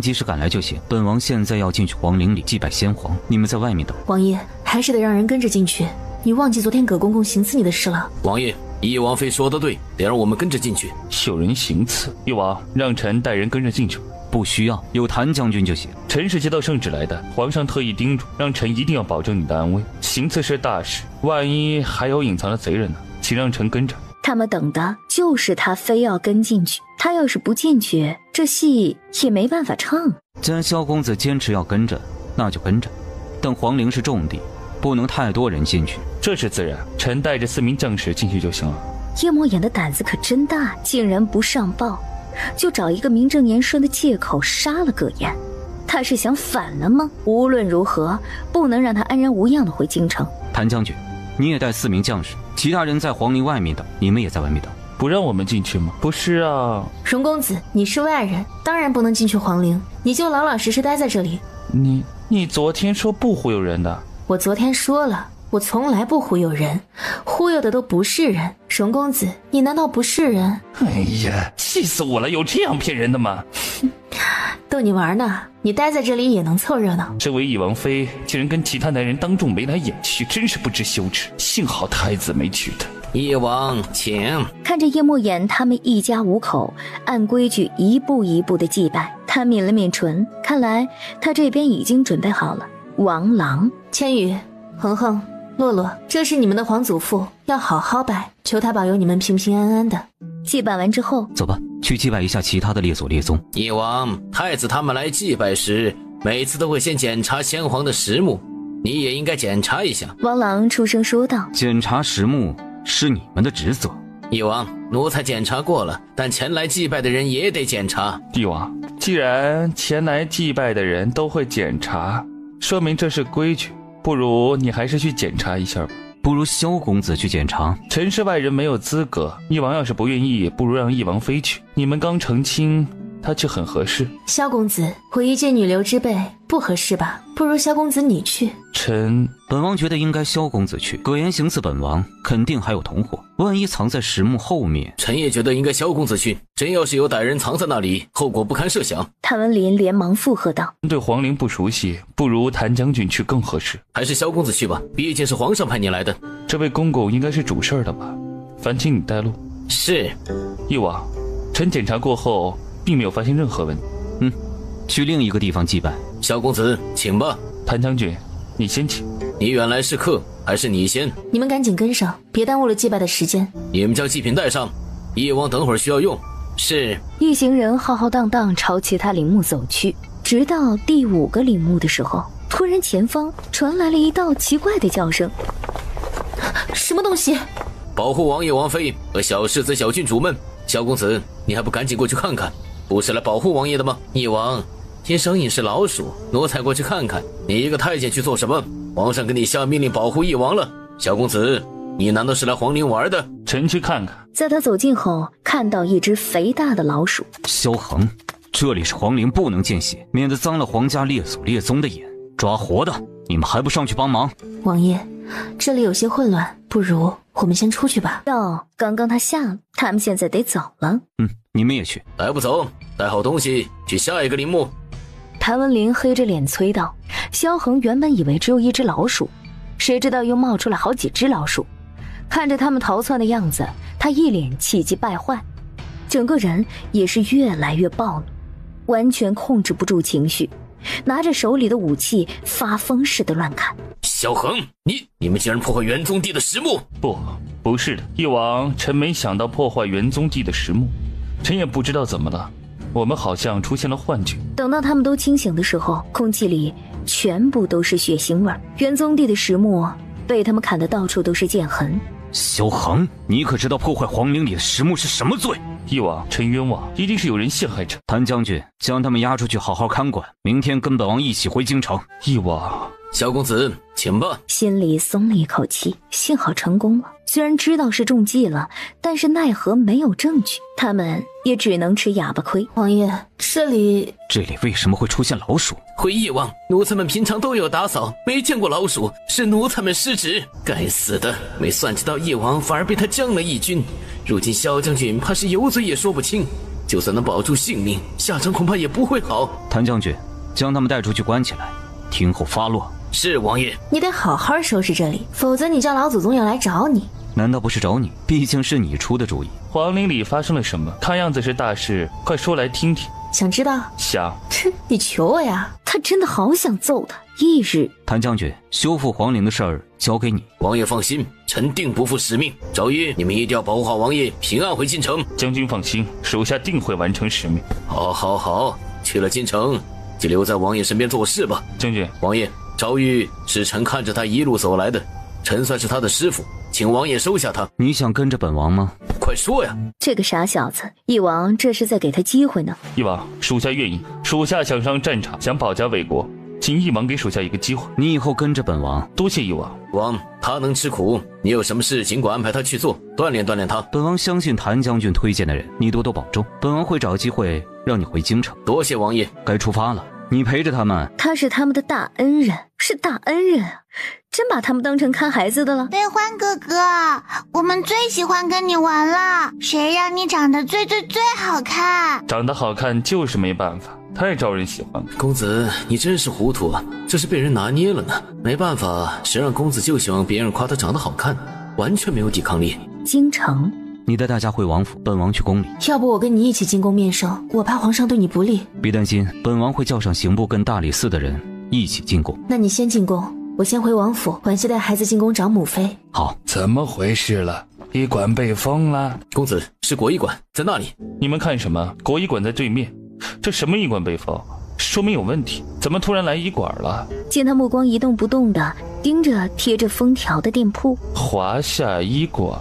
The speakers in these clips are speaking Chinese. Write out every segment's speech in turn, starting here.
及时赶来就行。本王现在要进去皇陵里祭拜先皇，你们在外面等。王爷，还是得让人跟着进去。你忘记昨天葛公公行刺你的事了？王爷，翼王妃说得对，得让我们跟着进去。有人行刺，翼王让臣带人跟着进去。不需要，有谭将军就行。臣是接到圣旨来的，皇上特意叮嘱，让臣一定要保证你的安危。行刺是大事，万一还有隐藏的贼人呢？请让臣跟着。他们等的就是他非要跟进去，他要是不进去，这戏也没办法唱。既然萧公子坚持要跟着，那就跟着。但皇陵是重地，不能太多人进去。这是自然，臣带着4名将士进去就行了。叶墨眼的胆子可真大，竟然不上报，就找一个名正言顺的借口杀了葛延。他是想反了吗？无论如何，不能让他安然无恙的回京城。谭将军，你也带4名将士，其他人在皇陵外面等，你们也在外面等。不让我们进去吗？不是啊。荣公子，你是外人，当然不能进去皇陵，你就老老实实待在这里。你昨天说不忽悠人的。我昨天说了，我从来不忽悠人，忽悠的都不是人。荣公子，你难道不是人？哎呀，气死我了！有这样骗人的吗？逗你玩呢，你待在这里也能凑热闹。这位翼王妃竟然跟其他男人当众眉来眼去，真是不知羞耻。幸好太子没娶她。翼王，请。看着叶墨眼他们一家5口按规矩一步一步的祭拜，他抿了抿唇，看来他这边已经准备好了。王郎、千羽、恒恒、洛洛，这是你们的皇祖父，要好好拜，求他保佑你们平平安安的。祭拜完之后，走吧，去祭拜一下其他的列祖列宗。翼王，太子他们来祭拜时，每次都会先检查先皇的石墓，你也应该检查一下。王郎出声说道：检查石墓是你们的职责。翼王，奴才检查过了，但前来祭拜的人也得检查。帝王，既然前来祭拜的人都会检查，说明这是规矩，不如你还是去检查一下吧。不如萧公子去检查。臣是外人，没有资格。翼王要是不愿意，不如让翼王妃去。你们刚成亲，他去很合适。萧公子，我一介女流之辈，不合适吧？不如萧公子你去。本王觉得应该萧公子去。葛延行刺本王，肯定还有同伙，万一藏在石墓后面。臣也觉得应该萧公子去，真要是有歹人藏在那里，后果不堪设想。谭文林连忙附和道：对皇陵不熟悉，不如谭将军去更合适。还是萧公子去吧，毕竟是皇上派你来的。这位公公应该是主事的吧？烦请你带路。是。翼王，臣检查过后并没有发现任何问题。去另一个地方祭拜。萧公子，请吧。谭将军，你先请。你远来是客，还是你先？你们赶紧跟上，别耽误了祭拜的时间。你们将祭品带上，翼王等会儿需要用。是。一行人浩浩荡荡朝其他陵墓走去，直到第5个陵墓的时候，突然前方传来了一道奇怪的叫声。什么东西？保护王爷王妃和小世子小郡主们。萧公子，你还不赶紧过去看看，不是来保护王爷的吗？翼王，听声音是老鼠，奴才过去看看。你一个太监去做什么？皇上给你下命令保护翼王了。萧公子，你难道是来皇陵玩的？臣去看看。在他走近后，看到一只肥大的老鼠。萧恒，这里是皇陵，不能见血，免得脏了皇家列祖列宗的眼。抓活的，你们还不上去帮忙？王爷，这里有些混乱，不如我们先出去吧。刚刚他下了，他们现在得走了。你们也去。来不走，带好东西去下一个陵墓。谭文林黑着脸催道。萧恒原本以为只有一只老鼠，谁知道又冒出来好几只老鼠。看着他们逃窜的样子，他一脸气急败坏，整个人也是越来越暴怒，完全控制不住情绪，拿着手里的武器发疯似的乱砍。萧恒，你们竟然破坏元宗帝的石墓！不是的，翼王，臣没想到破坏元宗帝的石墓，臣也不知道怎么了，我们好像出现了幻觉。等到他们都清醒的时候，空气里全部都是血腥味儿。元宗帝的石墓被他们砍得到处都是剑痕。萧恒，你可知道破坏皇陵里的石墓是什么罪？翼王，臣冤枉，一定是有人陷害朕。谭将军，将他们押出去好好看管，明天跟本王一起回京城。翼王，萧公子，请吧。心里松了一口气，幸好成功了。虽然知道是中计了，但是奈何没有证据，他们也只能吃哑巴亏。王爷，这里为什么会出现老鼠？回翼王，奴才们平常都有打扫，没见过老鼠，是奴才们失职。该死的，没算计到翼王，反而被他降了一军。如今萧将军怕是有嘴也说不清。就算能保住性命，下场恐怕也不会好。谭将军，将他们带出去关起来，听候发落。是王爷。你得好好收拾这里，否则你叫老祖宗要来找你。难道不是找你？毕竟是你出的主意。皇陵里发生了什么？看样子是大事，快说来听听。想知道？想。哼，你求我呀！他真的好想揍他。翌日，谭将军，修复皇陵的事儿交给你。王爷放心，臣定不负使命。赵玉，你们一定要保护好王爷平安回京城。将军放心，属下定会完成使命。好，去了京城就留在王爷身边做事吧。将军，王爷，赵玉是臣看着他一路走来的，臣算是他的师傅，请王爷收下他。你想跟着本王吗？快说呀！这个傻小子，翼王这是在给他机会呢。翼王，属下愿意，属下想上战场，想保家卫国，请翼王给属下一个机会。你以后跟着本王。多谢翼王。王，他能吃苦，你有什么事尽管安排他去做，锻炼锻炼他。本王相信谭将军推荐的人，你多多保重。本王会找机会让你回京城。多谢王爷。该出发了，你陪着他们。他是他们的大恩人，是大恩人啊！真把他们当成看孩子的了。悲欢哥哥，我们最喜欢跟你玩了，谁让你长得最好看？长得好看就是没办法，太招人喜欢了。公子，你真是糊涂啊，这是被人拿捏了呢。没办法，谁让公子就喜欢别人夸他长得好看，完全没有抵抗力。京城，你带大家回王府，本王去宫里。要不我跟你一起进宫面圣，我怕皇上对你不利。别担心，本王会叫上刑部跟大理寺的人一起进宫。那你先进宫，我先回王府，晚些带孩子进宫找母妃。好。怎么回事了？医馆被封了？公子，是国医馆，在那里。你们看什么？国医馆在对面。这什么医馆被封？说明有问题。怎么突然来医馆了？见他目光一动不动的盯着贴着封条的店铺。华夏医馆，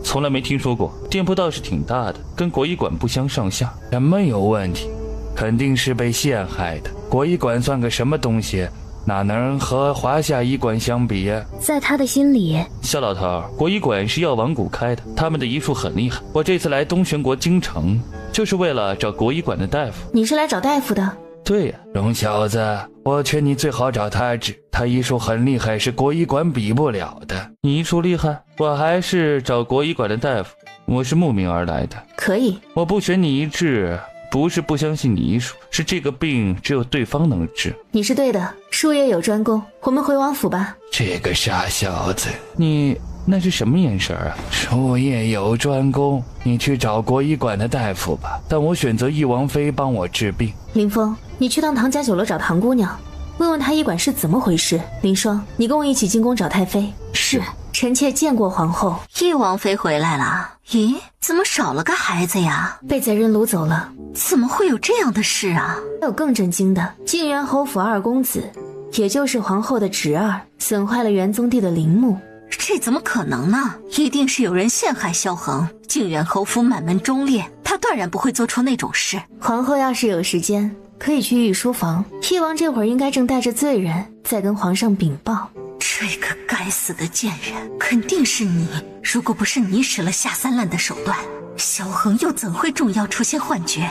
从来没听说过。店铺倒是挺大的，跟国医馆不相上下。什么有问题？肯定是被陷害的。国医馆算个什么东西？哪能和华夏医馆相比呀？在他的心里，肖老头，国医馆是药王谷开的，他们的医术很厉害。我这次来东玄国京城，就是为了找国医馆的大夫。你是来找大夫的？对呀。荣小子，我劝你最好找他治，他医术很厉害，是国医馆比不了的。你医术厉害？我还是找国医馆的大夫，我是慕名而来的。可以。我不选你医治，不是不相信你医术，是这个病只有对方能治。你是对的，术业有专攻，我们回王府吧。这个傻小子，你那是什么眼神啊？术业有专攻，你去找国医馆的大夫吧，但我选择翼王妃帮我治病。林峰，你去趟唐家酒楼找唐姑娘，问问她医馆是怎么回事。林霜，你跟我一起进宫找太妃。是。臣妾见过皇后。翼王妃回来了。咦，怎么少了个孩子呀？被载人掳走了。怎么会有这样的事啊？还有更震惊的，靖元侯府二公子，也就是皇后的侄儿，损坏了元宗帝的陵墓。这怎么可能呢？一定是有人陷害萧恒。靖元侯府满门忠烈，他断然不会做出那种事。皇后要是有时间，可以去御书房。翼王这会儿应该正带着罪人在跟皇上禀报。这个该死的贱人，肯定是你！如果不是你使了下三滥的手段，萧恒又怎会中药出现幻觉，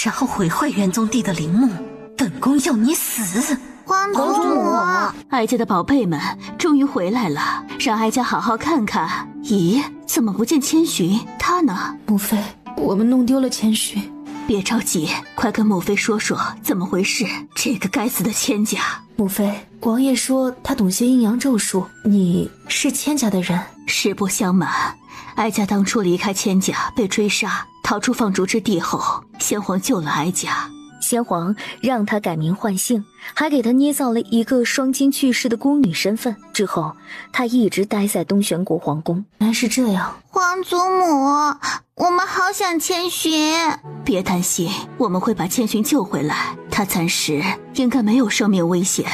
然后毁坏元宗帝的陵墓？本宫要你死！皇祖母，哀家的宝贝们终于回来了，让哀家好好看看。咦，怎么不见千寻？他呢？母妃，我们弄丢了千寻。别着急，快跟母妃说说怎么回事。这个该死的千家！母妃，王爷说他懂些阴阳咒术，你是千家的人。实不相瞒，哀家当初离开千家被追杀，逃出放逐之地后，先皇救了哀家。先皇让他改名换姓，还给他捏造了一个双亲去世的宫女身份。之后他一直待在东玄国皇宫。原来是这样。皇祖母，我们好想千寻。别担心，我们会把千寻救回来，他暂时应该没有生命危险。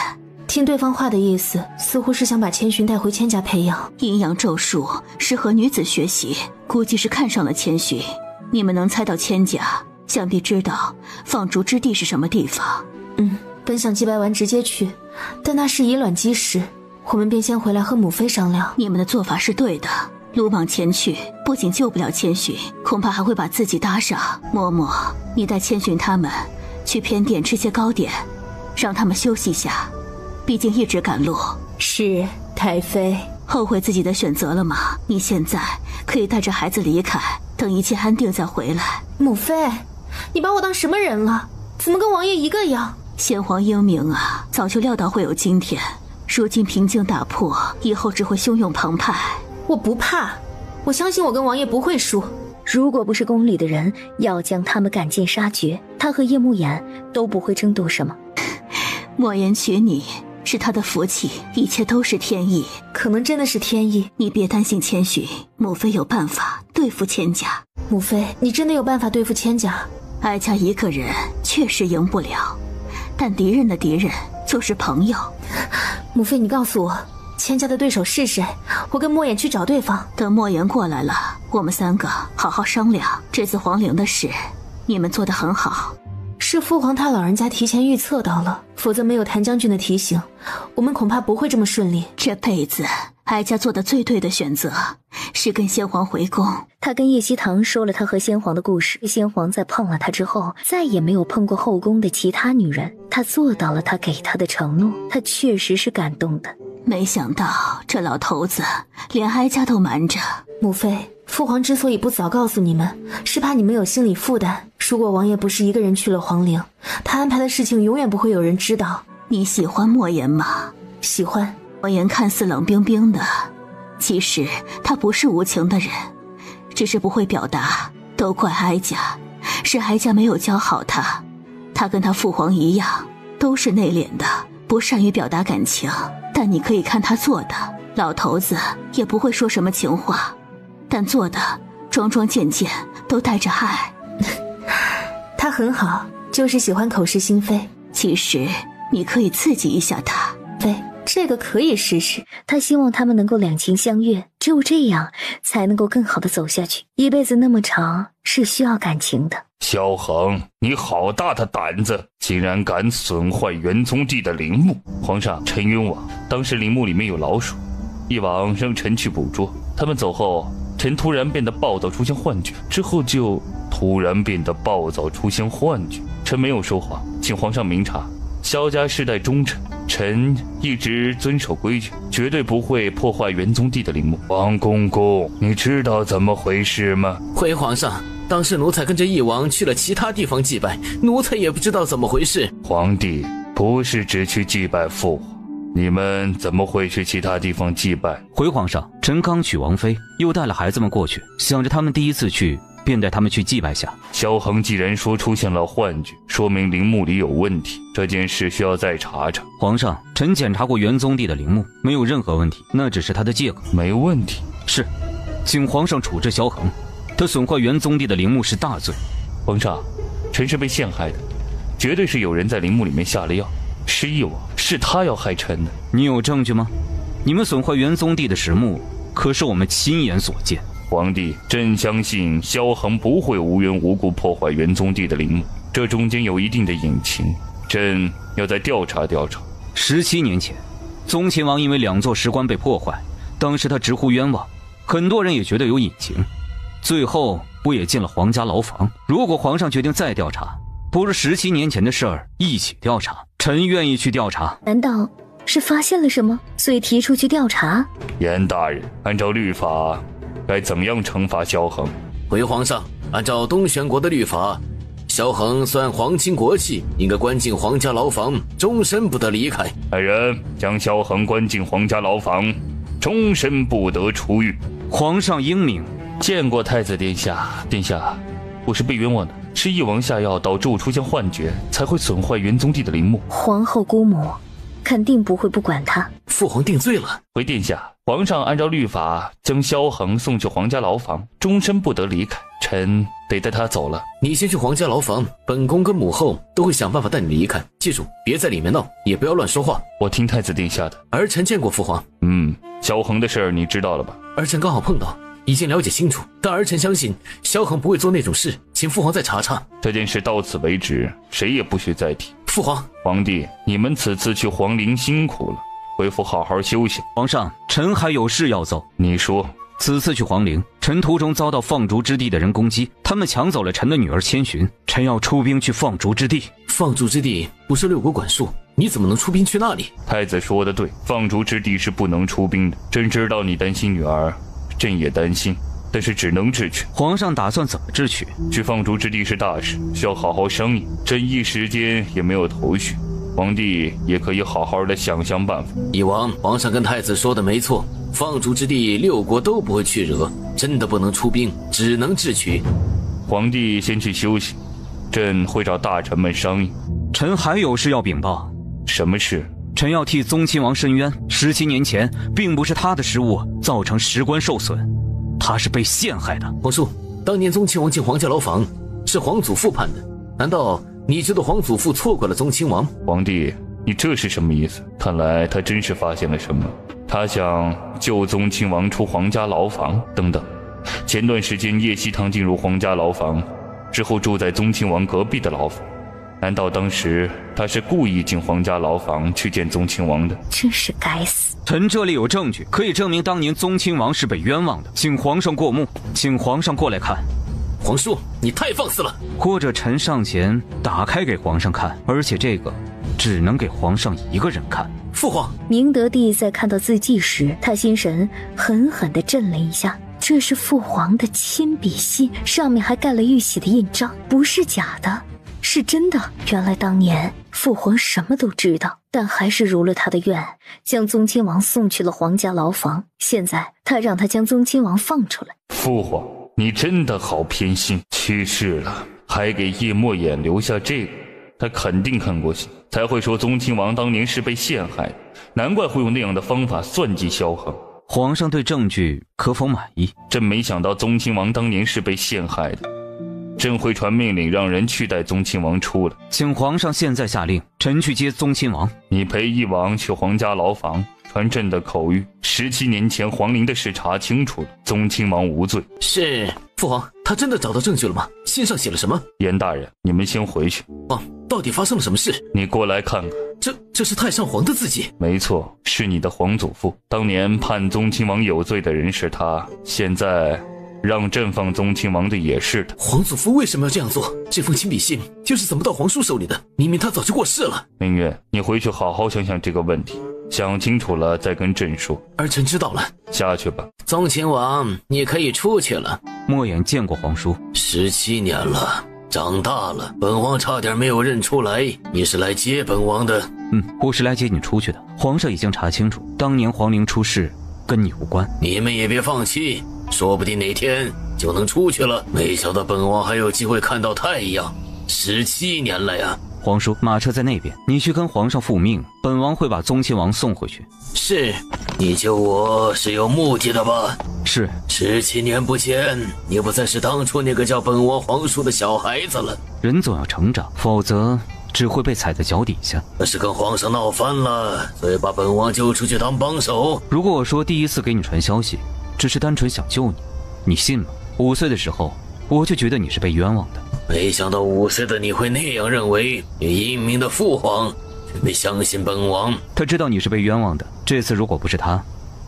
听对方话的意思，似乎是想把千寻带回千家培养。阴阳咒术适合女子学习，估计是看上了千寻。你们能猜到千家，想必知道放逐之地是什么地方。本想祭拜完直接去，但那是以卵击石，我们便先回来和母妃商量。你们的做法是对的，鲁莽前去不仅救不了千寻，恐怕还会把自己搭上。嬷嬷，你带千寻他们去偏殿吃些糕点，让他们休息一下，毕竟一直赶路。是，太妃。后悔自己的选择了吗？你现在可以带着孩子离开，等一切安定再回来。母妃，你把我当什么人了？怎么跟王爷一个样？先皇英明啊，早就料到会有今天。如今平静打破，以后只会汹涌澎湃。我不怕，我相信我跟王爷不会输。如果不是宫里的人要将他们赶尽杀绝，他和叶慕言都不会争斗什么。莫言娶你是他的福气，一切都是天意。可能真的是天意。你别担心千寻，母妃有办法对付千家。母妃，你真的有办法对付千家？哀家一个人确实赢不了，但敌人的敌人就是朋友。母妃，你告诉我，千家的对手是谁？我跟莫言去找对方。等莫言过来了，我们三个好好商量。这次皇陵的事，你们做得很好。是父皇他老人家提前预测到了，否则没有谭将军的提醒，我们恐怕不会这么顺利。这辈子哀家做的最对的选择是跟先皇回宫。他跟叶希棠说了他和先皇的故事，先皇在碰了他之后再也没有碰过后宫的其他女人，他做到了他给他的承诺，他确实是感动的。没想到这老头子连哀家都瞒着。母妃，父皇之所以不早告诉你们，是怕你们有心理负担。如果王爷不是一个人去了皇陵，他安排的事情永远不会有人知道。你喜欢莫言吗？喜欢。莫言看似冷冰冰的，其实他不是无情的人，只是不会表达。都怪哀家，是哀家没有教好他。他跟他父皇一样，都是内敛的，不善于表达感情。但你可以看他做的，老头子也不会说什么情话，但做的桩桩件件都带着爱。他很好，就是喜欢口是心非。其实你可以刺激一下他。对，这个可以试试。他希望他们能够两情相悦，只有这样才能够更好的走下去。一辈子那么长，是需要感情的。萧恒，你好大的胆子，竟然敢损坏元宗帝的陵墓！皇上，臣冤枉，当时陵墓里面有老鼠，一往让臣去捕捉。他们走后，臣突然变得暴躁，出现幻觉，之后就突然变得暴躁，出现幻觉。臣没有说谎，请皇上明察。萧家世代忠臣，臣一直遵守规矩，绝对不会破坏元宗帝的陵墓。王公公，你知道怎么回事吗？回皇上，当时奴才跟着翼王去了其他地方祭拜，奴才也不知道怎么回事。皇帝不是只去祭拜父皇，你们怎么会去其他地方祭拜？回皇上，臣刚娶王妃，又带了孩子们过去，想着他们第一次去，便带他们去祭拜下。萧恒既然说出现了幻觉，说明陵墓里有问题，这件事需要再查查。皇上，臣检查过元宗帝的陵墓，没有任何问题，那只是他的借口。没问题。是，请皇上处置萧恒，他损坏元宗帝的陵墓是大罪。皇上，臣是被陷害的，绝对是有人在陵墓里面下了药，是翼王，是他要害臣的。你有证据吗？你们损坏元宗帝的石墓，可是我们亲眼所见。皇帝，朕相信萧恒不会无缘无故破坏元宗帝的陵墓，这中间有一定的隐情，朕要再调查调查。17年前，宗亲王因为2座石棺被破坏，当时他直呼冤枉，很多人也觉得有隐情，最后不也进了皇家牢房？如果皇上决定再调查，不如17年前的事儿一起调查，臣愿意去调查。难道是发现了什么，所以提出去调查？严大人，按照律法该怎么样惩罚萧恒？回皇上，按照东玄国的律法，萧恒算皇亲国戚，应该关进皇家牢房，终身不得离开。来人，将萧恒关进皇家牢房，终身不得出狱。皇上英明。见过太子殿下。殿下，我是被冤枉的，是翼王下药导致我出现幻觉，才会损坏元宗帝的陵墓。皇后姑母肯定不会不管他。父皇定罪了。回殿下，皇上按照律法将萧恒送去皇家牢房，终身不得离开，臣得带他走了。你先去皇家牢房，本宫跟母后都会想办法带你离开，记住别在里面闹，也不要乱说话。我听太子殿下的。儿臣见过父皇。萧恒的事儿你知道了吧？儿臣刚好碰到，已经了解清楚，但儿臣相信萧恒不会做那种事，请父皇再查查。这件事到此为止，谁也不许再提。父皇，皇帝，你们此次去皇陵辛苦了，回府好好休息。皇上，臣还有事要奏。你说。此次去皇陵，臣途中遭到放逐之地的人攻击，他们抢走了臣的女儿千寻，臣要出兵去放逐之地。放逐之地不是6国管束，你怎么能出兵去那里？太子说的对，放逐之地是不能出兵的。朕知道你担心女儿，朕也担心。但是只能智取。皇上打算怎么智取？去放逐之地是大事，需要好好商议。朕一时间也没有头绪，皇帝也可以好好的想想办法。以往皇上跟太子说的没错，放逐之地6国都不会去惹，真的不能出兵，只能智取。皇帝先去休息，朕会找大臣们商议。臣还有事要禀报。什么事？臣要替宗亲王申冤。17年前，并不是他的失误造成石棺受损，他是被陷害的。皇叔，当年宗亲王进皇家牢房是皇祖父判的，难道你觉得皇祖父错怪了宗亲王？皇帝，你这是什么意思？看来他真是发现了什么，他想救宗亲王出皇家牢房。等等，前段时间叶希堂进入皇家牢房之后，住在宗亲王隔壁的牢房，难道当时他是故意进皇家牢房去见宗亲王的？真是该死！臣这里有证据，可以证明当年宗亲王是被冤枉的，请皇上过目，请皇上过来看。皇叔，你太放肆了！或者臣上前打开给皇上看，而且这个只能给皇上一个人看。父皇，明德帝在看到字迹时，他心神狠狠地震了一下。这是父皇的亲笔信，上面还盖了玉玺的印章，不是假的，是真的。原来当年父皇什么都知道，但还是如了他的愿，将宗亲王送去了皇家牢房。现在他让他将宗亲王放出来。父皇，你真的好偏心，去世了还给叶墨眼留下这个，他肯定看过信，才会说宗亲王当年是被陷害的，难怪会用那样的方法算计萧恒。皇上对证据可否满意？朕没想到宗亲王当年是被陷害的，朕会传命令让人去带宗亲王出来。请皇上现在下令，臣去接宗亲王。你陪翼王去皇家牢房，传朕的口谕，17年前皇陵的事查清楚了，宗亲王无罪。是。父皇，他真的找到证据了吗？信上写了什么？严大人，你们先回去。皇，到底发生了什么事？你过来看看。这是太上皇的字迹。没错，是你的皇祖父。当年判宗亲王有罪的人是他，现在让朕放宗亲王的也是他。皇祖父为什么要这样做？这封亲笔信又是怎么到皇叔手里的？明明他早就过世了。明月，你回去好好想想这个问题，想清楚了再跟朕说。儿臣知道了。下去吧。宗亲王，你可以出去了。莫言见过皇叔17年了，长大了，本王差点没有认出来你是来接本王的。我是来接你出去的。皇上已经查清楚，当年皇陵出事跟你无关。你们也别放弃，说不定哪天就能出去了。没想到本王还有机会看到太阳，17年了呀。皇叔，马车在那边，你去跟皇上复命，本王会把宗亲王送回去。是，你救我是有目的的吧？是。17年不见，你不再是当初那个叫本王皇叔的小孩子了。人总要成长，否则只会被踩在脚底下。那是跟皇上闹翻了，所以把本王揪出去当帮手。如果我说第一次给你传消息只是单纯想救你，你信吗？5岁的时候我就觉得你是被冤枉的。没想到5岁的你会那样认为，你英明的父皇却没相信本王。他知道你是被冤枉的，这次如果不是他，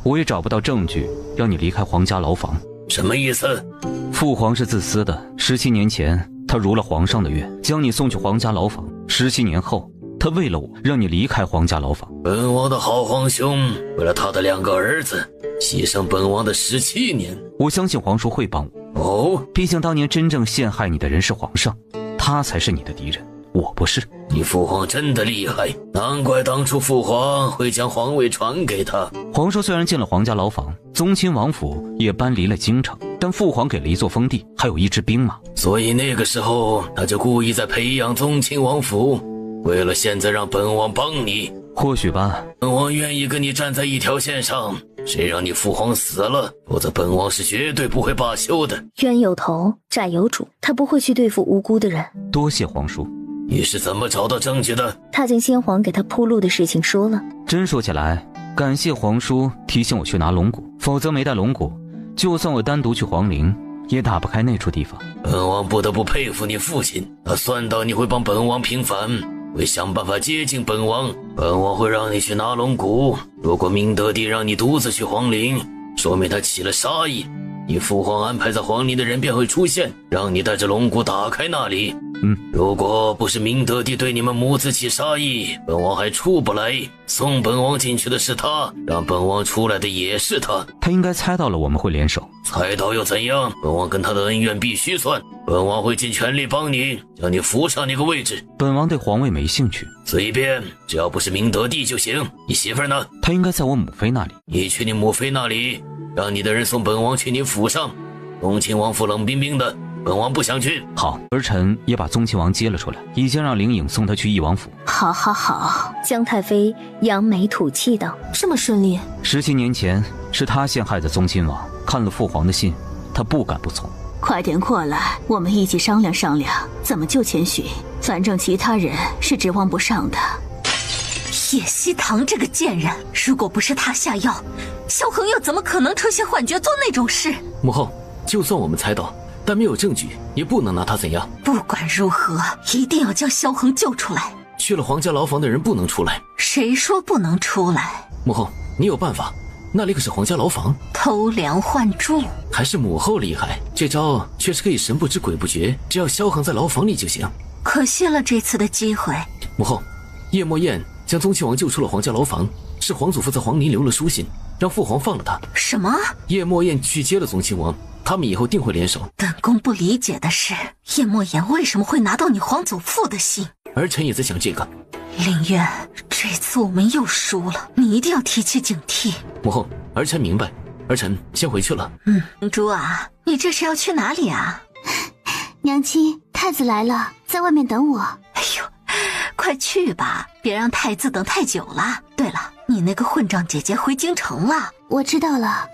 我也找不到证据让你离开皇家牢房。什么意思？父皇是自私的，17年前他如了皇上的愿，将你送去皇家牢房。17年后，他为了我让你离开皇家牢房。本王的好皇兄为了他的2个儿子牺牲本王的17年。我相信皇叔会帮我。毕竟当年真正陷害你的人是皇上，他才是你的敌人，我不是。你父皇真的厉害，难怪当初父皇会将皇位传给他。皇叔虽然进了皇家牢房，宗亲王府也搬离了京城，但父皇给了一座封地，还有1支兵马。所以那个时候他就故意在培养宗亲王府，为了现在让本王帮你。或许吧。本王愿意跟你站在一条线上，谁让你父皇死了，否则本王是绝对不会罢休的。冤有头债有主，他不会去对付无辜的人。多谢皇叔。你是怎么找到证据的？他将先皇给他铺路的事情说了。真说起来，感谢皇叔提醒我去拿龙骨，否则没带龙骨，就算我单独去皇陵也打不开那处地方。本王不得不佩服你父亲，他算到你会帮本王平反，会想办法接近本王。本王会让你去拿龙骨，如果明德帝让你独自去皇陵，说明他起了杀意，你父皇安排在皇陵的人便会出现，让你带着龙骨打开那里。如果不是明德帝对你们母子起杀意，本王还出不来。送本王进去的是他，让本王出来的也是他。他应该猜到了我们会联手。猜到又怎样？本王跟他的恩怨必须算，本王会尽全力帮你，将你扶上那个位置。本王对皇位没兴趣，随便，只要不是明德帝就行。你媳妇儿呢？她应该在我母妃那里。你去你母妃那里，让你的人送本王去你府上。宗亲王府冷冰冰的，本王不想去。好，儿臣也把宗亲王接了出来，已经让灵隐送他去翼王府。好好好。姜太妃扬眉吐气道：这么顺利？17年前是他陷害的宗亲王，看了父皇的信，他不敢不从。快点过来，我们一起商量商量怎么救千寻。反正其他人是指望不上的。叶希堂这个贱人，如果不是他下药，萧恒又怎么可能出现幻觉做那种事？母后，就算我们猜到，但没有证据，也不能拿他怎样。不管如何，一定要将萧恒救出来。去了皇家牢房的人不能出来。谁说不能出来？母后，你有办法？那里可是皇家牢房。偷梁换柱，还是母后厉害，这招确实可以神不知鬼不觉，只要萧恒在牢房里就行。可惜了这次的机会。母后，叶墨燕将宗亲王救出了皇家牢房，是皇祖父在皇陵留了书信，让父皇放了他。什么？叶墨燕去接了宗亲王，他们以后定会联手。本宫不理解的是，叶墨言为什么会拿到你皇祖父的信？儿臣也在想这个。凌渊，这次我们又输了，你一定要提起警惕。母后，儿臣明白，儿臣先回去了。明珠啊，你这是要去哪里啊？娘亲，太子来了，在外面等我。哎呦，快去吧，别让太子等太久了。对了，你那个混账姐姐回京城了。我知道了。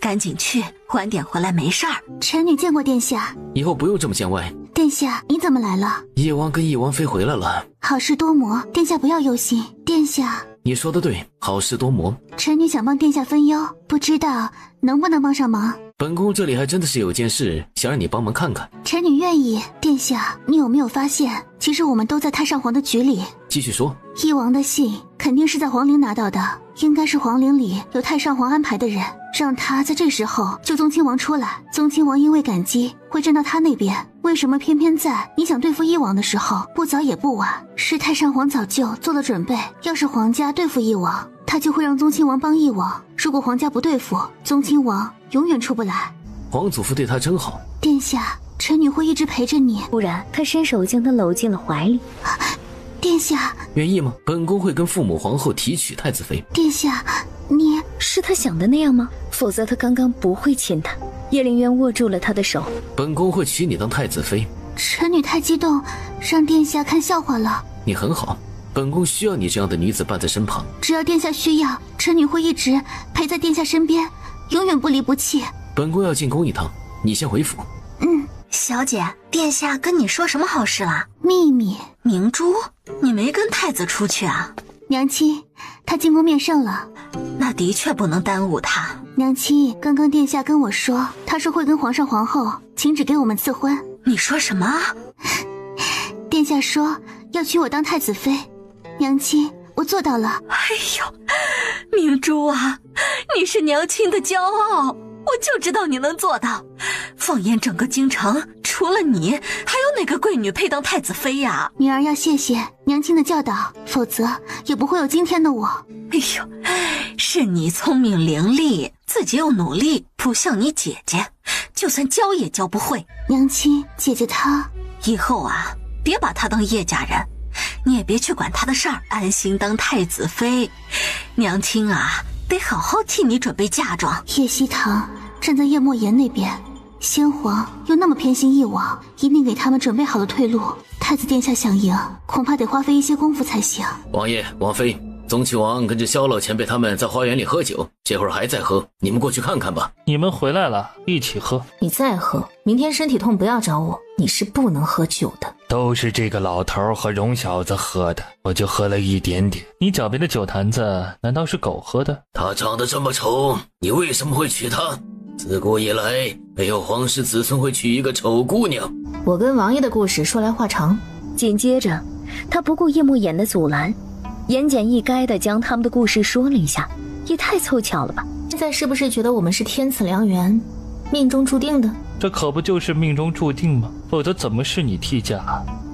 赶紧去，晚点回来没事儿。臣女见过殿下。以后不用这么见外。殿下，你怎么来了？叶王跟翼王妃回来了。好事多磨，殿下不要忧心。殿下，你说的对，好事多磨。臣女想帮殿下分忧，不知道能不能帮上忙。本宫这里还真的是有件事想让你帮忙看看。臣女愿意。殿下，你有没有发现，其实我们都在太上皇的局里？继续说。翼王的信肯定是在皇陵拿到的，应该是皇陵里有太上皇安排的人，让他在这时候救宗亲王出来。宗亲王因为感激会站到他那边，为什么偏偏在你想对付翼王的时候，不早也不晚？是太上皇早就做了准备，要是皇家对付翼王，他就会让宗亲王帮翼王，如果皇家不对付，宗亲王永远出不来。皇祖父对他真好。殿下，臣女会一直陪着你。突然他伸手将他搂进了怀里。殿下，愿意吗？本宫会跟父母皇后提娶太子妃。殿下，你是他想的那样吗？否则他刚刚不会亲他。叶凌渊握住了他的手。本宫会娶你当太子妃。臣女太激动，让殿下看笑话了。你很好，本宫需要你这样的女子伴在身旁。只要殿下需要，臣女会一直陪在殿下身边，永远不离不弃。本宫要进宫一趟，你先回府。小姐，殿下跟你说什么好事啦？秘密。明珠，你没跟太子出去啊？娘亲，他进宫面圣了。那的确不能耽误他。娘亲，刚刚殿下跟我说，他说会跟皇上皇后请旨给我们赐婚。你说什么？殿下说要娶我当太子妃。娘亲，我做到了。哎呦，明珠啊，你是娘亲的骄傲，我就知道你能做到。放眼整个京城，除了你，还有哪个贵女配当太子妃呀？女儿要谢谢娘亲的教导，否则也不会有今天的我。哎呦，是你聪明伶俐，自己又努力，不像你姐姐，就算教也教不会。娘亲，姐姐她以后啊，别把她当叶家人，你也别去管她的事儿，安心当太子妃。娘亲啊，得好好替你准备嫁妆。叶希堂站在叶莫言那边，先皇又那么偏心翼王，一定给他们准备好了退路。太子殿下想赢，恐怕得花费一些功夫才行。王爷、王妃，宗亲王跟着萧老前辈他们在花园里喝酒，这会儿还在喝，你们过去看看吧。你们回来了，一起喝。你再喝，明天身体痛不要找我，你是不能喝酒的。都是这个老头和荣小子喝的，我就喝了一点点。你脚边的酒坛子难道是狗喝的？他长得这么丑，你为什么会娶她？自古以来，没有皇室子孙会娶一个丑姑娘。我跟王爷的故事说来话长。紧接着，他不顾叶慕言的阻拦，言简意赅地将他们的故事说了一下。也太凑巧了吧！现在是不是觉得我们是天赐良缘，命中注定的？这可不就是命中注定吗？否则怎么是你替嫁？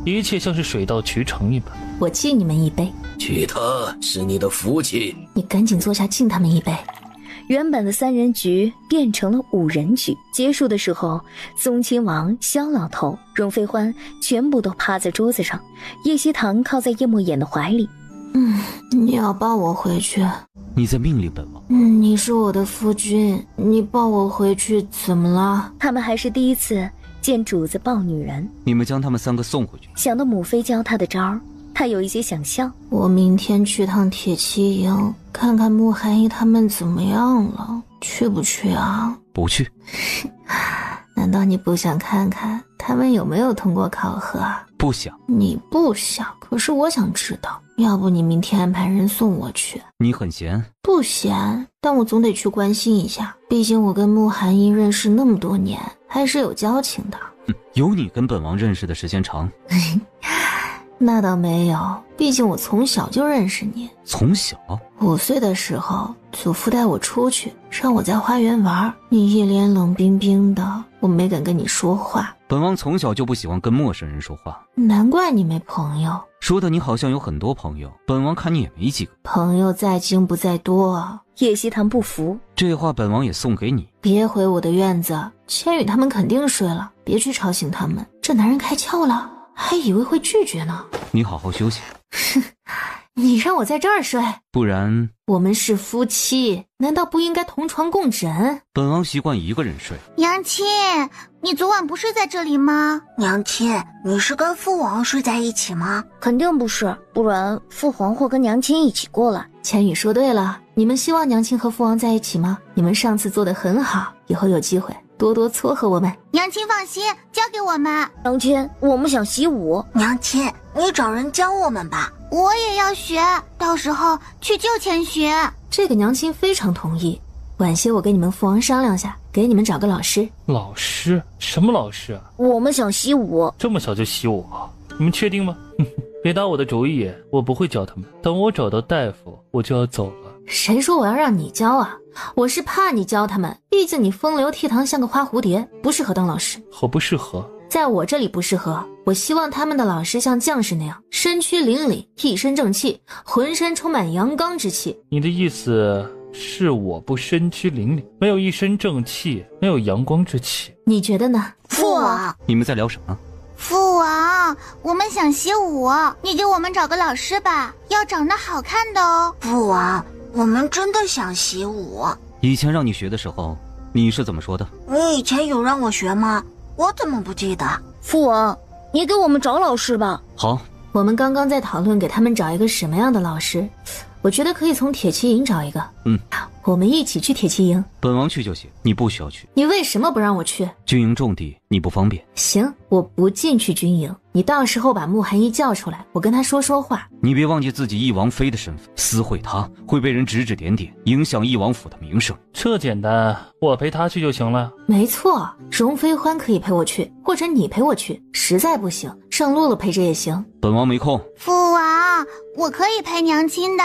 一切像是水到渠成一般。我敬你们一杯。娶她是你的福气。你赶紧坐下，敬他们一杯。原本的3人局变成了5人局，结束的时候，宗亲王、萧老头、荣飞欢全部都趴在桌子上，叶希棠靠在叶墨眼的怀里。你要抱我回去？你在命令本王？你是我的夫君，你抱我回去怎么了？他们还是第一次见主子抱女人。你们将他们3个送回去。想到母妃教他的招儿，他有一些想笑。我明天去趟铁骑营，看看慕寒衣他们怎么样了，去不去啊？不去。难道你不想看看他们有没有通过考核啊？不想。你不想，可是我想知道。要不你明天安排人送我去？你很闲？不闲，但我总得去关心一下，毕竟我跟慕寒衣认识那么多年，还是有交情的。有你跟本王认识的时间长。那倒没有，毕竟我从小就认识你。从小？5岁的时候，祖父带我出去，让我在花园玩，你一脸冷冰冰的，我没敢跟你说话。本王从小就不喜欢跟陌生人说话。难怪你没朋友。说的你好像有很多朋友，本王看你也没几个。朋友在精不在多。叶希棠不服，这话本王也送给你。别回我的院子，千羽他们肯定睡了，别去吵醒他们。这男人开窍了，还以为会拒绝呢。你好好休息。你让我在这儿睡？不然我们是夫妻，难道不应该同床共枕？本王习惯一个人睡。娘亲，你昨晚不是在这里吗？娘亲，你是跟父王睡在一起吗？肯定不是，不然父皇会跟娘亲一起过来。千羽说对了，你们希望娘亲和父王在一起吗？你们上次做得很好，以后有机会多多撮合我们。娘亲放心，交给我们。娘亲，我们想习武。娘亲，你找人教我们吧。我也要学，到时候去救千寻。这个娘亲非常同意。晚些我跟你们父王商量下，给你们找个老师。老师？什么老师啊？我们想习武。这么小就习武？你们确定吗？别打我的主意，我不会教他们。等我找到大夫，我就要走了。谁说我要让你教啊？我是怕你教他们，毕竟你风流倜傥像个花蝴蝶，不适合当老师。好不适合？在我这里不适合。我希望他们的老师像将士那样，身躯凛凛，一身正气，浑身充满阳刚之气。你的意思是我不身躯凛凛，没有一身正气，没有阳光之气？你觉得呢？父王，你们在聊什么？父王，我们想习武，你给我们找个老师吧，要长得好看的哦。父王，我们真的想习武。以前让你学的时候，你是怎么说的？你以前有让我学吗？我怎么不记得？父王，你给我们找老师吧。好，我们刚刚在讨论给他们找一个什么样的老师，我觉得可以从铁骑营找一个。我们一起去铁骑营。本王去就行，你不需要去。你为什么不让我去？军营重地，你不方便。行，我不进去军营，你到时候把慕寒衣叫出来，我跟他说说话。你别忘记自己翼王妃的身份，私会她会被人指指点点，影响翼王府的名声。这简单，我陪他去就行了。没错，荣飞欢可以陪我去，或者你陪我去，实在不行上露露陪着也行。本王没空。父王，我可以陪娘亲的。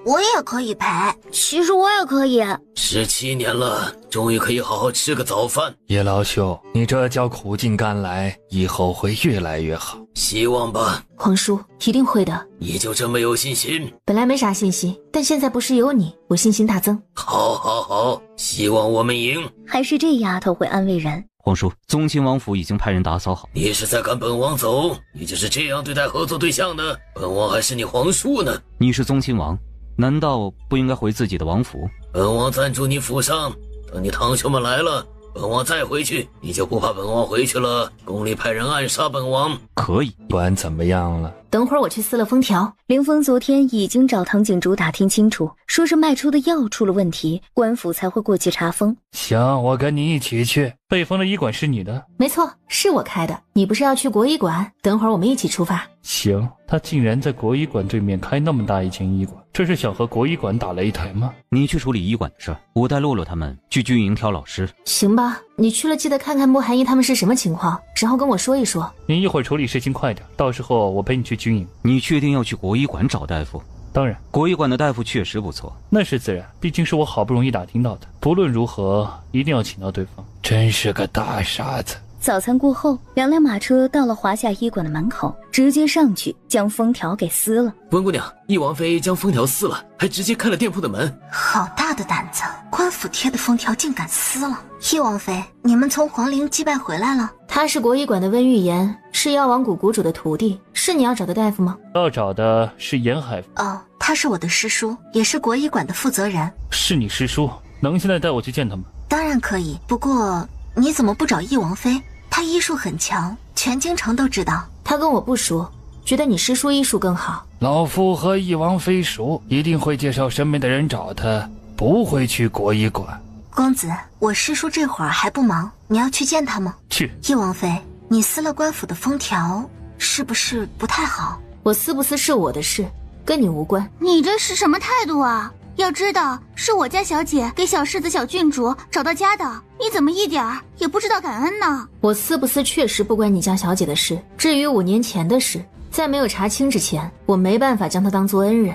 我也可以陪。其实我也可以。17年了，终于可以好好吃个早饭。叶老兄，你这叫苦尽甘来，以后会越来越好。希望吧。皇叔，一定会的。你就这么有信心？本来没啥信心，但现在不是有你，我信心大增。好好好，希望我们赢。还是这丫头会安慰人。皇叔，宗亲王府已经派人打扫好。你是在赶本王走？你就是这样对待合作对象的？本王还是你皇叔呢。你是宗亲王，难道不应该回自己的王府？本王暂住你府上，等你堂兄们来了，本王再回去，你就不怕本王回去了，宫里派人暗杀本王？可以。管怎么样了？等会儿我去撕了封条。凌风昨天已经找唐景竹打听清楚，说是卖出的药出了问题，官府才会过去查封。行，我跟你一起去。北方的医馆是你的？没错，是我开的。你不是要去国医馆？等会儿我们一起出发。行，他竟然在国医馆对面开那么大一间医馆，这是想和国医馆打擂台吗？你去处理医馆的事儿，我带洛洛他们去军营挑老师。行吧，你去了记得看看慕寒衣他们是什么情况，然后跟我说一说。你一会儿处理事情快点，到时候我陪你去军营。你确定要去国医馆找大夫？当然，国医馆的大夫确实不错。那是自然，毕竟是我好不容易打听到的。不论如何，一定要请到对方。真是个大傻子。早餐过后，两辆马车到了华夏医馆的门口，直接上去将封条给撕了。温姑娘，翼王妃将封条撕了，还直接开了店铺的门。好大的胆子，官府贴的封条竟敢撕了！翼王妃，你们从皇陵祭拜回来了？他是国医馆的温玉言，是药王谷谷主的徒弟，是你要找的大夫吗？要找的是严海峰。哦，他是我的师叔，也是国医馆的负责人。是你师叔，能现在带我去见他吗？当然可以，不过你怎么不找翼王妃？他医术很强，全京城都知道。他跟我不熟，觉得你师叔医术更好。老夫和翼王妃熟，一定会介绍身边的人找他，不会去国医馆。公子，我师叔这会儿还不忙，你要去见他吗？去。翼王妃，你撕了官府的封条，是不是不太好？我撕不撕是我的事，跟你无关。你这是什么态度啊？要知道是我家小姐给小世子小郡主找到家的，你怎么一点儿也不知道感恩呢？我撕不撕确实不关你家小姐的事，至于5年前的事，在没有查清之前，我没办法将她当做恩人。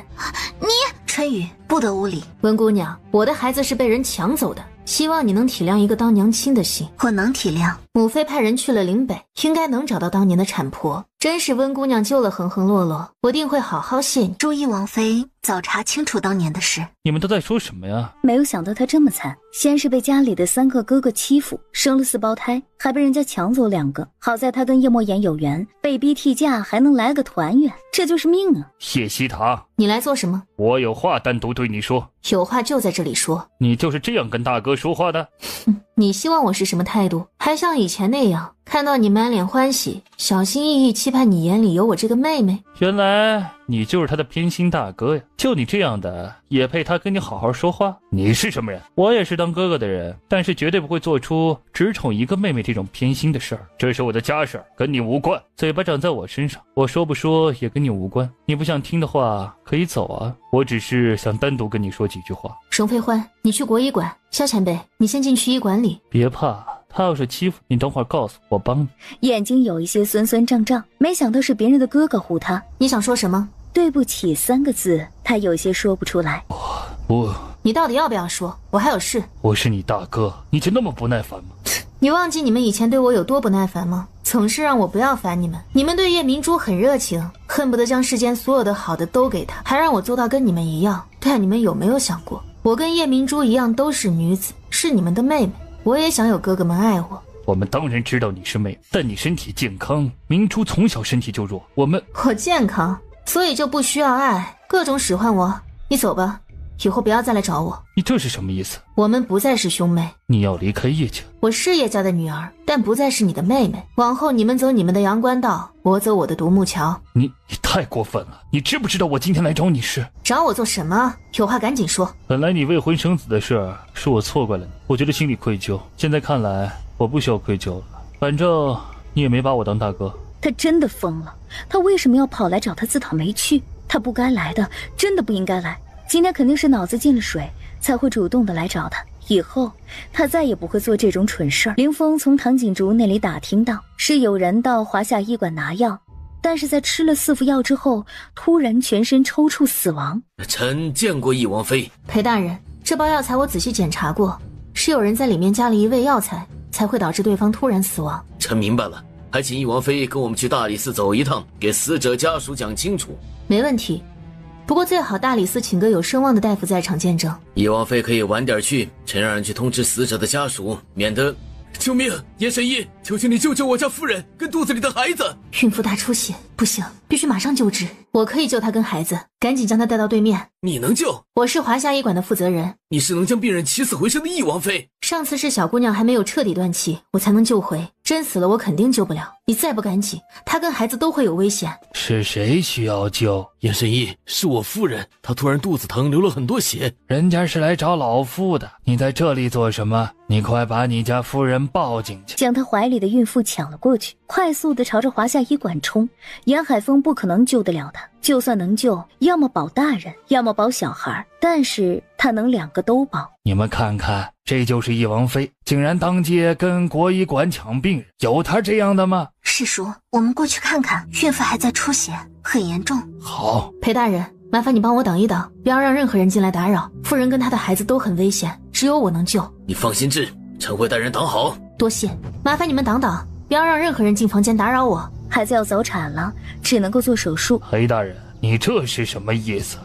你春雨不得无礼。温姑娘，我的孩子是被人抢走的，希望你能体谅一个当娘亲的心。我能体谅。母妃派人去了岭北，应该能找到当年的产婆。真是温姑娘救了恒恒洛洛，我定会好好谢你。祝翼王妃早查清楚当年的事。你们都在说什么呀？没有想到他这么惨，先是被家里的3个哥哥欺负，生了4胞胎，还被人家抢走2个。好在他跟叶莫言有缘，被逼替嫁，还能来个团圆，这就是命啊！叶希堂，你来做什么？我有话单独对你说。有话就在这里说。你就是这样跟大哥说话的？你希望我是什么态度？还像以前那样，看到你满脸欢喜，小心翼翼期盼你眼里有我这个妹妹？原来你就是他的偏心大哥呀！就你这样的，也配他跟你好好说话？你是什么人？我也是当哥哥的人，但是绝对不会做出只宠一个妹妹这种偏心的事儿。这是我的家事儿，跟你无关。嘴巴长在我身上，我说不说也跟你无关。你不想听的话，可以走啊。我只是想单独跟你说几句话。沈飞欢，你去国医馆。萧前辈，你先进去医馆里。别怕，他要是欺负你，等会儿告诉我帮你。眼睛有一些酸酸胀胀，没想到是别人的哥哥唬他。你想说什么？对不起3个字，他有些说不出来。你到底要不要说？我还有事。我是你大哥，你就那么不耐烦吗？你忘记你们以前对我有多不耐烦吗？总是让我不要烦你们。你们对叶明珠很热情，恨不得将世间所有的好的都给她，还让我做到跟你们一样。但你们有没有想过，我跟叶明珠一样都是女子，是你们的妹妹，我也想有哥哥们爱我。我们当然知道你是妹妹，但你身体健康，明珠从小身体就弱，我健康，所以就不需要爱，各种使唤我。你走吧，以后不要再来找我。你这是什么意思？我们不再是兄妹。你要离开叶家？我是叶家的女儿，但不再是你的妹妹。往后你们走你们的阳关道，我走我的独木桥。你太过分了！你知不知道我今天来找你是？找我做什么？有话赶紧说。本来你未婚生子的事是我错怪了你，我觉得心里愧疚。现在看来我不需要愧疚了，反正你也没把我当大哥。他真的疯了，他为什么要跑来找他自讨没趣？他不该来的，真的不应该来。今天肯定是脑子进了水，才会主动的来找他。以后他再也不会做这种蠢事儿。凌风从唐锦竹那里打听到，是有人到华夏医馆拿药，但是在吃了4副药之后，突然全身抽搐死亡。臣见过翼王妃。裴大人，这包药材我仔细检查过，是有人在里面加了一味药材，才会导致对方突然死亡。臣明白了，还请翼王妃跟我们去大理寺走一趟，给死者家属讲清楚。没问题，不过最好大理寺请个有声望的大夫在场见证。翼王妃可以晚点去，臣让人去通知死者的家属，免得……救命！严神医，求求你救救我家夫人跟肚子里的孩子。孕妇大出血，不行，必须马上救治。我可以救她跟孩子，赶紧将她带到对面。你能救？我是华夏医馆的负责人。你是能将病人起死回生的翼王妃。上次是小姑娘还没有彻底断气，我才能救回。真死了我肯定救不了。你再不赶紧，她跟孩子都会有危险。是谁需要救？严神医，是我夫人，她突然肚子疼，流了很多血。人家是来找老夫的，你在这里做什么？你快把你家夫人抱进去。将他怀里的孕妇抢了过去，快速的朝着华夏医馆冲。严海峰不可能救得了他，就算能救，要么保大人，要么保小孩，但是他能2个都保。你们看看，这就是翼王妃，竟然当街跟国医馆抢病人，有她这样的吗？师叔，我们过去看看，孕妇还在出血，很严重。好，裴大人，麻烦你帮我挡一挡，不要让任何人进来打扰。夫人跟她的孩子都很危险，只有我能救。你放心治，陈慧大人挡好。多谢，麻烦你们挡挡，不要让任何人进房间打扰我。孩子要早产了，只能够做手术。黑大人，你这是什么意思？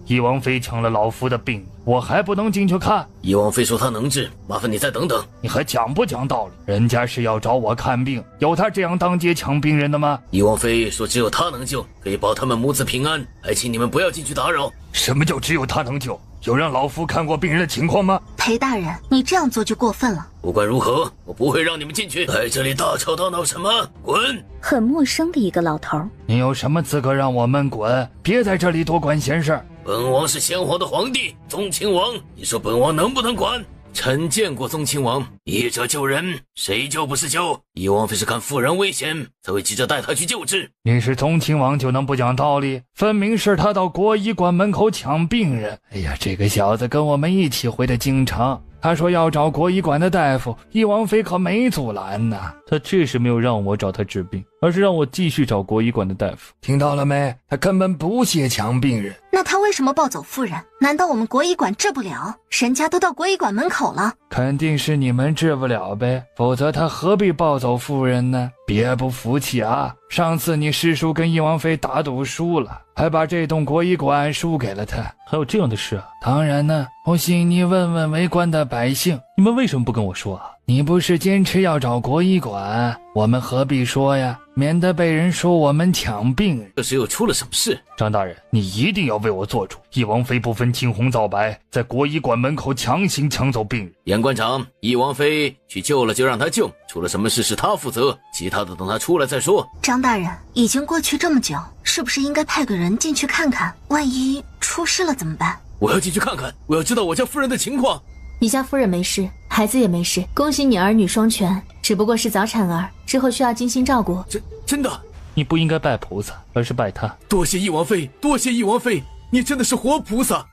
翼王妃抢了老夫的病，我还不能进去看？翼王妃说她能治，麻烦你再等等。你还讲不讲道理？人家是要找我看病，有他这样当街抢病人的吗？翼王妃说只有她能救，可以保他们母子平安，还请你们不要进去打扰。什么叫只有他能救？有让老夫看过病人的情况吗？裴大人，你这样做就过分了。不管如何，我不会让你们进去。在这里大吵大闹什么？滚！很陌生的一个老头。你有什么资格让我们滚？别在这里多管闲事。本王是先皇的皇帝，宗亲王，你说本王能不能管？臣见过宗亲王，医者救人，谁救不是救？翼王妃是看夫人危险，才会急着带她去救治。你是宗亲王就能不讲道理？分明是他到国医馆门口抢病人。哎呀，这个小子跟我们一起回的京城，他说要找国医馆的大夫，翼王妃可没阻拦呢。他这是没有让我找他治病，而是让我继续找国医馆的大夫。听到了没？他根本不屑抢病人。那他为什么抱走夫人？难道我们国医馆治不了？人家都到国医馆门口了。肯定是你们治不了呗，否则他何必抱走夫人呢？别不服气啊！上次你师叔跟翼王妃打赌输了，还把这栋国医馆输给了他。还有这样的事啊？当然呢，不信你问问围观的百姓。你们为什么不跟我说啊？你不是坚持要找国医馆，我们何必说呀？免得被人说我们抢病人。这是又出了什么事？张大人，你一定要为我做主。翼王妃不分青红皂白，在国医馆门口强行抢走病人。严馆长，翼王妃去救了就让她救，出了什么事是她负责，其他的等她出来再说。张大人，已经过去这么久，是不是应该派个人进去看看？万一出事了怎么办？我要进去看看，我要知道我家夫人的情况。你家夫人没事，孩子也没事，恭喜你儿女双全，只不过是早产儿，之后需要精心照顾。真的？你不应该拜菩萨，而是拜他。多谢翼王妃，多谢翼王妃，你真的是活菩萨。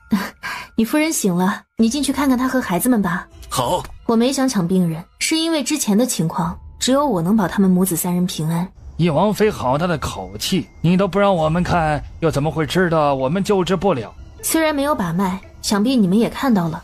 你夫人醒了，你进去看看她和孩子们吧。好。我没想抢病人，是因为之前的情况，只有我能保他们母子三人平安。翼王妃好大的口气，你都不让我们看，又怎么会知道我们救治不了？虽然没有把脉，想必你们也看到了。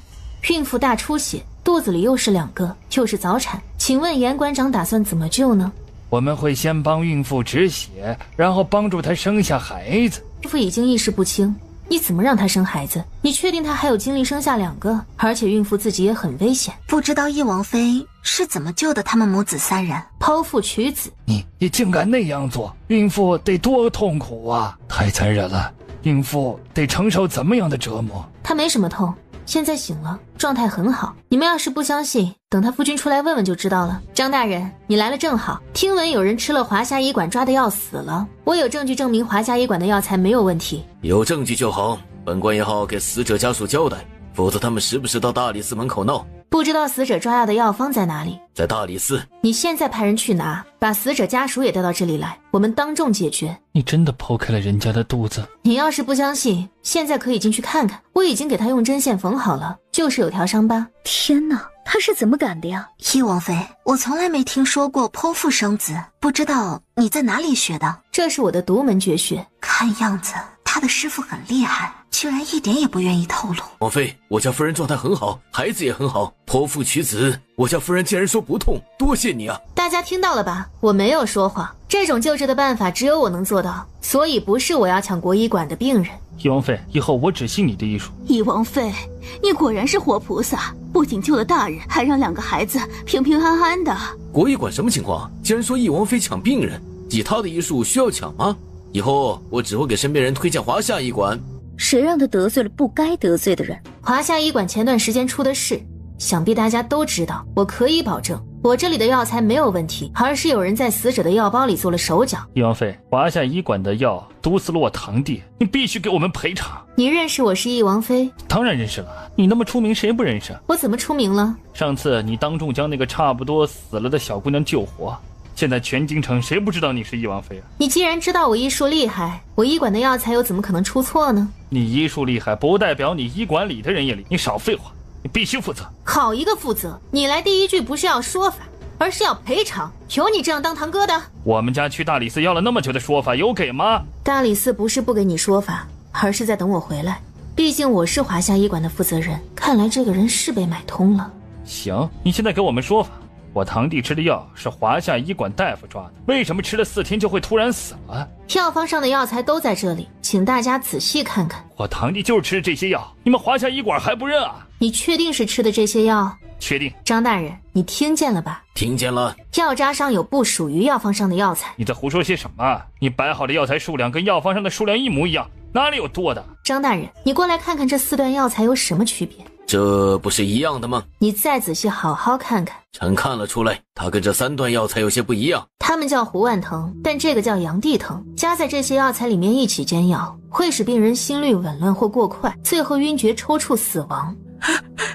孕妇大出血，肚子里又是2个，又是早产，请问严馆长打算怎么救呢？我们会先帮孕妇止血，然后帮助她生下孩子。孕妇已经意识不清，你怎么让她生孩子？你确定她还有精力生下2个？而且孕妇自己也很危险。不知道翼王妃是怎么救的他们母子3人？剖腹取子。你竟敢那样做，孕妇得多痛苦啊！太残忍了，孕妇得承受怎么样的折磨？她没什么痛，现在醒了，状态很好。你们要是不相信，等他夫君出来问问就知道了。张大人，你来了正好，听闻有人吃了华夏医馆抓的药死了，我有证据证明华夏医馆的药材没有问题。有证据就好，本官也好给死者家属交代，否则他们时不时到大理寺门口闹。不知道死者抓药的药方在哪里？在大理寺。你现在派人去拿，把死者家属也带到这里来，我们当众解决。你真的剖开了人家的肚子？你要是不相信，现在可以进去看看，我已经给他用针线缝好了，就是有条伤疤。天哪，他是怎么敢的呀？翼王妃，我从来没听说过剖腹生子，不知道你在哪里学的？这是我的独门绝学。看样子他的师傅很厉害，居然一点也不愿意透露。王妃，我家夫人状态很好，孩子也很好，剖腹取子，我家夫人竟然说不痛，多谢你啊！大家听到了吧？我没有说谎，这种救治的办法只有我能做到，所以不是我要抢国医馆的病人。翼王妃，以后我只信你的医术。翼王妃，你果然是活菩萨，不仅救了大人，还让2个孩子平平安安的。国医馆什么情况？竟然说翼王妃抢病人，以他的医术需要抢吗？以后我只会给身边人推荐华夏医馆。谁让他得罪了不该得罪的人？华夏医馆前段时间出的事，想必大家都知道。我可以保证，我这里的药材没有问题，而是有人在死者的药包里做了手脚。翼王妃，华夏医馆的药毒死了我堂弟，你必须给我们赔偿。你认识我是翼王妃？当然认识了，你那么出名，谁不认识？我怎么出名了？上次你当众将那个差不多死了的小姑娘救活，现在全京城谁不知道你是翼王妃啊？你既然知道我医术厉害，我医馆的药材又怎么可能出错呢？你医术厉害不代表你医馆里的人也厉害，你少废话，你必须负责。好一个负责！你来第一句不是要说法，而是要赔偿。有你这样当堂哥的？我们家去大理寺要了那么久的说法，有给吗？大理寺不是不给你说法，而是在等我回来。毕竟我是华夏医馆的负责人，看来这个人是被买通了。行，你现在给我们说法。我堂弟吃的药是华夏医馆大夫抓的，为什么吃了4天就会突然死了？药方上的药材都在这里，请大家仔细看看。我堂弟就是吃的这些药，你们华夏医馆还不认啊？你确定是吃的这些药？确定。张大人，你听见了吧？听见了。药渣上有不属于药方上的药材。你在胡说些什么？你摆好的药材数量跟药方上的数量一模一样，哪里有多的？张大人，你过来看看这4段药材有什么区别？这不是一样的吗？你再仔细好好看看。臣看了出来，它跟这3段药材有些不一样。它们叫胡万藤，但这个叫阳地藤，加在这些药材里面一起煎药，会使病人心率紊乱或过快，最后晕厥抽搐死亡。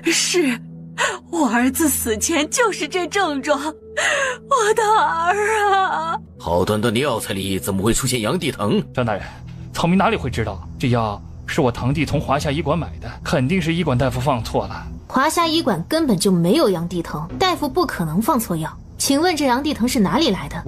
是，我儿子死前就是这症状，我的儿啊！好端端的药材里怎么会出现阳地藤？张大人，草民哪里会知道？这药是我堂弟从华夏医馆买的，肯定是医馆大夫放错了。华夏医馆根本就没有阳地藤，大夫不可能放错药。请问这阳地藤是哪里来的？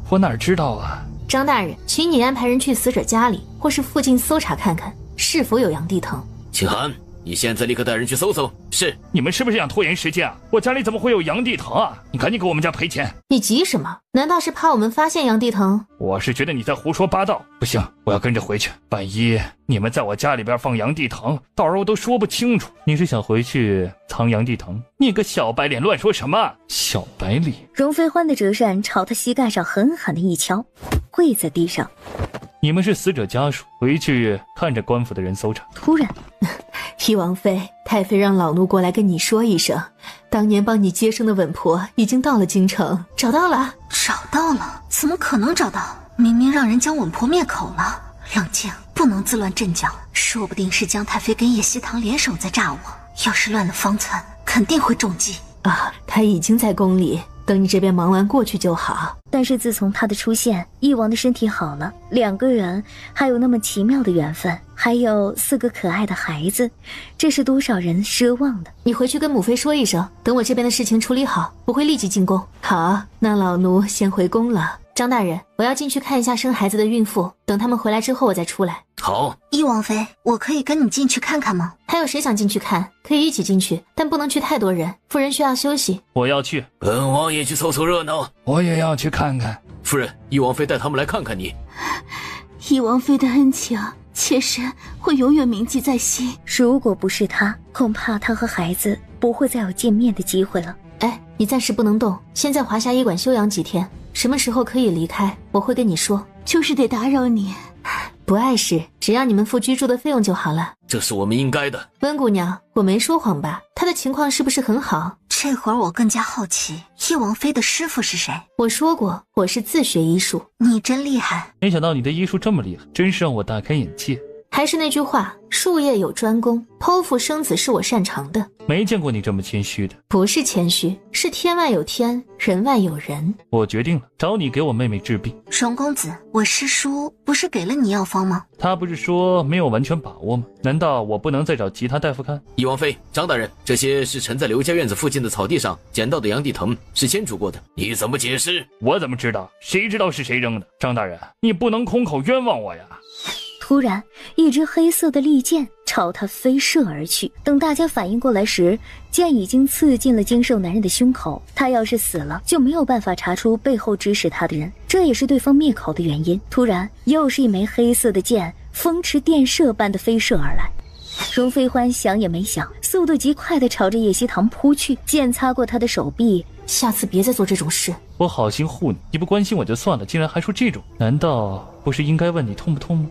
我哪知道啊？张大人，请你安排人去死者家里或是附近搜查看看，是否有阳地藤。请函，你现在立刻带人去搜搜。是。你们是不是想拖延时间啊？我家里怎么会有阳地藤啊？你赶紧给我们家赔钱。你急什么？难道是怕我们发现阳地藤？我是觉得你在胡说八道。不行，我要跟着回去。万一你们在我家里边放阳地藤，到时候都说不清楚。你是想回去藏阳地藤？你个小白脸，乱说什么？小白脸！荣飞欢的折扇朝他膝盖上狠狠的一敲，跪在地上。你们是死者家属，回去看着官府的人搜查。突然，翼王妃，太妃让老奴过来跟你说一声，当年帮你接生的稳婆已经到了京城，找到了。找到了？怎么可能找到？明明让人将稳婆灭口了。冷静，不能自乱阵脚，说不定是江太妃跟叶希堂联手在诈我。要是乱了方寸，肯定会中计。啊，他已经在宫里，等你这边忙完过去就好。但是自从他的出现，翼王的身体好了，2个人还有那么奇妙的缘分，还有4个可爱的孩子，这是多少人奢望的。你回去跟母妃说一声，等我这边的事情处理好，我会立即进宫。好，那老奴先回宫了。张大人，我要进去看一下生孩子的孕妇，等他们回来之后我再出来。好。翼王妃，我可以跟你进去看看吗？还有谁想进去看？可以一起进去，但不能去太多人，夫人需要休息。我要去。本王也去凑凑热闹。我也要去看看。夫人，翼王妃带他们来看看你。翼王妃的恩情，妾身会永远铭记在心。如果不是他，恐怕他和孩子不会再有见面的机会了。哎，你暂时不能动，先在华夏医馆休养几天，什么时候可以离开，我会跟你说。就是得打扰你。不碍事，只要你们付居住的费用就好了。这是我们应该的。温姑娘，我没说谎吧？她的情况是不是很好？这会儿我更加好奇，翼王妃的师傅是谁？我说过，我是自学医术。你真厉害。没想到你的医术这么厉害，真是让我大开眼界。还是那句话，术业有专攻，剖腹生子是我擅长的。没见过你这么谦虚的。不是谦虚，是天外有天，人外有人。我决定了，找你给我妹妹治病。荣公子，我师叔不是给了你药方吗？他不是说没有完全把握吗？难道我不能再找其他大夫看？翼王妃，张大人，这些是臣在刘家院子附近的草地上捡到的阳地藤，是先煮过的，你怎么解释？我怎么知道？谁知道是谁扔的？张大人，你不能空口冤枉我呀！突然，一支黑色的利剑朝他飞射而去。等大家反应过来时，剑已经刺进了精瘦男人的胸口。他要是死了，就没有办法查出背后指使他的人，这也是对方灭口的原因。突然，又是一枚黑色的剑，风驰电射般的飞射而来。荣飞欢想也没想，速度极快地朝着叶希堂扑去，剑擦过他的手臂。下次别再做这种事。我好心护你，你不关心我就算了，竟然还说这种，难道不是应该问你痛不痛吗？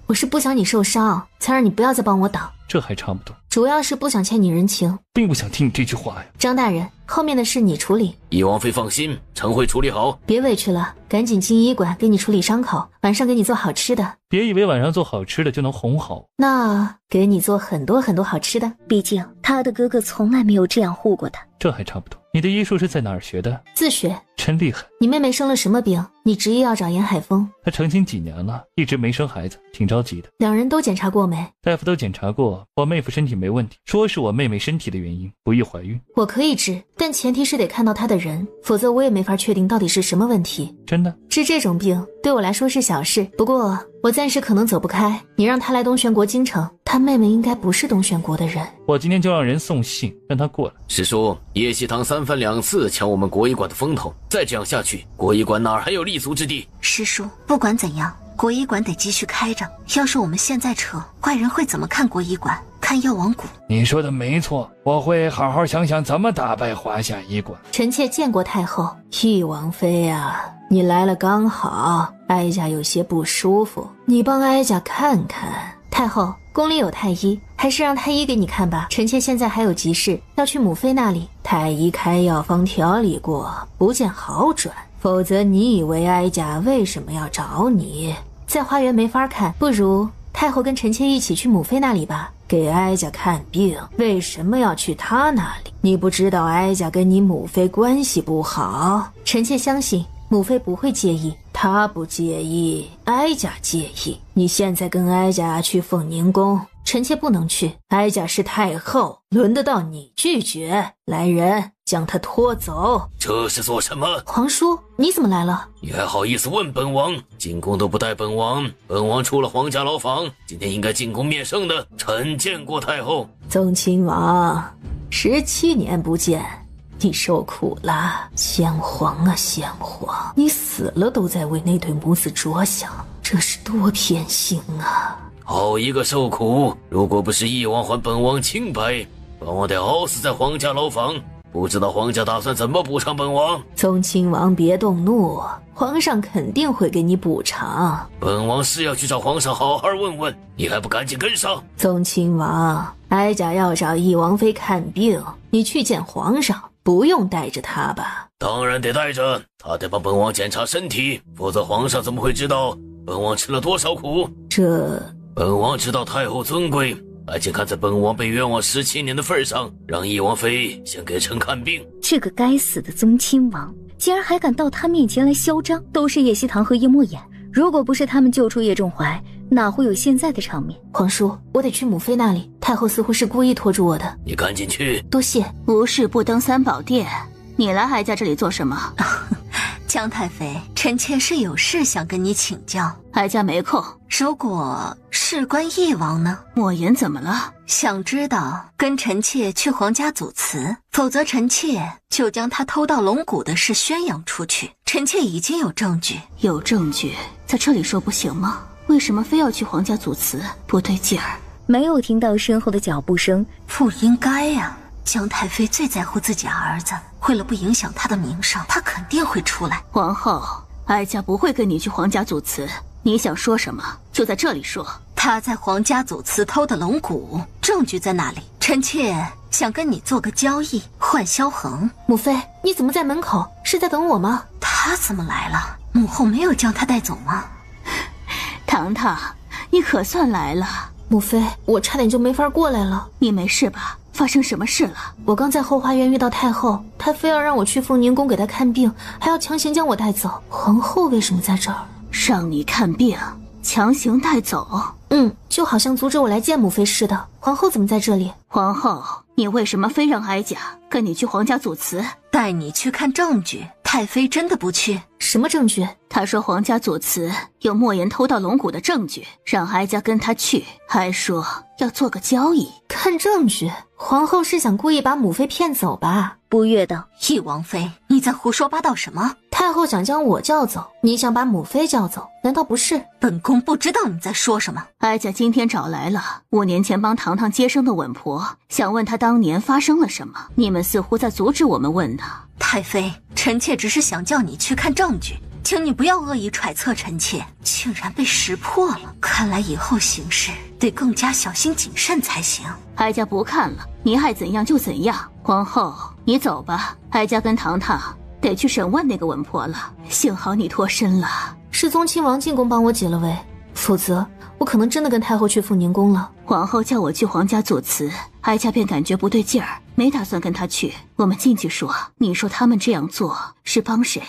我是不想你受伤，才让你不要再帮我挡。这还差不多，主要是不想欠你人情。并不想听你这句话呀。张大人，后面的事你处理。翼王妃放心，臣会处理好。别委屈了，赶紧进医馆给你处理伤口，晚上给你做好吃的。别以为晚上做好吃的就能哄好。那给你做很多很多好吃的。毕竟他的哥哥从来没有这样护过他。这还差不多。你的医术是在哪儿学的？自学。真厉害。你妹妹生了什么病？你执意要找严海峰？她成亲几年了，一直没生孩子，挺着急的。两人都检查过没？大夫都检查过，我妹夫身体没问题，说是我妹妹身体的原因，不易怀孕。我可以治，但前提是得看到她的人，否则我也没法确定到底是什么问题。真的？治这种病对我来说是小事，不过我暂时可能走不开，你让她来东玄国京城，她妹妹应该不是东玄国的人。我今天就让人送信让她过来。是说叶希堂三番两次抢我们国医馆的风头，再这样下去，国医馆哪儿还有立足之地？师叔，不管怎样，国医馆得继续开着。要是我们现在撤，外人会怎么看国医馆？看药王谷？你说的没错，我会好好想想怎么打败华夏医馆。臣妾见过太后。懿王妃啊，你来了刚好，哀家有些不舒服，你帮哀家看看。太后，宫里有太医，还是让太医给你看吧。臣妾现在还有急事，要去母妃那里。太医开药方调理过，不见好转，否则你以为哀家为什么要找你？在花园没法看，不如太后跟臣妾一起去母妃那里吧，给哀家看病。为什么要去她那里？你不知道哀家跟你母妃关系不好？臣妾相信母妃不会介意，她不介意，哀家介意。你现在跟哀家去凤宁宫，臣妾不能去，哀家是太后，轮得到你拒绝？来人，将他拖走。这是做什么？皇叔，你怎么来了？你还好意思问本王？进宫都不带本王，本王出了皇家牢房，今天应该进宫面圣的。臣见过太后。宗亲王，17年不见，你受苦了。先皇啊先皇，你死了都在为那对母子着想，这是多偏心啊。好一个受苦，如果不是义王还本王清白，本王得熬死在皇家牢房。不知道皇家打算怎么补偿本王？宗亲王别动怒，皇上肯定会给你补偿。本王是要去找皇上好好问问，你还不赶紧跟上？宗亲王，哀家要找懿王妃看病，你去见皇上，不用带着她吧？当然得带着，她得帮本王检查身体，否则皇上怎么会知道本王吃了多少苦？本王知道太后尊贵，而且看在本王被冤枉17年的份上，让懿王妃先给臣看病。这个该死的宗亲王竟然还敢到他面前来嚣张，都是叶希堂和叶莫言，如果不是他们救出叶仲怀，哪会有现在的场面？皇叔，我得去母妃那里，太后似乎是故意拖住我的。你赶紧去。多谢。无事不登三宝殿，你来哀家这里做什么？江太妃，臣妾是有事想跟你请教。哀家没空。如果事关义王呢？莫言怎么了？想知道跟臣妾去皇家祖祠，否则臣妾就将他偷盗龙骨的事宣扬出去。臣妾已经有证据。有证据在这里说不行吗？为什么非要去皇家祖祠？不对劲儿。没有听到身后的脚步声。不应该呀。江太妃最在乎自己儿子，为了不影响他的名声，她肯定会出来。皇后，哀家不会跟你去皇家祖祠，你想说什么就在这里说。他在皇家祖祠偷的龙骨，证据在那里？臣妾想跟你做个交易，换萧恒。母妃，你怎么在门口？是在等我吗？他怎么来了？母后没有将他带走吗？糖糖，你可算来了。母妃，我差点就没法过来了。你没事吧？发生什么事了？我刚在后花园遇到太后，她非要让我去凤宁宫给她看病，还要强行将我带走。皇后为什么在这儿？让你看病，强行带走？就好像阻止我来见母妃似的。皇后怎么在这里？皇后，你为什么非让哀家跟你去皇家祖祠？带你去看证据。太妃真的不去？什么证据？他说皇家祖祠有莫言偷盗龙骨的证据，让哀家跟他去，还说要做个交易。看证据？皇后是想故意把母妃骗走吧？不悦道：懿王妃，你在胡说八道什么？太后想将我叫走，你想把母妃叫走，难道不是？本宫不知道你在说什么。哀家今天找来了5年前帮糖糖接生的稳婆，想问她当年发生了什么。你们似乎在阻止我们问呢。太妃，臣妾只是想叫你去看证据，请你不要恶意揣测臣妾。竟然被识破了，看来以后行事得更加小心谨慎才行。哀家不看了，你爱怎样就怎样。皇后，你走吧，哀家跟糖糖得去审问那个稳婆了。幸好你脱身了。是宗亲王进宫帮我解了围，否则我可能真的跟太后去凤宁宫了。皇后叫我去皇家祖祠，哀家便感觉不对劲儿，没打算跟他去。我们进去说，你说他们这样做是帮谁？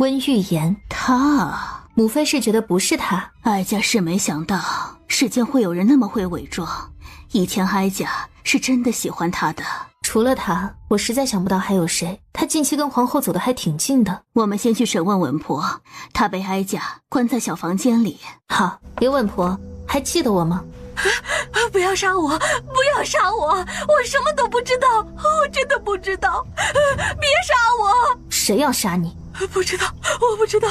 温玉言，他，母妃是觉得不是他。哀家是没想到世间会有人那么会伪装，以前哀家是真的喜欢他的。除了他，我实在想不到还有谁。他近期跟皇后走得还挺近的。我们先去审问稳婆，她被哀家关在小房间里。好，刘稳婆，还记得我吗？不要杀我！不要杀我！我什么都不知道，我真的不知道！别杀我！谁要杀你？不知道，我不知道，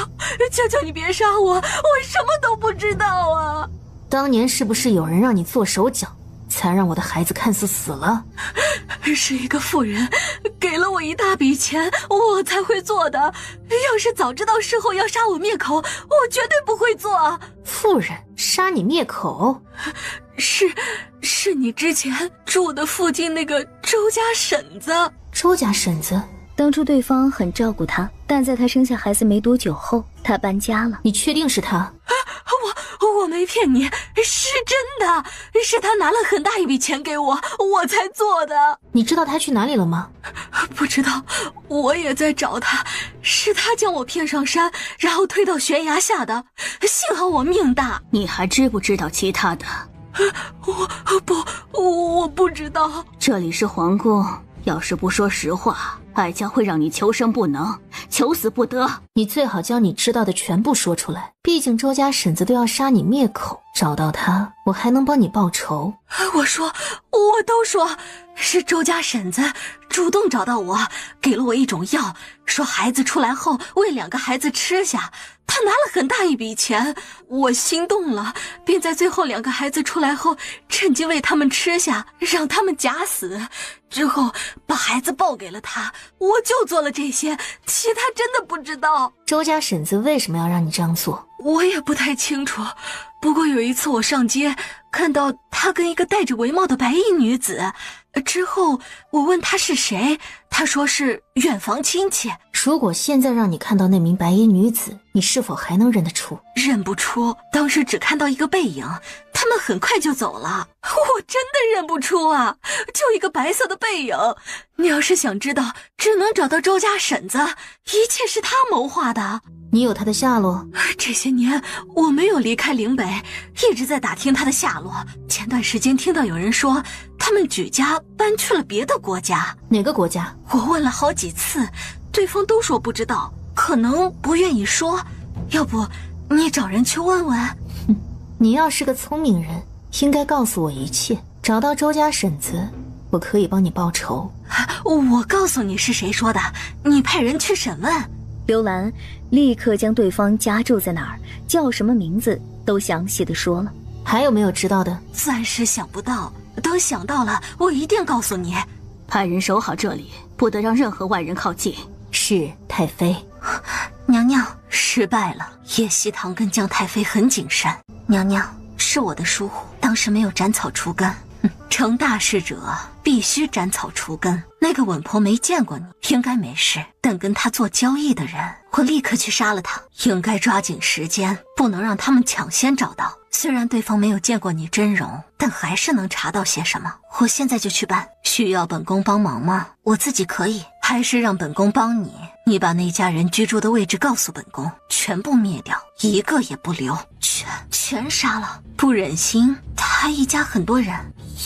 求求你别杀我！我什么都不知道啊！当年是不是有人让你做手脚，才让我的孩子看似死了？是一个妇人给了我一大笔钱，我才会做的。要是早知道事后要杀我灭口，我绝对不会做。妇人杀你灭口？是你之前住的附近那个周家婶子。周家婶子？当初对方很照顾她，但在她生下孩子没多久后，她搬家了。你确定是她？我没骗你，是真的，是他拿了很大一笔钱给我，我才做的。你知道他去哪里了吗？不知道，我也在找他，是他将我骗上山，然后推到悬崖下的。幸好我命大。你还知不知道其他的？我不知道。这里是皇宫，要是不说实话，哀家会让你求生不能，求死不得。你最好将你知道的全部说出来，毕竟周家婶子都要杀你灭口，找到她，我还能帮你报仇。我都说，是周家婶子主动找到我，给了我一种药，说孩子出来后喂2个孩子吃下。他拿了很大一笔钱，我心动了，便在最后2个孩子出来后，趁机喂他们吃下，让他们假死，之后把孩子抱给了他。我就做了这些，其他真的不知道。周家婶子为什么要让你这样做？我也不太清楚，不过有一次我上街看到他跟一个戴着围帽的白衣女子，之后我问他是谁，他说是远房亲戚。如果现在让你看到那名白衣女子，你是否还能认得出？认不出，当时只看到一个背影，他们很快就走了。我真的认不出啊，就一个白色的背影。你要是想知道，只能找到周家婶子，一切是他谋划的。你有他的下落？这些年我没有离开岭北，一直在打听他的下落。前段时间听到有人说他们举家搬去了别的国家。哪个国家？我问了好几次，对方都说不知道，可能不愿意说。要不你找人去问问？你要是个聪明人，应该告诉我一切。找到周家婶子，我可以帮你报仇。我告诉你是谁说的，你派人去审问。刘兰立刻将对方家住在哪儿，叫什么名字都详细的说了。还有没有知道的？暂时想不到，等想到了我一定告诉你。派人守好这里，不得让任何外人靠近。是，太妃。娘娘，失败了。叶希堂跟姜太妃很谨慎。娘娘，是我的疏忽，当时没有斩草除根。成大事者必须斩草除根。那个稳婆没见过你，应该没事。但跟他做交易的人，我立刻去杀了他。应该抓紧时间，不能让他们抢先找到。虽然对方没有见过你真容，但还是能查到些什么。我现在就去办。需要本宫帮忙吗？我自己可以，还是让本宫帮你？你把那家人居住的位置告诉本宫，全部灭掉，一个也不留，全杀了。不忍心，他一家很多人，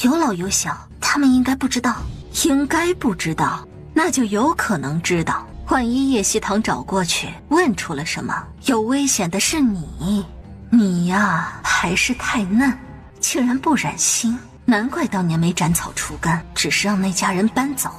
有老有小，他们应该不知道。应该不知道，那就有可能知道。万一叶希堂找过去，问出了什么，有危险的是你呀，还是太嫩，竟然不忍心。难怪当年没斩草除根，只是让那家人搬走。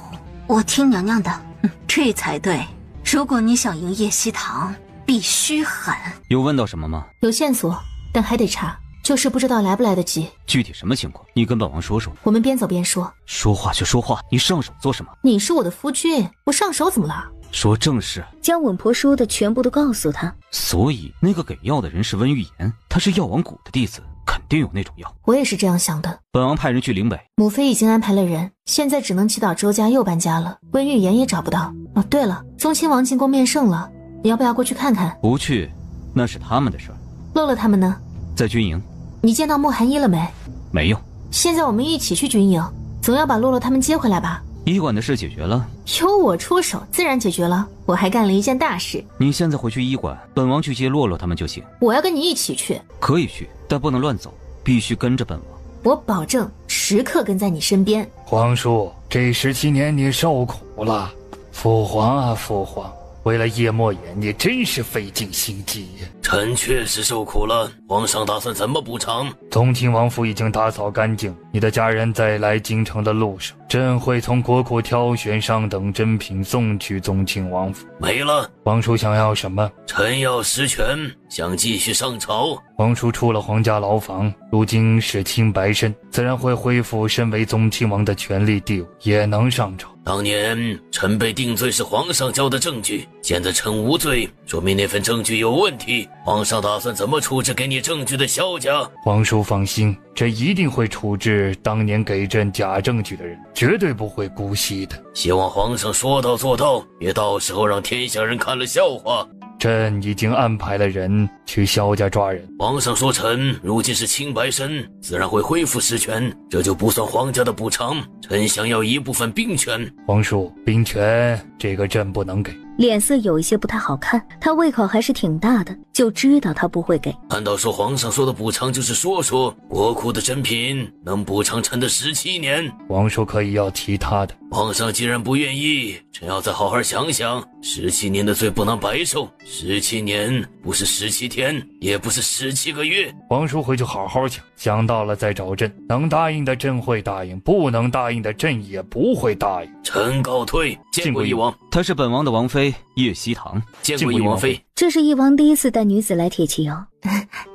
我听娘娘的，这才对。如果你想赢叶希堂，必须狠。有问到什么吗？有线索，但还得查，就是不知道来不来得及。具体什么情况？你跟本王说说。我们边走边说。说话就说话，你上手做什么？你是我的夫君，我上手怎么了？说正事。将稳婆说的全部都告诉他。所以那个给药的人是温玉言，他是药王谷的弟子，肯定有那种药。我也是这样想的。本王派人去岭北。母妃已经安排了人，现在只能祈祷周家又搬家了。温玉言也找不到。哦，对了，宗亲王进宫面圣了，你要不要过去看看？不去，那是他们的事儿。洛洛他们呢？在军营。你见到莫寒衣了没？没有。现在我们一起去军营，总要把洛洛他们接回来吧。医馆的事解决了，由我出手，自然解决了。我还干了一件大事。你现在回去医馆，本王去接洛洛他们就行。我要跟你一起去。可以去，但不能乱走，必须跟着本王。我保证时刻跟在你身边。皇叔，这17年你受苦了。父皇啊，父皇，为了叶莫言，你真是费尽心机。臣确实受苦了，皇上打算怎么补偿？宗亲王府已经打扫干净，你的家人在来京城的路上，朕会从国库挑选上等珍品送去宗亲王府。没了。皇叔想要什么？臣要实权，想继续上朝。皇叔出了皇家牢房，如今是清白身，自然会恢复身为宗亲王的权力地位，也能上朝。当年臣被定罪是皇上交的证据，现在臣无罪，说明那份证据有问题。皇上打算怎么处置给你证据的萧家？皇叔放心，朕一定会处置当年给朕假证据的人，绝对不会姑息的。希望皇上说到做到，别到时候让天下人看了笑话。朕已经安排了人去萧家抓人。皇上说臣如今是清白身，自然会恢复实权，这就不算皇家的补偿。臣想要一部分兵权。皇叔，兵权这个朕不能给。脸色有一些不太好看，他胃口还是挺大的，就知道他不会给。难道说皇上说的补偿就是说国库的珍品能补偿臣的17年？皇叔可以要其他的。皇上既然不愿意，臣要再好好想想。17年的罪不能白受，17年不是17天，也不是17个月。皇叔回去好好想，想到了再找朕。能答应的朕会答应，不能答应的朕也不会答应。臣告退。见过翼王。她是本王的王妃叶曦堂。见过翼王妃。这是翼王第一次带女子来铁骑哦。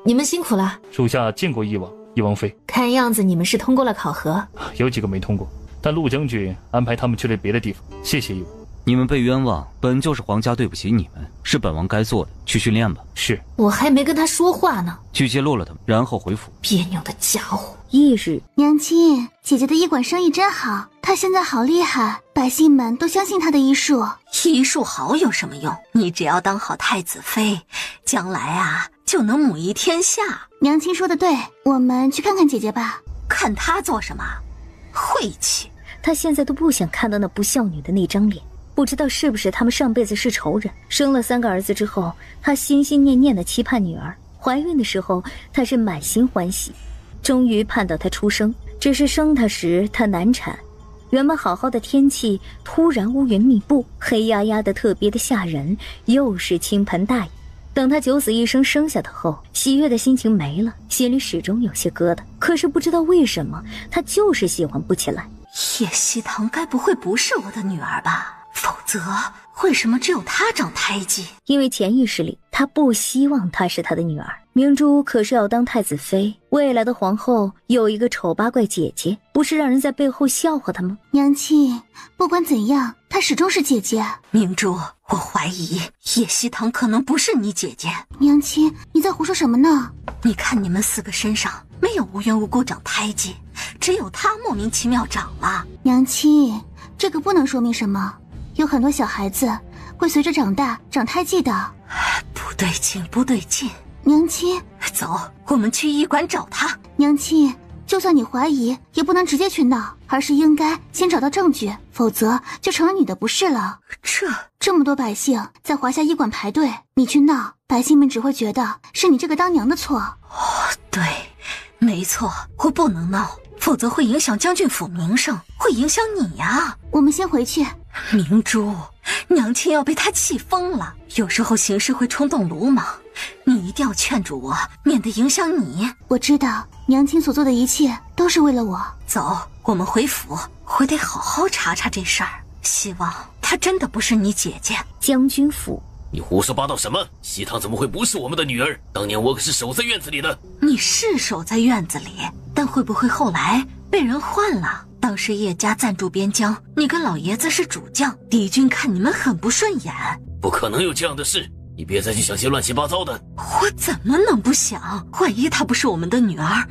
你们辛苦了。属下见过翼王、翼王妃。看样子你们是通过了考核。有几个没通过，但陆将军安排他们去了别的地方。谢谢翼王。你们被冤枉，本就是皇家对不起你们，是本王该做的。去训练吧。是。我还没跟他说话呢。去接洛洛他们，然后回府。别扭的家伙。翌日，娘亲，姐姐的医馆生意真好，她现在好厉害，百姓们都相信她的医术。医术好有什么用？你只要当好太子妃，将来啊就能母仪天下。娘亲说的对，我们去看看姐姐吧。看她做什么？晦气！她现在都不想看到那不孝女的那张脸。不知道是不是他们上辈子是仇人，生了3个儿子之后，她心心念念的期盼女儿。怀孕的时候，她是满心欢喜，终于盼到她出生。只是生她时，她难产。原本好好的天气，突然乌云密布，黑压压的，特别的吓人，又是倾盆大雨。等她九死一生生下她后，喜悦的心情没了，心里始终有些疙瘩。可是不知道为什么，她就是喜欢不起来。叶曦堂该不会不是我的女儿吧？否则为什么只有她长胎记？因为潜意识里她不希望她是她的女儿。明珠可是要当太子妃，未来的皇后有一个丑八怪姐姐，不是让人在背后笑话她吗？娘亲，不管怎样，她始终是姐姐。明珠，我怀疑叶曦堂可能不是你姐姐。娘亲，你在胡说什么呢？你看你们4个身上没有无缘无故长胎记，只有她莫名其妙长了。娘亲，这个不能说明什么，有很多小孩子会随着长大长胎记的。不对劲，不对劲。娘亲，走，我们去医馆找她。娘亲，就算你怀疑，也不能直接去闹，而是应该先找到证据，否则就成了你的不是了。这么多百姓在华夏医馆排队，你去闹，百姓们只会觉得是你这个当娘的错。对，没错，我不能闹，否则会影响将军府名声，会影响你呀。我们先回去。明珠，娘亲要被他气疯了，有时候行事会冲动鲁莽，你一定要劝住我，免得影响你。我知道娘亲所做的一切都是为了我。走，我们回府，我得好好查查这事儿，希望她真的不是你姐姐。将军府，你胡说八道什么？曦堂怎么会不是我们的女儿？当年我可是守在院子里的。你是守在院子里，但会不会后来被人换了？当时叶家暂驻边疆，你跟老爷子是主将，敌军看你们很不顺眼。不可能有这样的事，你别再去想些乱七八糟的。我怎么能不想？万一她不是我们的女儿，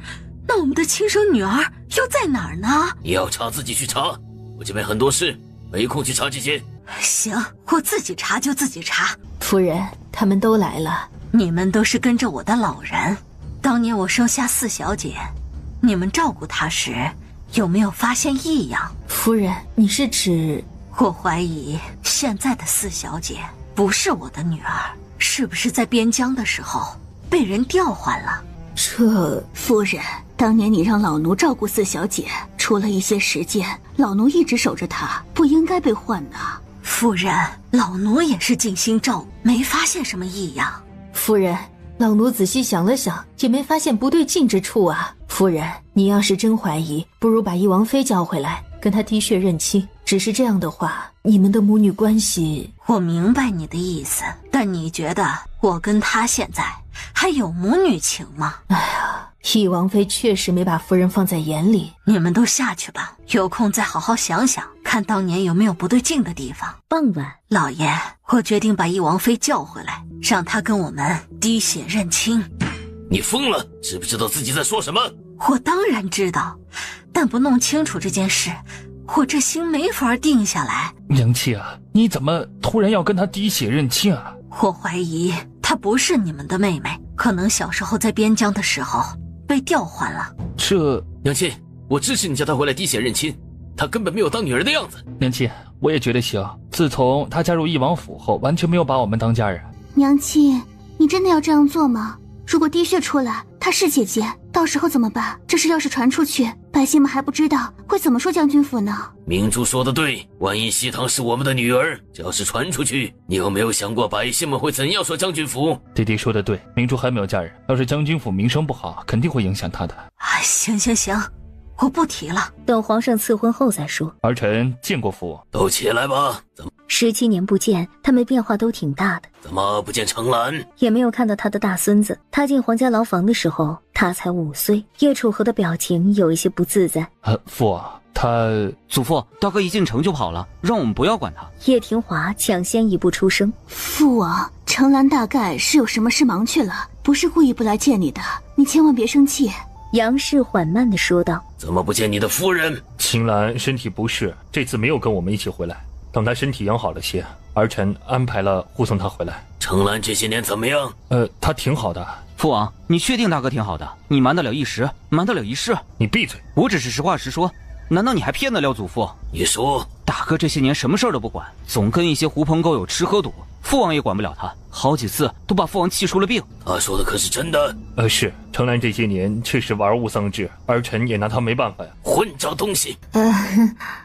那我们的亲生女儿又在哪儿呢？你要查自己去查，我这边很多事，没空去查这些。行，我自己查就自己查。夫人，他们都来了。你们都是跟着我的老人。当年我生下4小姐，你们照顾她时，有没有发现异样？夫人，你是指？我怀疑现在的四小姐不是我的女儿，是不是在边疆的时候被人调换了？这夫人，当年你让老奴照顾四小姐，出了一些时间，老奴一直守着她，不应该被换的。夫人，老奴也是尽心照顾，没发现什么异样。夫人，老奴仔细想了想，也没发现不对劲之处啊。夫人，你要是真怀疑，不如把翼王妃叫回来，跟她滴血认亲。只是这样的话，你们的母女关系……我明白你的意思，但你觉得我跟她现在还有母女情吗？哎呀，翼王妃确实没把夫人放在眼里。你们都下去吧，有空再好好想想，看当年有没有不对劲的地方。傍晚，老爷，我决定把翼王妃叫回来，让她跟我们滴血认亲。你疯了？知不知道自己在说什么？我当然知道，但不弄清楚这件事，我这心没法定下来。娘妻啊，你怎么突然要跟她滴血认亲啊？我怀疑她不是你们的妹妹，可能小时候在边疆的时候被调换了。这……娘亲，我支持你叫她回来滴血认亲，她根本没有当女儿的样子。娘妻，我也觉得行。自从她加入翼王府后，完全没有把我们当家人。娘亲，你真的要这样做吗？如果滴血出来她是姐姐，到时候怎么办？这事要是传出去，百姓们还不知道，会怎么说将军府呢？明珠说的对，万一西堂是我们的女儿，这要是传出去，你有没有想过百姓们会怎样说将军府？弟弟说的对，明珠还没有嫁人，要是将军府名声不好，肯定会影响她的。行，我不提了，等皇上赐婚后再说。儿臣见过父王。都起来吧。怎么17年不见，他们变化都挺大的。怎么不见程兰？也没有看到他的大孙子。他进皇家牢房的时候，他才5岁。叶楚河的表情有一些不自在。父王，他……祖父，大哥一进城就跑了，让我们不要管他。叶廷华抢先一步出声：父王，程兰大概是有什么事忙去了，不是故意不来见你的，你千万别生气。杨氏缓慢地说道：怎么不见你的夫人？青兰身体不适，这次没有跟我们一起回来。等她身体养好了些，儿臣安排了护送她回来。程兰这些年怎么样？她挺好的。父王，你确定大哥挺好的？你瞒得了一时，瞒得了一世。你闭嘴！我只是实话实说，难道你还骗得了祖父？你说，大哥这些年什么事儿都不管，总跟一些狐朋狗友吃喝赌，父王也管不了他，好几次都把父王气出了病。他说的可是真的？是，程兰这些年确实玩物丧志，儿臣也拿他没办法呀。混账东西！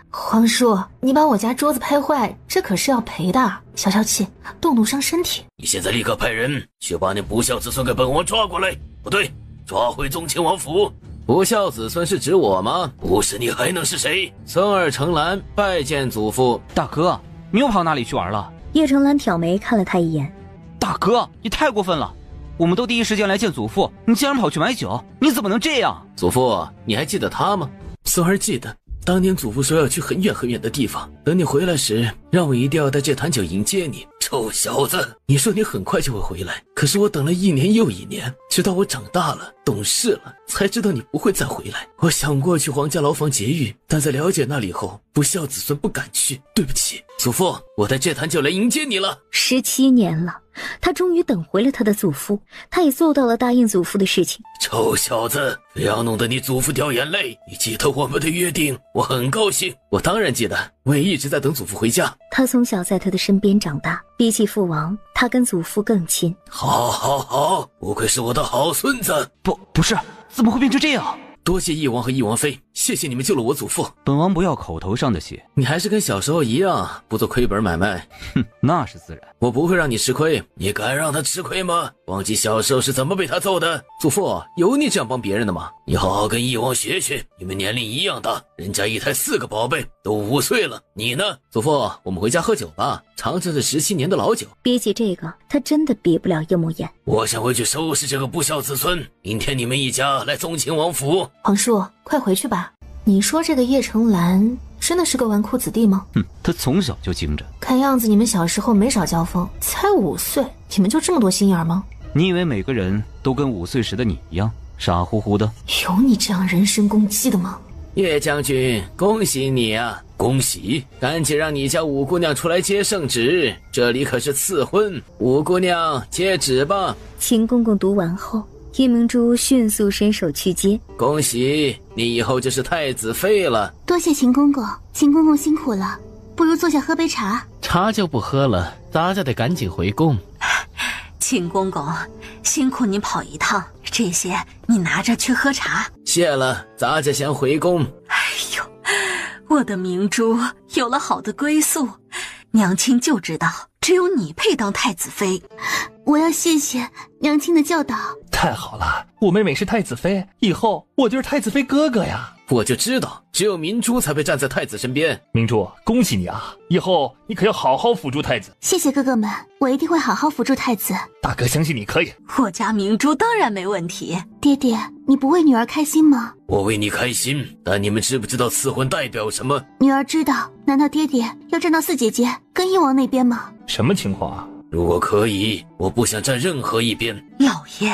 皇叔，你把我家桌子拍坏，这可是要赔的，消消气，动怒伤身体。你现在立刻派人去把那不孝子孙给本王抓过来，不对，抓回宗亲王府。不孝子孙是指我吗？不是你还能是谁？孙儿程兰拜见祖父。大哥，你又跑哪里去玩了？叶程兰挑眉看了他一眼。大哥，你太过分了！我们都第一时间来见祖父，你竟然跑去买酒，你怎么能这样？祖父，你还记得他吗？孙儿记得，当年祖父说要去很远很远的地方，等你回来时，让我一定要带这坛酒迎接你。臭小子，你说你很快就会回来，可是我等了1年又1年，直到我长大了懂事了，才知道你不会再回来。我想过去皇家牢房劫狱，但在了解那里后，不孝子孙不敢去。对不起，祖父，我带这坛酒来迎接你了。17年了，他终于等回了他的祖父，他也做到了答应祖父的事情。臭小子，非要弄得你祖父掉眼泪。你记得我们的约定，我很高兴。我当然记得，我也一直在等祖父回家。他从小在他的身边长大，比起父王，他跟祖父更亲。好，不愧是我的好孙子。不是，怎么会变成这样？多谢翼王和翼王妃，谢谢你们救了我祖父。本王不要口头上的谢，你还是跟小时候一样，不做亏本买卖。哼，那是自然。我不会让你吃亏，你敢让他吃亏吗？忘记小时候是怎么被他揍的？祖父，有你这样帮别人的吗？你好好跟翼王学学，你们年龄一样大，人家一胎4个宝贝，都5岁了，你呢？祖父，我们回家喝酒吧，尝尝这17年的老酒。比起这个，他真的比不了叶慕言。我想回去收拾这个不孝子孙，明天你们一家来宗亲王府。皇叔，快回去吧。你说这个叶程兰真的是个纨绔子弟吗？他从小就精着。看样子你们小时候没少交锋，才5岁，你们就这么多心眼吗？你以为每个人都跟5岁时的你一样傻乎乎的？有你这样人身攻击的吗？叶将军，恭喜你啊！恭喜！赶紧让你家五姑娘出来接圣旨，这里可是赐婚。五姑娘接旨吧。秦公公读完后，叶明珠迅速伸手去接。恭喜你以后就是太子妃了。多谢秦公公，秦公公辛苦了，不如坐下喝杯茶。茶就不喝了，咱家得赶紧回宫。秦公公，辛苦你跑一趟，这些你拿着去喝茶。谢了，咱家先回宫。哎呦，我的明珠有了好的归宿，娘亲就知道只有你配当太子妃。我要谢谢娘亲的教导。太好了，我妹妹是太子妃，以后我就是太子妃哥哥呀。我就知道只有明珠才配站在太子身边。明珠，恭喜你啊，以后你可要好好辅助太子。谢谢哥哥们，我一定会好好辅助太子。大哥相信你可以。我家明珠当然没问题。爹爹，你不为女儿开心吗？我为你开心，但你们知不知道赐婚代表什么？女儿知道。难道爹爹要站到四姐姐跟翼王那边吗？什么情况啊？如果可以，我不想站任何一边。老爷，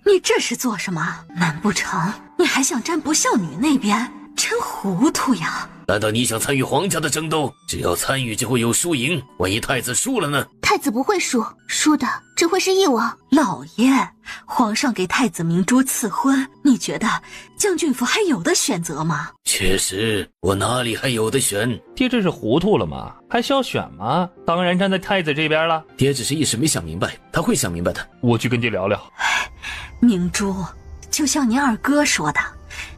你这是做什么？难不成你还想站不孝女那边？真糊涂呀！难道你想参与皇家的争斗？只要参与就会有输赢，万一太子输了呢？太子不会输，输的只会是翼王。老爷，皇上给太子明珠赐婚，你觉得将军府还有的选择吗？确实，我哪里还有的选？爹这是糊涂了吗？还需要选吗？当然站在太子这边了。爹只是一时没想明白，他会想明白的。我去跟爹聊聊。明珠，就像你二哥说的，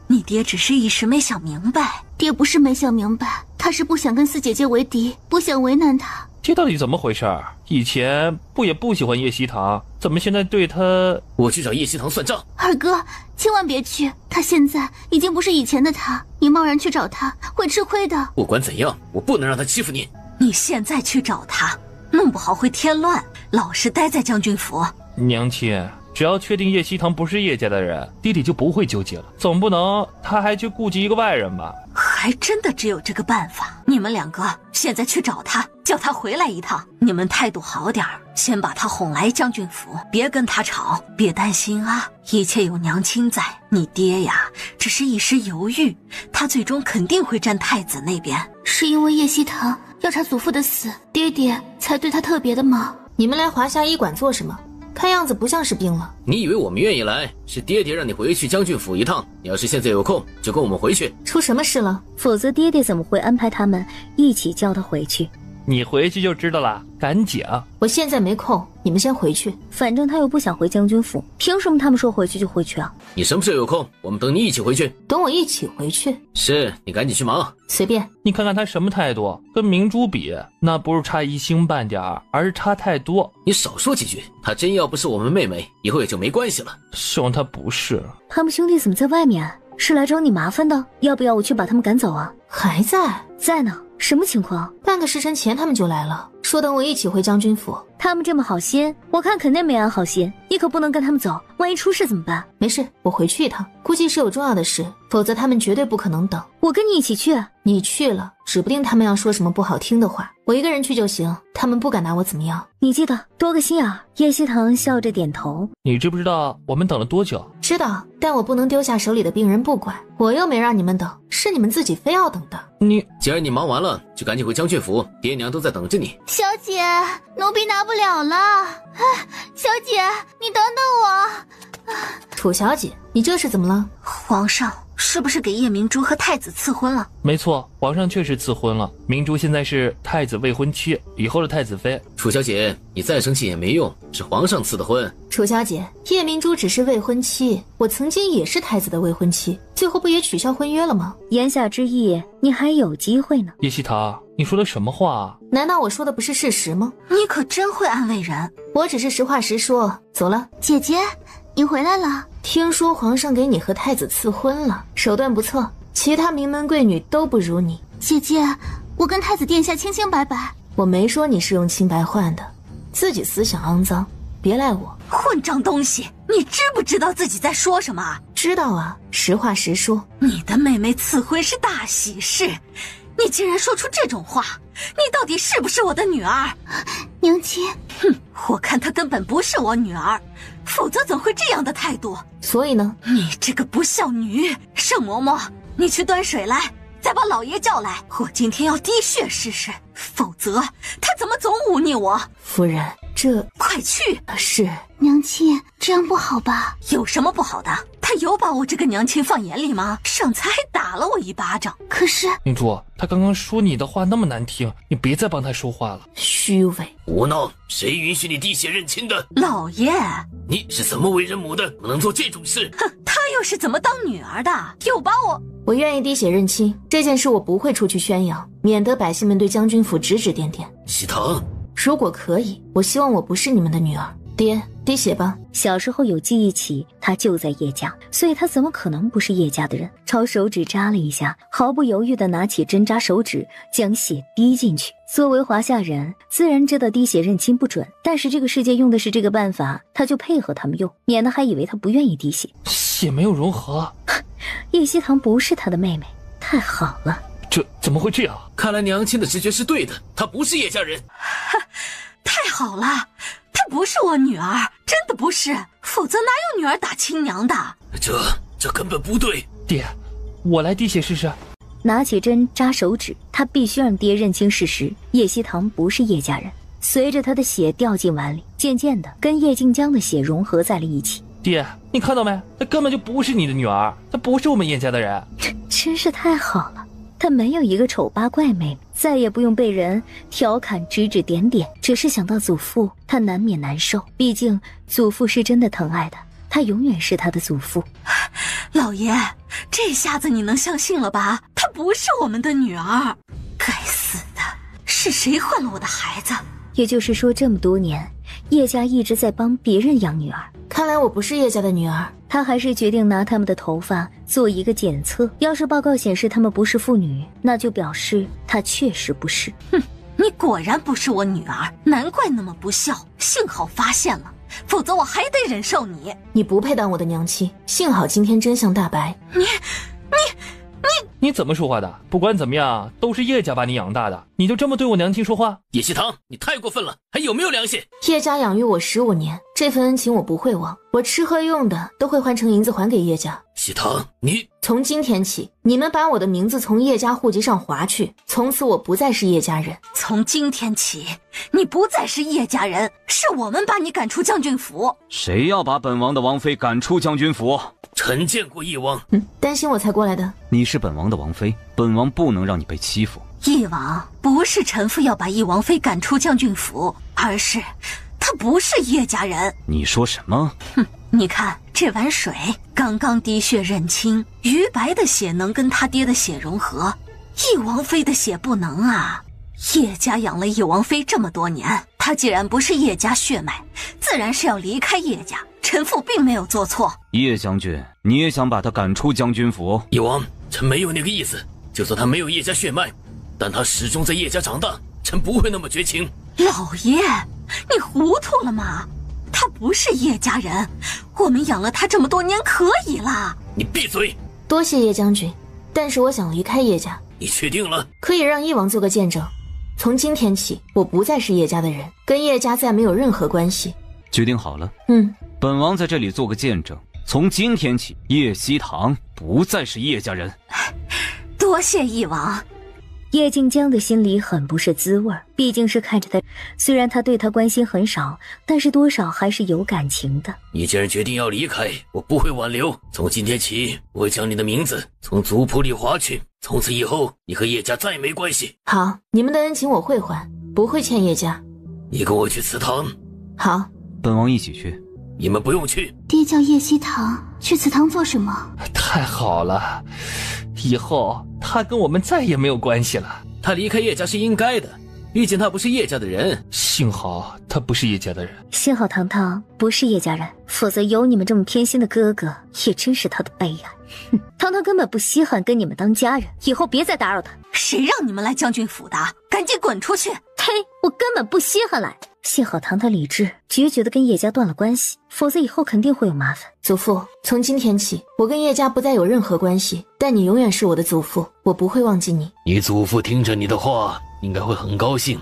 你爹只是一时没想明白。爹不是没想明白，他是不想跟四姐姐为敌，不想为难她。爹到底怎么回事？以前不也不喜欢叶希棠，怎么现在对他……我去找叶希棠算账。二哥，千万别去，他现在已经不是以前的他，你贸然去找他会吃亏的。不管怎样，我不能让他欺负你。你现在去找他，弄不好会添乱。老实待在将军府。娘亲，只要确定叶希棠不是叶家的人，爹爹就不会纠结了。总不能他还去顾及一个外人吧？还真的只有这个办法。你们两个现在去找他，叫他回来一趟。你们态度好点儿，先把他哄来将军府，别跟他吵。别担心啊，一切有娘亲在。你爹呀，只是一时犹豫，他最终肯定会站太子那边。是因为叶希棠要查祖父的死，爹爹才对他特别的吗？你们来华夏医馆做什么？看样子不像是病了。你以为我们愿意来？是爹爹让你回去将军府一趟。你要是现在有空，就跟我们回去。出什么事了？否则爹爹怎么会安排他们一起叫他回去？你回去就知道了，赶紧啊！我现在没空，你们先回去。反正他又不想回将军府，凭什么他们说回去就回去啊？你什么时候有空？我们等你一起回去。等我一起回去？是，你赶紧去忙。随便。你看看他什么态度，跟明珠比，那不是差一星半点，而是差太多。你少说几句，他真要不是我们妹妹，以后也就没关系了。希望他不是。他们兄弟怎么在外面？是来找你麻烦的？要不要我去把他们赶走啊？还在？在呢。什么情况？半个时辰前他们就来了，说等我一起回将军府。他们这么好心，我看肯定没安好心。你可不能跟他们走，万一出事怎么办？没事，我回去一趟，估计是有重要的事，否则他们绝对不可能等。我跟你一起去。你去了，指不定他们要说什么不好听的话。我一个人去就行，他们不敢拿我怎么样。你记得多个心眼。叶希棠笑着点头。你知不知道我们等了多久？知道，但我不能丢下手里的病人不管。我又没让你们等，是你们自己非要等的。既然你忙完了，就赶紧回将军府，爹娘都在等着你。小姐，奴婢拿不了了。小姐，你等等我。楚小姐，你这是怎么了？皇上是不是给叶明珠和太子赐婚了？没错，皇上确实赐婚了。明珠现在是太子未婚妻，以后的太子妃。楚小姐，你再生气也没用，是皇上赐的婚。楚小姐，叶明珠只是未婚妻，我曾经也是太子的未婚妻，最后不也取消婚约了吗？言下之意，你还有机会呢。叶希棠，你说的什么话啊？难道我说的不是事实吗？你可真会安慰人。我只是实话实说。走了。姐姐，你回来了。听说皇上给你和太子赐婚了，手段不错，其他名门贵女都不如你。姐姐，我跟太子殿下清清白白。我没说你是用清白换的，自己思想肮脏，别赖我。混账东西，你知不知道自己在说什么？知道啊，实话实说。你的妹妹赐婚是大喜事，你竟然说出这种话，你到底是不是我的女儿？娘亲，哼，我看她根本不是我女儿，否则怎会这样的态度？所以呢？你这个不孝女！盛嬷嬷，你去端水来，再把老爷叫来，我今天要滴血试试，否则他怎么总忤逆我？夫人，这快去！是娘亲，这样不好吧？有什么不好的？他有把我这个娘亲放眼里吗？上次还打了我一巴掌。可是明珠，他刚刚说你的话那么难听，你别再帮他说话了。虚伪！胡闹！谁允许你滴血认亲的？老爷，你是怎么为人母的，不能做这种事？哼，他又是怎么当女儿的？又把我愿意滴血认亲，这件事我不会出去宣扬，免得百姓们对将军府指指点点。喜糖，如果可以，我希望我不是你们的女儿。爹，滴血吧。小时候有记忆起他就在叶家，所以他怎么可能不是叶家的人？朝手指扎了一下，毫不犹豫地拿起针扎手指，将血滴进去。作为华夏人，自然知道滴血认亲不准，但是这个世界用的是这个办法，他就配合他们用，免得还以为他不愿意滴血。血没有融合，叶希棠不是他的妹妹，太好了。这怎么会这样？看来娘亲的直觉是对的，她不是叶家人。太好了，她不是我女儿，真的不是，否则哪有女儿打亲娘的？这根本不对。爹，我来滴血试试。拿起针扎手指，他必须让爹认清事实，叶希棠不是叶家人。随着他的血掉进碗里，渐渐的跟叶静江的血融合在了一起。爹，你看到没？她根本就不是你的女儿，她不是我们叶家的人。真是太好了，他没有一个丑八怪妹妹，再也不用被人调侃指指点点。只是想到祖父，他难免难受，毕竟祖父是真的疼爱的，他永远是他的祖父。老爷，这下子你能相信了吧？她不是我们的女儿。该死的，是谁换了我的孩子？也就是说，这么多年，叶家一直在帮别人养女儿。看来我不是叶家的女儿。他还是决定拿他们的头发做一个检测，要是报告显示他们不是父女，那就表示他确实不是。哼，你果然不是我女儿，难怪那么不孝，幸好发现了，否则我还得忍受你。你不配当我的娘亲，幸好今天真相大白。你怎么说话的？不管怎么样，都是叶家把你养大的，你就这么对我娘亲说话？叶希棠，你太过分了，还有没有良心？叶家养育我15年，这份恩情我不会忘，我吃喝用的都会换成银子还给叶家。希棠，你从今天起，你们把我的名字从叶家户籍上划去，从此我不再是叶家人。从今天起，你不再是叶家人，是我们把你赶出将军府。谁要把本王的王妃赶出将军府？臣见过翼王。担心我才过来的。你是本王的王妃，本王不能让你被欺负。翼王，不是臣妇要把翼王妃赶出将军府，而是她不是叶家人。你说什么？你看这碗水，刚刚滴血认亲，于白的血能跟他爹的血融合，翼王妃的血不能啊。叶家养了翼王妃这么多年，她既然不是叶家血脉，自然是要离开叶家。臣妇并没有做错。叶将军，你也想把他赶出将军府？翼王，臣没有那个意思。就算他没有叶家血脉，但他始终在叶家长大，臣不会那么绝情。老爷，你糊涂了吗？他不是叶家人，我们养了他这么多年可以啦。你闭嘴！多谢叶将军，但是我想离开叶家。你确定了？可以让翼王做个见证。从今天起，我不再是叶家的人，跟叶家再没有任何关系。决定好了。本王在这里做个见证，从今天起，叶希棠不再是叶家人。多谢翼王。叶静江的心里很不是滋味，毕竟是看着他，虽然他对他关心很少，但是多少还是有感情的。你既然决定要离开，我不会挽留。从今天起，我会将你的名字从族谱里划去，从此以后，你和叶家再没关系。好，你们的恩情我会还，不会欠叶家。你跟我去祠堂。好，本王一起去。你们不用去。爹叫叶希棠，去祠堂做什么？太好了，以后他跟我们再也没有关系了。他离开叶家是应该的，毕竟他不是叶家的人。幸好他不是叶家的人，幸好堂堂不是叶家人，否则有你们这么偏心的哥哥，也真是他的悲哀。堂堂根本不稀罕跟你们当家人，以后别再打扰他。谁让你们来将军府的？赶紧滚出去！呸！我根本不稀罕来。幸好堂堂理智，决绝的跟叶家断了关系，否则以后肯定会有麻烦。祖父，从今天起，我跟叶家不再有任何关系，但你永远是我的祖父，我不会忘记你。你祖父听着你的话，应该会很高兴。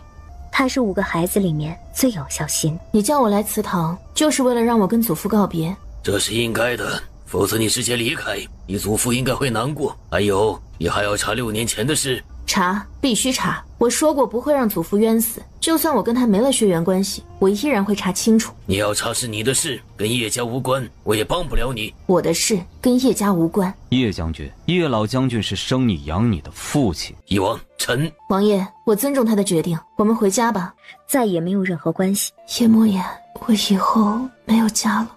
他是5个孩子里面最有孝心。你叫我来祠堂，就是为了让我跟祖父告别。这是应该的，否则你直接离开，你祖父应该会难过。还有，你还要查6年前的事？查，必须查。我说过不会让祖父冤死，就算我跟他没了血缘关系，我依然会查清楚。你要查是你的事，跟叶家无关，我也帮不了你。我的事跟叶家无关。叶将军，叶老将军是生你养你的父亲。翼王，臣。王爷，我尊重他的决定，我们回家吧。再也没有任何关系。叶莫言，我以后没有家了。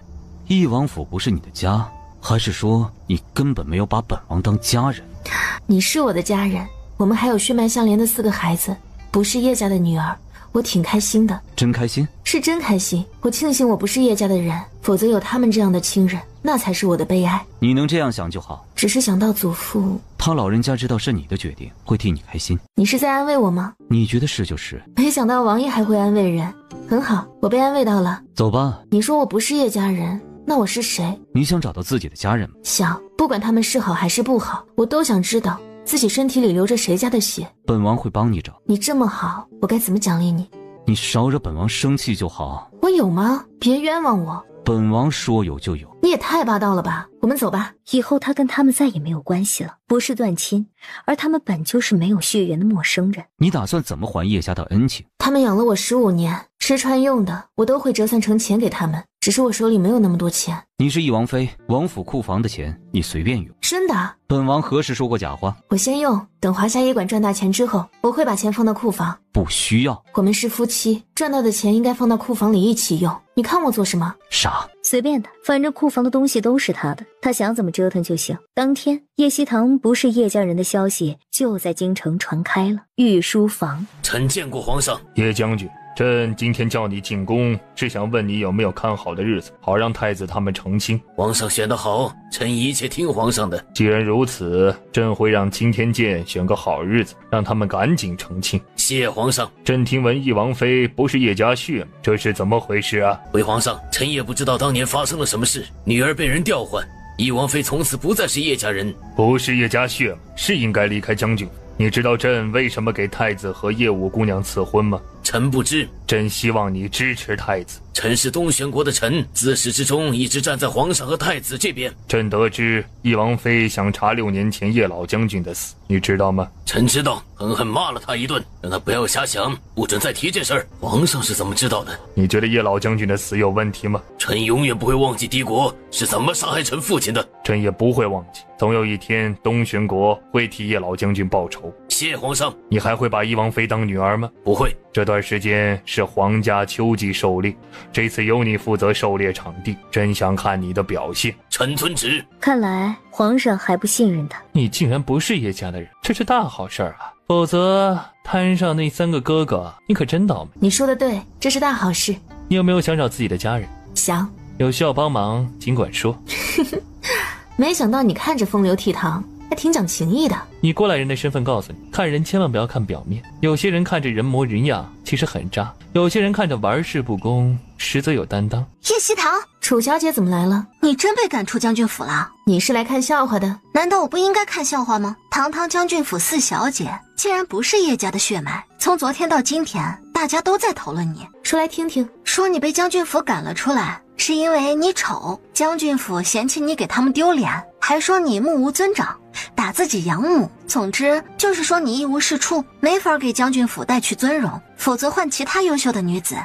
翼王府不是你的家，还是说你根本没有把本王当家人？你是我的家人，我们还有血脉相连的4个孩子，不是叶家的女儿，我挺开心的。真开心？是真开心。我庆幸我不是叶家的人，否则有他们这样的亲人，那才是我的悲哀。你能这样想就好。只是想到祖父，他老人家知道是你的决定，会替你开心。你是在安慰我吗？你觉得是就是。没想到王爷还会安慰人，很好，我被安慰到了。走吧。你说我不是叶家人，那我是谁？你想找到自己的家人吗？想，不管他们是好还是不好，我都想知道自己身体里流着谁家的血。本王会帮你找。你这么好，我该怎么奖励你？你少惹本王生气就好。我有吗？别冤枉我。本王说有就有。你也太霸道了吧。我们走吧。以后他跟他们再也没有关系了，不是断亲，而他们本就是没有血缘的陌生人。你打算怎么还叶家的恩情？他们养了我15年，吃穿用的我都会折算成钱给他们，只是我手里没有那么多钱。你是翼王妃，王府库房的钱你随便用。真的？本王何时说过假话？我先用，等华夏医馆赚大钱之后，我会把钱放到库房。不需要。我们是夫妻，赚到的钱应该放到库房里一起用。你看我做什么？傻。随便的，反正库房的东西都是他的，他想怎么折腾就行。当天，叶希堂不是叶家人的消息就在京城传开了。御书房，臣见过皇上。叶将军，朕今天叫你进宫，是想问你有没有看好的日子，好让太子他们成亲。皇上选得好，臣一切听皇上的。既然如此，朕会让青天剑选个好日子，让他们赶紧成亲。谢皇上。朕听闻翼王妃不是叶家血脉，这是怎么回事啊？回皇上，臣也不知道当年发生了什么事，女儿被人调换，翼王妃从此不再是叶家人。不是叶家血脉，是应该离开将军。你知道朕为什么给太子和叶武姑娘赐婚吗？臣不知。朕希望你支持太子。臣是东玄国的臣，自始至终一直站在皇上和太子这边。朕得知翼王妃想查6年前叶老将军的死，你知道吗？臣知道，狠狠骂了他一顿，让他不要瞎想，不准再提这事儿。皇上是怎么知道的？你觉得叶老将军的死有问题吗？臣永远不会忘记敌国是怎么杀害臣父亲的。朕也不会忘记，总有一天东玄国会替叶老将军报仇。谢皇上。你还会把翼王妃当女儿吗？不会。这段时间是皇家秋季狩猎，这次由你负责狩猎场地，真想看你的表现。臣遵旨。看来皇上还不信任他。你竟然不是叶家的人，这是大好事啊！否则摊上那3个哥哥，你可真倒霉。你说的对，这是大好事。你有没有想找自己的家人？想。有需要帮忙尽管说。没想到你看着风流倜傥，还挺讲情义的。以过来人的身份告诉你，看人千万不要看表面。有些人看着人模人样，其实很渣；有些人看着玩世不恭，实则有担当。叶希堂，楚小姐怎么来了？你真被赶出将军府了？你是来看笑话的？难道我不应该看笑话吗？堂堂将军府4小姐，竟然不是叶家的血脉。从昨天到今天，大家都在讨论你。说来听听。说你被将军府赶了出来，是因为你丑，将军府嫌弃你给他们丢脸，还说你目无尊长，打自己养母。总之就是说你一无是处，没法给将军府带去尊荣，否则换其他优秀的女子，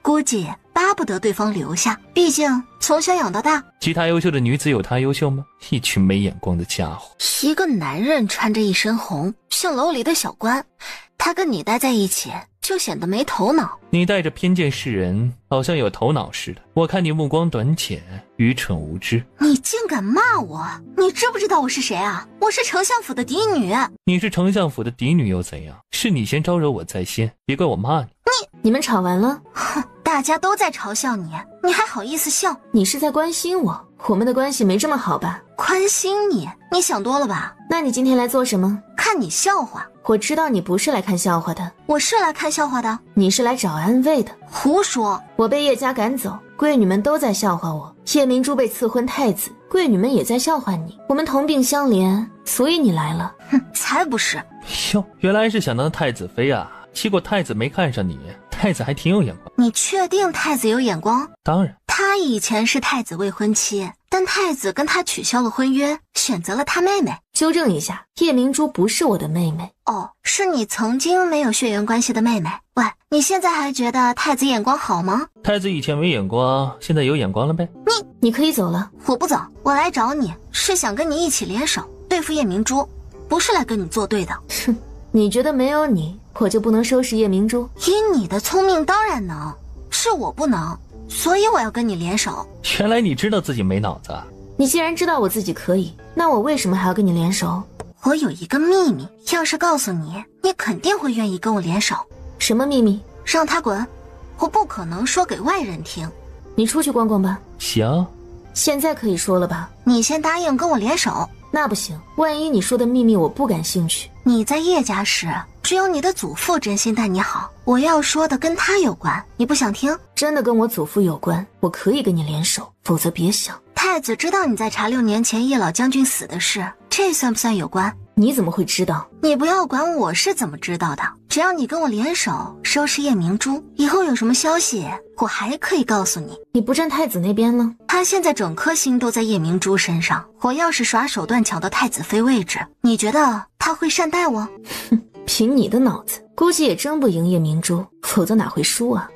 估计巴不得对方留下，毕竟从小养到大。其他优秀的女子有她优秀吗？一群没眼光的家伙。一个男人穿着一身红，像楼里的小官，他跟你待在一起就显得没头脑。你带着偏见视人，好像有头脑似的。我看你目光短浅，愚蠢无知。你竟敢骂我？你知不知道我是谁啊？我是丞相府的嫡女。你是丞相府的嫡女又怎样？是你先招惹我在先，别怪我骂你。你们吵完了？哼，大家都在嘲笑你，你还好意思笑？你是在关心我？我们的关系没这么好吧？关心你？你想多了吧？那你今天来做什么？看你笑话。我知道你不是来看笑话的。我是来看笑话的。你是来找安慰的。胡说！我被叶家赶走，闺女们都在笑话我。叶明珠被赐婚太子，闺女们也在笑话你。我们同病相怜，所以你来了。哼，才不是。哟，原来是想当太子妃啊！结果太子没看上你，太子还挺有眼光。你确定太子有眼光？当然。他以前是太子未婚妻，但太子跟他取消了婚约，选择了他妹妹。纠正一下，叶明珠不是我的妹妹。哦，是你曾经没有血缘关系的妹妹。喂，你现在还觉得太子眼光好吗？太子以前没眼光，现在有眼光了呗？你可以走了。我不走，我来找你是想跟你一起联手对付叶明珠，不是来跟你作对的。哼，你觉得没有你，我就不能收拾叶明珠？以你的聪明当然能，是我不能，所以我要跟你联手。原来你知道自己没脑子。你既然知道我自己可以，那我为什么还要跟你联手？我有一个秘密，要是告诉你，你肯定会愿意跟我联手。什么秘密？让他滚，我不可能说给外人听。你出去逛逛吧。行，现在可以说了吧？你先答应跟我联手。那不行，万一你说的秘密我不感兴趣。你在叶家时，只有你的祖父真心待你好，我要说的跟他有关，你不想听？真的跟我祖父有关，我可以跟你联手，否则别想。太子知道你在查6年前叶老将军死的事，这算不算有关？你怎么会知道？你不要管我是怎么知道的，只要你跟我联手收拾叶明珠，以后有什么消息我还可以告诉你。你不站太子那边了？他现在整颗心都在叶明珠身上，我要是耍手段抢到太子妃位置，你觉得他会善待我？哼，凭你的脑子，估计也争不赢叶明珠，否则哪会输啊？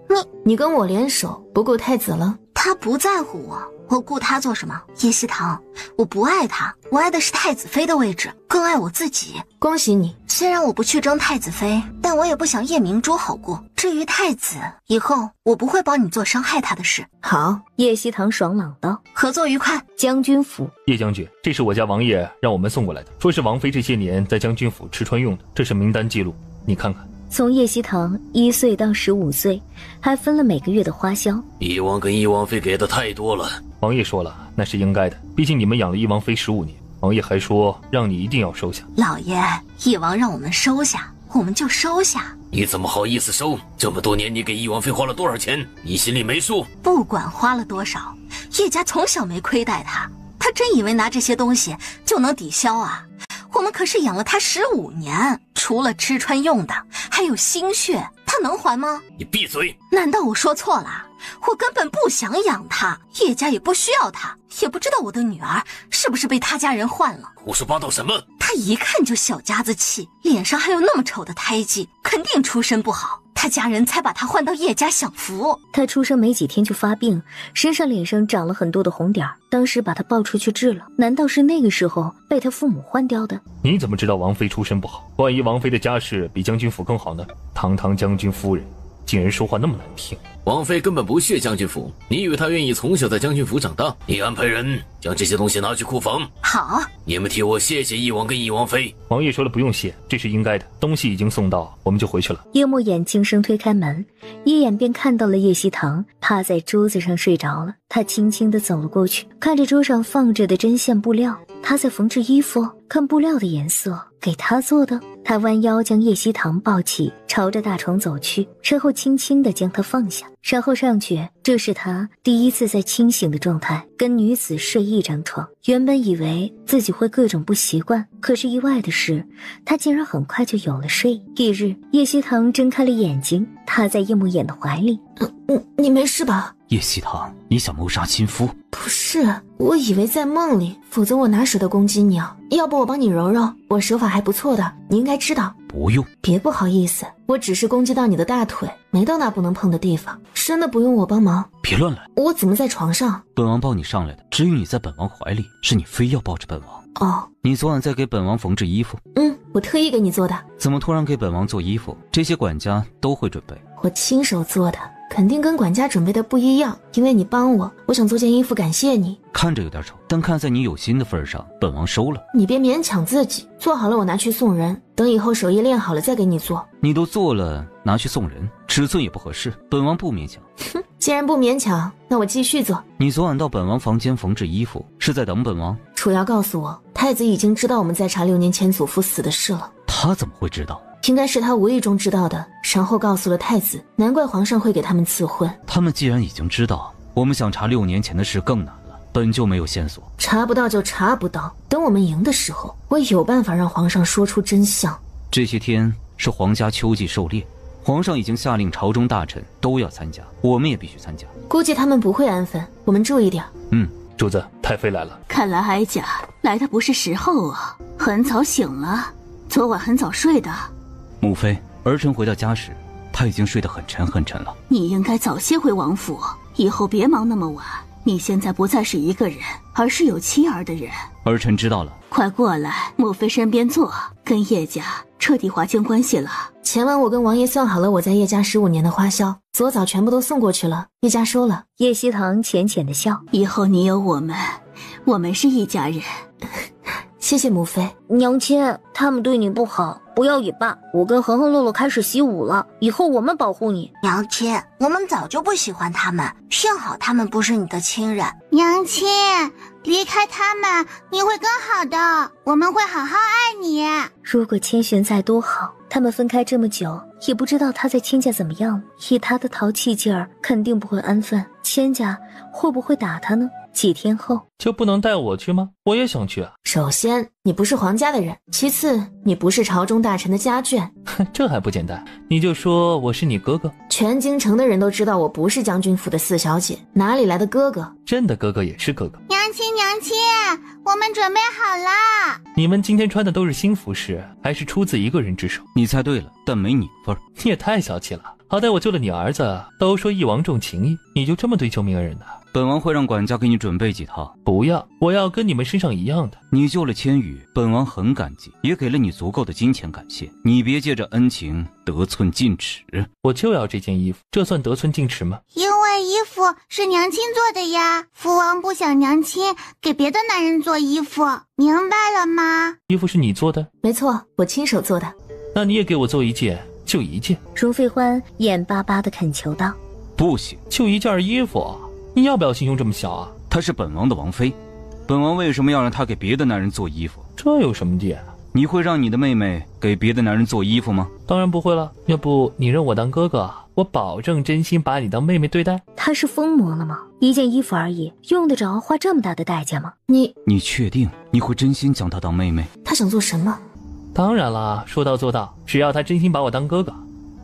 你跟我联手不顾太子了？他不在乎我，我顾他做什么？叶希棠，我不爱他，我爱的是太子妃的位置，更爱我自己。恭喜你，虽然我不去争太子妃，但我也不想叶明珠好过。至于太子，以后我不会帮你做伤害他的事。好，叶希棠爽朗道，合作愉快。将军府，叶将军，这是我家王爷让我们送过来的，说是王妃这些年在将军府吃穿用的，这是名单记录，你看看。从叶希棠1岁到15岁，还分了每个月的花销。翼王跟翼王妃给的太多了。王爷说了，那是应该的，毕竟你们养了翼王妃15年。王爷还说让你一定要收下。老爷，翼王让我们收下，我们就收下。你怎么好意思收？这么多年你给翼王妃花了多少钱？你心里没数？不管花了多少，叶家从小没亏待他，他真以为拿这些东西就能抵消啊？我们可是养了他15年，除了吃穿用的，还有心血，他能还吗？你闭嘴！难道我说错了？我根本不想养他，叶家也不需要他，也不知道我的女儿是不是被他家人换了。胡说八道什么？他一看就小家子气，脸上还有那么丑的胎记，肯定出身不好，他家人才把他换到叶家享福。他出生没几天就发病，身上脸上长了很多的红点，当时把他抱出去治了，难道是那个时候被他父母换掉的？你怎么知道王妃出身不好？万一王妃的家世比将军府更好呢？堂堂将军夫人竟然说话那么难听。王妃根本不屑将军府，你以为她愿意从小在将军府长大？你安排人将这些东西拿去库房。好，你们替我谢谢翼王跟翼王妃。王爷说了不用谢，这是应该的，东西已经送到，我们就回去了。叶默眼轻声推开门，一眼便看到了叶希棠趴在桌子上睡着了。他轻轻地走了过去，看着桌上放着的针线布料，他在缝制衣服，看布料的颜色，给他做的。他弯腰将叶希棠抱起，朝着大床走去，身后轻轻地将她放下，然后上去。这是他第一次在清醒的状态跟女子睡一张床。原本以为自己会各种不习惯，可是意外的是，他竟然很快就有了睡意。翌日，叶希棠睁开了眼睛，踏在叶慕言的怀里。你没事吧？叶希棠，你想谋杀亲夫？不是，我以为在梦里，否则我哪舍得攻击你啊？要不我帮你揉揉，我手法还不错的，你应该知道。不用，别不好意思，我只是攻击到你的大腿，没到那不能碰的地方，真的不用我帮忙。别乱来，我怎么在床上？本王抱你上来的，至于你在本王怀里，是你非要抱着本王。哦，你昨晚在给本王缝制衣服？我特意给你做的。怎么突然给本王做衣服？这些管家都会准备。我亲手做的，肯定跟管家准备的不一样，因为你帮我，我想做件衣服感谢你。看着有点丑，但看在你有心的份上，本王收了。你别勉强自己，做好了我拿去送人，等以后手艺练好了再给你做。你都做了，拿去送人，尺寸也不合适，本王不勉强。哼，既然不勉强，那我继续做。你昨晚到本王房间缝制衣服，是在等本王？楚瑶告诉我，太子已经知道我们在查6年前祖父死的事了。他怎么会知道？应该是他无意中知道的，然后告诉了太子，难怪皇上会给他们赐婚。他们既然已经知道，我们想查6年前的事更难了，本就没有线索。查不到就查不到，等我们赢的时候，我有办法让皇上说出真相。这些天是皇家秋季狩猎，皇上已经下令朝中大臣都要参加，我们也必须参加。估计他们不会安分，我们注意点。主子，太妃来了。看来哀家来的不是时候啊，很早醒了，昨晚很早睡的。母妃，儿臣回到家时，他已经睡得很沉很沉了。你应该早些回王府，以后别忙那么晚。你现在不再是一个人，而是有妻儿的人。儿臣知道了。快过来，母妃身边坐，跟叶家彻底划清关系了。前晚我跟王爷算好了我在叶家15年的花销，昨早全部都送过去了，叶家收了。叶希堂浅浅的笑，以后你有我们，我们是一家人。谢谢母妃。娘亲，他们对你不好，不要也罢。我跟恒恒、洛洛开始习武了，以后我们保护你。娘亲，我们早就不喜欢他们，幸好他们不是你的亲人。娘亲，离开他们你会更好的，我们会好好爱你。如果千寻在多好，他们分开这么久，也不知道他在千家怎么样。以他的淘气劲儿，肯定不会安分。千家会不会打他呢？几天后就不能带我去吗？我也想去啊。首先，你不是皇家的人；其次，你不是朝中大臣的家眷。这还不简单？你就说我是你哥哥。全京城的人都知道我不是将军府的四小姐，哪里来的哥哥？真的哥哥也是哥哥。娘亲，娘亲，我们准备好了。你们今天穿的都是新服饰，还是出自一个人之手？你猜对了，但没你份儿。你也太小气了。好歹我救了你儿子，都说一王重情义，你就这么对救命恩人的？本王会让管家给你准备几套。不要，我要跟你们身上一样的。你救了千羽，本王很感激，也给了你足够的金钱感谢。你别借着恩情得寸进尺。我就要这件衣服，这算得寸进尺吗？因为衣服是娘亲做的呀，父王不想娘亲给别的男人做衣服，明白了吗？衣服是你做的？没错，我亲手做的。那你也给我做一件，就一件。荣妃欢眼巴巴地恳求道。不行，就一件衣服，你要不要心胸这么小啊？她是本王的王妃，本王为什么要让她给别的男人做衣服？这有什么的？你会让你的妹妹给别的男人做衣服吗？当然不会了。要不你认我当哥哥，我保证真心把你当妹妹对待。他是疯魔了吗？一件衣服而已，用得着花这么大的代价吗？你确定你会真心将她当妹妹？他想做什么？当然啦，说到做到，只要他真心把我当哥哥。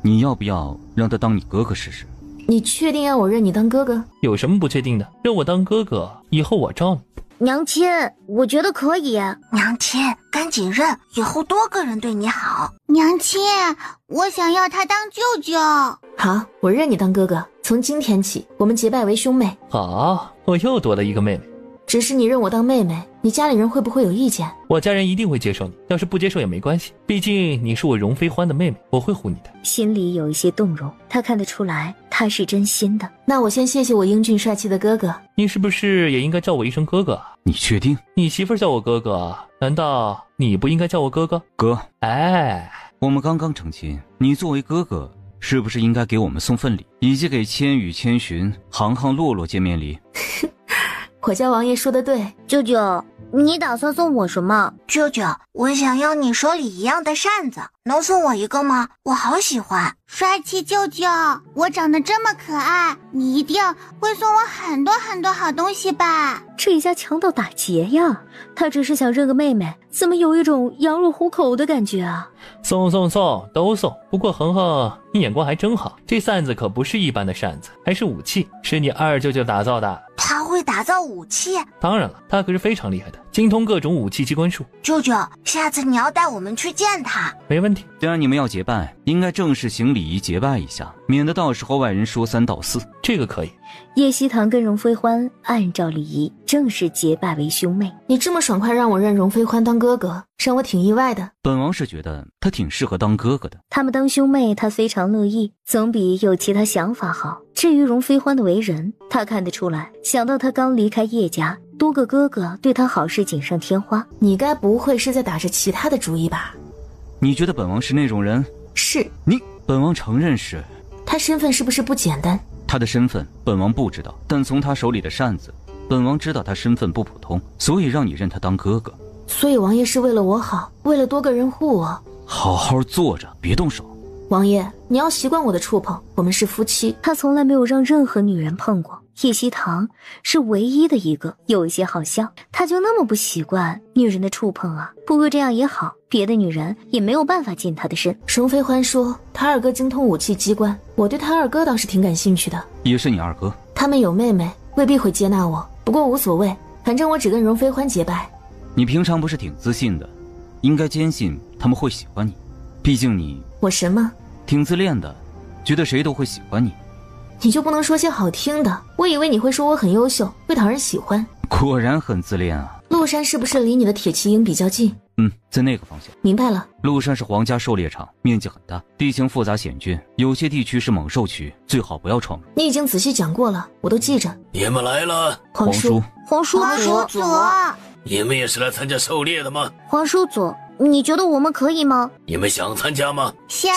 你要不要让他当你哥哥试试？你确定要我认你当哥哥？有什么不确定的？认我当哥哥，以后我罩你。娘亲，我觉得可以。娘亲，赶紧认，以后多个人对你好。娘亲，我想要他当舅舅。好，我认你当哥哥，从今天起我们结拜为兄妹。好，我又多了一个妹妹。只是你认我当妹妹，你家里人会不会有意见？我家人一定会接受你，要是不接受也没关系，毕竟你是我容妃欢的妹妹，我会护你的。心里有一些动容，他看得出来他是真心的。那我先谢谢我英俊帅气的哥哥。你是不是也应该叫我一声哥哥？你确定？你媳妇儿叫我哥哥，难道你不应该叫我哥哥？哥，哎，我们刚刚成亲，你作为哥哥是不是应该给我们送份礼，以及给千羽、千寻、航航、洛洛见面礼？我家王爷说的对。舅舅，你打算送我什么？舅舅，我想要你手里一样的扇子，能送我一个吗？我好喜欢。帅气舅舅，我长得这么可爱，你一定会送我很多很多好东西吧？这一家强盗打劫呀！他只是想认个妹妹，怎么有一种羊入虎口的感觉啊？送都送。不过恒恒，你眼光还真好，这扇子可不是一般的扇子，还是武器，是你二舅舅打造的。他会打造武器？当然了，他可是非常厉害的，精通各种武器机关术。舅舅，下次你要带我们去见他。没问题。既然你们要结拜，应该正式行礼仪结拜一下，免得到时候外人说三道四。这个可以。叶希堂跟容妃欢按照礼仪正式结拜为兄妹。你这么爽快让我认容妃欢当哥哥，让我挺意外的。本王是觉得他挺适合当哥哥的。他们当兄妹，他非常乐意，总比有其他想法好。至于容妃欢的为人，他看得出来，想到他刚离开叶家，多个哥哥对他好是锦上添花。你该不会是在打着其他的主意吧？你觉得本王是那种人？是。本王承认是。他身份是不是不简单？他的身份本王不知道，但从他手里的扇子，本王知道他身份不普通，所以让你认他当哥哥。所以王爷是为了我好，为了多个人护我。好好坐着，别动手。王爷，你要习惯我的触碰，我们是夫妻。他从来没有让任何女人碰过，叶希堂是唯一的一个。有一些好笑，他就那么不习惯女人的触碰啊。不过这样也好，别的女人也没有办法近他的身。容妃欢说他二哥精通武器机关，我对他二哥倒是挺感兴趣的。也是你二哥？他们有妹妹，未必会接纳我，不过无所谓，反正我只跟容非欢结拜。你平常不是挺自信的，应该坚信他们会喜欢你。毕竟你……我什么？挺自恋的，觉得谁都会喜欢你。你就不能说些好听的？我以为你会说我很优秀，会讨人喜欢。果然很自恋啊。陆山是不是离你的铁骑营比较近？在那个方向。明白了。陆山是皇家狩猎场，面积很大，地形复杂险峻，有些地区是猛兽区，最好不要闯入。你已经仔细讲过了，我都记着。你们来了。皇叔祖，你们也是来参加狩猎的吗？皇叔祖，你觉得我们可以吗？你们想参加吗？想。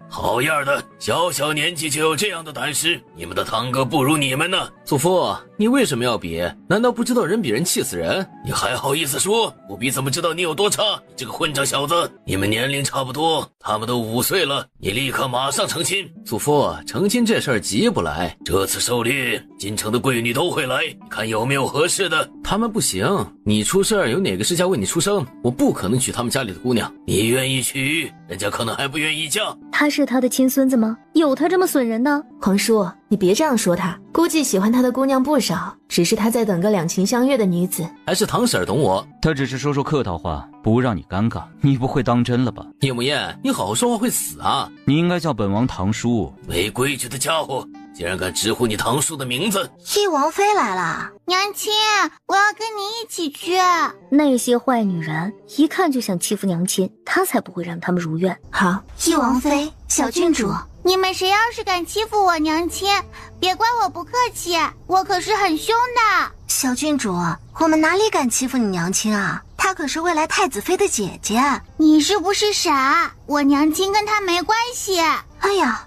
好样的，小小年纪就有这样的胆识，你们的堂哥不如你们呢。祖父，你为什么要比？难道不知道人比人气死人？你还好意思说？不比怎么知道你有多差？你这个混账小子！你们年龄差不多，他们都5岁了，你立刻马上成亲。祖父，成亲这事儿急不来。这次狩猎，京城的贵女都会来，你看有没有合适的？他们不行，你出事儿，有哪个世家为你出生？我不可能娶他们家里的姑娘。你愿意娶，人家可能还不愿意嫁。他是他的亲孙子吗？有他这么损人的？皇叔，你别这样说他，估计喜欢他的姑娘不少，只是他在等个两情相悦的女子。还是堂婶懂我，他只是说说客套话，不让你尴尬。你不会当真了吧？叶慕燕，你好好说话会死啊！你应该叫本王堂叔。没规矩的家伙，竟然敢直呼你堂叔的名字！叶王妃来了，娘亲，我要跟你一起去。那些坏女人一看就想欺负娘亲，她才不会让他们如愿。好，叶王妃，小郡主，你们谁要是敢欺负我娘亲，别怪我不客气，我可是很凶的。小郡主，我们哪里敢欺负你娘亲啊？她可是未来太子妃的姐姐。你是不是傻？我娘亲跟她没关系。哎呀，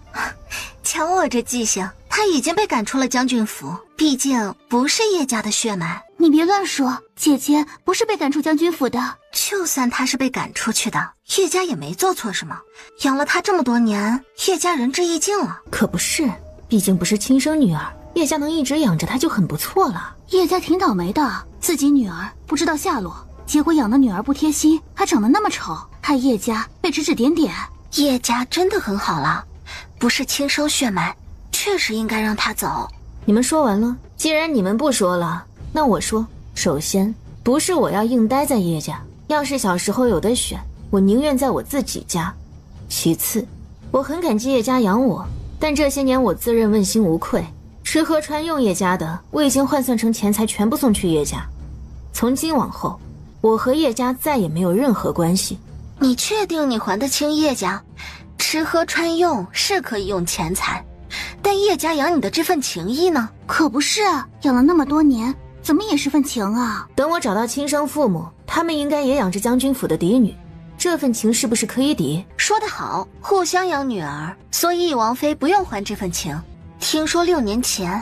瞧我这记性，她已经被赶出了将军府，毕竟不是叶家的血脉。你别乱说，姐姐不是被赶出将军府的。就算她是被赶出去的，叶家也没做错什么，养了她这么多年，叶家仁至义尽了。可不是，毕竟不是亲生女儿，叶家能一直养着她就很不错了。叶家挺倒霉的，自己女儿不知道下落，结果养的女儿不贴心，还长得那么丑，害叶家被指指点点。叶家真的很好了，不是亲生血脉，确实应该让她走。你们说完了？既然你们不说了，那我说，首先不是我要硬待在叶家，要是小时候有得选，我宁愿在我自己家。其次，我很感激叶家养我，但这些年我自认问心无愧，吃喝穿用叶家的我已经换算成钱财全部送去叶家。从今往后，我和叶家再也没有任何关系。你确定你还得清叶家？吃喝穿用是可以用钱财，但叶家养你的这份情谊呢？可不是，养了那么多年，怎么也是份情啊。等我找到亲生父母，他们应该也养着将军府的嫡女，这份情是不是可以抵？说得好，互相养女儿，所以王妃不用还这份情。听说6年前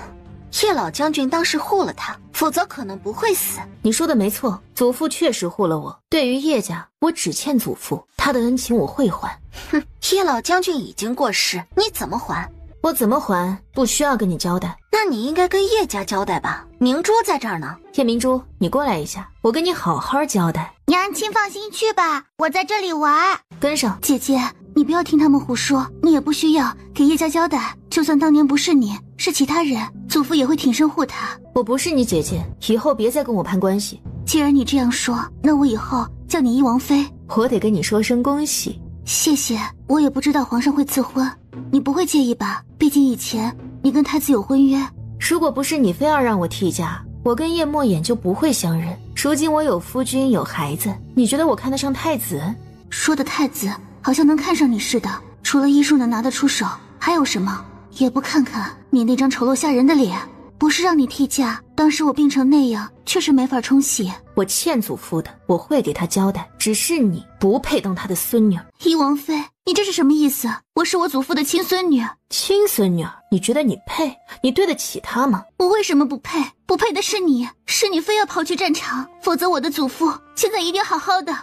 叶老将军当时护了他，否则可能不会死。你说的没错，祖父确实护了我。对于叶家，我只欠祖父，他的恩情我会还。哼，叶老将军已经过世，你怎么还？我怎么还不需要跟你交代。那你应该跟叶家交代吧，明珠在这儿呢。叶明珠，你过来一下，我跟你好好交代。娘亲放心去吧，我在这里玩。跟上。姐姐，你不要听他们胡说，你也不需要给叶家交代，就算当年不是你，是其他人，祖父也会挺身护他。我不是你姐姐，以后别再跟我攀关系。既然你这样说，那我以后叫你叶王妃。我得跟你说声恭喜。谢谢，我也不知道皇上会赐婚，你不会介意吧？毕竟以前你跟太子有婚约。如果不是你非要让我替嫁，我跟叶墨眼就不会相认。如今我有夫君有孩子，你觉得我看得上太子？说的太子好像能看上你似的，除了医术能拿得出手，还有什么？也不看看你那张丑陋吓人的脸。不是让你替嫁，当时我病成那样，确实没法冲洗。我欠祖父的，我会给他交代。只是你不配当他的孙女。叶王妃，你这是什么意思？我是我祖父的亲孙女。亲孙女？你觉得你配？你对得起他吗？我为什么不配？不配的是你，是你非要跑去战场，否则我的祖父现在一定好好的。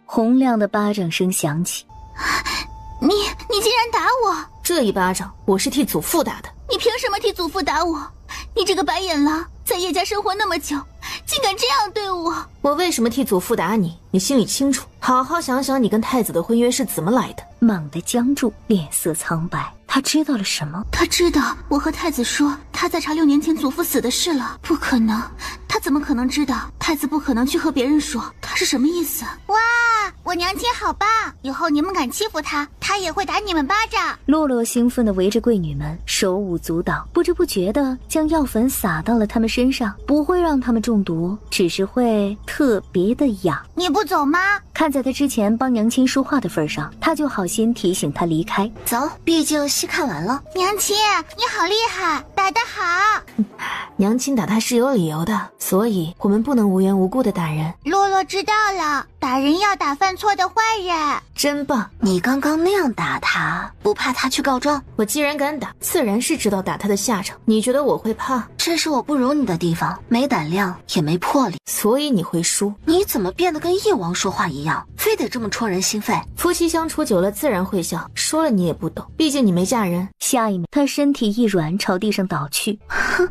洪亮的巴掌声响起。你竟然打我！这一巴掌我是替祖父打的。你凭什么替祖父打我？你这个白眼狼，在叶家生活那么久，竟敢这样对我！我为什么替祖父打你？你心里清楚。好好想想，你跟太子的婚约是怎么来的。猛地僵住，脸色苍白。他知道了什么？他知道我和太子说他在查6年前祖父死的事了。不可能，他怎么可能知道？太子不可能去和别人说，他是什么意思？哇，我娘亲好棒！以后你们敢欺负她，她也会打你们巴掌。洛洛兴奋地围着贵女们，手舞足蹈，不知不觉地将药粉撒到了她们身上，不会让她们中毒，只是会特别的痒。你不走吗？看在他之前帮娘亲说话的份上，他就好心提醒她离开。走，毕竟戏看完了。娘亲，你好厉害，打得好。娘亲打他是有理由的，所以我们不能无缘无故的打人。洛洛知道了，打人要打犯错的坏人。真棒！你刚刚那样打他，不怕他去告状？我既然敢打，自然是知道打他的下场。你觉得我会怕？这是我不如你的地方，没胆量也没魄力，所以你会输。你怎么变得跟翼王说话一样，非得这么戳人心肺？夫妻相处久了自然会笑，说了你也不懂，毕竟你没嫁人。下一秒，他身体一软，朝地上倒去。哼，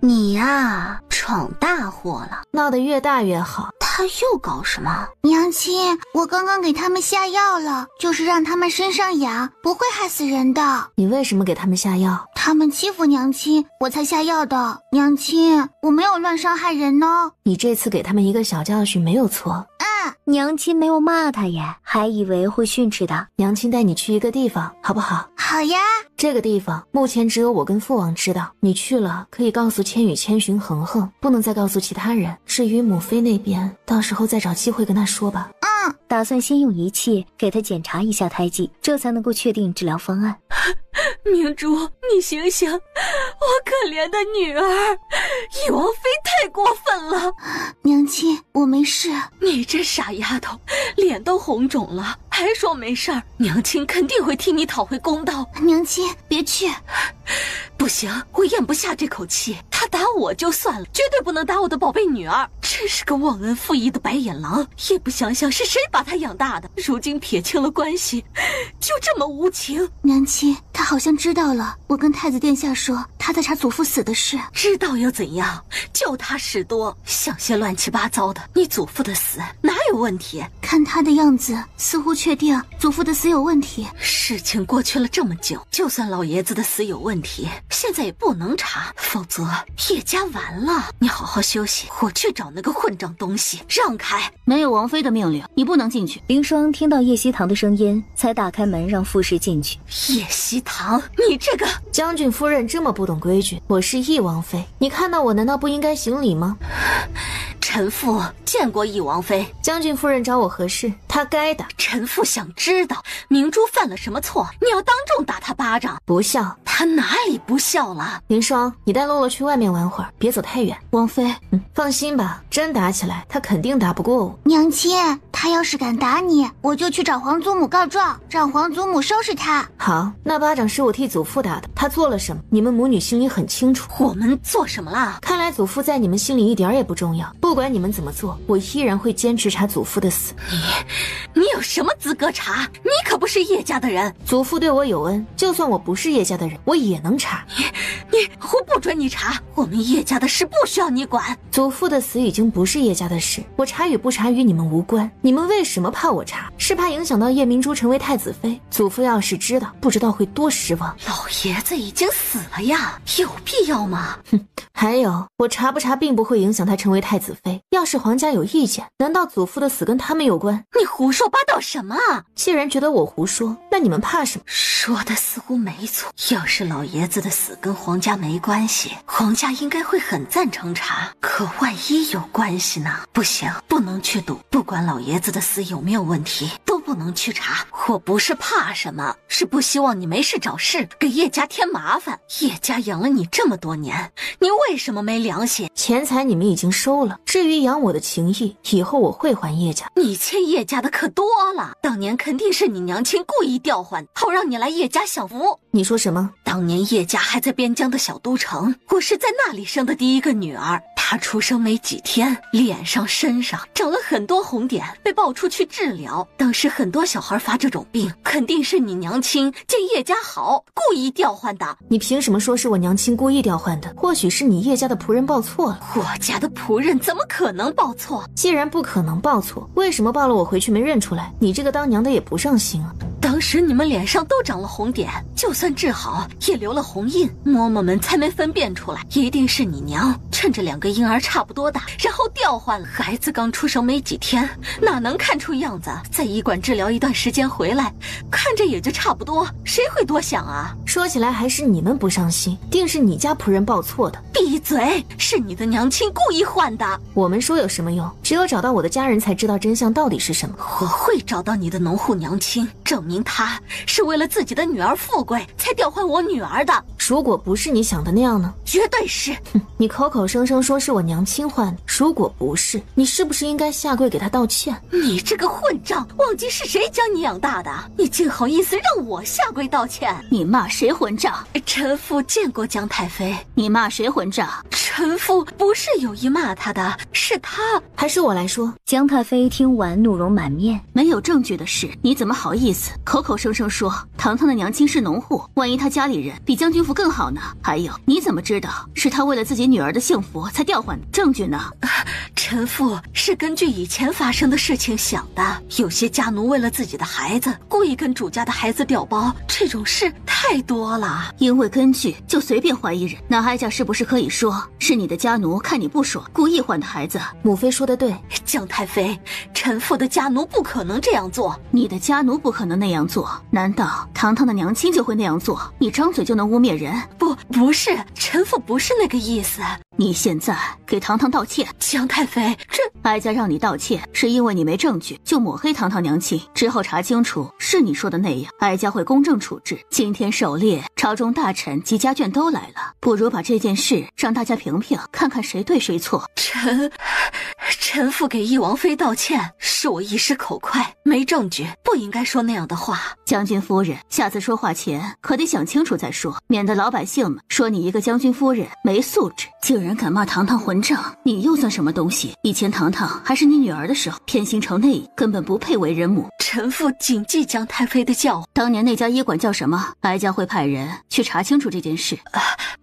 你呀，闯大祸了，闹得越大越好。他又搞什么？娘亲，我刚刚给他们下药了，就是让他们身上痒，不会害死人的。你为什么给他们下药？他们欺负娘亲，我才下药的。娘亲，我没有乱伤害人哦。你这次给他们一个小教训没有错。娘亲没有骂他耶，还以为会训斥的。娘亲带你去一个地方，好不好？好呀。这个地方目前只有我跟父王知道，你去了可以告诉千羽、千寻、恒恒，不能再告诉其他人。至于母妃那边，到时候再找机会跟他说吧。打算先用仪器给他检查一下胎记，这才能够确定治疗方案。明珠，你醒醒，我可怜的女儿，翼王妃太过分了。娘亲，我没事。你这傻丫头，脸都红肿了，还说没事儿，娘亲肯定会替你讨回公道。娘亲，别去。不行，我咽不下这口气。他打我就算了，绝对不能打我的宝贝女儿。真是个忘恩负义的白眼狼，也不想想是谁把他养大的，如今撇清了关系，就这么无情。娘亲，他好像知道了，我跟太子殿下说他在查祖父死的事。知道又怎样？就他事多，想些乱七八糟的。你祖父的死哪有问题？看他的样子，似乎确定祖父的死有问题。事情过去了这么久，就算老爷子的死有问题，现在也不能查，否则叶家完了。你好好休息，我去找那个混账东西。让开！没有王妃的命令，你不能进去。凌霜听到叶希堂的声音，才打开门让傅氏进去。叶希堂，你这个将军夫人这么不懂规矩，我是翼王妃，你看到我难道不应该行礼吗？臣妇见过翼王妃。将军夫人找我何事？她该打。臣妇想知道明珠犯了什么错，你要当众打她巴掌。不孝。她哪里不孝了？凌霜，你带洛洛去外面玩会儿，别走太远。王妃，放心吧，真打起来她肯定打不过我。娘亲，她要是敢打你，我就去找皇祖母告状，让皇祖母收拾她。好，那巴掌是我替祖父打的，他做了什么，你们母女心里很清楚。我们做什么啦？看来祖父在你们心里一点也不重要。不管你们怎么做，我依然会坚持查祖父的死。你有什么资格查？你可不是叶家的人。祖父对我有恩，就算我不是叶家的人，我也能查。我不准你查，我们叶家的事不需要你管。祖父的死已经不是叶家的事，我查与不查与你们无关。你们为什么怕我查？是怕影响到叶明珠成为太子妃？祖父要是知道，不知道会多失望。老爷子已经死了呀，有必要吗？还有，我查不查并不会影响他成为太子妃。要是皇家有意见，难道祖父的死跟他们有关？你胡说八道什么啊？既然觉得我胡说，那你们怕什么？说的似乎没错。要是老爷子的死跟皇家没关系，皇家应该会很赞成查。可万一有关系呢？不行，不能去赌。不管老爷子的死有没有问题，都不能去查。我不是怕什么，是不希望你没事找事，给叶家添麻烦。叶家养了你这么多年，你为什么没良心？钱财你们已经收了，至于养我的情谊，以后我会还叶家。你欠叶家的可多了，当年肯定是你娘亲故意调换，好让你来叶家享福。你说什么？当年叶家还在边疆的小都城，我是在那里生的第一个女儿。他出生没几天，脸上身上长了很多红点，被抱出去治疗。当时很多小孩发这种病，肯定是你娘亲见叶家好，故意调换的。你凭什么说是我娘亲故意调换的？或许是你叶家的仆人报错了。我家的仆人怎么可能报错？既然不可能报错，为什么抱了我回去没认出来？你这个当娘的也不上心啊！当时你们脸上都长了红点，就算治好也留了红印，嬷嬷们才没分辨出来，一定是你娘趁着2个婴儿差不多大，然后调换了。孩子刚出生没几天，哪能看出样子？在医馆治疗一段时间回来，看着也就差不多，谁会多想啊？说起来还是你们不上心，定是你家仆人报错的。闭嘴！是你的娘亲故意换的。我们说有什么用？只有找到我的家人才知道真相到底是什么。我会找到你的农户娘亲，证明她是为了自己的女儿富贵才调换我女儿的。如果不是你想的那样呢？绝对是。哼，你口口声声说是我娘亲换的，如果不是，你是不是应该下跪给她道歉？你这个混账，忘记是谁将你养大的？你竟好意思让我下跪道歉？你骂谁混账？臣妇见过江太妃。你骂谁混账？臣妇不是有意骂她的，是她。还是我来说。江太妃听完怒容满面，没有证据的事，你怎么好意思口口声声说堂堂的娘亲是农户？万一她家里人比将军府更好呢？还有，你怎么知道是她为了自己女儿的幸福才调换的？证据呢？臣妇是根据以前发生的事情想的，有些家奴为了自己的孩子，故意跟主家的孩子调包，这种事太多了。因为根据就随便怀疑人，那哀家是不是可以说是你的家奴看你不爽，故意换的孩子？母妃说的对，江太妃，臣妇的家奴不可能这样做。你的家奴不可能那样做，难道堂堂的娘亲就会那样做？你张嘴就能污蔑人？不是，臣妇不是那个意思。你现在给堂堂道歉。江太妃，这哀家让你道歉，是因为你没证据就抹黑堂堂娘亲，之后查清楚是你说的那样，哀家会公正处置。今天狩猎，朝中大臣及家眷都来了，不如把这件事让大家评评，看看谁对谁错。臣妇给义王妃道歉，是我一时口快，没证据，不应该说那样的话。将军夫人，下次说话前可得想清楚再说，免得老百姓们说你一个将军夫人没素质，竟然敢骂堂堂混账。你又算什么东西？以前堂堂还是你女儿的时候，偏心成那样，根本不配为人母。臣妇谨记江太妃的教诲。当年那家医馆叫什么？哀家会派人去查清楚这件事。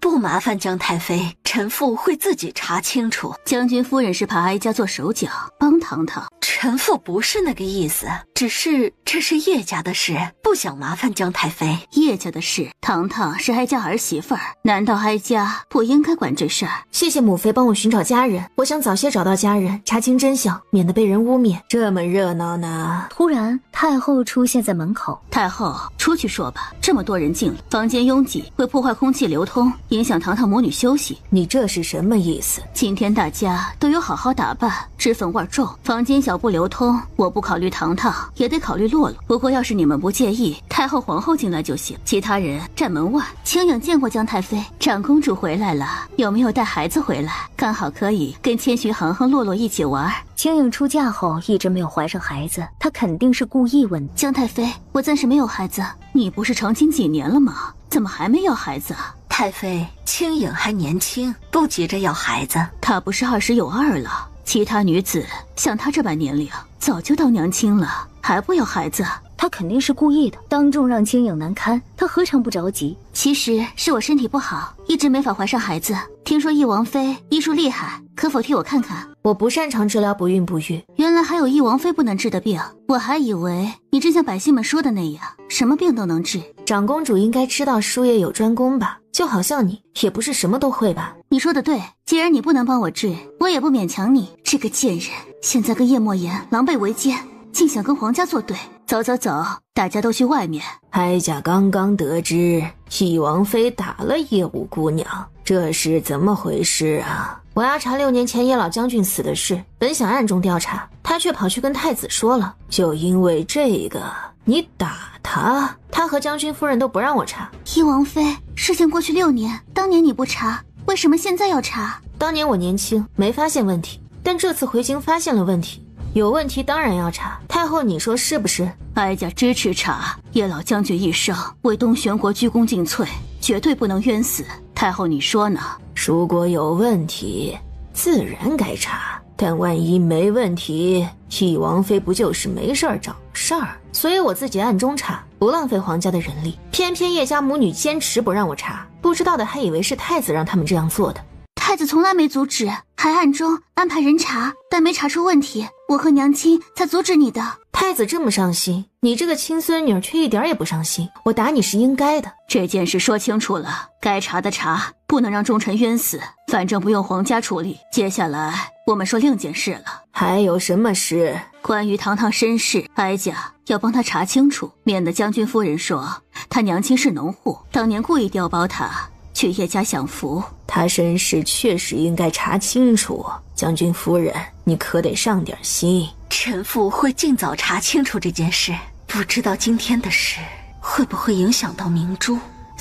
不麻烦江太妃，臣妇会自己查清楚。将军夫人是怕哀家做手脚帮堂堂。臣妇不是那个意思，只是这是叶家的事，不想麻烦江太妃。叶家的事，堂堂是哀家儿媳妇儿，难道哀家不应该管这事儿？谢谢母妃帮我寻找家人，我想早些找到家人，查清真相，免得被人污蔑。这么热闹呢？突然，太后出现在门口。太后，出去说吧，这么多人进来，房间拥挤，会破坏空气流通，影响堂堂母女休息。你这是什么意思？今天大家都有好好打扮，脂粉味重，房间小不流通，我不考虑堂堂，也得考虑洛洛。不过要是你们不介意，太后皇后进来就行，其他人站门外。青影见过江太妃，长公主回来了，有没有带孩子回来？刚好可以跟千寻、恒恒、洛洛一起玩。青影出嫁后一直没有怀上孩子，她肯定是故意问。江太妃，我暂时没有孩子。你不是成亲几年了吗？怎么还没要孩子啊？太妃，青影还年轻，不急着要孩子。她不是20有2了？其他女子像她这般年龄，早就当娘亲了，还不要孩子？她肯定是故意的，当众让青影难堪，她何尝不着急？其实是我身体不好，一直没法怀上孩子。听说义王妃医术厉害，可否替我看看？我不擅长治疗不孕不育。原来还有义王妃不能治的病，我还以为你真像百姓们说的那样，什么病都能治。长公主应该知道术业有专攻吧？就好像你，也不是什么都会吧？你说的对，既然你不能帮我治，我也不勉强你。这个贱人，现在跟叶莫言狼狈为奸，竟想跟皇家作对。走走走，大家都去外面。哀家刚刚得知义王妃打了叶武姑娘，这是怎么回事啊？我要查6年前叶老将军死的事，本想暗中调查，他却跑去跟太子说了。就因为这个，你打他？他和将军夫人都不让我查。义王妃，事情过去6年，当年你不查，为什么现在要查？当年我年轻，没发现问题，但这次回京发现了问题。有问题当然要查，太后你说是不是？哀家支持查。叶老将军一生为东玄国鞠躬尽瘁，绝对不能冤死。太后你说呢？如果有问题，自然该查。但万一没问题，易王妃不就是没事儿找事儿？所以我自己暗中查，不浪费皇家的人力。偏偏叶家母女坚持不让我查，不知道的还以为是太子让他们这样做的。太子从来没阻止，还暗中安排人查，但没查出问题，我和娘亲才阻止你的。太子这么上心，你这个亲孙女却一点也不上心，我打你是应该的。这件事说清楚了，该查的查，不能让忠臣冤死，反正不用皇家处理。接下来我们说另件事了。还有什么事？关于堂堂身世，哀家要帮他查清楚，免得将军夫人说他娘亲是农户，当年故意调包他去叶家享福。他身世确实应该查清楚，将军夫人，你可得上点心。臣妇会尽早查清楚这件事。不知道今天的事会不会影响到明珠？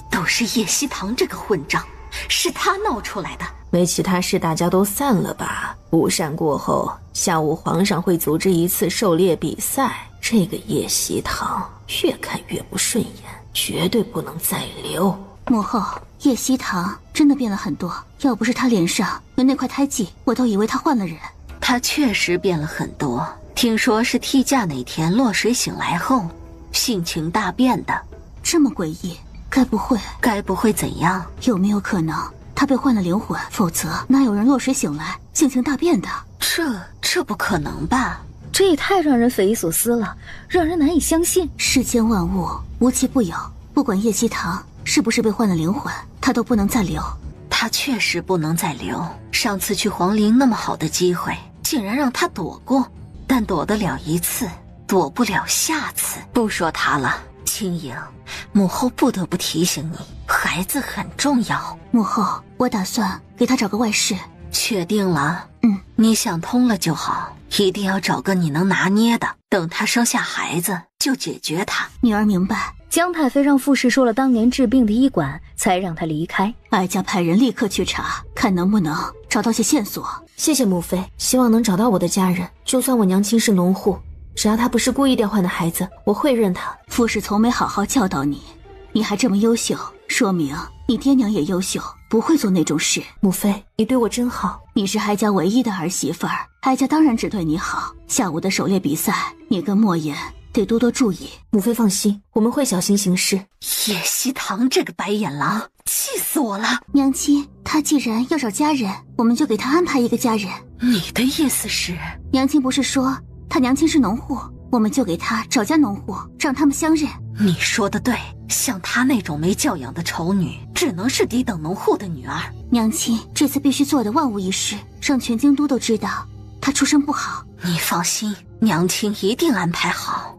都是叶希堂这个混账，是他闹出来的。没其他事，大家都散了吧。午膳过后，下午皇上会组织一次狩猎比赛。这个叶希堂越看越不顺眼，绝对不能再留。母后，叶希堂真的变了很多，要不是他脸上有那块胎记，我都以为他换了人。他确实变了很多，听说是替嫁那天落水醒来后，性情大变的。这么诡异，该不会怎样？有没有可能他被换了灵魂？否则哪有人落水醒来性情大变的？这不可能吧？这也太让人匪夷所思了，让人难以相信。世间万物无奇不有，不管叶希堂是不是被换了灵魂，他都不能再留。他确实不能再留。上次去皇陵那么好的机会，竟然让他躲过，但躲得了一次，躲不了下次。不说他了，青莹，母后不得不提醒你，孩子很重要。母后，我打算给他找个外室。确定了？你想通了就好，一定要找个你能拿捏的，等他生下孩子就解决他。女儿明白。江太妃让傅氏说了当年治病的医馆，才让他离开。哀家派人立刻去查，看能不能找到些线索。谢谢母妃，希望能找到我的家人。就算我娘亲是农户，只要她不是故意调换的孩子，我会认她。傅氏从没好好教导你，你还这么优秀，说明你爹娘也优秀，不会做那种事。母妃，你对我真好。你是哀家唯一的儿媳妇儿，哀家当然只对你好。下午的狩猎比赛，你跟莫言得多多注意。母妃放心，我们会小心行事。叶希堂这个白眼狼，气死我了！娘亲，他既然要找家人，我们就给他安排一个家人。你的意思是？娘亲不是说他娘亲是农户，我们就给他找家农户，让他们相认。你说的对，像她那种没教养的丑女，只能是低等农户的女儿。娘亲，这次必须做的万无一失，让全京都都知道她出身不好。你放心，娘亲一定安排好。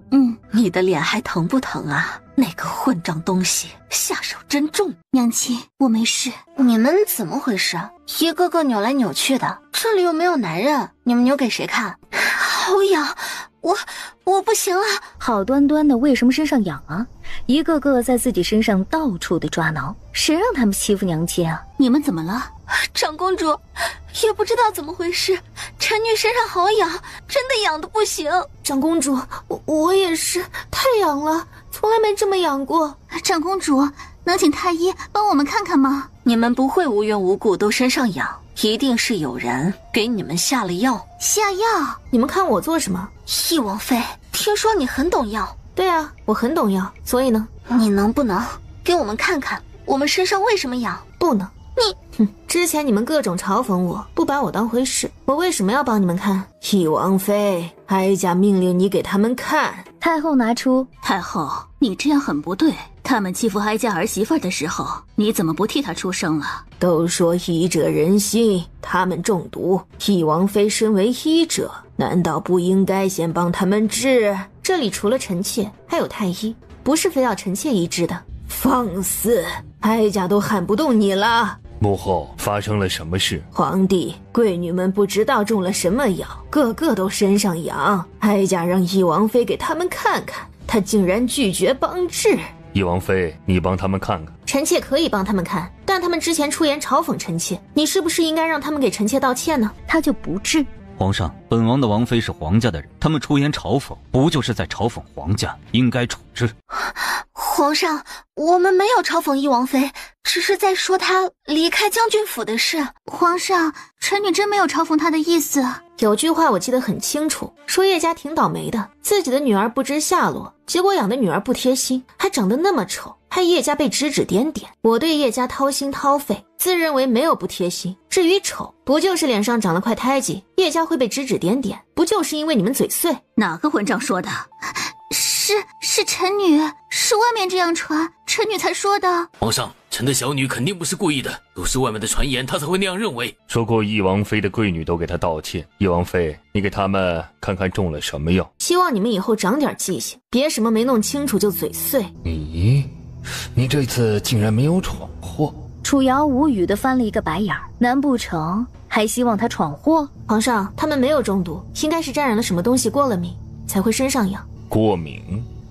你的脸还疼不疼啊？那个混账东西下手真重。娘亲，我没事。你们怎么回事？一个个扭来扭去的，这里又没有男人，你们扭给谁看？好痒，我不行了。好端端的为什么身上痒啊？一个个在自己身上到处的抓挠，谁让他们欺负娘亲啊？你们怎么了？长公主，也不知道怎么回事，臣女身上好痒，真的痒的不行。长公主，我也是，太痒了，从来没这么痒过。长公主，能请太医帮我们看看吗？你们不会无缘无故都身上痒，一定是有人给你们下了药。下药？你们看我做什么？易王妃，听说你很懂药。对啊，我很懂药，所以呢？你能不能给我们看看我们身上为什么痒？不能。之前你们各种嘲讽我，不把我当回事，我为什么要帮你们看？易王妃，哀家命令你给他们看。太后拿出。太后，你这样很不对，他们欺负哀家儿媳妇的时候，你怎么不替她出声了？都说医者仁心，他们中毒，易王妃身为医者，难道不应该先帮他们治？这里除了臣妾还有太医，不是非要臣妾医治的。放肆，哀家都喊不动你了。母后，发生了什么事？皇帝，贵女们不知道中了什么药，个个都身上痒，哀家让易王妃给他们看看，她竟然拒绝帮治。易王妃，你帮他们看看。臣妾可以帮他们看，但他们之前出言嘲讽臣妾，你是不是应该让他们给臣妾道歉呢？他就不治。皇上，本王的王妃是皇家的人，他们出言嘲讽，不就是在嘲讽皇家，应该处置。皇上，我们没有嘲讽易王妃，只是在说他离开将军府的事。皇上，臣女真没有嘲讽他的意思。有句话我记得很清楚，说叶家挺倒霉的，自己的女儿不知下落，结果养的女儿不贴心，还长得那么丑，害叶家被指指点点。我对叶家掏心掏肺，自认为没有不贴心。至于丑，不就是脸上长了块胎记，叶家会被指指点点，不就是因为你们嘴碎？哪个混账说的？是臣女，是外面这样传，臣女才说的。皇上，臣的小女肯定不是故意的，都是外面的传言，她才会那样认为。说过翼王妃的贵女都给她道歉，翼王妃，你给他们看看中了什么药。希望你们以后长点记性，别什么没弄清楚就嘴碎。你这次竟然没有闯祸。楚瑶无语地翻了一个白眼儿，难不成还希望他闯祸？皇上，他们没有中毒，应该是沾染了什么东西过了敏，才会身上痒。过敏？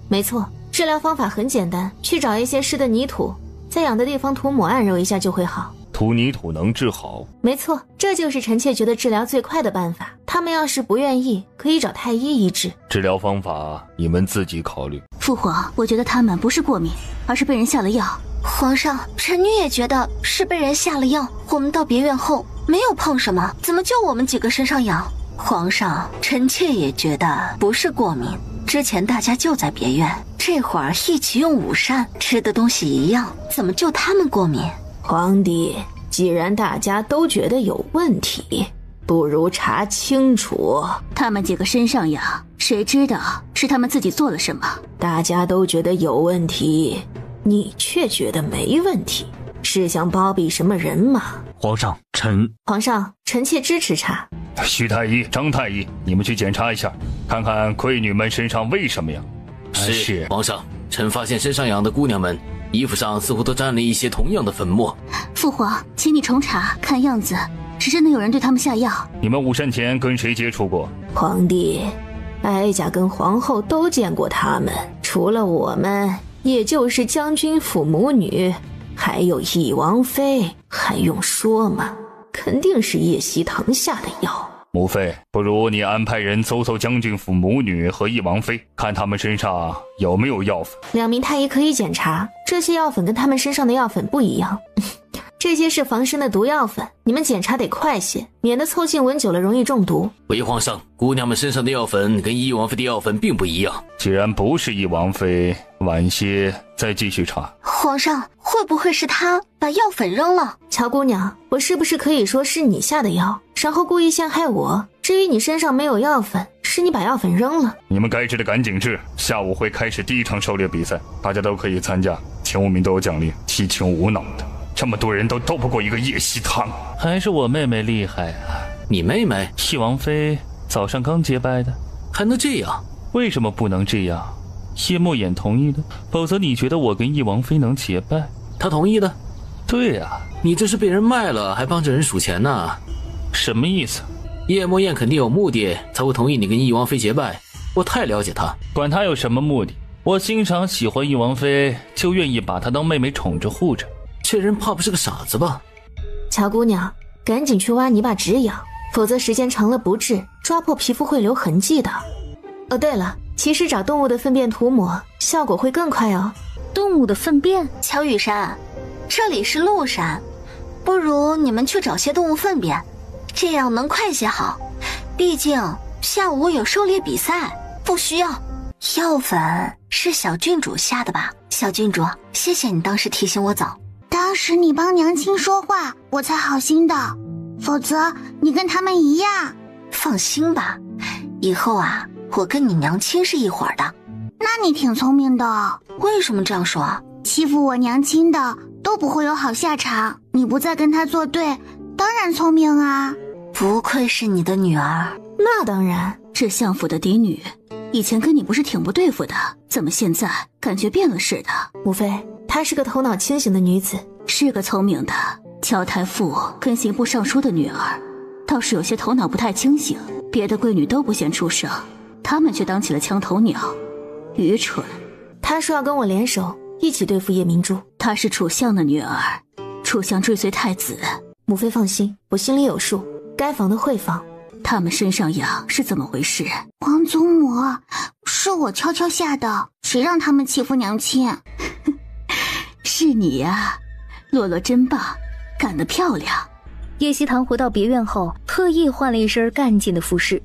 没错，治疗方法很简单，去找一些湿的泥土，在痒的地方涂抹按揉一下就会好。涂泥土能治好？没错，这就是臣妾觉得治疗最快的办法。他们要是不愿意，可以找太医医治。治疗方法你们自己考虑。父皇，我觉得他们不是过敏，而是被人下了药。皇上，臣女也觉得是被人下了药。我们到别院后没有碰什么，怎么就我们几个身上痒？皇上，臣妾也觉得不是过敏。之前大家就在别院，这会儿一起用午膳，吃的东西一样，怎么就他们过敏？皇帝，既然大家都觉得有问题，不如查清楚。他们几个身上痒，谁知道是他们自己做了什么？大家都觉得有问题，你却觉得没问题，是想包庇什么人吗？皇上，皇上，臣妾支持查。徐太医、张太医，你们去检查一下，看看贵女们身上为什么痒。是，皇上，臣发现身上痒的姑娘们衣服上似乎都沾了一些同样的粉末。父皇，请你重查，看样子是真的有人对他们下药。你们午膳前跟谁接触过？皇帝，哀家跟皇后都见过他们，除了我们，也就是将军府母女，还有翼王妃，还用说吗？肯定是叶希腾下的药。母妃，不如你安排人搜搜将军府母女和翼王妃，看他们身上有没有药粉。2名太医可以检查，这些药粉跟他们身上的药粉不一样。这些是防身的毒药粉，你们检查得快些，免得凑近闻久了容易中毒。回皇上，姑娘们身上的药粉跟翼王妃的药粉并不一样。既然不是翼王妃，晚些再继续查。皇上，会不会是他把药粉扔了？乔姑娘，我是不是可以说是你下的药，然后故意陷害我？至于你身上没有药粉，是你把药粉扔了。你们该治的赶紧治，下午会开始第1场狩猎比赛，大家都可以参加，前5名都有奖励，七情无脑的。这么多人都斗不过一个叶希腾，还是我妹妹厉害啊！你妹妹？翼王妃早上刚结拜的，还能这样？为什么不能这样？叶莫言同意的，否则你觉得我跟翼王妃能结拜？他同意的。对啊，你这是被人卖了，还帮着人数钱呢？什么意思？叶莫言肯定有目的，才会同意你跟翼王妃结拜。我太了解他，管他有什么目的，我经常喜欢翼王妃，就愿意把她当妹妹宠着护着。这人怕不是个傻子吧？乔姑娘，赶紧去挖泥巴止痒，否则时间长了不治，抓破皮肤会留痕迹的。哦，对了，其实找动物的粪便涂抹效果会更快哦。动物的粪便？乔雨山，这里是鹿山，不如你们去找些动物粪便，这样能快些好。毕竟下午有狩猎比赛，不需要。药粉是小郡主下的吧？小郡主，谢谢你当时提醒我早。当时你帮娘亲说话，我才好心的，否则你跟他们一样。放心吧，以后啊，我跟你娘亲是一伙的。那你挺聪明的。为什么这样说？欺负我娘亲的都不会有好下场，你不再跟他作对，当然聪明啊。不愧是你的女儿。那当然，这相府的嫡女，以前跟你不是挺不对付的，怎么现在感觉变了似的？母妃，她是个头脑清醒的女子，是个聪明的。乔太傅跟刑部尚书的女儿，倒是有些头脑不太清醒，别的贵女都不嫌出声，她们却当起了枪头鸟，愚蠢。她说要跟我联手，一起对付叶明珠。她是楚相的女儿，楚相追随太子。母妃放心，我心里有数，该防的会防。他们身上痒是怎么回事？皇祖母，是我悄悄下的，谁让他们欺负娘亲？是你呀，洛洛真棒，干得漂亮。叶希堂回到别院后，特意换了一身干净的服饰，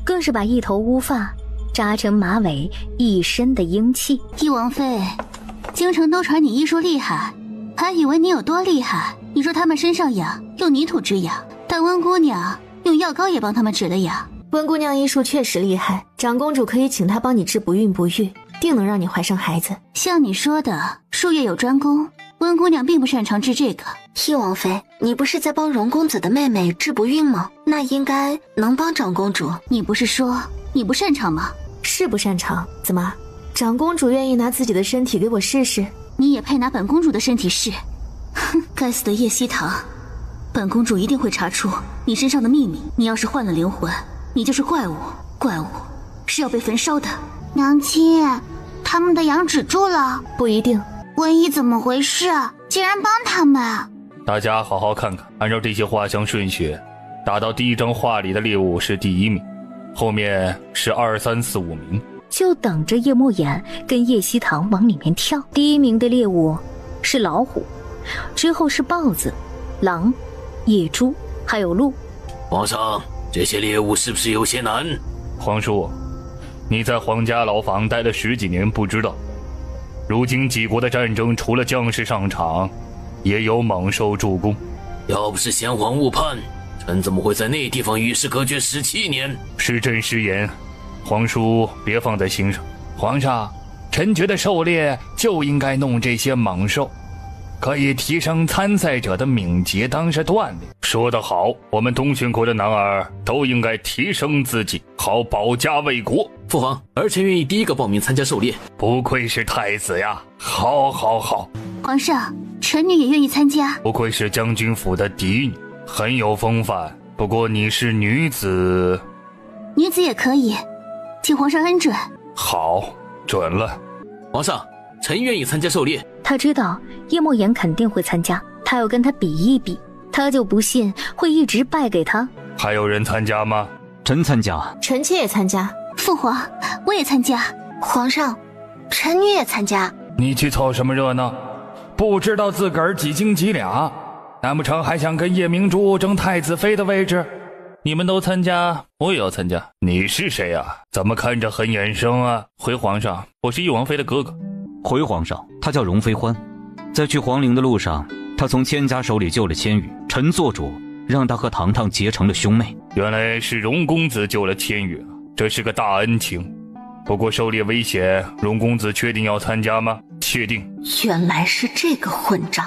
更是把一头乌发扎成马尾，一身的英气。翼王妃，京城都传你医术厉害，还以为你有多厉害。你说他们身上痒，用泥土止痒，但温姑娘用药膏也帮他们止了痒。温姑娘医术确实厉害，长公主可以请她帮你治不孕不育，定能让你怀上孩子。像你说的，术业有专攻，温姑娘并不擅长治这个。翼王妃，你不是在帮荣公子的妹妹治不孕吗？那应该能帮长公主。你不是说你不擅长吗？是不擅长，怎么？长公主愿意拿自己的身体给我试试？你也配拿本公主的身体试？哼，该死的叶希堂，本公主一定会查出你身上的秘密。你要是换了灵魂，你就是怪物，怪物是要被焚烧的。娘亲，他们的痒止住了？不一定。温姨怎么回事？竟然帮他们？大家好好看看，按照这些画像顺序，打到第一张画里的猎物是第1名，后面是2、3、4、5名，就等着叶莫言跟叶希堂往里面跳。第1名的猎物是老虎，之后是豹子、狼、野猪，还有鹿。皇上，这些猎物是不是有些难？皇叔，你在皇家牢房待了10几年，不知道，如今几国的战争，除了将士上场，也有猛兽助攻。要不是先皇误判，臣怎么会在那地方与世隔绝17年？是朕失言，皇叔别放在心上。皇上，臣觉得狩猎就应该弄这些猛兽，可以提升参赛者的敏捷，当是锻炼。说得好，我们东巡国的男儿都应该提升自己，好保家卫国。父皇，儿臣愿意第一个报名参加狩猎。不愧是太子呀，好好好。皇上，臣女也愿意参加。不愧是将军府的嫡女，很有风范。不过你是女子。女子也可以，请皇上恩准。好，准了。皇上，臣愿意参加狩猎。他知道叶莫言肯定会参加，他要跟他比一比，他就不信会一直败给他。还有人参加吗？臣参加。臣妾也参加。父皇，我也参加。皇上，臣女也参加。你去凑什么热闹？不知道自个儿几斤几两？难不成还想跟叶明珠争太子妃的位置？你们都参加，我也要参加。你是谁啊？怎么看着很眼生啊？回皇上，我是翼王妃的哥哥。回皇上，他叫荣飞欢，在去皇陵的路上，他从千家手里救了千羽，臣做主让他和糖糖结成了兄妹。原来是荣公子救了千羽，这是个大恩情。不过狩猎危险，荣公子确定要参加吗？确定。原来是这个混账，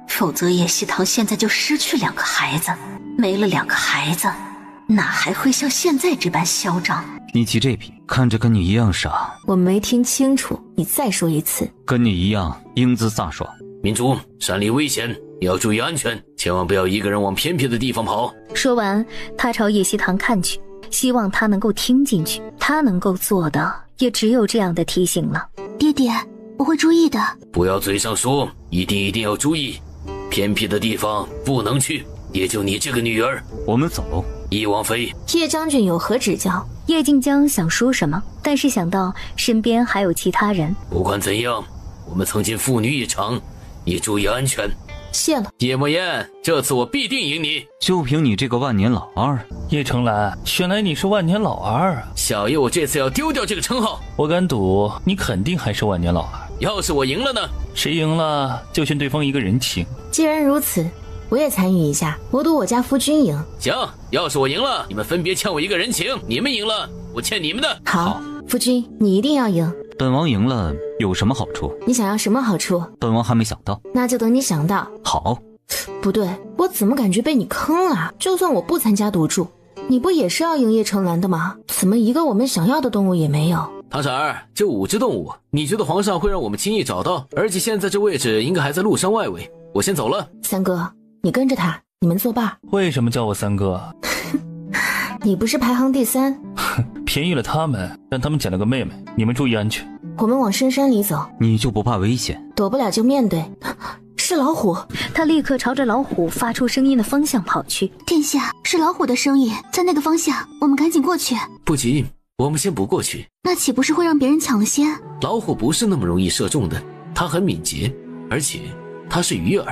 否则叶希堂现在就失去2个孩子，没了2个孩子，哪还会像现在这般嚣张？你起这笔，看着跟你一样傻。我没听清楚，你再说一次。跟你一样英姿飒爽。明珠，山里危险，你要注意安全，千万不要一个人往偏僻的地方跑。说完，他朝叶希堂看去，希望他能够听进去。他能够做的也只有这样的提醒了。爹爹，我会注意的。不要嘴上说，一定要注意，偏僻的地方不能去，也就你这个女儿。我们走。翼王妃，叶将军有何指教？叶静江想说什么，但是想到身边还有其他人。不管怎样，我们曾经父女一场，你注意安全。谢了。叶莫言，这次我必定赢你。就凭你这个万年老二。叶成兰，原来你是万年老二啊！小爷我这次要丢掉这个称号。我敢赌，你肯定还是万年老二。要是我赢了呢？谁赢了就欠对方一个人情。既然如此，我也参与一下，我赌我家夫君赢。行，要是我赢了，你们分别欠我一个人情；你们赢了，我欠你们的。好，夫君，你一定要赢。本王赢了有什么好处？你想要什么好处？本王还没想到。那就等你想到。好。不对，我怎么感觉被你坑了？就算我不参加赌注，你不也是要赢叶成兰的吗？怎么一个我们想要的动物也没有？唐婶儿，这5只动物，你觉得皇上会让我们轻易找到？而且现在这位置应该还在路上外围。我先走了。三哥，你跟着他，你们作伴。为什么叫我三哥？你不是排行第3？便宜了他们，让他们捡了个妹妹。你们注意安全。我们往深山里走。你就不怕危险？躲不了就面对。是老虎。他立刻朝着老虎发出声音的方向跑去。殿下，是老虎的声音，在那个方向，我们赶紧过去。不急，我们先不过去。那岂不是会让别人抢了先？老虎不是那么容易射中的，它很敏捷，而且它是鱼饵，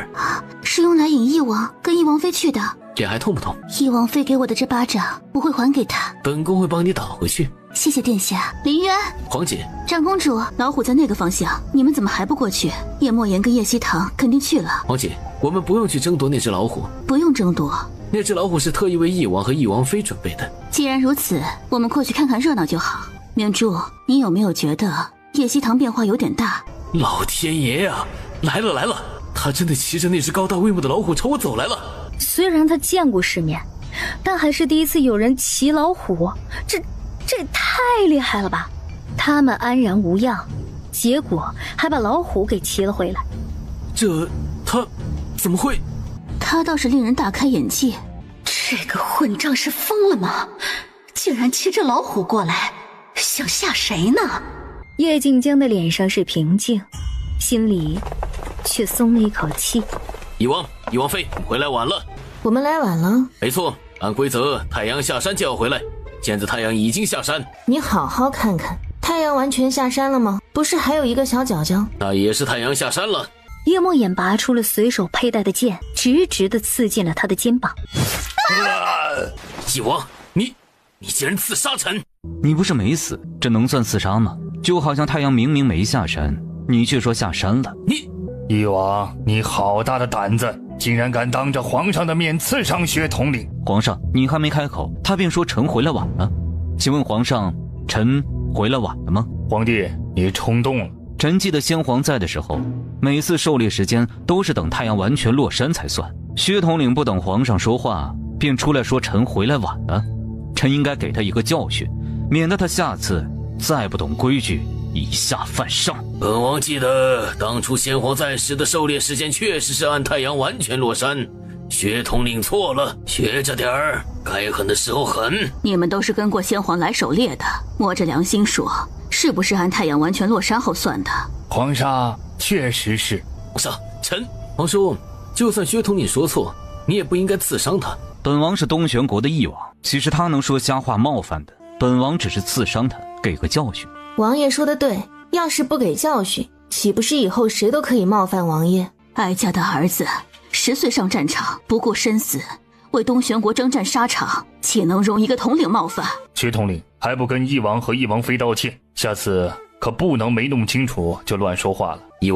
是用来引翼王跟翼王妃去的。这还痛不痛？翼王妃给我的这巴掌，我会还给她。本宫会帮你打回去。谢谢殿下。林渊，皇姐，长公主，老虎在那个方向，你们怎么还不过去？叶莫言跟叶希棠肯定去了。皇姐，我们不用去争夺那只老虎。不用争夺，那只老虎是特意为翼王和翼王妃准备的。既然如此，我们过去看看热闹就好。明珠，你有没有觉得叶希棠变化有点大？老天爷呀，来了来了！他真的骑着那只高大威猛的老虎朝我走来了。虽然他见过世面，但还是第一次有人骑老虎，这也太厉害了吧！他们安然无恙，结果还把老虎给骑了回来。他怎么会？他倒是令人大开眼界。这个混账是疯了吗？竟然骑着老虎过来，想吓谁呢？叶静江的脸上是平静，心里却松了一口气。翼王妃，回来晚了。我们来晚了。没错，按规则太阳下山就要回来，现在太阳已经下山。你好好看看，太阳完全下山了吗？不是还有一个小角角？那也是太阳下山了。叶墨眼拔出了随手佩戴的剑，直直地刺进了他的肩膀。翼王，你竟然刺杀臣！你不是没死，这能算刺杀吗？就好像太阳明明没下山，你却说下山了。翼王，你好大的胆子，竟然敢当着皇上的面刺伤血统领！皇上，你还没开口，他便说臣回来晚了。请问皇上，臣回来晚了吗？皇帝，你冲动了。臣记得先皇在的时候，每次狩猎时间都是等太阳完全落山才算。薛统领不等皇上说话，便出来说臣回来晚了。臣应该给他一个教训，免得他下次再不懂规矩，以下犯上。本王记得当初先皇在时的狩猎时间确实是按太阳完全落山，薛统领错了，学着点儿，该狠的时候狠。你们都是跟过先皇来狩猎的，摸着良心说，是不是按太阳完全落山后算的？皇上，确实是。皇上，臣皇叔，就算薛统领说错，你也不应该刺伤他。本王是东玄国的翼王，其实他能说瞎话冒犯的，本王只是刺伤他，给个教训。王爷说的对，要是不给教训，岂不是以后谁都可以冒犯王爷？哀家的儿子10岁上战场，不顾生死，为东玄国征战沙场，岂能容一个统领冒犯？薛统领还不跟翼王和翼王妃道歉，下次可不能没弄清楚就乱说话了。翼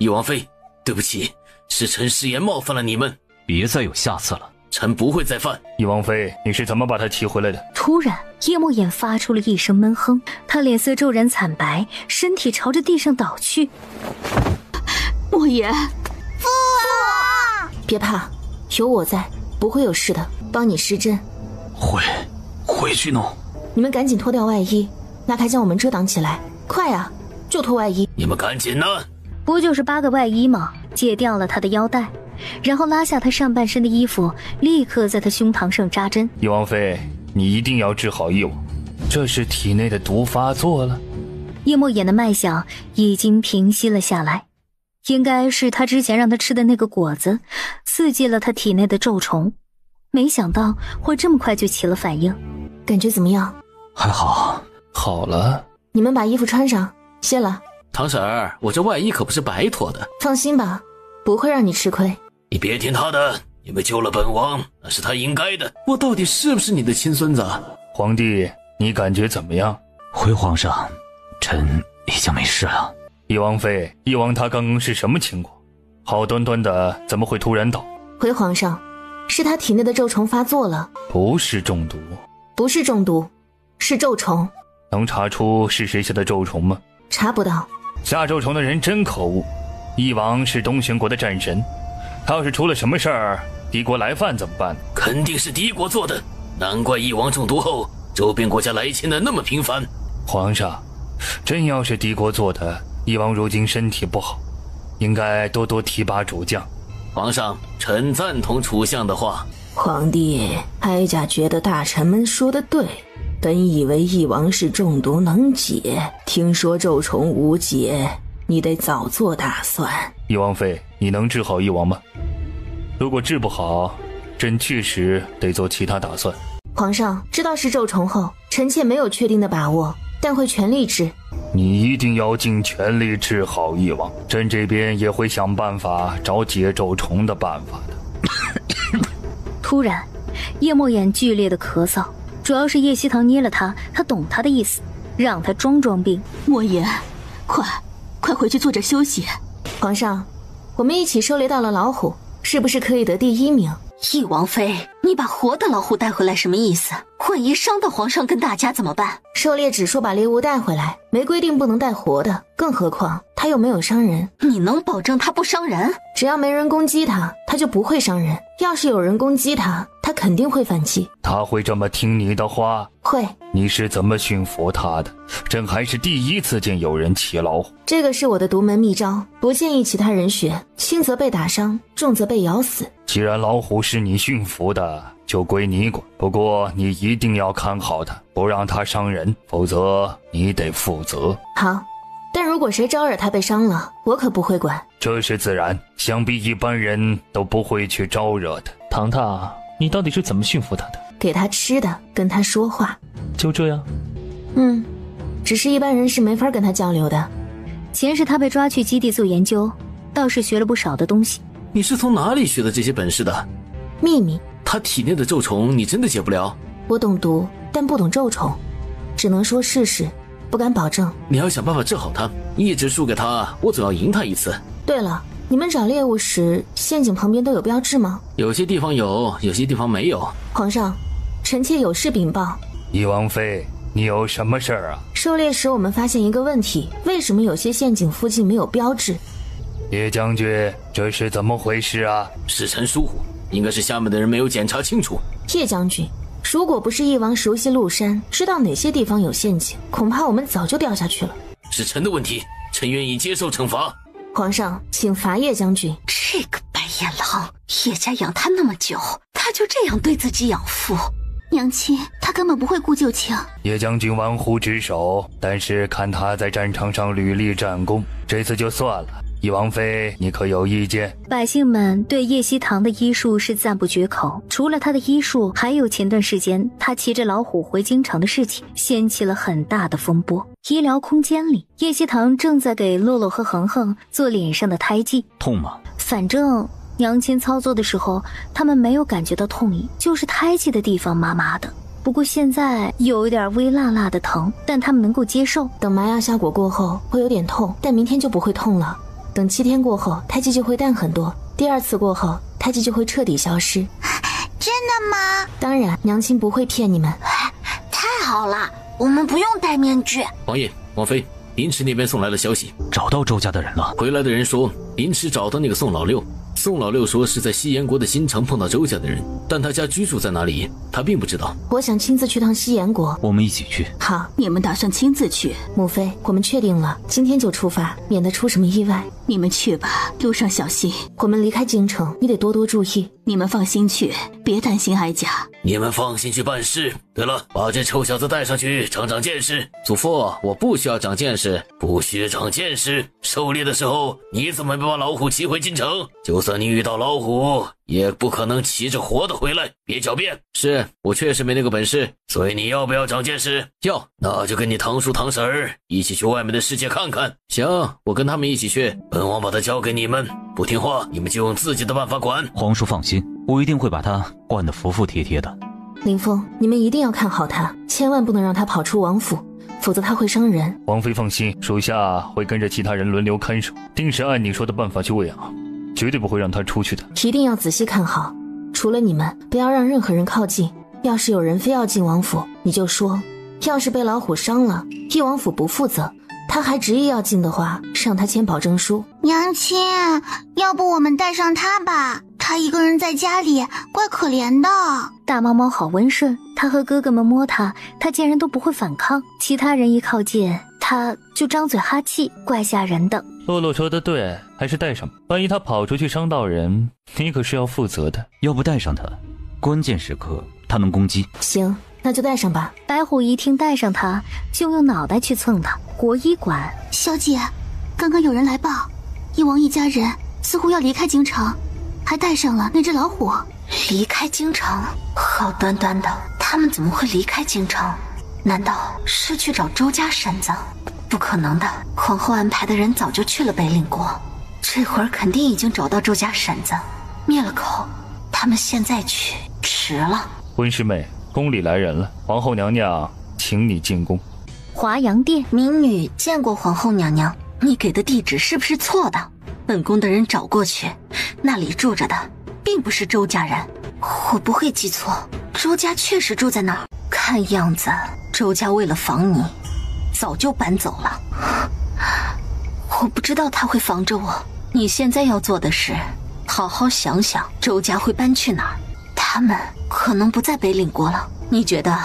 王妃，对不起，是臣失言冒犯了你们，别再有下次了，臣不会再犯。翼王妃，你是怎么把他骑回来的？突然，叶墨眼发出了一声闷哼，他脸色骤然惨白，身体朝着地上倒去。莫言，父王，别怕，有我在，不会有事的，帮你施针。回去弄。你们赶紧脱掉外衣，拿开将我们遮挡起来，快啊，就脱外衣。你们赶紧呢！不就是8个外衣吗？解掉了他的腰带，然后拉下他上半身的衣服，立刻在他胸膛上扎针。翼王妃，你一定要治好翼王，这是体内的毒发作了。叶墨眼的脉象已经平息了下来，应该是他之前让他吃的那个果子刺激了他体内的咒虫，没想到会这么快就起了反应。感觉怎么样？还好。好了，你们把衣服穿上，歇了。堂婶儿，我这外衣可不是白脱的。放心吧，不会让你吃亏。你别听他的，你们救了本王，那是他应该的。我到底是不是你的亲孙子？皇帝，你感觉怎么样？回皇上，臣已经没事了。翼王妃，翼王他刚刚是什么情况？好端端的怎么会突然倒？回皇上，是他体内的咒虫发作了。不是中毒。不是中毒，是咒虫。能查出是谁下的咒虫吗？查不到。下咒虫的人真可恶。翼王是东玄国的战神，他要是出了什么事儿，敌国来犯怎么办？肯定是敌国做的，难怪翼王中毒后，周边国家来侵的那么频繁。皇上，真要是敌国做的，翼王如今身体不好，应该多多提拔主将。皇上，臣赞同楚相的话。皇帝，哀家觉得大臣们说的对，本以为翼王是中毒能解，听说咒虫无解，你得早做打算。翼王妃，你能治好翼王吗？如果治不好，朕确实得做其他打算。皇上，知道是咒虫后，臣妾没有确定的把握，但会全力治。你一定要尽全力治好翼王，朕这边也会想办法找解咒虫的办法的。突然，叶墨眼剧烈的咳嗽，主要是叶希棠捏了他懂他的意思，让他装病。莫言，快回去坐着休息。皇上，我们一起狩猎到了老虎，是不是可以得第1名？翼王妃，你把活的老虎带回来什么意思？万一伤到皇上跟大家怎么办？狩猎只说把猎物带回来，没规定不能带活的，更何况他又没有伤人。你能保证他不伤人？只要没人攻击他，他就不会伤人。要是有人攻击他，他肯定会反击。他会这么听你的话？会。你是怎么驯服他的？朕还是第一次见有人骑老虎。这个是我的独门秘招，不建议其他人学，轻则被打伤，重则被咬死。既然老虎是你驯服的，就归你管。不过你一定要看好它，不让它伤人，否则你得负责。好，但如果谁招惹它被伤了，我可不会管。这是自然，想必一般人都不会去招惹的。糖糖，你到底是怎么驯服它的？给它吃的，跟它说话。就这样？只是一般人是没法跟它交流的。前世他被抓去基地做研究，倒是学了不少的东西。你是从哪里学的这些本事的？秘密。他体内的咒虫你真的解不了？我懂毒，但不懂咒虫，只能说试试，不敢保证。你要想办法治好他，一直输给他，我总要赢他一次。对了，你们找猎物时，陷阱旁边都有标志吗？有些地方有，有些地方没有。皇上，臣妾有事禀报。翼王妃，你有什么事儿啊？狩猎时我们发现一个问题，为什么有些陷阱附近没有标志？叶将军，这是怎么回事啊？是臣疏忽，应该是下面的人没有检查清楚。叶将军，如果不是翼王熟悉鹿山，知道哪些地方有陷阱，恐怕我们早就掉下去了。是臣的问题，臣愿意接受惩罚。皇上，请罚叶将军。这个白眼狼，叶家养他那么久，他就这样对自己养父？娘亲，他根本不会顾旧情。叶将军玩忽职守，但是看他在战场上屡立战功，这次就算了。翼王妃，你可有意见？百姓们对叶希棠的医术是赞不绝口，除了他的医术，还有前段时间他骑着老虎回京城的事情，掀起了很大的风波。医疗空间里，叶希棠正在给洛洛和恒恒做脸上的胎记。痛吗？反正娘亲操作的时候，他们没有感觉到痛意，就是胎记的地方麻麻的。不过现在有一点微辣辣的疼，但他们能够接受。等麻药效果过后会有点痛，但明天就不会痛了。等7天过后，胎记就会淡很多。第2次过后，胎记就会彻底消失。真的吗？当然，娘亲不会骗你们。太好了，我们不用戴面具。王爷、王妃，林池那边送来了消息，找到周家的人了。回来的人说，林池找到那个宋老六。宋老六说是在西岩国的新城碰到周家的人，但他家居住在哪里，他并不知道。我想亲自去趟西岩国。我们一起去。好，你们打算亲自去？母妃，我们确定了，今天就出发，免得出什么意外。你们去吧，路上小心。我们离开京城，你得多多注意。你们放心去，别担心哀家。你们放心去办事。对了，把这臭小子带上去，长长见识。祖父，我不需要长见识，不需长见识。狩猎的时候，你怎么没把老虎骑回京城？就算你遇到老虎，也不可能骑着活的回来。别狡辩。是我确实没那个本事，所以你要不要长见识？要，那就跟你堂叔堂婶儿一起去外面的世界看看。行，我跟他们一起去。本王把他交给你们，不听话，你们就用自己的办法管。皇叔放心，我一定会把他惯得服服帖帖的。林峰，你们一定要看好他，千万不能让他跑出王府，否则他会伤人。王妃放心，属下会跟着其他人轮流看守，定是按你说的办法去喂养，绝对不会让他出去的。一定要仔细看好，除了你们，不要让任何人靠近。要是有人非要进王府，你就说，要是被老虎伤了，翼王府不负责。他还执意要进的话，让他签保证书。娘亲，要不我们带上他吧？他一个人在家里，怪可怜的。大猫猫好温顺，他和哥哥们摸他，他竟然都不会反抗。其他人一靠近，他就张嘴哈气，怪吓人的。洛洛说的对，还是带上吧。万一他跑出去伤到人，你可是要负责的。要不带上他，关键时刻他能攻击。行，那就带上吧。白虎一听带上他，就用脑袋去蹭他。国医馆，小姐，刚刚有人来报，翼王一家人似乎要离开京城，还带上了那只老虎。离开京城？好端端的，他们怎么会离开京城？难道是去找周家婶子？不可能的，皇后安排的人早就去了北岭国，这会儿肯定已经找到周家婶子，灭了口。他们现在去迟了。温师妹，宫里来人了，皇后娘娘请你进宫。华阳殿，民女见过皇后娘娘，你给的地址是不是错的？本宫的人找过去，那里住着的并不是周家人，我不会记错，周家确实住在那儿。看样子周家为了防你，早就搬走了。我不知道他会防着我。你现在要做的是，好好想想周家会搬去哪儿。他们可能不在北岭国了，你觉得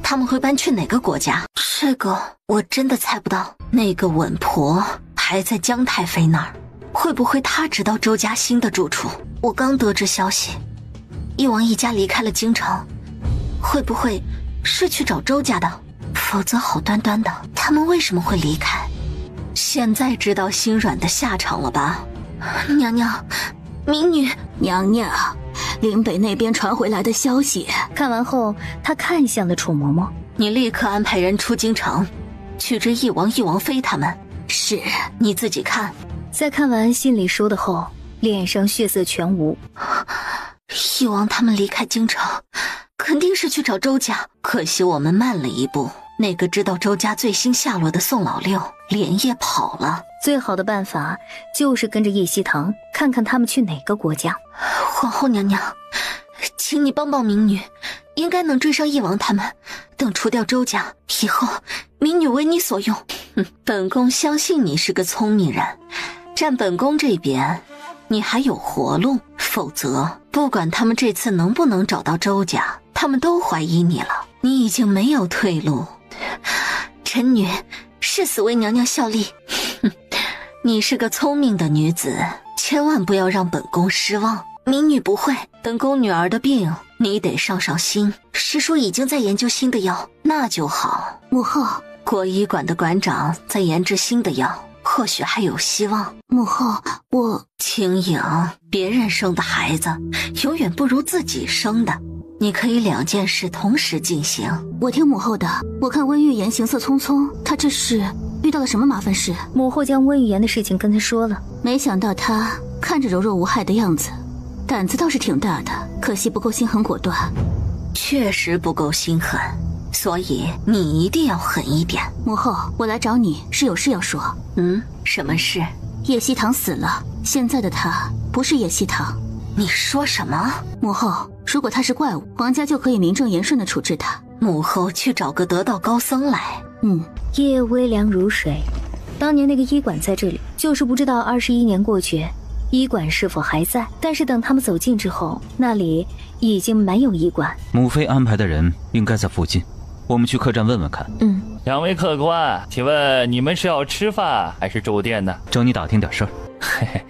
他们会搬去哪个国家？这个我真的猜不到。那个稳婆还在姜太妃那儿，会不会她知道周家新的住处？我刚得知消息，翼王一家离开了京城，会不会是去找周家的？否则好端端的，他们为什么会离开？现在知道心软的下场了吧？娘娘，民女。娘娘，岭北那边传回来的消息。看完后，他看向了楚嬷嬷。你立刻安排人出京城，去追翼王、翼王妃他们。是，你自己看。在看完信里说的后，脸上血色全无。翼王他们离开京城，肯定是去找周家。可惜我们慢了一步。那个知道周家最新下落的宋老六连夜跑了。最好的办法就是跟着叶希堂，看看他们去哪个国家。皇后娘娘，请你帮帮民女，应该能追上翼王他们。等除掉周家以后，民女为你所用。本宫相信你是个聪明人，站本宫这边，你还有活路。否则，不管他们这次能不能找到周家，他们都怀疑你了。你已经没有退路。臣女誓死为娘娘效力。你是个聪明的女子，千万不要让本宫失望。民女不会。本宫女儿的病，你得上上心。师叔已经在研究新的药，那就好。母后，国医馆的馆长在研制新的药，或许还有希望。母后，我青颖，别人生的孩子永远不如自己生的。你可以两件事同时进行。我听母后的。我看温玉言行色匆匆，他这是遇到了什么麻烦事？母后将温玉言的事情跟他说了。没想到他看着柔弱无害的样子，胆子倒是挺大的，可惜不够心狠果断。确实不够心狠，所以你一定要狠一点。母后，我来找你是有事要说。什么事？叶希堂死了，现在的他不是叶希堂。你说什么？母后，如果他是怪物，皇家就可以名正言顺地处置他。母后去找个得道高僧来。夜微凉如水。当年那个医馆在这里，就是不知道21年过去，医馆是否还在。但是等他们走近之后，那里已经没有医馆。母妃安排的人应该在附近，我们去客栈问问看。两位客官，请问你们是要吃饭还是住店呢？找你打听点事儿。嘿嘿，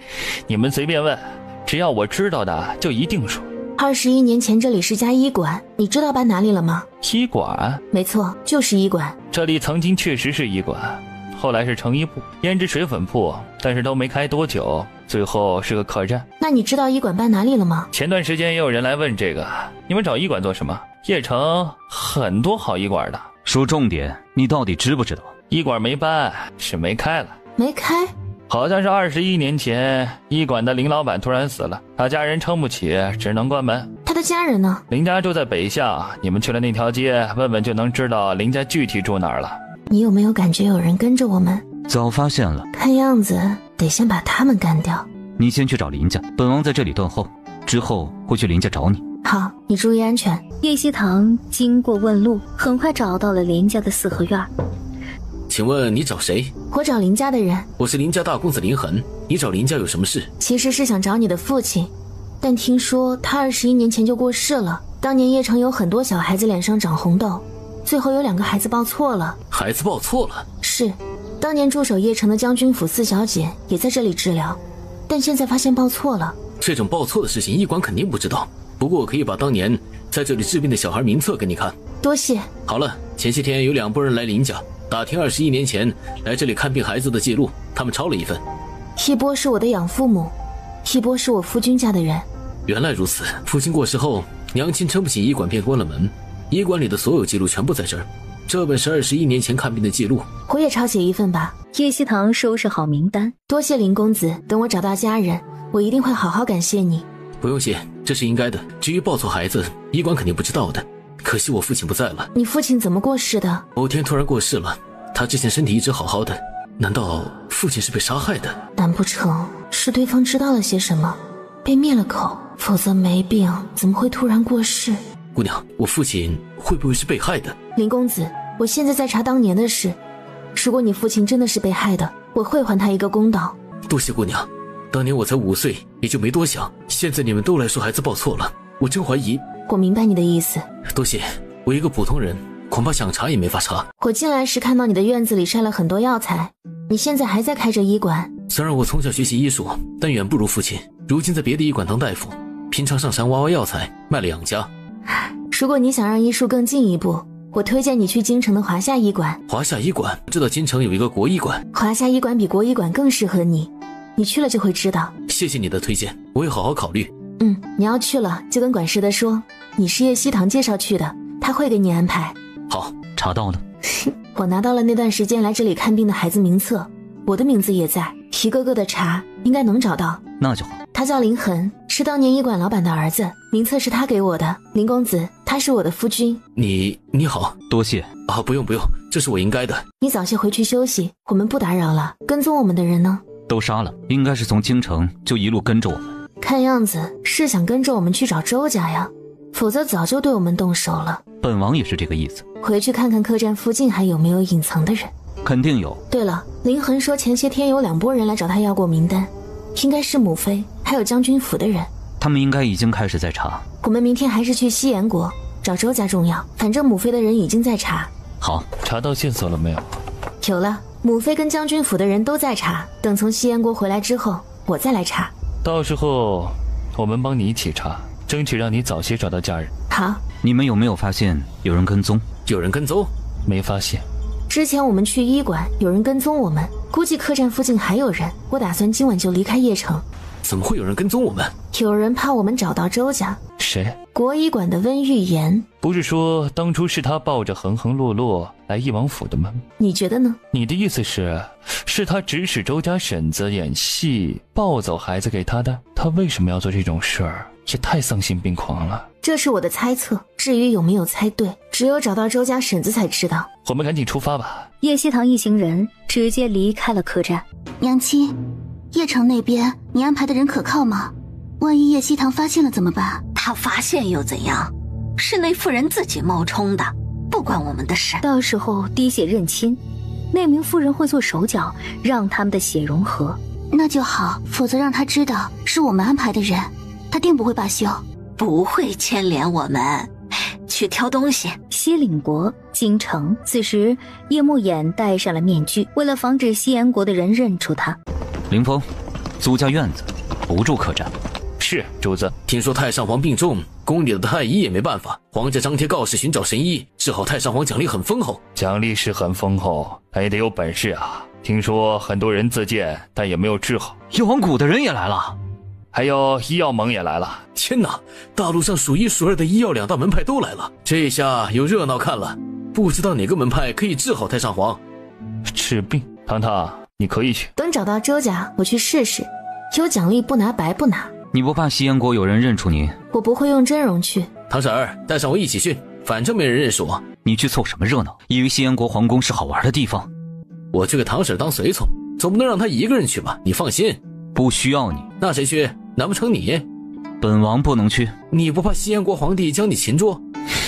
你们随便问，只要我知道的就一定说。21年前这里是家医馆，你知道搬哪里了吗？医馆？没错，就是医馆。这里曾经确实是医馆，后来是成衣铺、胭脂水粉铺，但是都没开多久，最后是个客栈。那你知道医馆搬哪里了吗？前段时间也有人来问这个，你们找医馆做什么？邺城很多好医馆的。说重点，你到底知不知道？医馆没搬，是没开了。没开？好像是21年前，医馆的林老板突然死了，他家人撑不起，只能关门。他的家人呢？林家住在北巷，你们去了那条街，问问就能知道林家具体住哪儿了。你有没有感觉有人跟着我们？早发现了，看样子得先把他们干掉。你先去找林家，本王在这里断后，之后会去林家找你。好，你注意安全。叶希堂经过问路，很快找到了林家的四合院。请问你找谁？我找林家的人。我是林家大公子林恒，你找林家有什么事？其实是想找你的父亲，但听说他21年前就过世了。当年邺城有很多小孩子脸上长红痘，最后有2个孩子报错了。孩子报错了？是，当年驻守邺城的将军府四小姐也在这里治疗，但现在发现报错了。这种报错的事情医馆肯定不知道，不过我可以把当年在这里治病的小孩名册给你看。多谢。好了，前些天有2拨人来林家打听21年前来这里看病孩子的记录，他们抄了一份。一波是我的养父母，一波是我夫君家的人。原来如此，父亲过世后，娘亲撑不起医馆便关了门，医馆里的所有记录全部在这儿，这本是21年前看病的记录。我也抄写一份吧。叶希堂收拾好名单，多谢林公子，等我找到家人，我一定会好好感谢你。不用谢，这是应该的。至于抱错孩子，医馆肯定不知道的。可惜我父亲不在了。你父亲怎么过世的？某天突然过世了，他之前身体一直好好的。难道父亲是被杀害的？难不成是对方知道了些什么，被灭了口？否则没病怎么会突然过世？姑娘，我父亲会不会是被害的？林公子，我现在在查当年的事。如果你父亲真的是被害的，我会还他一个公道。多谢姑娘，当年我才5岁，也就没多想。现在你们都来说孩子报错了，我真怀疑。我明白你的意思。多谢，我一个普通人，恐怕想查也没法查。我进来时看到你的院子里晒了很多药材，你现在还在开着医馆。虽然我从小学习医术，但远不如父亲。如今在别的医馆当大夫，平常上山挖药材卖了养家。如果你想让医术更进一步，我推荐你去京城的华夏医馆。华夏医馆？知道京城有一个国医馆。华夏医馆比国医馆更适合你，你去了就会知道。谢谢你的推荐，我会好好考虑。你要去了就跟管事的说，你是叶希堂介绍去的，他会给你安排。好，查到了。我拿到了那段时间来这里看病的孩子名册，我的名字也在，一个个的查，应该能找到。那就好。他叫林恒，是当年医馆老板的儿子，名册是他给我的。林公子，他是我的夫君。你好。多谢啊，不用，这是我应该的。你早些回去休息，我们不打扰了。跟踪我们的人呢？都杀了，应该是从京城就一路跟着我们。看样子是想跟着我们去找周家呀，否则早就对我们动手了。本王也是这个意思。回去看看客栈附近还有没有隐藏的人。肯定有。对了，林恒说前些天有2拨人来找他要过名单，应该是母妃还有将军府的人。他们应该已经开始在查。我们明天还是去西岩国找周家重要，反正母妃的人已经在查。好，查到线索了没有？有了，母妃跟将军府的人都在查，等从西岩国回来之后我再来查。到时候我们帮你一起查，争取让你早些找到家人。好。你们有没有发现有人跟踪？有人跟踪？没发现。之前我们去医馆有人跟踪我们，估计客栈附近还有人，我打算今晚就离开邺城。怎么会有人跟踪我们？有人怕我们找到周家。谁？国医馆的温玉言。不是说当初是他抱着恒恒洛洛来翼王府的吗？你觉得呢？你的意思是他指使周家婶子演戏抱走孩子给他的？他为什么要做这种事儿？也太丧心病狂了。这是我的猜测，至于有没有猜对，只有找到周家婶子才知道。我们赶紧出发吧。叶希堂一行人直接离开了客栈。娘亲，邺城那边你安排的人可靠吗？万一叶希堂发现了怎么办？他发现又怎样？是那妇人自己冒充的，不关我们的事。到时候滴血认亲，那名妇人会做手脚，让他们的血融合。那就好，否则让他知道是我们安排的人，他定不会罢休。不会牵连我们。去挑东西。西岭国京城，此时叶慕言戴上了面具，为了防止西岩国的人认出他。凌风，租家院子，不住客栈。是，主子。听说太上皇病重，宫里的太医也没办法，皇家张贴告示寻找神医，治好太上皇奖励很丰厚。奖励是很丰厚，但也得有本事啊。听说很多人自荐，但也没有治好。药王谷的人也来了。还有医药盟也来了。天哪，大陆上数1数2的医药2大门派都来了，这下有热闹看了。不知道哪个门派可以治好太上皇。治病，糖糖你可以去。等找到周家我去试试，有奖励不拿白不拿。你不怕西岩国有人认出你？我不会用真容去。唐婶儿，带上我一起去，反正没人认识我。你去凑什么热闹？以为西岩国皇宫是好玩的地方？我去给唐婶当随从，总不能让她一个人去吧？你放心。不需要你。那谁去？难不成你？本王不能去。你不怕西岩国皇帝将你擒捉？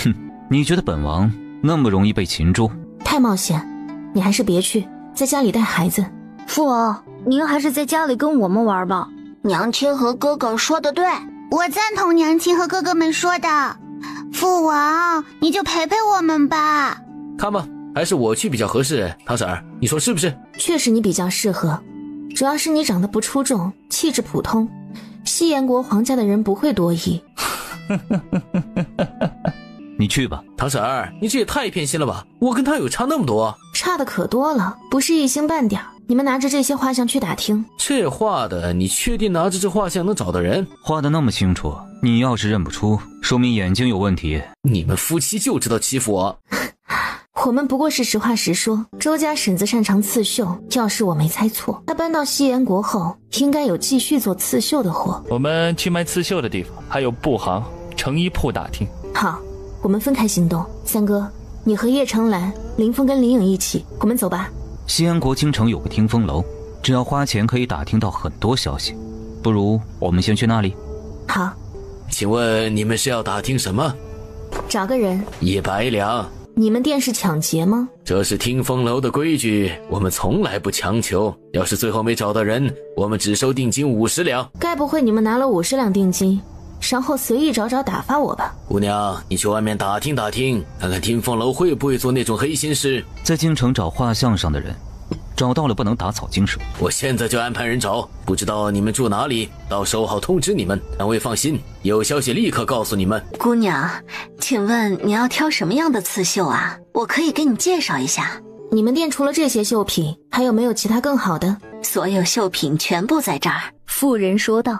哼，你觉得本王那么容易被擒捉？太冒险，你还是别去，在家里带孩子。父王，您还是在家里跟我们玩吧。娘亲和哥哥说的对，我赞同娘亲和哥哥们说的。父王，你就陪陪我们吧。看吧，还是我去比较合适。唐婶儿，你说是不是？确实你比较适合，主要是你长得不出众，气质普通，西岩国皇家的人不会多疑。你去吧。唐婶儿，你这也太偏心了吧，我跟他有差那么多？差的可多了，不是一星半点。你们拿着这些画像去打听。这画的，你确定拿着这画像能找到人？画得那么清楚，你要是认不出，说明眼睛有问题。你们夫妻就知道欺负我。我们不过是实话实说。周家婶子擅长刺绣，要是我没猜错，她搬到西岩国后，应该有继续做刺绣的活。我们去卖刺绣的地方，还有布行、成衣铺打听。好，我们分开行动。三哥，你和叶成兰、林峰跟林颖一起，我们走吧。西安国京城有个听风楼，只要花钱可以打听到很多消息，不如我们先去那里。好。请问你们是要打听什么？找个人。100两。你们店是抢劫吗？这是听风楼的规矩，我们从来不强求。要是最后没找到人，我们只收定金50两。该不会你们拿了50两定金，然后随意找找打发我吧？姑娘，你去外面打听打听，看看听风楼会不会做那种黑心事。在京城找画像上的人，找到了不能打草惊蛇。我现在就安排人找，不知道你们住哪里，到时候好通知你们。两位放心，有消息立刻告诉你们。姑娘，请问你要挑什么样的刺绣啊？我可以给你介绍一下。你们店除了这些绣品，还有没有其他更好的？所有绣品全部在这儿。妇人说道。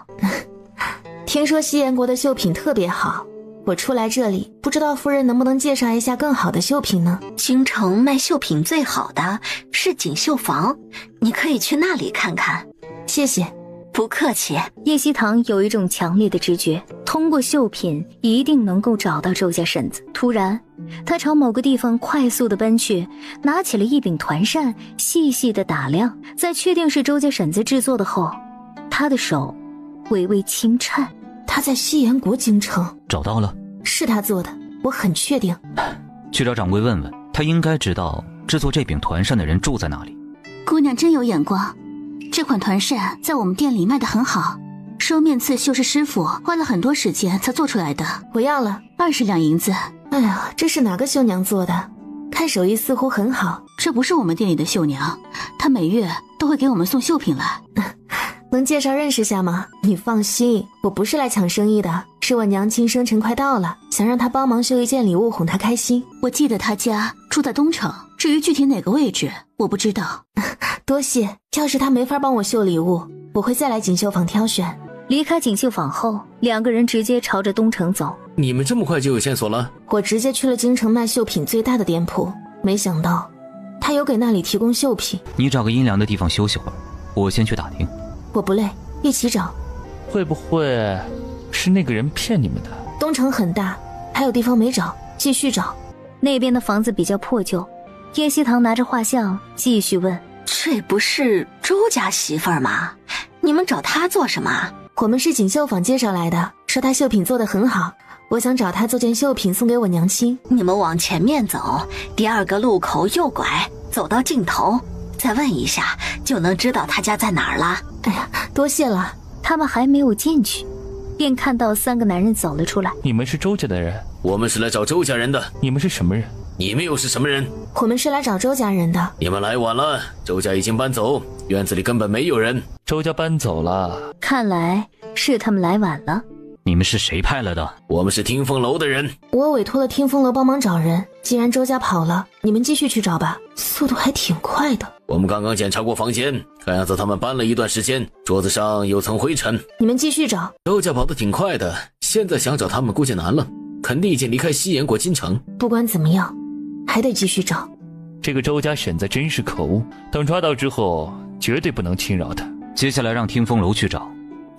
听说西岩国的绣品特别好，我初来这里，不知道夫人能不能介绍一下更好的绣品呢？京城卖绣品最好的是锦绣坊，你可以去那里看看。谢谢。不客气。叶希堂有一种强烈的直觉，通过绣品一定能够找到周家婶子。突然，他朝某个地方快速地奔去，拿起了一柄团扇，细细地打量，在确定是周家婶子制作的后，他的手微微轻颤。他在西岩国京城找到了，是他做的，我很确定。去找掌柜问问，他应该知道制作这柄团扇的人住在哪里。姑娘真有眼光，这款团扇在我们店里卖得很好，双面刺绣是师傅花了很多时间才做出来的。我要了20两银子。哎呀，这是哪个绣娘做的？看手艺似乎很好。这不是我们店里的绣娘，她每月都会给我们送绣品来。能介绍认识下吗？你放心，我不是来抢生意的，是我娘亲生辰快到了，想让她帮忙绣一件礼物哄她开心。我记得她家住在东城，至于具体哪个位置我不知道。多谢，要是她没法帮我绣礼物，我会再来锦绣坊挑选。离开锦绣坊后，两个人直接朝着东城走。你们这么快就有线索了？我直接去了京城卖绣品最大的店铺，没想到他有给那里提供绣品。你找个阴凉的地方休息会儿，我先去打听。我不累，一起找。会不会是那个人骗你们的？东城很大，还有地方没找，继续找。那边的房子比较破旧。叶希堂拿着画像继续问：这不是周家媳妇儿吗？你们找她做什么？我们是锦绣坊介绍来的，说她绣品做得很好，我想找她做件绣品送给我娘亲。你们往前面走，第2个路口右拐，走到尽头，再问一下就能知道她家在哪儿了。哎呀，多谢了。他们还没有进去，便看到3个男人走了出来。你们是周家的人？我们是来找周家人的。你们是什么人？你们又是什么人？我们是来找周家人的。你们来晚了，周家已经搬走，院子里根本没有人。周家搬走了，看来是他们来晚了。你们是谁派来的？我们是听风楼的人。我委托了听风楼帮忙找人，既然周家跑了，你们继续去找吧，速度还挺快的。我们刚刚检查过房间，看样子他们搬了一段时间，桌子上有层灰尘。你们继续找。周家跑得挺快的，现在想找他们估计难了，肯定已经离开西岩国京城。不管怎么样，还得继续找。这个周家婶子真是可恶，等抓到之后绝对不能轻饶他。接下来让听风楼去找，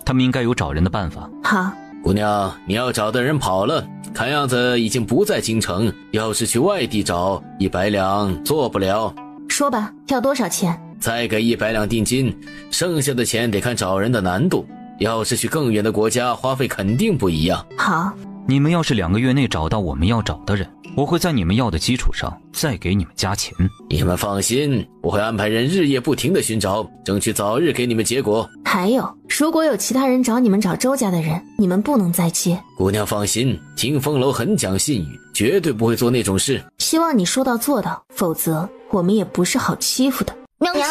他们应该有找人的办法。好。姑娘，你要找的人跑了，看样子已经不在京城，要是去外地找，100两做不了。说吧，要多少钱？再给100两定金，剩下的钱得看找人的难度，要是去更远的国家，花费肯定不一样。好。你们要是2个月内找到我们要找的人，我会在你们要的基础上再给你们加钱。你们放心，我会安排人日夜不停地寻找，争取早日给你们结果。还有，如果有其他人找你们找周家的人，你们不能再接。姑娘放心，听风楼很讲信誉，绝对不会做那种事。希望你说到做到，否则我们也不是好欺负的。娘亲，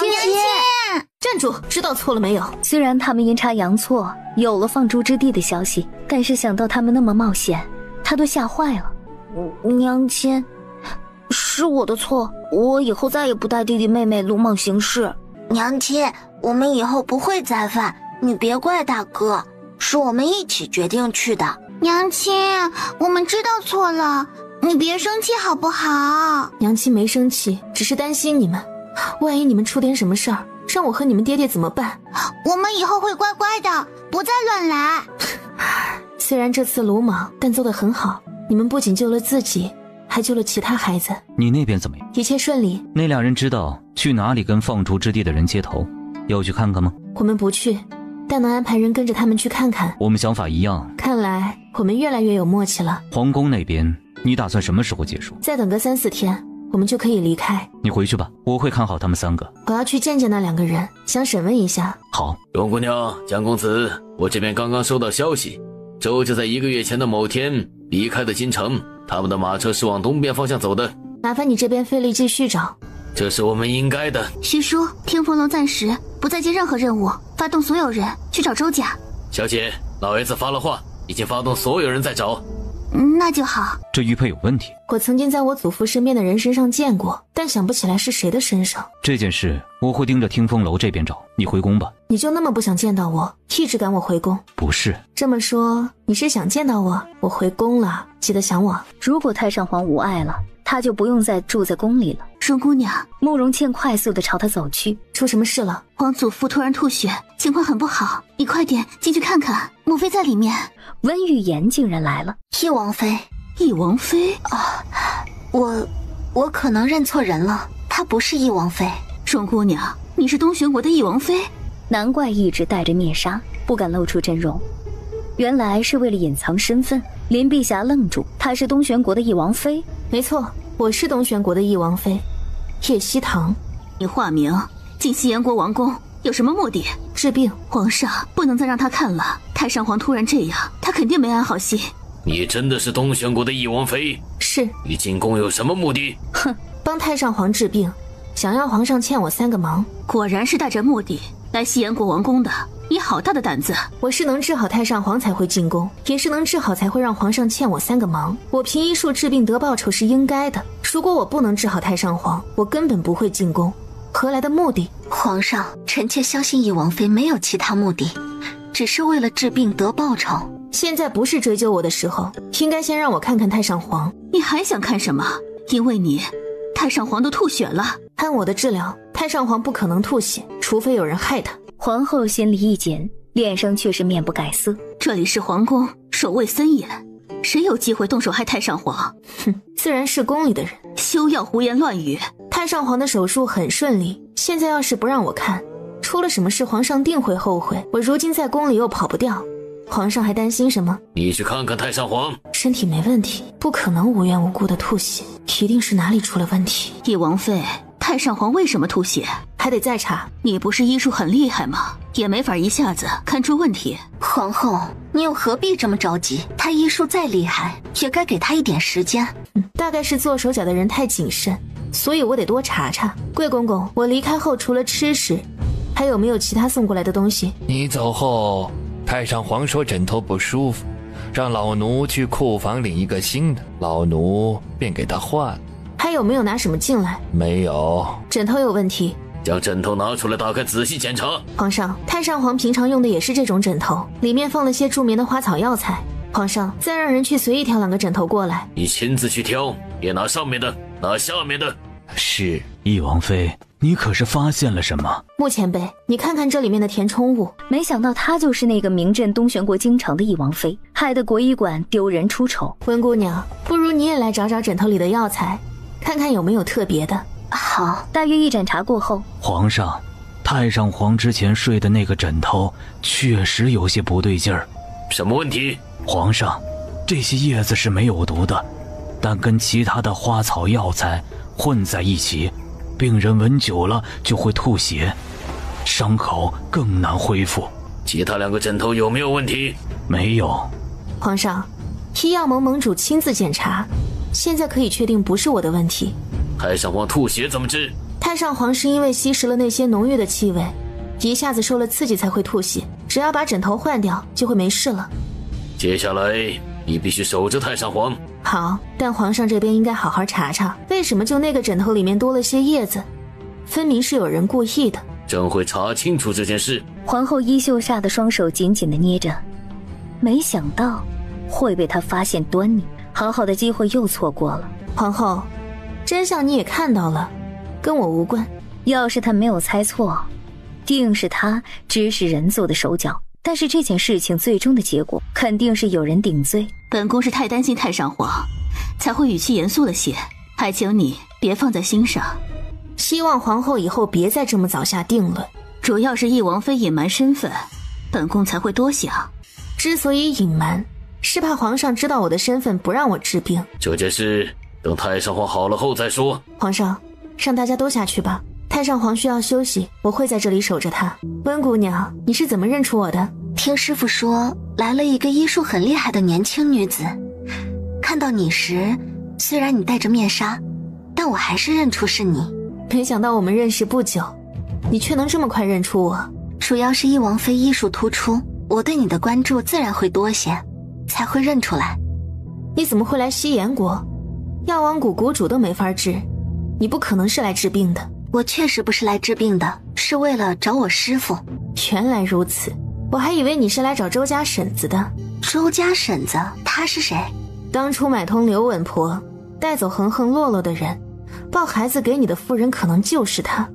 站住！知道错了没有？虽然他们阴差阳错有了放逐之地的消息，但是想到他们那么冒险，他都吓坏了。娘亲，是我的错，我以后再也不带弟弟妹妹鲁莽行事。娘亲，我们以后不会再犯，你别怪大哥，是我们一起决定去的。娘亲，我们知道错了，你别生气好不好？娘亲没生气，只是担心你们，万一你们出点什么事儿，让我和你们爹爹怎么办？我们以后会乖乖的，不再乱来。虽然这次鲁莽，但做得很好。你们不仅救了自己，还救了其他孩子。你那边怎么样？一切顺利。那2人知道去哪里跟放逐之地的人接头，要去看看吗？我们不去，但能安排人跟着他们去看看。我们想法一样。看来我们越来越有默契了。皇宫那边，你打算什么时候结束？再等个3-4天，我们就可以离开。你回去吧，我会看好他们3个。我要去见见那2个人，想审问一下。好。荣姑娘、江公子，我这边刚刚收到消息，周家在1个月前的某天离开的京城，他们的马车是往东边方向走的。麻烦你这边费力继续找。这是我们应该的。徐叔，听风龙暂时不再接任何任务，发动所有人去找周家。小姐，老爷子发了话，已经发动所有人在找。那就好。这玉佩有问题。我曾经在我祖父身边的人身上见过，但想不起来是谁的身上。这件事我会盯着听风楼这边找，你回宫吧。你就那么不想见到我，一直赶我回宫？不是。这么说，你是想见到我？我回宫了，记得想我。如果太上皇无碍了，他就不用再住在宫里了。荣姑娘，慕容倩快速地朝他走去。出什么事了？皇祖父突然吐血，情况很不好，你快点进去看看，母妃在里面。温玉言竟然来了。叶王妃。叶王妃？我可能认错人了，她不是叶王妃。荣姑娘，你是东玄国的叶王妃？难怪一直戴着面纱，不敢露出真容。原来是为了隐藏身份。林碧霞愣住，她是东玄国的叶王妃？没错，我是东玄国的叶王妃，叶希棠。你化名进西炎国王宫有什么目的？治病。皇上不能再让他看了，太上皇突然这样，他肯定没安好心。你真的是东玄国的叶王妃？是。你进宫有什么目的？哼，帮太上皇治病，想要皇上欠我3个忙。果然是带着目的来西炎国王宫的，你好大的胆子！我是能治好太上皇才会进宫，也是能治好才会让皇上欠我3个忙。我凭医术治病得报酬是应该的。如果我不能治好太上皇，我根本不会进宫，何来的目的？皇上，臣妾相信叶王妃没有其他目的，只是为了治病得报酬。现在不是追究我的时候，应该先让我看看太上皇。你还想看什么？因为你太上皇都吐血了。按我的治疗，太上皇不可能吐血，除非有人害他。皇后心里一紧，脸上却是面不改色。这里是皇宫，守卫森严，谁有机会动手害太上皇？哼，自然是宫里的人。休要胡言乱语。太上皇的手术很顺利，现在要是不让我看，出了什么事皇上定会后悔。我如今在宫里又跑不掉，皇上还担心什么？你去看看太上皇。身体没问题，不可能无缘无故的吐血，一定是哪里出了问题。叶王妃，太上皇为什么吐血？还得再查。你不是医术很厉害吗？也没法一下子看出问题。皇后，你又何必这么着急？他医术再厉害，也该给他一点时间。大概是做手脚的人太谨慎，所以我得多查查。贵公公，我离开后除了吃食，还有没有其他送过来的东西？你走后，太上皇说枕头不舒服，让老奴去库房领一个新的，老奴便给他换了。还有没有拿什么进来？没有。枕头有问题。将枕头拿出来，打开仔细检查。皇上，太上皇平常用的也是这种枕头，里面放了些助眠的花草药材。皇上，再让人去随意挑2个枕头过来。你亲自去挑，别拿上面的，拿下面的。是。叶王妃，你可是发现了什么？穆前辈，你看看这里面的填充物。没想到她就是那个名震东玄国京城的叶王妃，害得国医馆丢人出丑。温姑娘，不如你也来找找枕头里的药材，看看有没有特别的。好。大约一盏茶过后，皇上，太上皇之前睡的那个枕头确实有些不对劲儿。什么问题？皇上，这些叶子是没有毒的，但跟其他的花草药材混在一起，病人闻久了就会吐血，伤口更难恢复。其他2个枕头有没有问题？没有。皇上，医药盟盟主亲自检查，现在可以确定不是我的问题。太上皇吐血怎么治？太上皇是因为吸食了那些浓郁的气味，一下子受了刺激才会吐血，只要把枕头换掉就会没事了。接下来你必须守着太上皇。好，但皇上这边应该好好查查，为什么就那个枕头里面多了些叶子，分明是有人故意的。朕会查清楚这件事。皇后衣袖下的双手紧紧地捏着，没想到会被他发现端倪。好好的机会又错过了。皇后，真相你也看到了，跟我无关。要是他没有猜错，定是他指使人做的手脚。但是这件事情最终的结果肯定是有人顶罪。本宫是太担心太上皇，才会语气严肃了些，还请你别放在心上。希望皇后以后别再这么早下定论。主要是翼王妃隐瞒身份，本宫才会多想。之所以隐瞒，是怕皇上知道我的身份，不让我治病。这件事等太上皇好了后再说。皇上，让大家都下去吧。太上皇需要休息，我会在这里守着他。温姑娘，你是怎么认出我的？听师傅说，来了一个医术很厉害的年轻女子。看到你时，虽然你戴着面纱，但我还是认出是你。没想到我们认识不久，你却能这么快认出我。主要是翼王妃医术突出，我对你的关注自然会多些，才会认出来。你怎么会来西炎国？药王谷谷主都没法治，你不可能是来治病的。我确实不是来治病的，是为了找我师父。原来如此，我还以为你是来找周家婶子的。周家婶子？她是谁？当初买通刘稳婆，带走恒恒洛洛的人，抱孩子给你的夫人可能就是她。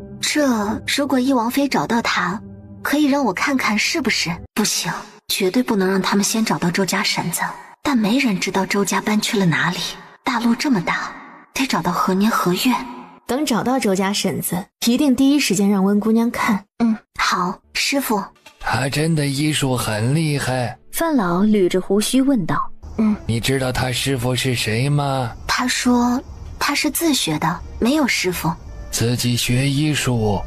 如果翼王妃找到她，可以让我看看是不是？不行，绝对不能让他们先找到周家婶子。但没人知道周家搬去了哪里。大陆这么大，得找到何年何月。等找到周家婶子，一定第一时间让温姑娘看。好，师父。他真的医术很厉害。范老捋着胡须问道。你知道他师父是谁吗？他说他是自学的，没有师父。自己学医术，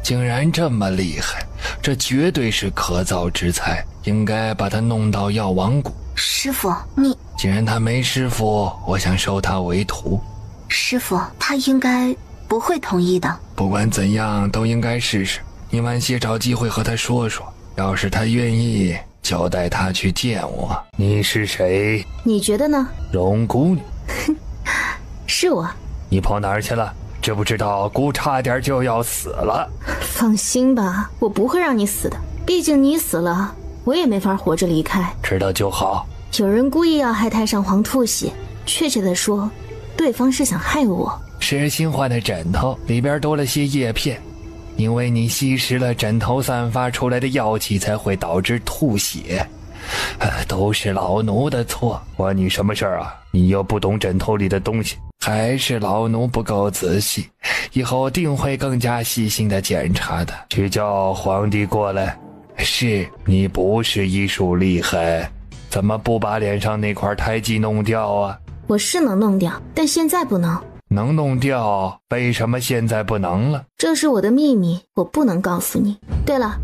竟然这么厉害，这绝对是可造之材，应该把他弄到药王谷。师父，你……既然他没师父，我想收他为徒。师父，他应该不会同意的。不管怎样，都应该试试。你晚些找机会和他说说，要是他愿意，就带他去见我。你是谁？你觉得呢？荣姑娘。是我。你跑哪儿去了？知不知道姑差点就要死了？放心吧，我不会让你死的。毕竟你死了，我也没法活着离开。知道就好。有人故意要害太上皇吐血，确切的说，对方是想害我。是新换的枕头，里边多了些叶片，因为你吸食了枕头散发出来的药气，才会导致吐血。都是老奴的错，关你什么事儿啊？你又不懂枕头里的东西，还是老奴不够仔细，以后定会更加细心的检查的。去叫皇帝过来。是你不是医术厉害，怎么不把脸上那块胎记弄掉啊？我是能弄掉，但现在不能。能弄掉，为什么现在不能了？这是我的秘密，我不能告诉你。对了，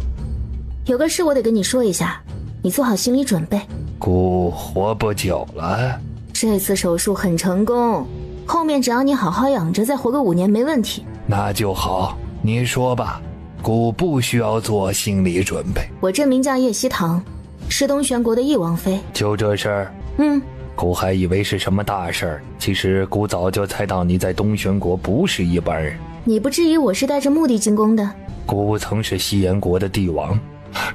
有个事我得跟你说一下，你做好心理准备。姑活不久了。这次手术很成功，后面只要你好好养着，再活个5年没问题。那就好，你说吧，姑不需要做心理准备。我真名叫叶希棠，是东玄国的翼王妃。就这事儿？姑还以为是什么大事儿，其实姑早就猜到你在东玄国不是一般人。你不质疑我是带着目的进宫的？姑曾是西炎国的帝王，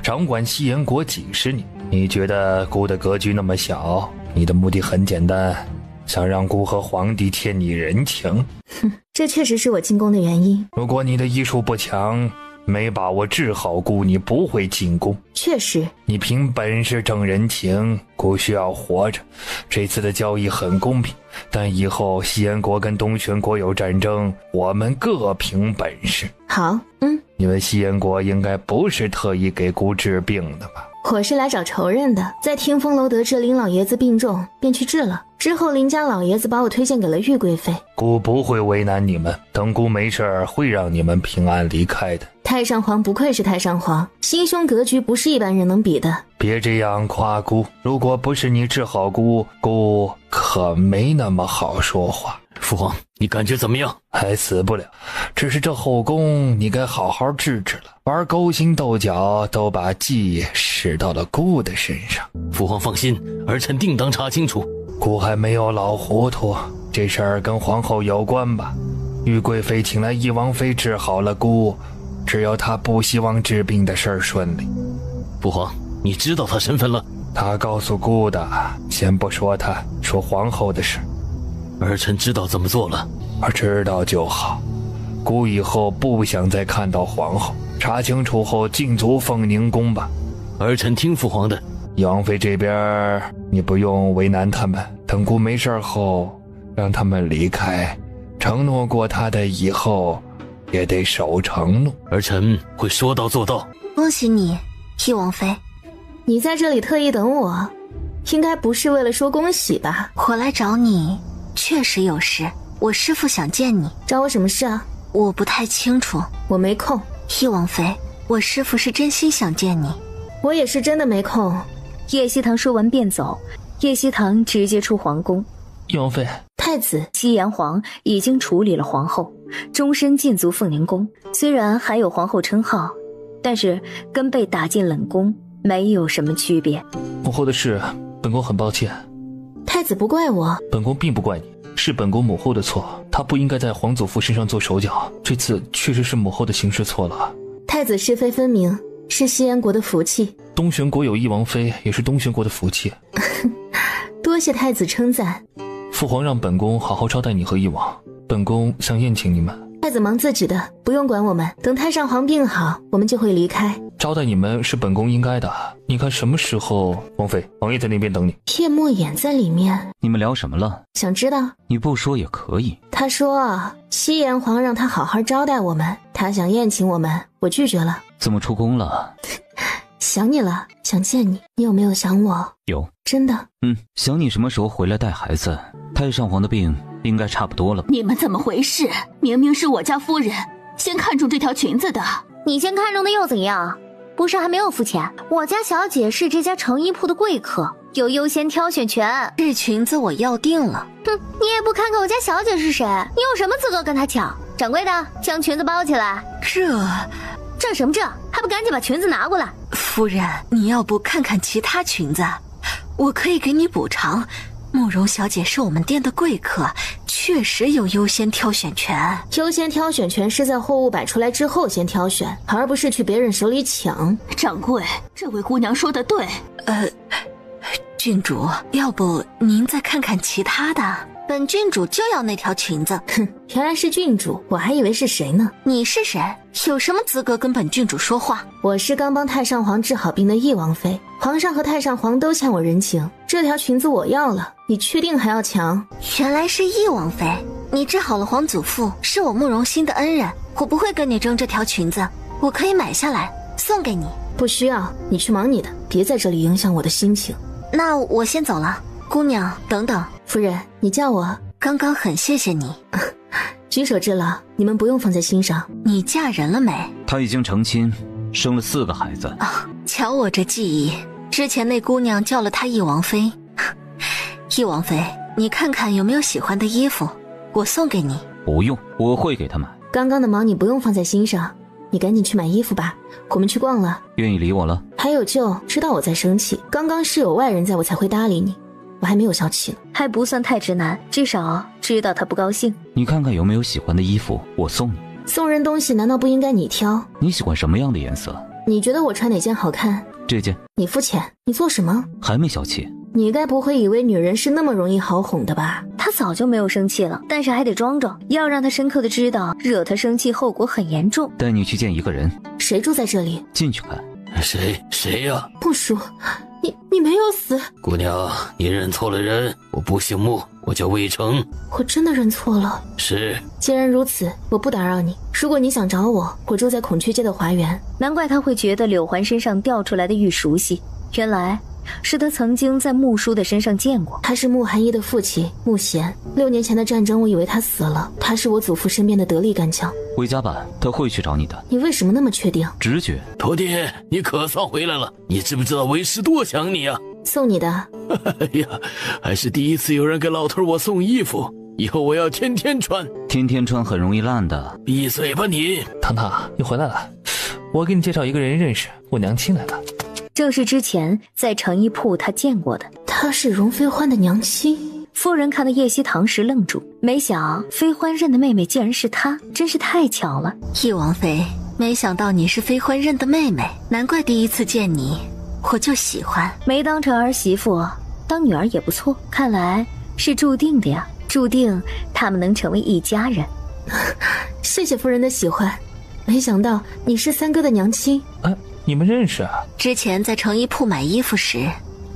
掌管西炎国几十年。你觉得姑的格局那么小？你的目的很简单，想让姑和皇帝欠你人情。这确实是我进宫的原因。如果你的医术不强，没把握治好姑，你不会进宫。确实，你凭本事挣人情，姑需要活着。这次的交易很公平，但以后西炎国跟东玄国有战争，我们各凭本事。好，因为西炎国应该不是特意给姑治病的吧？我是来找仇人的，在天风楼得知林老爷子病重，便去治了。之后林家老爷子把我推荐给了玉贵妃。姑不会为难你们，等姑没事会让你们平安离开的。太上皇不愧是太上皇，心胸格局不是一般人能比的。别这样夸姑，如果不是你治好姑，姑可没那么好说话。父皇，你感觉怎么样？还死不了，只是这后宫你该好好治治了。玩勾心斗角，都把计使到了姑的身上。父皇放心，儿臣定当查清楚。姑还没有老糊涂，这事儿跟皇后有关吧？玉贵妃请来翼王妃治好了姑，只有她不希望治病的事儿顺利。父皇，你知道她身份了？他告诉姑的，先不说他，说皇后的事。儿臣知道怎么做了。知道就好。姑以后不想再看到皇后，查清楚后尽足凤宁宫吧。儿臣听父皇的。王妃这边你不用为难他们，等姑没事后让他们离开，承诺过他的以后也得守承诺。儿臣会说到做到。恭喜你，羿王妃。你在这里特意等我，应该不是为了说恭喜吧？我来找你确实有事，我师父想见你。找我什么事啊？我不太清楚，我没空。羿王妃，我师父是真心想见你。我也是真的没空。叶希堂说完便走，叶希堂直接出皇宫。叶王妃，太子西炎皇已经处理了皇后，终身禁足凤宁宫。虽然还有皇后称号，但是跟被打进冷宫没有什么区别。母后的事，本宫很抱歉。太子不怪我，本宫并不怪你，是本宫母后的错，她不应该在皇祖父身上做手脚。这次确实是母后的行事错了。太子是非分明，是西燕国的福气。东玄国有一王妃，也是东玄国的福气。多谢太子称赞。父皇让本宫好好招待你和一王，本宫想宴请你们。太子忙自己的，不用管我们。等太上皇病好，我们就会离开。招待你们是本宫应该的。你看什么时候？王妃，王爷在那边等你。叶墨眼在里面。你们聊什么了？想知道？你不说也可以。他说西炎皇让他好好招待我们，他想宴请我们，我拒绝了。怎么出宫了？想你了，想见你。你有没有想我？有。真的？想你什么时候回来带孩子。太上皇的病应该差不多了吧？你们怎么回事？明明是我家夫人先看中这条裙子的。你先看中的又怎样？不是还没有付钱？我家小姐是这家成衣铺的贵客，有优先挑选权。这裙子我要定了。哼，你也不看看我家小姐是谁？你有什么资格跟她抢？掌柜的，将裙子包起来。这什么这？还不赶紧把裙子拿过来！夫人，你要不看看其他裙子，我可以给你补偿。慕容小姐是我们店的贵客，确实有优先挑选权。优先挑选权是在货物摆出来之后先挑选，而不是去别人手里抢。掌柜，这位姑娘说的对。郡主，要不您再看看其他的？本郡主就要那条裙子。哼，原来是郡主，我还以为是谁呢。你是谁？有什么资格跟本郡主说话？我是刚帮太上皇治好病的懿王妃，皇上和太上皇都欠我人情，这条裙子我要了，你确定还要抢？原来是懿王妃，你治好了皇祖父，是我慕容心的恩人，我不会跟你争这条裙子，我可以买下来送给你。不需要，你去忙你的，别在这里影响我的心情。那我先走了。姑娘，等等。夫人，你叫我。刚刚很谢谢你。举手之劳，你们不用放在心上。你嫁人了没？她已经成亲，生了4个孩子。瞧我这记忆，之前那姑娘叫了她懿王妃。懿王妃，你看看有没有喜欢的衣服，我送给你。不用，我会给她买。刚刚的忙你不用放在心上，你赶紧去买衣服吧，我们去逛了。愿意理我了？还有就知道我在生气，刚刚是有外人在我才会搭理你，我还没有消气呢。还不算太直男，至少知道他不高兴。你看看有没有喜欢的衣服，我送你。送人东西难道不应该你挑？你喜欢什么样的颜色？你觉得我穿哪件好看？这件。你肤浅，你做什么？还没消气。你该不会以为女人是那么容易好哄的吧？他早就没有生气了，但是还得装装，要让他深刻的知道，惹他生气后果很严重。带你去见一个人。谁住在这里？进去看。谁呀？不说，你没有死。姑娘，你认错了人，我不姓穆，我叫魏成。我真的认错了。是。既然如此，我不打扰你。如果你想找我，我住在孔雀街的华园。难怪他会觉得柳环身上掉出来的玉熟悉，原来是他曾经在穆叔的身上见过。他是穆寒衣的父亲穆贤。6年前的战争，我以为他死了。他是我祖父身边的得力干将。回家吧，他会去找你的。你为什么那么确定？直觉。陀爹，你可算回来了！你知不知道为师多想你啊？送你的。哎呀，还是第一次有人给老头我送衣服，以后我要天天穿。天天穿很容易烂的。闭嘴吧你！糖糖，你回来了，我给你介绍一个人认识，我娘亲来了。正是之前在成衣铺他见过的。她是容妃欢的娘亲。夫人看到叶希堂时愣住，没想妃欢认的妹妹竟然是她，真是太巧了。懿王妃，没想到你是妃欢认的妹妹，难怪第一次见你我就喜欢。没当成儿媳妇，当女儿也不错。看来是注定的呀，注定他们能成为一家人。谢谢夫人的喜欢，没想到你是三哥的娘亲。你们认识啊？之前在成衣铺买衣服时，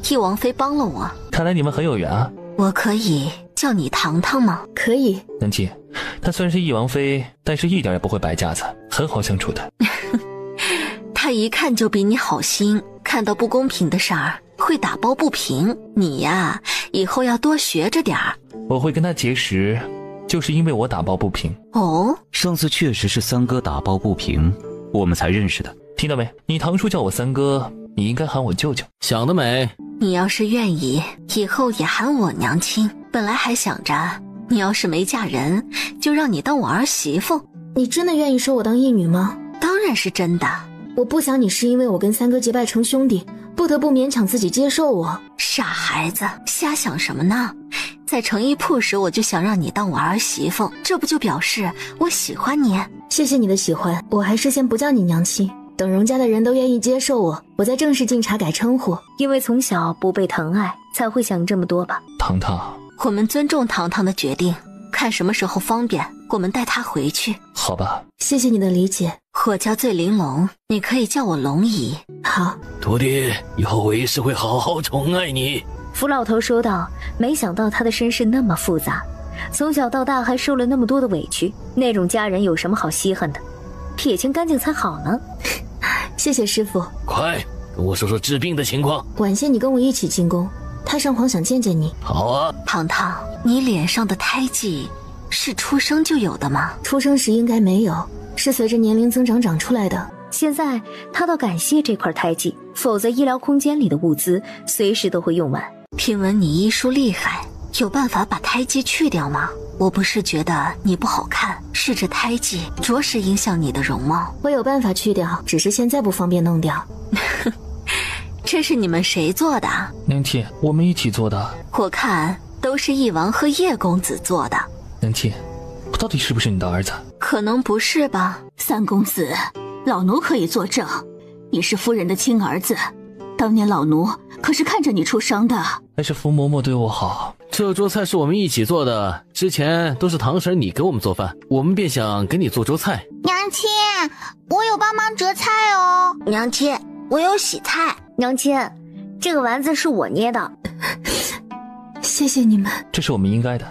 易王妃帮了我。看来你们很有缘啊。我可以叫你糖糖吗？可以。南七，她虽然是易王妃，但是一点也不会摆架子，很好相处的。她一看就比你好心，看到不公平的事儿会打抱不平。你呀，以后要多学着点儿。我会跟她结识，就是因为我打抱不平。哦，上次确实是三哥打抱不平，我们才认识的。听到没？你堂叔叫我三哥，你应该喊我舅舅。想得美。你要是愿意，以后也喊我娘亲。本来还想着，你要是没嫁人，就让你当我儿媳妇。你真的愿意收我当义女吗？当然是真的。我不想你是因为我跟三哥结拜成兄弟，不得不勉强自己接受我。傻孩子，瞎想什么呢？在成衣铺时我就想让你当我儿媳妇，这不就表示我喜欢你？谢谢你的喜欢，我还是先不叫你娘亲，等荣家的人都愿意接受我，我再正式进茶改称呼。因为从小不被疼爱，才会想这么多吧。糖糖，我们尊重糖糖的决定，看什么时候方便，我们带她回去。好吧。谢谢你的理解。我叫醉玲珑，你可以叫我龙姨。好，徒弟，以后为师会好好宠爱你。福老头说道，没想到他的身世那么复杂，从小到大还受了那么多的委屈，那种家人有什么好稀罕的？撇清干净才好呢。谢谢师傅。快跟我说说治病的情况。晚些你跟我一起进宫，太上皇想见见你。好啊。糖糖，你脸上的胎记是出生就有的吗？出生时应该没有，是随着年龄增长长出来的。现在他倒感谢这块胎记，否则医疗空间里的物资随时都会用完。听闻你医术厉害，有办法把胎记去掉吗？我不是觉得你不好看，是这胎记着实影响你的容貌。我有办法去掉，只是现在不方便弄掉。这是你们谁做的？娘亲，我们一起做的。我看都是义王和叶公子做的。娘亲，我到底是不是你的儿子？可能不是吧。三公子，老奴可以作证，你是夫人的亲儿子，当年老奴可是看着你出生的。还是福嬷嬷对我好。这桌菜是我们一起做的，之前都是堂婶你给我们做饭，我们便想给你做桌菜。娘亲，我有帮忙折菜哦。娘亲，我有洗菜。娘亲，这个丸子是我捏的。谢谢你们。这是我们应该的，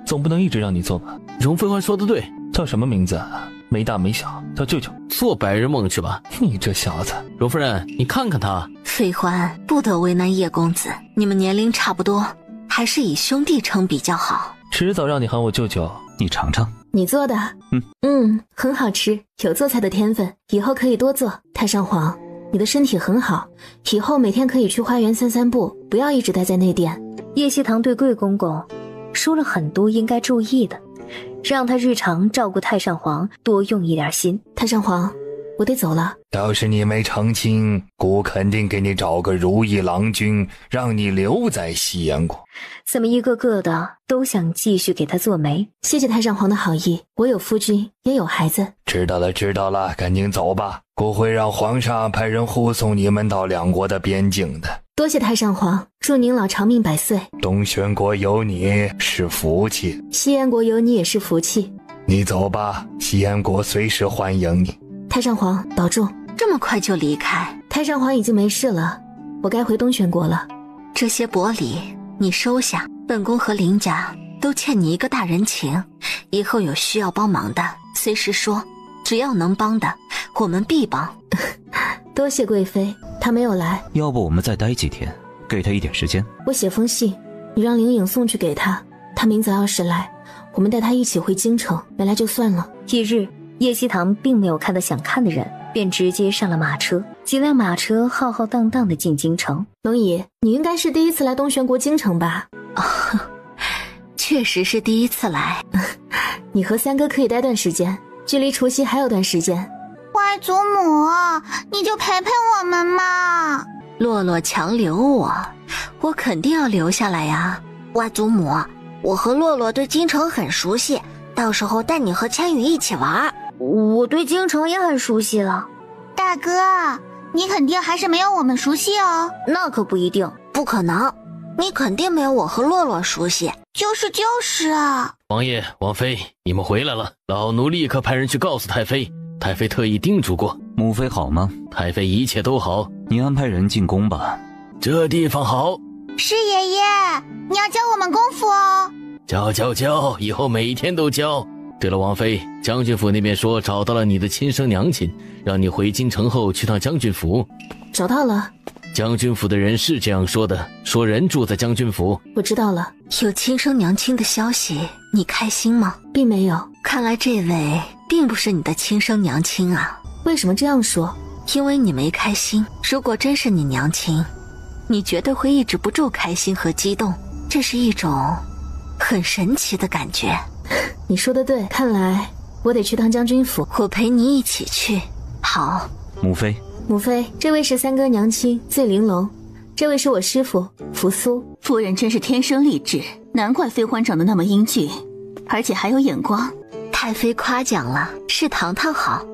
总不能一直让你做吧。容妃欢说的对，叫什么名字？没大没小，叫舅舅。做白日梦去吧。你这小子。容夫人，你看看他。妃欢，不得为难叶公子，你们年龄差不多，还是以兄弟称比较好。迟早让你喊我舅舅。你尝尝。你做的？很好吃，有做菜的天分，以后可以多做。太上皇，你的身体很好，以后每天可以去花园散散步，不要一直待在内殿。叶希堂对贵公公说了很多应该注意的，让他日常照顾太上皇多用一点心。太上皇，我得走了。要是你没成亲，姑肯定给你找个如意郎君，让你留在西燕国。怎么一个个的都想继续给他做媒？谢谢太上皇的好意，我有夫君，也有孩子。知道了，知道了，赶紧走吧。姑会让皇上派人护送你们到两国的边境的。多谢太上皇，祝您老长命百岁。东轩国有你是福气，西燕国有你也是福气。你走吧，西燕国随时欢迎你。太上皇保重。这么快就离开？太上皇已经没事了，我该回东轩国了。这些薄礼你收下，本宫和林家都欠你一个大人情，以后有需要帮忙的随时说，只要能帮的我们必帮。多谢贵妃，她没有来。要不我们再待几天，给她一点时间。我写封信，你让灵影送去给她，她明早要是来，我们带她一起回京城，没来就算了。翌日，叶希堂并没有看到想看的人，便直接上了马车。几辆马车浩浩荡荡地进京城。龙姨，你应该是第一次来东轩国京城吧？确实是第一次来。你和三哥可以待段时间，距离除夕还有段时间。外祖母，你就陪陪我们嘛。洛洛强留我肯定要留下来呀。外祖母，我和洛洛对京城很熟悉，到时候带你和千羽一起玩。我对京城也很熟悉了。大哥，你肯定还是没有我们熟悉哦。那可不一定，不可能，你肯定没有我和洛洛熟悉。就是啊。王爷、王妃，你们回来了，老奴立刻派人去告诉太妃。太妃特意叮嘱过。母妃好吗？太妃一切都好。你安排人进宫吧。这地方好。是爷爷，你要教我们功夫哦。教，以后每天都教。对了，王妃，将军府那边说找到了你的亲生娘亲，让你回京城后去趟将军府。找到了。将军府的人是这样说的，说人住在将军府。我知道了。有亲生娘亲的消息，你开心吗？并没有。看来这位并不是你的亲生娘亲啊。为什么这样说？因为你没开心。如果真是你娘亲，你绝对会抑制不住开心和激动，这是一种很神奇的感觉。你说的对，看来我得去趟将军府。我陪你一起去。好。母妃，这位是三哥娘亲醉玲珑，这位是我师父扶苏。夫人真是天生丽质，难怪妃欢长得那么英俊，而且还有眼光。太妃夸奖了，是糖糖好，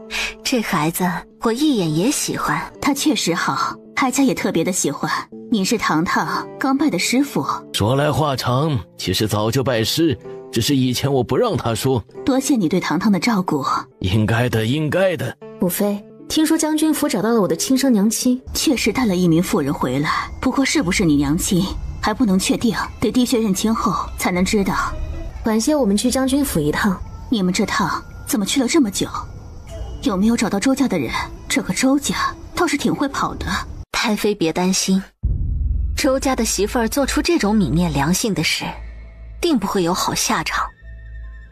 这孩子我一眼也喜欢。他确实好，哀家也特别的喜欢。你是糖糖刚拜的师傅。说来话长，其实早就拜师，只是以前我不让他说。多谢你对糖糖的照顾。应该的。母妃，听说将军府找到了我的亲生娘亲。确实带了一名妇人回来，不过是不是你娘亲还不能确定，得滴血认亲后才能知道。晚些我们去将军府一趟。你们这趟怎么去了这么久？有没有找到周家的人？这个周家倒是挺会跑的。太妃别担心，周家的媳妇儿做出这种泯灭良心的事，定不会有好下场。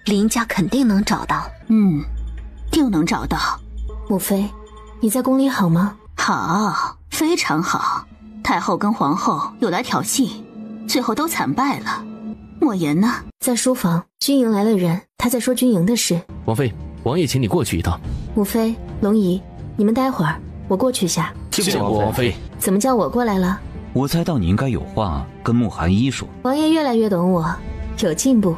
林家肯定能找到。定能找到。母妃，你在宫里好吗？好，非常好。太后跟皇后有来挑衅，最后都惨败了。莫言呢？在书房。军营来了人，他在说军营的事。王妃，王爷请你过去一趟。母妃、龙姨，你们待会儿，我过去下。谢谢王妃。怎么叫我过来了？我猜到你应该有话跟慕寒衣说。王爷越来越懂我，有进步。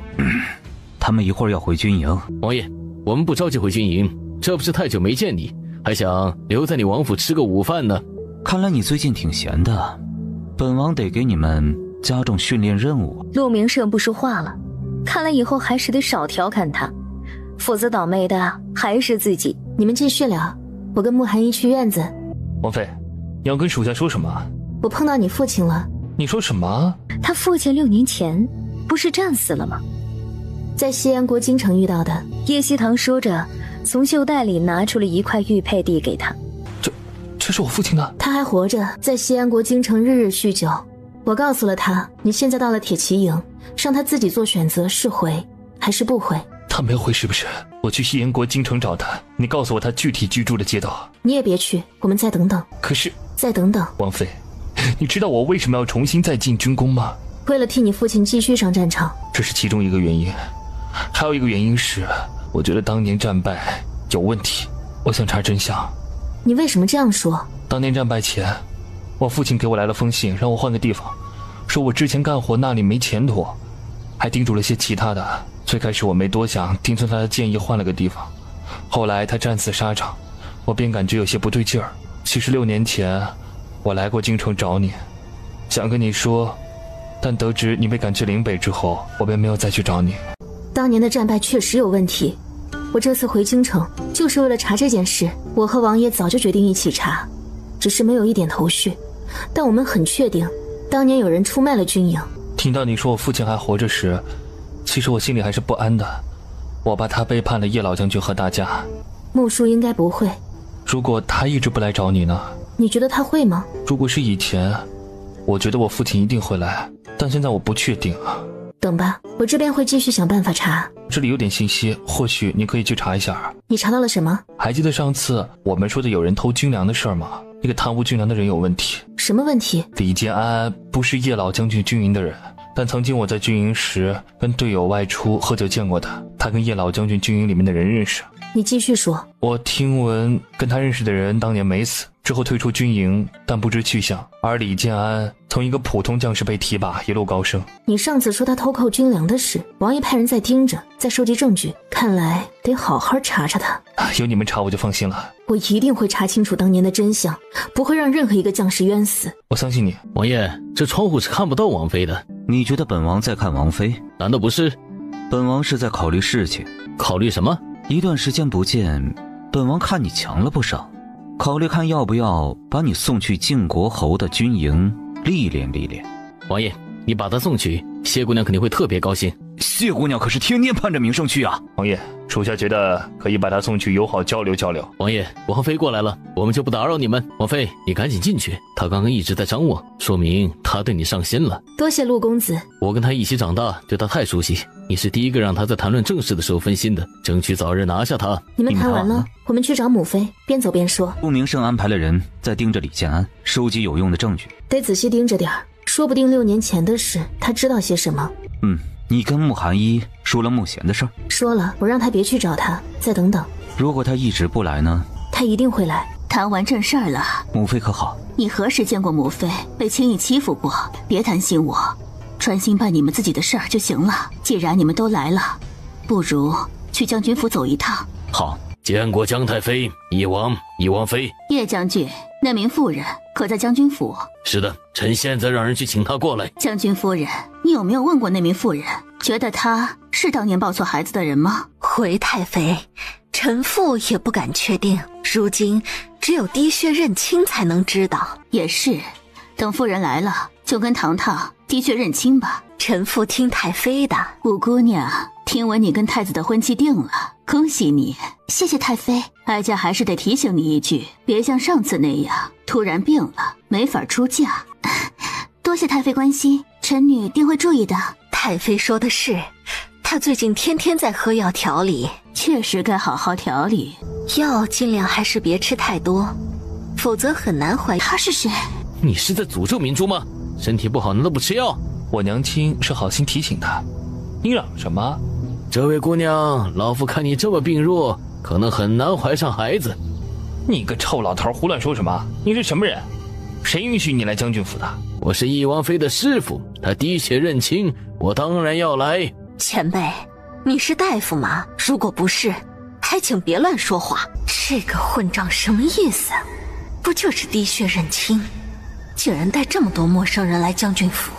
他们一会儿要回军营。王爷，我们不着急回军营，这不是太久没见你，还想留在你王府吃个午饭呢。看来你最近挺闲的，本王得给你们加重训练任务。陆明胜不说话了，看来以后还是得少调侃他，否则倒霉的还是自己。你们继续聊，我跟慕寒衣去院子。王妃，你要跟属下说什么？我碰到你父亲了。你说什么？他父亲6年前不是战死了吗？在西安国京城遇到的。叶希堂说着，从袖袋里拿出了一块玉佩递给他。这是我父亲的。他还活着，在西安国京城日日酗酒。我告诉了他，你现在到了铁骑营，让他自己做选择，是回还是不回。他没有回是不是？我去西燕国京城找他，你告诉我他具体居住的街道。你也别去，我们再等等。可是再等等。王妃，你知道我为什么要重新再进军宫吗？为了替你父亲继续上战场。这是其中一个原因，还有一个原因是，我觉得当年战败有问题，我想查真相。你为什么这样说？当年战败前，我父亲给我来了封信，让我换个地方，说我之前干活那里没前途，还叮嘱了些其他的。最开始我没多想，听从他的建议换了个地方。后来他战死沙场，我便感觉有些不对劲儿。其实6年前我来过京城找你，想跟你说，但得知你被赶去岭北之后，我便没有再去找你。当年的战败确实有问题，我这次回京城就是为了查这件事。我和王爷早就决定一起查，只是没有一点头绪，但我们很确定当年有人出卖了军营。听到你说我父亲还活着时，其实我心里还是不安的，我怕他背叛了叶老将军和大家。穆叔应该不会。如果他一直不来找你呢？你觉得他会吗？如果是以前，我觉得我父亲一定会来，但现在我不确定。等吧，我这边会继续想办法查。这里有点信息，或许你可以去查一下。你查到了什么？还记得上次我们说的有人偷军粮的事吗？那个贪污军粮的人有问题。什么问题？李建安不是叶老将军军营的人，但曾经我在军营时跟队友外出喝酒见过他，他跟叶老将军军营里面的人认识。你继续说。我听闻跟他认识的人当年没死，之后退出军营，但不知去向。而李建安从一个普通将士被提拔，一路高升。你上次说他偷扣军粮的事，王爷派人在盯着，在收集证据，看来得好好查查他。有你们查我就放心了。我一定会查清楚当年的真相，不会让任何一个将士冤死。我相信你。王爷，这窗户是看不到王妃的。你觉得本王在看王妃？难道不是？本王是在考虑事情。考虑什么？一段时间不见，本王看你强了不少，考虑看要不要把你送去靖国侯的军营历练历练。王爷，你把她送去，谢姑娘肯定会特别高兴。谢姑娘可是天天盼着名声去啊。王爷，属下觉得可以把她送去友好交流交流。王爷，王妃过来了，我们就不打扰你们。王妃，你赶紧进去，她刚刚一直在张我，说明她对你上心了。多谢陆公子。我跟她一起长大，对她太熟悉，你是第一个让她在谈论正事的时候分心的，争取早日拿下她。你们谈完了，我们去找母妃。边走边说。陆明胜安排了人在盯着李建安，收集有用的证据。得仔细盯着点儿，说不定6年前的事他知道些什么。你跟慕寒衣说了慕贤的事儿？说了，我让他别去找他，再等等。如果他一直不来呢？他一定会来。谈完正事儿了。母妃可好？你何时见过母妃被轻易欺负过？别担心我，专心办你们自己的事儿就行了。既然你们都来了，不如去将军府走一趟。好。见过姜太妃、翼王妃。叶将军，那名妇人可在将军府？是的，臣现在让人去请她过来。将军夫人，你有没有问过那名妇人，觉得她是当年抱错孩子的人吗？回太妃，臣妇也不敢确定，如今只有滴血认亲才能知道。也是，等夫人来了，就跟堂堂滴血认亲吧。臣妇听太妃的。五姑娘，听闻你跟太子的婚期定了，恭喜你。谢谢太妃。哀家还是得提醒你一句，别像上次那样突然病了，没法出嫁。多谢太妃关心，臣女定会注意的。太妃说的是，她最近天天在喝药调理，确实该好好调理。药尽量还是别吃太多，否则很难怀孕。他是谁？你是在诅咒明珠吗？身体不好难道不吃药？我娘亲是好心提醒她。你嚷什么？这位姑娘，老夫看你这么病弱，可能很难怀上孩子。你个臭老头，胡乱说什么？你是什么人？谁允许你来将军府的？我是翼王妃的师傅，她滴血认亲，我当然要来。前辈，你是大夫吗？如果不是，还请别乱说话。这个混账什么意思？不就是滴血认亲，竟然带这么多陌生人来将军府，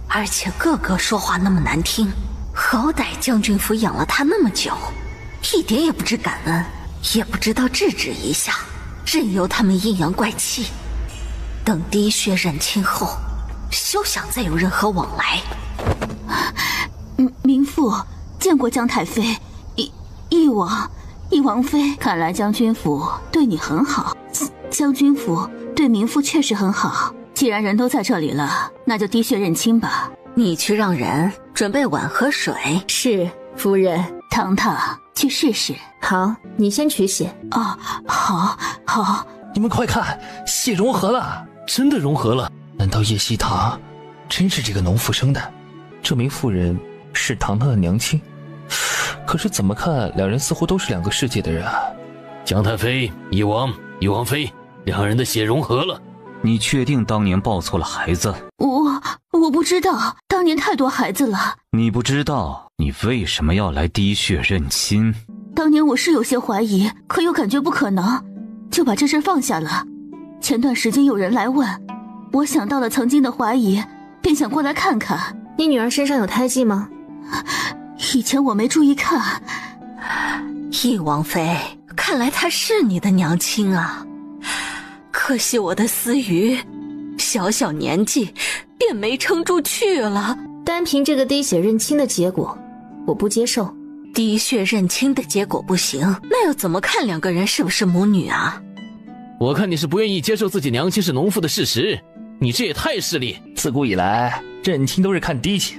而且个个说话那么难听。好歹将军府养了他那么久，一点也不知感恩，也不知道制止一下，任由他们阴阳怪气。等滴血认亲后，休想再有任何往来。民妇见过姜太妃、翼王妃。看来将军府对你很好。将军府对民妇确实很好。既然人都在这里了，那就滴血认亲吧。你去让人准备碗和水。是，夫人。堂堂，去试试。好，你先取血。哦，好。你们快看，血融合了，真的融合了。难道叶希堂真是这个农妇生的？这名妇人是堂堂的娘亲，可是怎么看两人似乎都是两个世界的人啊。姜太妃、翼王妃，两人的血融合了。你确定当年抱错了孩子？我不知道，当年太多孩子了。你不知道，你为什么要来滴血认亲？当年我是有些怀疑，可又感觉不可能，就把这事放下了。前段时间有人来问，我想到了曾经的怀疑，便想过来看看。你女儿身上有胎记吗？以前我没注意看。翼王妃，看来她是你的娘亲啊。可惜我的思雨小年纪便没撑住去了。单凭这个滴血认亲的结果，我不接受。滴血认亲的结果不行，那又怎么看两个人是不是母女啊？我看你是不愿意接受自己娘亲是农妇的事实，你这也太势利。自古以来认亲都是看滴血，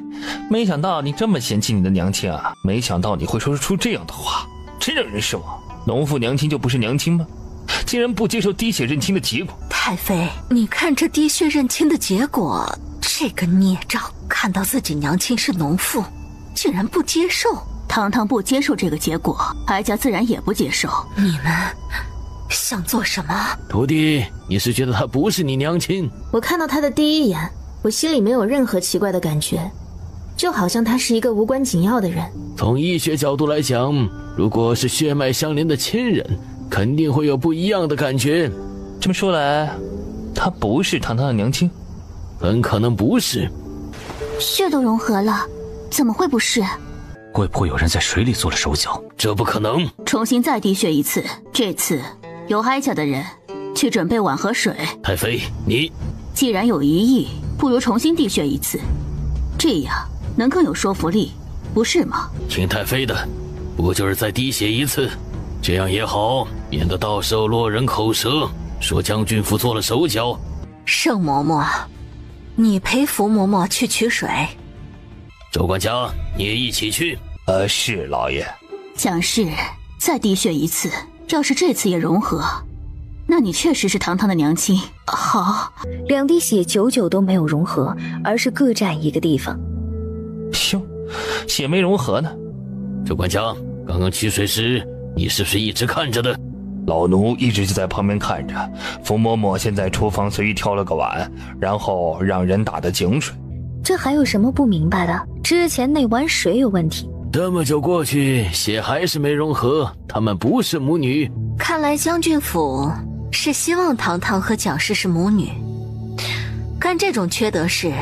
没想到你这么嫌弃你的娘亲啊！没想到你会说出这样的话，真让人失望。农妇娘亲就不是娘亲吗？竟然不接受滴血认亲的结果。太妃，你看这滴血认亲的结果，这个孽障看到自己娘亲是农妇，竟然不接受。堂堂不接受这个结果，哀家自然也不接受。你们想做什么？徒弟，你是觉得她不是你娘亲？我看到她的第一眼，我心里没有任何奇怪的感觉，就好像她是一个无关紧要的人。从医学角度来讲，如果是血脉相连的亲人，肯定会有不一样的感觉。这么说来，她不是堂堂的娘亲？很可能不是。血都融合了，怎么会不是？会不会有人在水里做了手脚？这不可能。重新再滴血一次，这次有哀家的人去准备碗和水。太妃，你既然有疑义，不如重新滴血一次，这样能更有说服力，不是吗？听太妃的，不就是再滴血一次？这样也好，免得到时候落人口舌，说将军府做了手脚。盛嬷嬷，你陪福嬷嬷去取水。周管家，你也一起去。是老爷。蒋氏，再滴血一次，要是这次也融合，那你确实是堂堂的娘亲。好，2滴血久久都没有融合，而是各占一个地方。哟，血没融合呢。周管家，刚刚取水时，你是不是一直看着的？老奴一直就在旁边看着。福嬷嬷先在厨房随意挑了个碗，然后让人打的井水。这还有什么不明白的？之前那碗水有问题。这么久过去，血还是没融合，他们不是母女。看来将军府是希望堂堂和蒋氏是母女。干这种缺德事，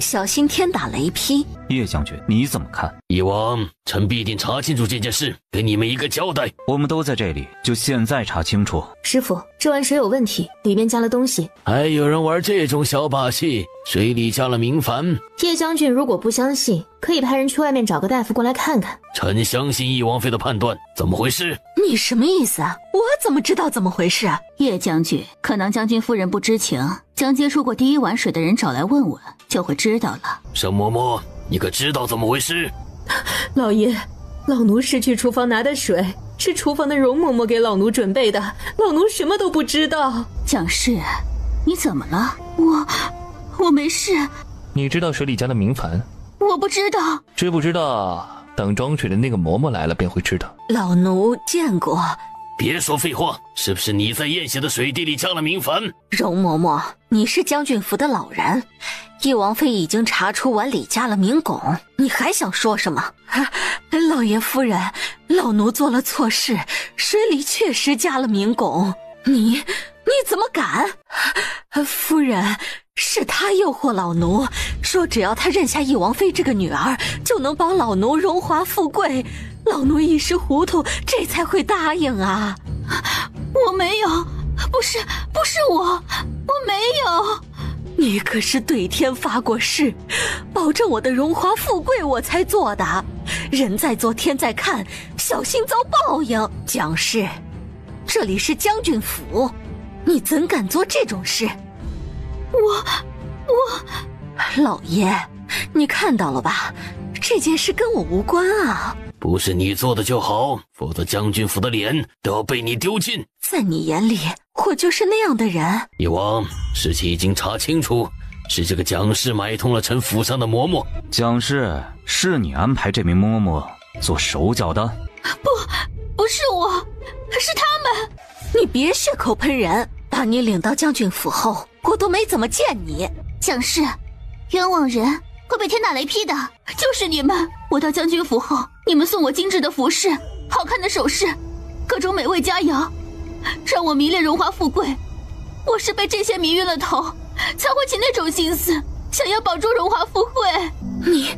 小心天打雷劈。叶将军，你怎么看？以往臣必定查清楚这件事，给你们一个交代。我们都在这里，就现在查清楚。师傅，这碗水有问题，里面加了东西。还有人玩这种小把戏？水里加了明矾。叶将军如果不相信，可以派人去外面找个大夫过来看看。臣相信翼王妃的判断。怎么回事？你什么意思啊？我怎么知道怎么回事啊？叶将军，可能将军夫人不知情，将接触过第一碗水的人找来问问，就会知道了。盛嬷嬷，你可知道怎么回事？老爷，老奴是去厨房拿的水，是厨房的容嬷嬷给老奴准备的，老奴什么都不知道。蒋氏，你怎么了？我没事。你知道水里加了明矾？我不知道。知不知道？等装水的那个嬷嬷来了便会知道。老奴见过。别说废话，是不是你在验血的水滴里加了明矾？容嬷嬷，你是将军府的老人，翼王妃已经查出碗里加了明汞，你还想说什么？老爷夫人，老奴做了错事，水里确实加了明汞，你怎么敢？夫人，是他诱惑老奴，说只要他认下翼王妃这个女儿，就能帮老奴荣华富贵。老奴一时糊涂，这才会答应啊。我没有，不是我没有。你可是对天发过誓，保证我的荣华富贵我才做的。人在做天在看，小心遭报应。蒋氏，这里是将军府，你怎敢做这种事？老爷，你看到了吧？这件事跟我无关啊。不是你做的就好，否则将军府的脸都要被你丢尽。在你眼里，我就是那样的人？翼王，事情已经查清楚，是这个蒋氏买通了臣府上的嬷嬷。蒋氏，是你安排这名嬷嬷做手脚的？不是我，是他们。你别血口喷人，把你领到将军府后，我都没怎么见你。蒋氏，冤枉人会被天打雷劈的，就是你们。我到将军府后，你们送我精致的服饰、好看的首饰、各种美味佳肴，让我迷恋荣华富贵。我是被这些迷晕了头，才会起那种心思，想要保住荣华富贵。你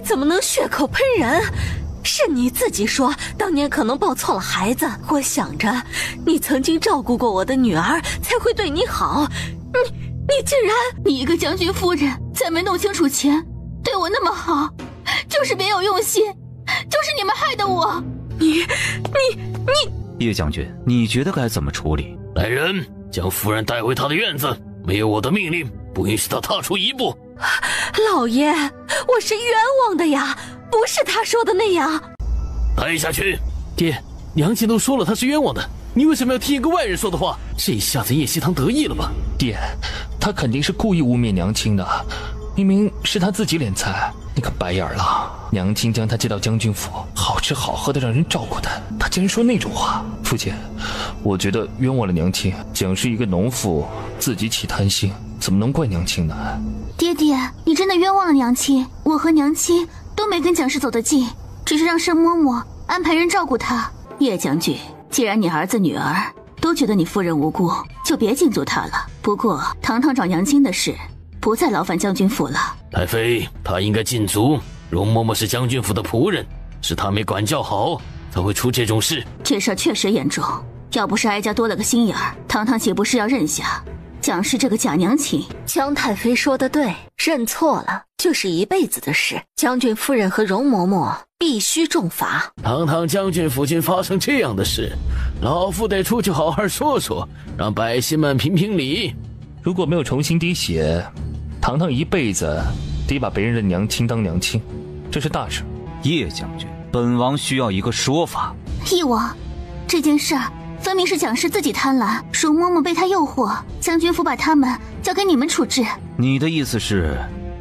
怎么能血口喷人？是你自己说当年可能抱错了孩子，我想着你曾经照顾过我的女儿，才会对你好。你竟然……你一个将军夫人，在没弄清楚前对我那么好，就是别有用心，就是你们害的我。你叶将军，你觉得该怎么处理？来人，将夫人带回她的院子，没有我的命令，不允许她踏出一步。老爷，我是冤枉的呀，不是他说的那样。带下去。爹，娘亲都说了她是冤枉的，你为什么要听一个外人说的话？这下子叶希堂得意了吧？爹，他肯定是故意污蔑娘亲的，明明是他自己敛财。那个白眼狼，娘亲将他接到将军府，好吃好喝的让人照顾他，他竟然说那种话。父亲，我觉得冤枉了娘亲。蒋是一个农妇，自己起贪心，怎么能怪娘亲呢？爹爹，你真的冤枉了娘亲。我和娘亲都没跟蒋氏走得近，只是让盛嬷嬷安排人照顾她。叶将军，既然你儿子女儿都觉得你夫人无辜，就别禁足她了。不过堂堂找娘亲的事，不再劳烦将军府了。太妃，她应该禁足。容嬷嬷是将军府的仆人，是她没管教好，才会出这种事。这事儿确实严重，要不是哀家多了个心眼儿，堂堂岂不是要认下蒋氏这个假娘亲？江太妃说的对，认错了就是一辈子的事。将军夫人和容嬷嬷必须重罚。堂堂将军府竟发生这样的事，老夫得出去好好说说，让百姓们评评理。如果没有重新滴血，堂堂一辈子得把别人的娘亲当娘亲，这是大事。叶将军，本王需要一个说法。义王，这件事儿分明是蒋氏自己贪婪，容嬷嬷被他诱惑，将军府把他们交给你们处置。你的意思是，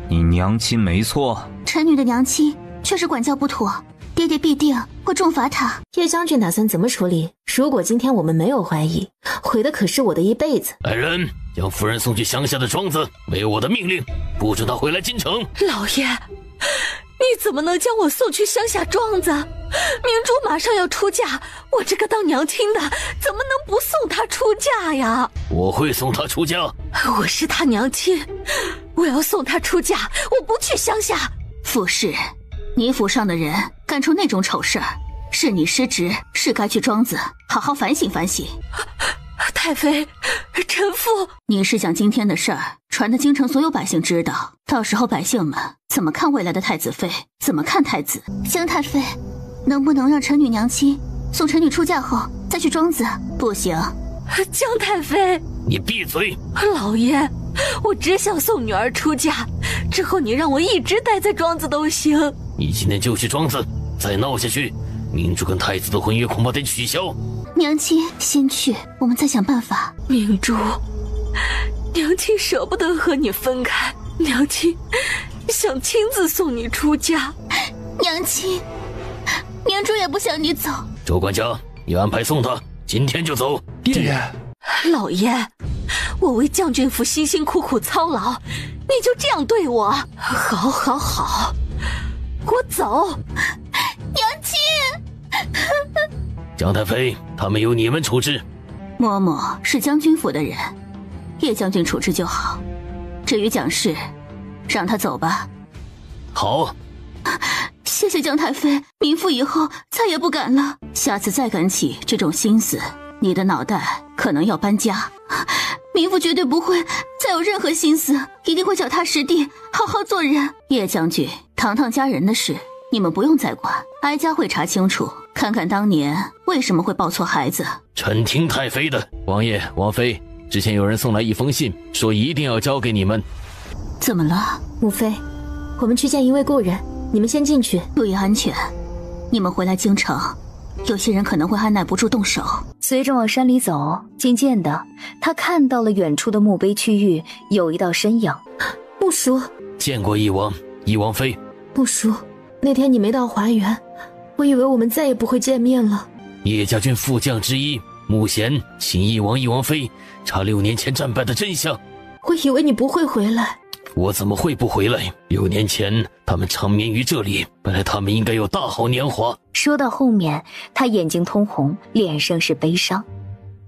你娘亲没错？臣女的娘亲确实管教不妥，爹爹必定会重罚他。叶将军打算怎么处理？如果今天我们没有怀疑，毁的可是我的一辈子。来人，将夫人送去乡下的庄子，没有我的命令，不准她回来京城。老爷，你怎么能将我送去乡下庄子？明珠马上要出嫁，我这个当娘亲的怎么能不送她出嫁呀？我会送她出嫁。我是她娘亲，我要送她出嫁，我不去乡下。傅氏，你府上的人干出那种丑事儿，是你失职，是该去庄子好好反省反省。太妃，臣妇，你是想今天的事儿传得京城所有百姓知道，到时候百姓们怎么看未来的太子妃，怎么看太子？江太妃，能不能让臣女娘亲送臣女出嫁后再去庄子？不行。江太妃，你闭嘴！老爷，我只想送女儿出嫁，之后你让我一直待在庄子都行。你今天就去庄子，再闹下去，明珠跟太子的婚约恐怕得取消。娘亲先去，我们再想办法。明珠，娘亲舍不得和你分开，娘亲想亲自送你出嫁。娘亲，明珠也不想你走。周管家，你安排送她，今天就走。爹，老爷，我为将军府辛辛苦苦操劳，你就这样对我？好好好，给我走。娘亲。江太妃，他们由你们处置。嬷嬷是将军府的人，叶将军处置就好。至于蒋氏，让他走吧。好。谢谢江太妃，民妇以后再也不敢了。下次再敢起这种心思，你的脑袋可能要搬家。民妇绝对不会再有任何心思，一定会脚踏实地，好好做人。叶将军，堂堂家人的事，你们不用再管，哀家会查清楚，看看当年为什么会抱错孩子。臣听太妃的。王爷、王妃，之前有人送来一封信，说一定要交给你们。怎么了？母妃，我们去见一位故人，你们先进去，注意安全。你们回来京城，有些人可能会按耐不住动手。随着往山里走，渐渐的，他看到了远处的墓碑区域有一道身影。木叔，见过翼王、翼王妃。木叔，那天你没到华园，我以为我们再也不会见面了。叶家军副将之一慕贤请翼王、翼王妃查6年前战败的真相。我以为你不会回来。我怎么会不回来？6年前他们长眠于这里，本来他们应该有大好年华。说到后面，他眼睛通红，脸上是悲伤。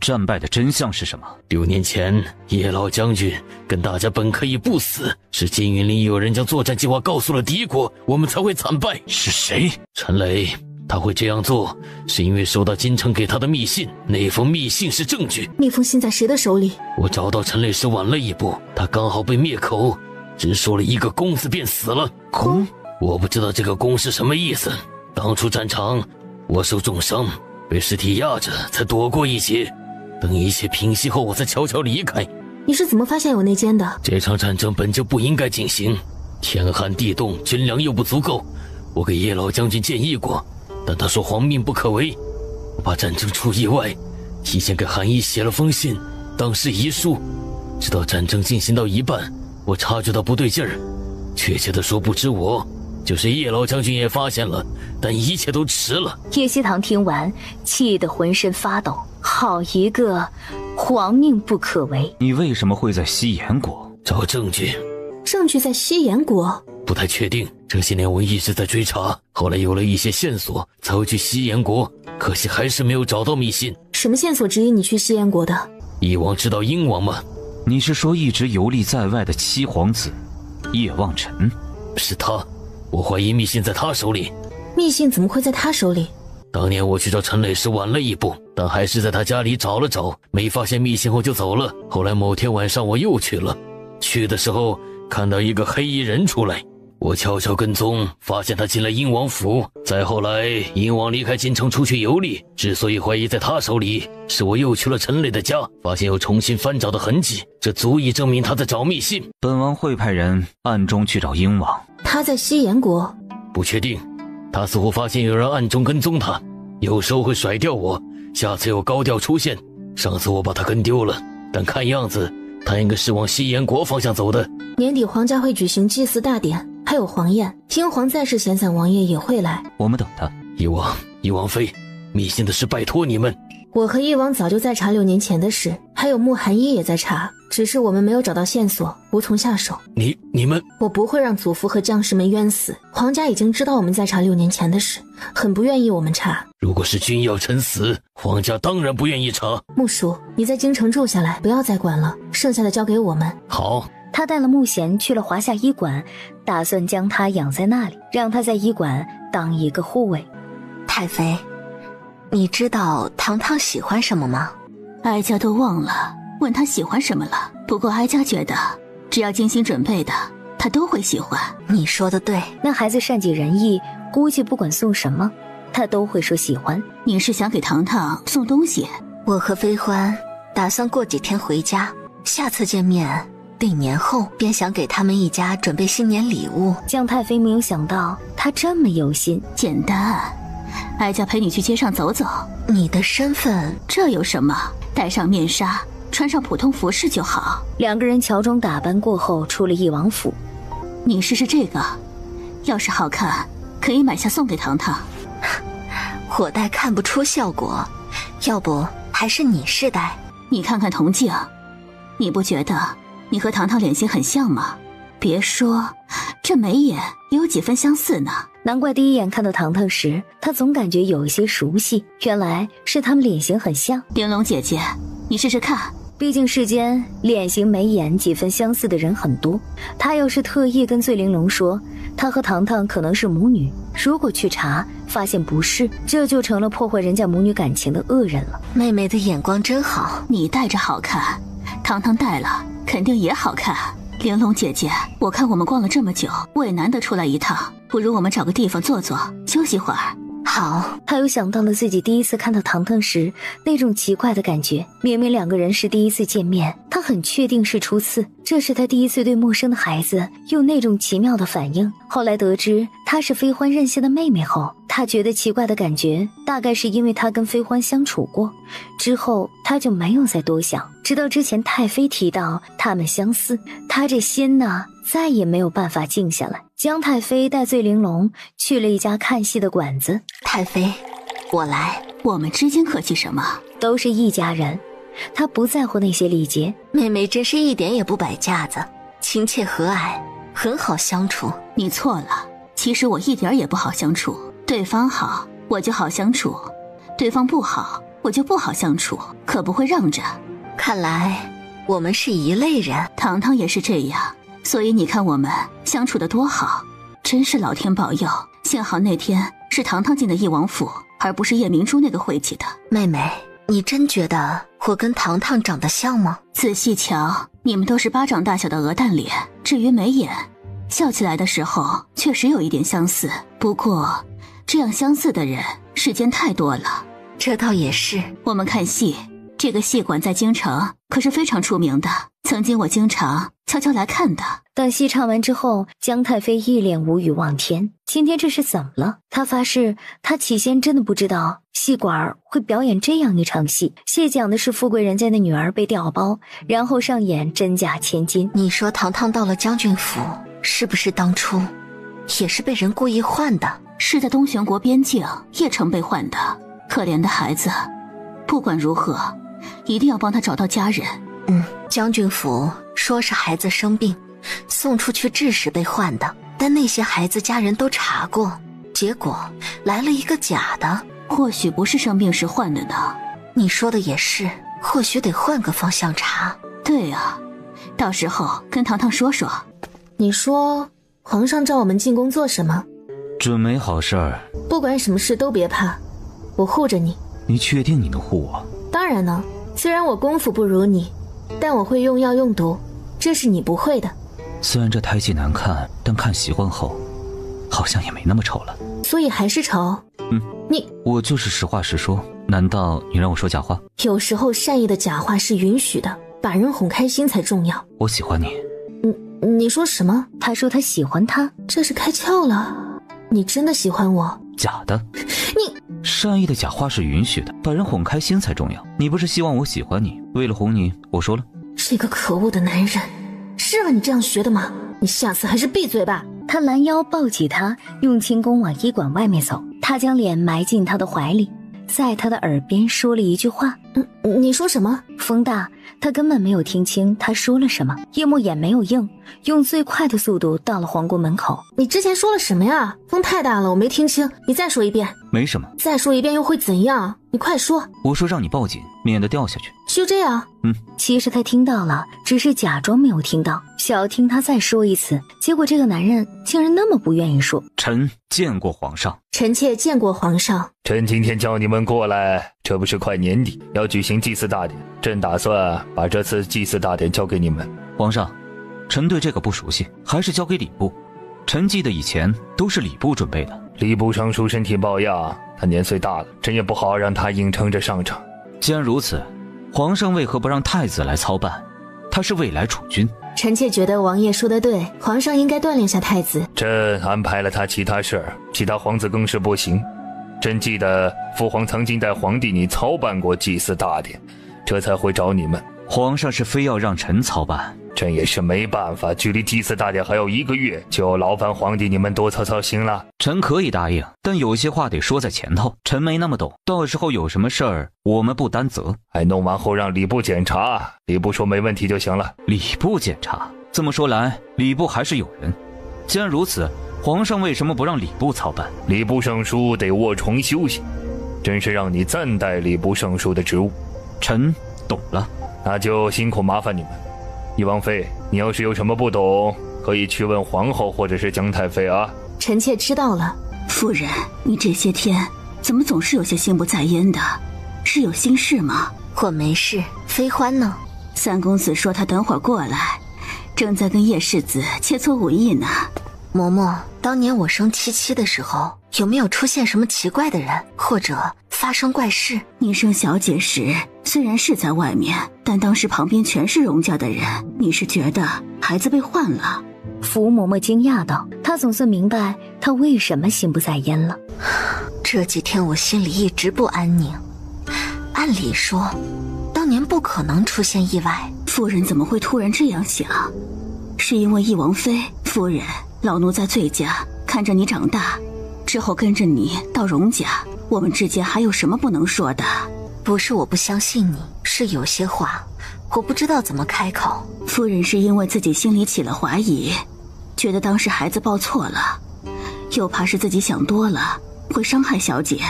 战败的真相是什么？6年前，叶老将军跟大家本可以不死，是金云林有人将作战计划告诉了敌国，我们才会惨败。是谁？陈雷。他会这样做，是因为收到金城给他的密信，那封密信是证据。那封信在谁的手里？我找到陈雷时晚了一步，他刚好被灭口，只说了一个公字便死了。公？我不知道这个公是什么意思。当初战场我受重伤，被尸体压着才躲过一劫，等一切平息后我才悄悄离开。你是怎么发现有内奸的？这场战争本就不应该进行，天寒地冻，军粮又不足够，我给叶老将军建议过，但他说皇命不可违。我怕战争出意外，提前给韩义写了封信当是遗书。直到战争进行到一半，我察觉到不对劲儿，确切的说不止我，就是叶老将军也发现了，但一切都迟了。叶希堂听完气得浑身发抖，好好一个皇命不可违！你为什么会在西岩国？找证据。证据在西岩国？不太确定，这些年我一直在追查，后来有了一些线索，才会去西岩国，可惜还是没有找到密信。什么线索指引你去西岩国的？翼王知道鹰王吗？你是说一直游历在外的七皇子叶望尘？是他，我怀疑密信在他手里。密信怎么会在他手里？当年我去找陈磊时晚了一步，但还是在他家里找了找，没发现密信后就走了。后来某天晚上我又去了，去的时候看到一个黑衣人出来，我悄悄跟踪，发现他进了鹰王府。再后来鹰王离开京城出去游历，之所以怀疑在他手里，是我又去了陈磊的家，发现有重新翻找的痕迹，这足以证明他在找密信。本王会派人暗中去找鹰王。他在西岩国？不确定，他似乎发现有人暗中跟踪他，有时候会甩掉我，下次又高调出现。上次我把他跟丢了，但看样子他应该是往西岩国方向走的。年底皇家会举行祭祀大典，还有皇宴，英皇在世闲散王爷也会来。我们等他。翼王妃，密信的事拜托你们。我和翼王早就在查6年前的事，还有慕寒衣也在查，只是我们没有找到线索，无从下手。你们，我不会让祖父和将士们冤死。皇家已经知道我们在查6年前的事，很不愿意我们查。如果是君要臣死，皇家当然不愿意查。木叔，你在京城住下来，不要再管了，剩下的交给我们。好。他带了慕贤去了华夏医馆，打算将他养在那里，让他在医馆当一个护卫。太妃，你知道糖糖喜欢什么吗？哀家都忘了问他喜欢什么了，不过哀家觉得只要精心准备的，他都会喜欢。你说的对，那孩子善解人意，估计不管送什么他都会说喜欢。你是想给糖糖送东西？我和飞欢打算过几天回家，下次见面1年后便想给他们一家准备新年礼物。姜太妃没有想到他这么有心。简单，哀家陪你去街上走走。你的身份？这有什么？戴上面纱，穿上普通服饰就好。两个人乔装打扮过后出了翼王府。你试试这个，要是好看可以买下送给糖糖。我戴看不出效果，要不还是你试戴。你看看铜镜，你不觉得你和糖糖脸型很像吗？别说，这眉眼也有几分相似呢。难怪第一眼看到糖糖时，他总感觉有一些熟悉，原来是他们脸型很像。玲珑姐姐，你试试看。毕竟世间脸型眉眼几分相似的人很多，他要是特意跟醉玲珑说他和糖糖可能是母女，如果去查发现不是，这就成了破坏人家母女感情的恶人了。妹妹的眼光真好，你戴着好看，糖糖戴了肯定也好看。玲珑姐姐，我看我们逛了这么久，我也难得出来一趟，不如我们找个地方坐坐，休息会儿。好。他又想到了自己第一次看到糖糖时那种奇怪的感觉，明明两个人是第一次见面，他很确定是初次，这是他第一次对陌生的孩子有那种奇妙的反应。后来得知她是飞欢认下的妹妹后，他觉得奇怪的感觉大概是因为他跟飞欢相处过，之后他就没有再多想，直到之前太妃提到他们相似，他这心呢再也没有办法静下来。姜太妃带醉玲珑去了一家看戏的馆子。太妃，我来。我们之间客气什么？都是一家人，他不在乎那些礼节。妹妹真是一点也不摆架子，亲切和蔼，很好相处。你错了，其实我一点也不好相处。对方好我就好相处，对方不好我就不好相处，可不会让着。看来我们是一类人。糖糖也是这样，所以你看我们相处得多好，真是老天保佑。幸好那天是糖糖进的翼王府，而不是叶明珠那个晦气的。妹妹，你真觉得我跟糖糖长得像吗？仔细瞧，你们都是巴掌大小的鹅蛋脸，至于眉眼，笑起来的时候确实有一点相似，不过这样相似的人世间太多了。这倒也是。我们看戏，这个戏馆在京城可是非常出名的，曾经我经常悄悄来看的。等戏唱完之后，姜太妃一脸无语望天，今天这是怎么了？她发誓她起先真的不知道戏馆会表演这样一场戏，戏讲的是富贵人家的女儿被调包，然后上演真假千金。你说糖糖到了将军府，是不是当初也是被人故意换的？是在东玄国边境邺城被换的，可怜的孩子不管如何，一定要帮他找到家人。将军府说是孩子生病，送出去治时被换的，但那些孩子家人都查过，结果来了一个假的。或许不是生病时换的呢。你说的也是，或许得换个方向查。对啊，到时候跟糖糖说说。你说皇上召我们进宫做什么？准没好事儿。不管什么事都别怕，我护着你。你确定你能护我？当然能，虽然我功夫不如你，但我会用药用毒，这是你不会的。虽然这胎记难看，但看习惯后好像也没那么丑了。所以还是丑？我就是实话实说，难道你让我说假话？有时候善意的假话是允许的，把人哄开心才重要。我喜欢你。你说什么？他说他喜欢他，这是开窍了。你真的喜欢我？假的。你善意的假话是允许的，把人哄开心才重要。你不是希望我喜欢你，为了哄你，我说了。这个可恶的男人，是让你这样学的吗？你下次还是闭嘴吧。他拦腰抱起他，用轻功往医馆外面走。他将脸埋进他的怀里，在他的耳边说了一句话。你说什么？风大，他根本没有听清他说了什么。叶幕也没有应，用最快的速度到了皇宫门口。你之前说了什么呀？风太大了，我没听清，你再说一遍。没什么。再说一遍又会怎样？你快说。我说让你抱紧，免得掉下去。就这样？其实他听到了，只是假装没有听到，想要听他再说一次。结果这个男人竟然那么不愿意说。臣见过皇上。臣妾见过皇上。朕今天叫你们过来，这不是快年底要举行祭祀大典，朕打算把这次祭祀大典交给你们。皇上，臣对这个不熟悉，还是交给礼部。臣记得以前都是礼部准备的。礼部尚书身体抱恙，他年岁大了，朕也不好让他硬撑着上场。既然如此，皇上为何不让太子来操办？他是未来储君。臣妾觉得王爷说得对，皇上应该锻炼下太子。朕安排了他其他事儿，其他皇子更是不行。朕记得父皇曾经带皇帝你操办过祭祀大典，这才会找你们。皇上是非要让臣操办，朕也是没办法，距离祭祀大典还有1个月，就劳烦皇帝你们多操操心了。臣可以答应，但有些话得说在前头，臣没那么懂，到时候有什么事儿我们不担责。弄完后让礼部检查，礼部说没问题就行了。礼部检查？这么说来，礼部还是有人。既然如此，皇上为什么不让礼部操办？礼部尚书得卧床休息，朕是让你暂代礼部尚书的职务。臣懂了。那就辛苦麻烦你们。翼王妃，你要是有什么不懂，可以去问皇后或者是姜太妃啊。臣妾知道了。夫人，你这些天怎么总是有些心不在焉的？是有心事吗？我没事。飞欢呢？三公子说他等会儿过来，正在跟叶世子切磋武艺呢。嬷嬷，当年我生七七的时候，有没有出现什么奇怪的人，或者发生怪事？你生小姐时虽然是在外面，但当时旁边全是荣家的人，你是觉得孩子被换了？福嬷嬷惊讶道，她总算明白她为什么心不在焉了。这几天我心里一直不安宁。按理说，当年不可能出现意外。夫人怎么会突然这样想？是因为翼王妃？夫人，老奴在醉家看着你长大，之后跟着你到荣家，我们之间还有什么不能说的？不是我不相信你，是有些话我不知道怎么开口。夫人是因为自己心里起了怀疑，觉得当时孩子抱错了，又怕是自己想多了会伤害小姐。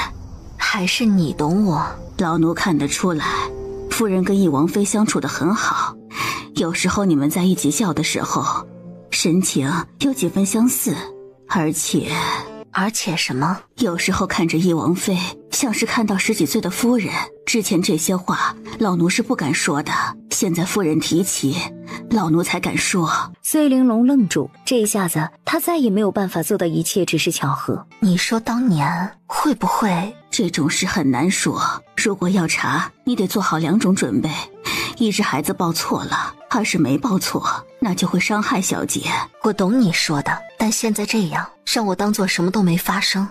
还是你懂我？老奴看得出来，夫人跟翼王妃相处得很好，有时候你们在一起笑的时候，神情有几分相似，而且什么？有时候看着翼王妃，像是看到10几岁的夫人。之前这些话，老奴是不敢说的，现在夫人提起，老奴才敢说。碎玲珑愣住，这一下子他再也没有办法做到一切只是巧合。你说当年会不会？这种事很难说，如果要查，你得做好2种准备，一是孩子抱错了，二是没抱错，那就会伤害小姐。我懂你说的，但现在这样让我当做什么都没发生，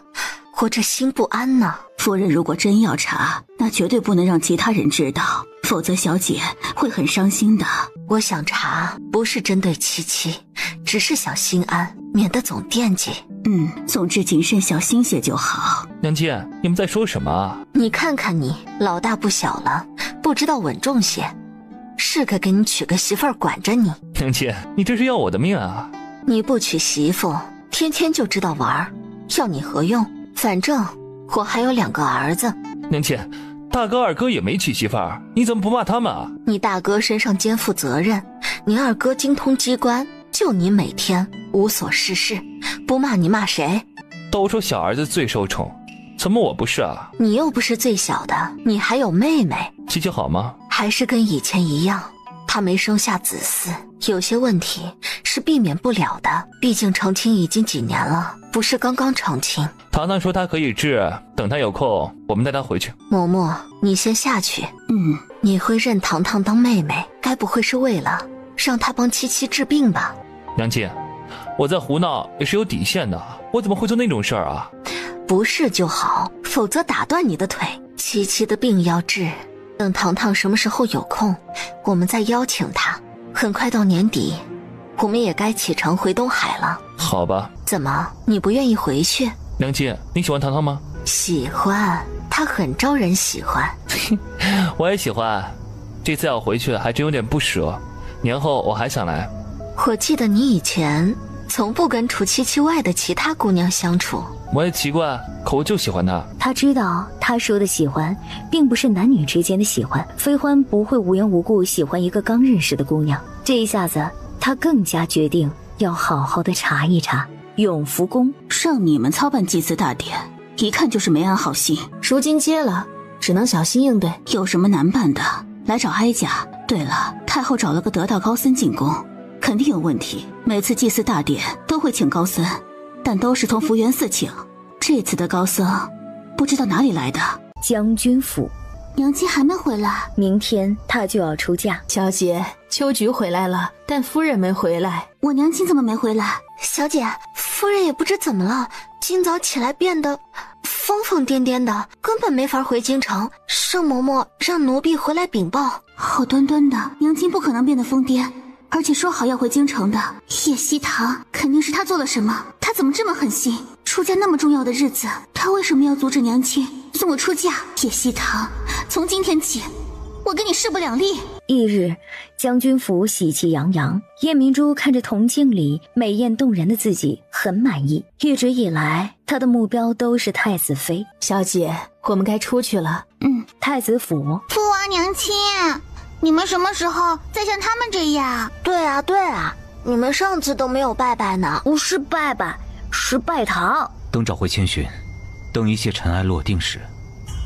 我这心不安呢。夫人如果真要查，那绝对不能让其他人知道，否则小姐会很伤心的。我想查不是针对七七，只是想心安，免得总惦记。总之谨慎小心些就好。娘亲，你们在说什么啊？你看看你，老大不小了，不知道稳重些，是该给你娶个媳妇儿管着你。娘亲，你这是要我的命啊！你不娶媳妇，天天就知道玩，要你何用？反正我还有2个儿子。娘亲，大哥二哥也没娶媳妇儿，你怎么不骂他们啊？你大哥身上肩负责任，你二哥精通机关，就你每天无所事事，不骂你骂谁？都说小儿子最受宠，怎么我不是啊？你又不是最小的，你还有妹妹。七七好吗？还是跟以前一样，她没生下子嗣，有些问题是避免不了的，毕竟成亲已经几年了，不是刚刚成亲。糖糖说她可以治，等她有空我们带她回去。嬷嬷，你先下去。你会认糖糖当妹妹，该不会是为了让她帮七七治病吧？娘亲，我在胡闹也是有底线的，我怎么会做那种事儿啊？不是就好，否则打断你的腿。七七的病要治，等糖糖什么时候有空，我们再邀请她。很快到年底，我们也该启程回东海了。好吧。怎么，你不愿意回去？娘亲，你喜欢糖糖吗？喜欢，她很招人喜欢。我也喜欢，这次要回去还真有点不舍，年后我还想来。我记得你以前从不跟除七七外的其他姑娘相处。我也奇怪，可我就喜欢她。他知道他说的喜欢并不是男女之间的喜欢，飞欢不会无缘无故喜欢一个刚认识的姑娘。这一下子他更加决定要好好的查一查永福宫，让你们操办祭祀大典，一看就是没安好心。如今接了，只能小心应对。有什么难办的，来找哀家。对了，太后找了个得道高僧进宫，肯定有问题。每次祭祀大典都会请高僧，但都是从福源寺请。这次的高僧不知道哪里来的。将军府，娘亲还没回来，明天她就要出嫁。小姐，秋菊回来了，但夫人没回来。我娘亲怎么没回来？小姐，夫人也不知怎么了，今早起来变得疯疯癫癫的，根本没法回京城。盛嬷嬷让奴婢回来禀报。好端端的，娘亲不可能变得疯癫，而且说好要回京城的。叶希堂肯定是他做了什么，他怎么这么狠心？出嫁那么重要的日子，他为什么要阻止娘亲送我出嫁？叶希堂，从今天起，我跟你势不两立。翌日，将军府喜气洋洋，叶明珠看着铜镜里美艳动人的自己，很满意。一直以来，她的目标都是太子妃。小姐，我们该出去了。太子府。父王娘亲，你们什么时候再像他们这样？对啊，对啊，你们上次都没有拜拜呢。不是拜拜，是拜堂。等找回千寻，等一切尘埃落定时，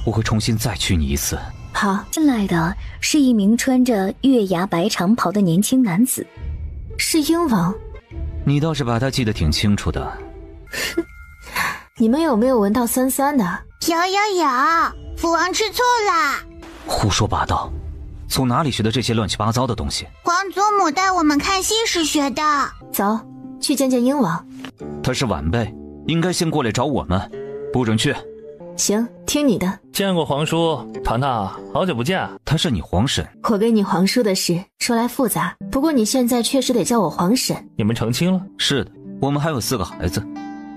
我会重新再娶你一次。好。进来的是一名穿着月牙白长袍的年轻男子，是鹰王。你倒是把他记得挺清楚的。你们有没有闻到酸酸的？有，父王吃醋了。胡说八道，从哪里学的这些乱七八糟的东西？皇祖母带我们看戏时学的。走，去见见鹰王。他是晚辈，应该先过来找我们，不准去。行，听你的。见过皇叔，糖糖，好久不见。他是你皇婶。我跟你皇叔的事说来复杂，不过你现在确实得叫我皇婶。你们成亲了？是的，我们还有4个孩子，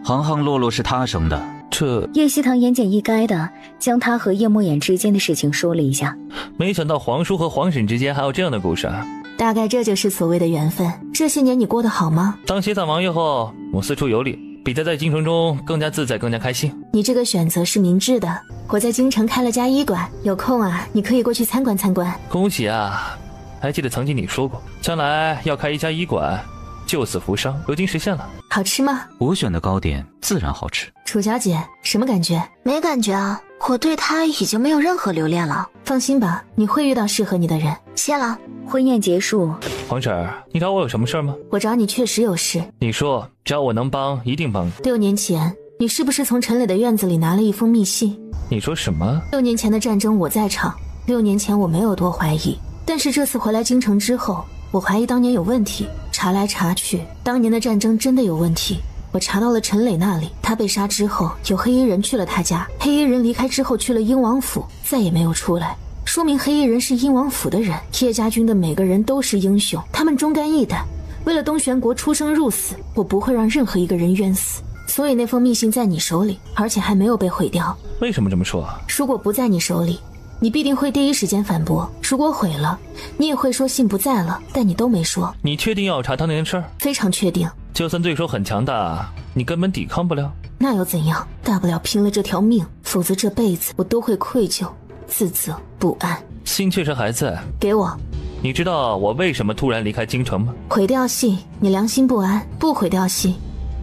行行落落是他生的。这叶希堂言简意赅的将他和叶墨眼之间的事情说了一下。没想到皇叔和皇婶之间还有这样的故事啊！大概这就是所谓的缘分。这些年你过得好吗？当协散王爷后，我四处游历，比待在京城中更加自在，更加开心。你这个选择是明智的。我在京城开了家医馆，有空啊，你可以过去参观参观。恭喜啊！还记得曾经你说过，将来要开一家医馆，救死扶伤，如今实现了。好吃吗？我选的糕点自然好吃。楚小姐，什么感觉？没感觉啊，我对他已经没有任何留恋了。放心吧，你会遇到适合你的人。谢了。婚宴结束。皇婶，你找我有什么事吗？我找你确实有事。你说，只要我能帮，一定帮你。 6年前，你是不是从陈磊的院子里拿了一封密信？你说什么？6年前的战争我在场，6年前我没有多怀疑，但是这次回来京城之后，我怀疑当年有问题。查来查去，当年的战争真的有问题。我查到了陈磊那里，他被杀之后，有黑衣人去了他家，黑衣人离开之后去了英王府，再也没有出来。说明黑衣人是鹰王府的人。叶家军的每个人都是英雄，他们忠肝义胆，为了东玄国出生入死，我不会让任何一个人冤死。所以那封密信在你手里，而且还没有被毁掉。为什么这么说？如果不在你手里，你必定会第一时间反驳；如果毁了，你也会说信不在了，但你都没说。你确定要查他那件事儿？非常确定。就算对手很强大，你根本抵抗不了。那又怎样？大不了拼了这条命，否则这辈子我都会愧疚、自责、不安。信确实还在，给我。你知道我为什么突然离开京城吗？毁掉信，你良心不安；不毁掉信，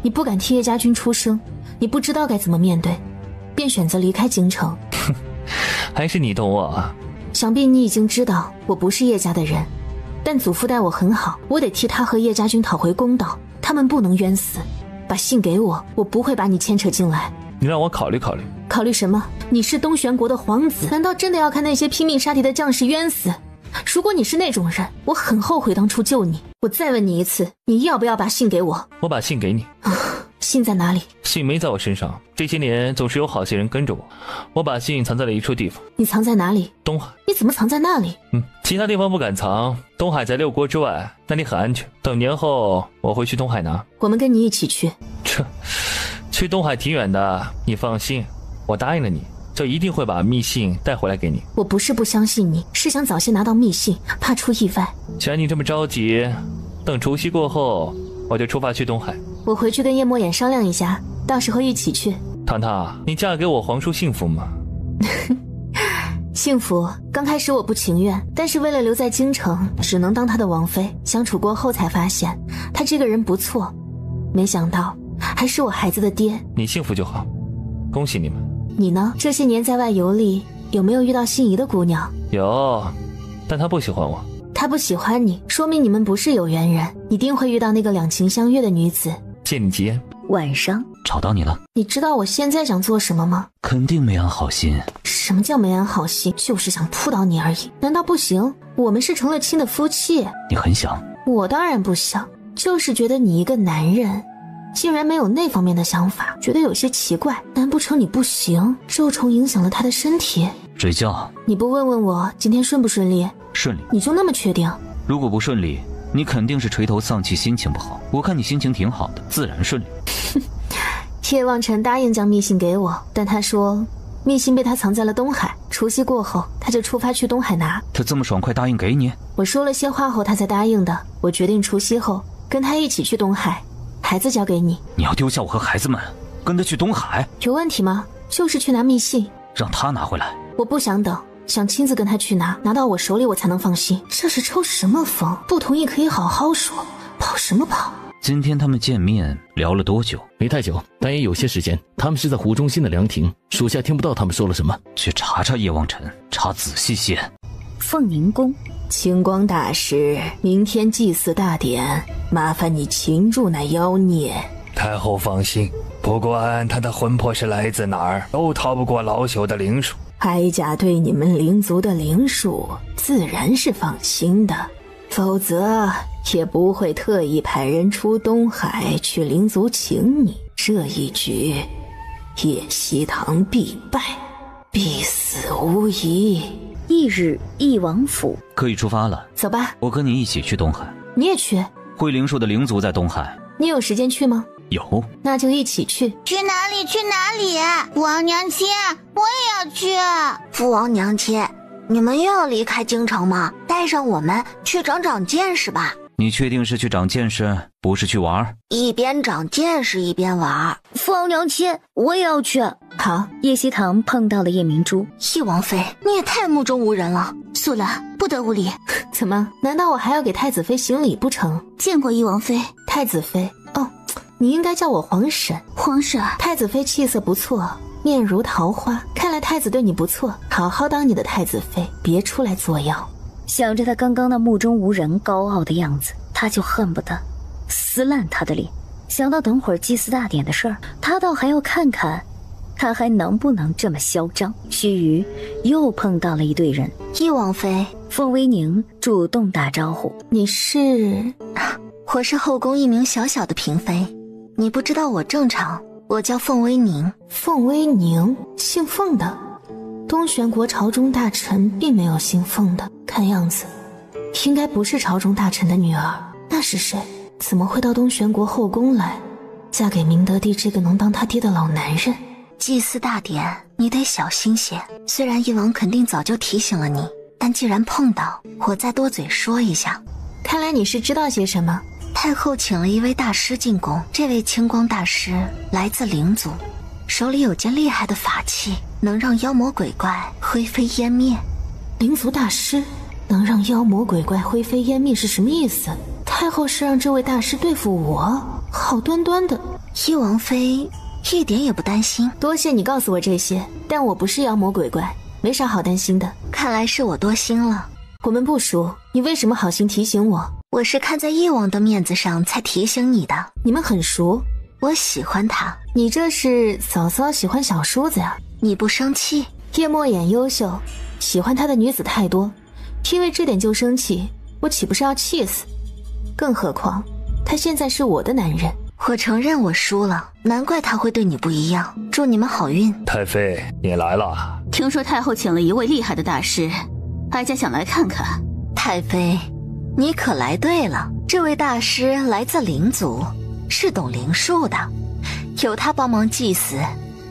你不敢替叶家军出声，你不知道该怎么面对，便选择离开京城。还是你懂我啊。想必你已经知道我不是叶家的人，但祖父待我很好，我得替他和叶家军讨回公道，他们不能冤死。把信给我，我不会把你牵扯进来。你让我考虑考虑。考虑什么？你是东玄国的皇子，难道真的要看那些拼命杀敌的将士冤死？如果你是那种人，我很后悔当初救你。我再问你一次，你要不要把信给我？我把信给你。信在哪里？信没在我身上，这些年总是有好些人跟着我，我把信藏在了一处地方。你藏在哪里？东海。你怎么藏在那里？其他地方不敢藏，东海在6国之外，那里很安全。等年后我会去东海拿。我们跟你一起去。去东海挺远的，你放心，我答应了你，就一定会把密信带回来给你。我不是不相信你，是想早些拿到密信，怕出意外。既然你这么着急，等除夕过后我就出发去东海。我回去跟叶墨眼商量一下，到时候一起去。糖糖，你嫁给我皇叔幸福吗？幸福。刚开始我不情愿，但是为了留在京城，只能当他的王妃。相处过后才发现他这个人不错，没想到还是我孩子的爹。你幸福就好，恭喜你们。你呢？这些年在外游历，有没有遇到心仪的姑娘？有，但她不喜欢我。她不喜欢你，说明你们不是有缘人，一定会遇到那个两情相悦的女子。借你吉言。晚上找到你了。你知道我现在想做什么吗？肯定没安好心。什么叫没安好心？就是想扑倒你而已。难道不行？我们是成了亲的夫妻。你很想？我当然不想，就是觉得你一个男人竟然没有那方面的想法，觉得有些奇怪。难不成你不行？肉虫影响了他的身体？睡觉。你不问问我今天顺不顺利？顺利。你就那么确定？如果不顺利，你肯定是垂头丧气，心情不好。我看你心情挺好的，自然顺利。叶望尘答应将密信给我，但他说密信被他藏在了东海，除夕过后他就出发去东海拿。他这么爽快答应给你？我说了些话后他才答应的。我决定除夕后跟他一起去东海，孩子交给你。你要丢下我和孩子们跟他去东海？有问题吗？就是去拿密信。让他拿回来。我不想等，想亲自跟他去拿，拿到我手里我才能放心。这是抽什么风？不同意可以好好说，跑什么跑？今天他们见面聊了多久？没太久，但也有些时间。他们是在湖中心的凉亭，属下听不到他们说了什么。去查查叶望尘，查仔细些。凤宁宫，清光大师，明天祭祀大典，麻烦你擒住那妖孽。太后放心，不管他的魂魄是来自哪儿，都逃不过老朽的灵术。哀家对你们灵族的灵术自然是放心的，否则也不会特意派人出东海去灵族请你。这一局，叶希堂必败，必死无疑。翌日，翼王府可以出发了。走吧，我跟你一起去东海。你也去？会灵术的灵族在东海。你有时间去吗？有。那就一起去。去哪里？去哪里？父王娘亲，我也要去。父王娘亲，你们又要离开京城吗？带上我们去长见识吧。你确定是去长见识，不是去玩？一边长见识一边玩。父王娘亲，我也要去。好。叶希堂碰到了叶明珠。叶王妃，你也太目中无人了。素了，不得无礼。怎么？难道我还要给太子妃行礼不成？见过翼王妃。太子妃？哦，你应该叫我皇婶。皇婶。太子妃气色不错，面如桃花，看来太子对你不错，好好当你的太子妃，别出来作妖。想着他刚刚那目中无人高傲的样子，他就恨不得撕烂他的脸。想到等会儿祭祀大典的事儿，他倒还要看看他还能不能这么嚣张。须臾又碰到了一队人。叶王妃，凤微宁主动打招呼。你是？我是后宫一名小小的嫔妃，你不知道我正常，我叫凤微宁。凤微宁，姓凤的。东玄国朝中大臣并没有姓凤的，看样子应该不是朝中大臣的女儿。那是谁？怎么会到东玄国后宫来，嫁给明德帝这个能当他爹的老男人？祭祀大典你得小心些，虽然翼王肯定早就提醒了你，但既然碰到，我再多嘴说一下。看来你是知道些什么。太后请了一位大师进宫，这位清光大师来自灵族，手里有件厉害的法器，能让妖魔鬼怪灰飞烟灭。灵族大师能让妖魔鬼怪灰飞烟灭是什么意思？太后是让这位大师对付我？好端端的，翼王妃一点也不担心。多谢你告诉我这些，但我不是妖魔鬼怪，没啥好担心的。看来是我多心了。我们不熟，你为什么好心提醒我？我是看在翼王的面子上才提醒你的。你们很熟？我喜欢他。你这是嫂嫂喜欢小叔子呀？你不生气？叶墨眼优秀，喜欢他的女子太多，因为这点就生气，我岂不是要气死？更何况他现在是我的男人。我承认我输了，难怪他会对你不一样。祝你们好运。太妃，你来了。听说太后请了一位厉害的大师，哀家想来看看。太妃，你可来对了，这位大师来自灵族，是懂灵术的，有他帮忙祭祀，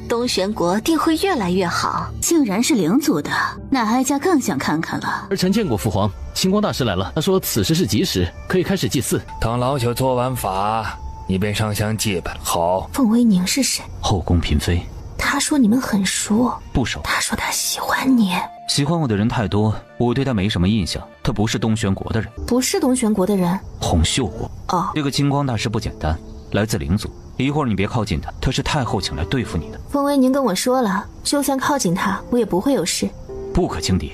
东玄国定会越来越好。竟然是灵族的，那哀家更想看看了。儿臣见过父皇，清光大师来了，他说此时是吉时，可以开始祭祀。等老朽做完法，你便上香祭拜。好。凤微宁是谁？后宫嫔妃。他说你们很熟。不熟。他说他喜欢你。喜欢我的人太多，我对他没什么印象。他不是东玄国的人。不是东玄国的人？洪秀国。哦，这个清光大师不简单，来自灵族。一会儿你别靠近他，他是太后请来对付你的。凤微宁跟我说了，就算靠近他，我也不会有事。不可轻敌。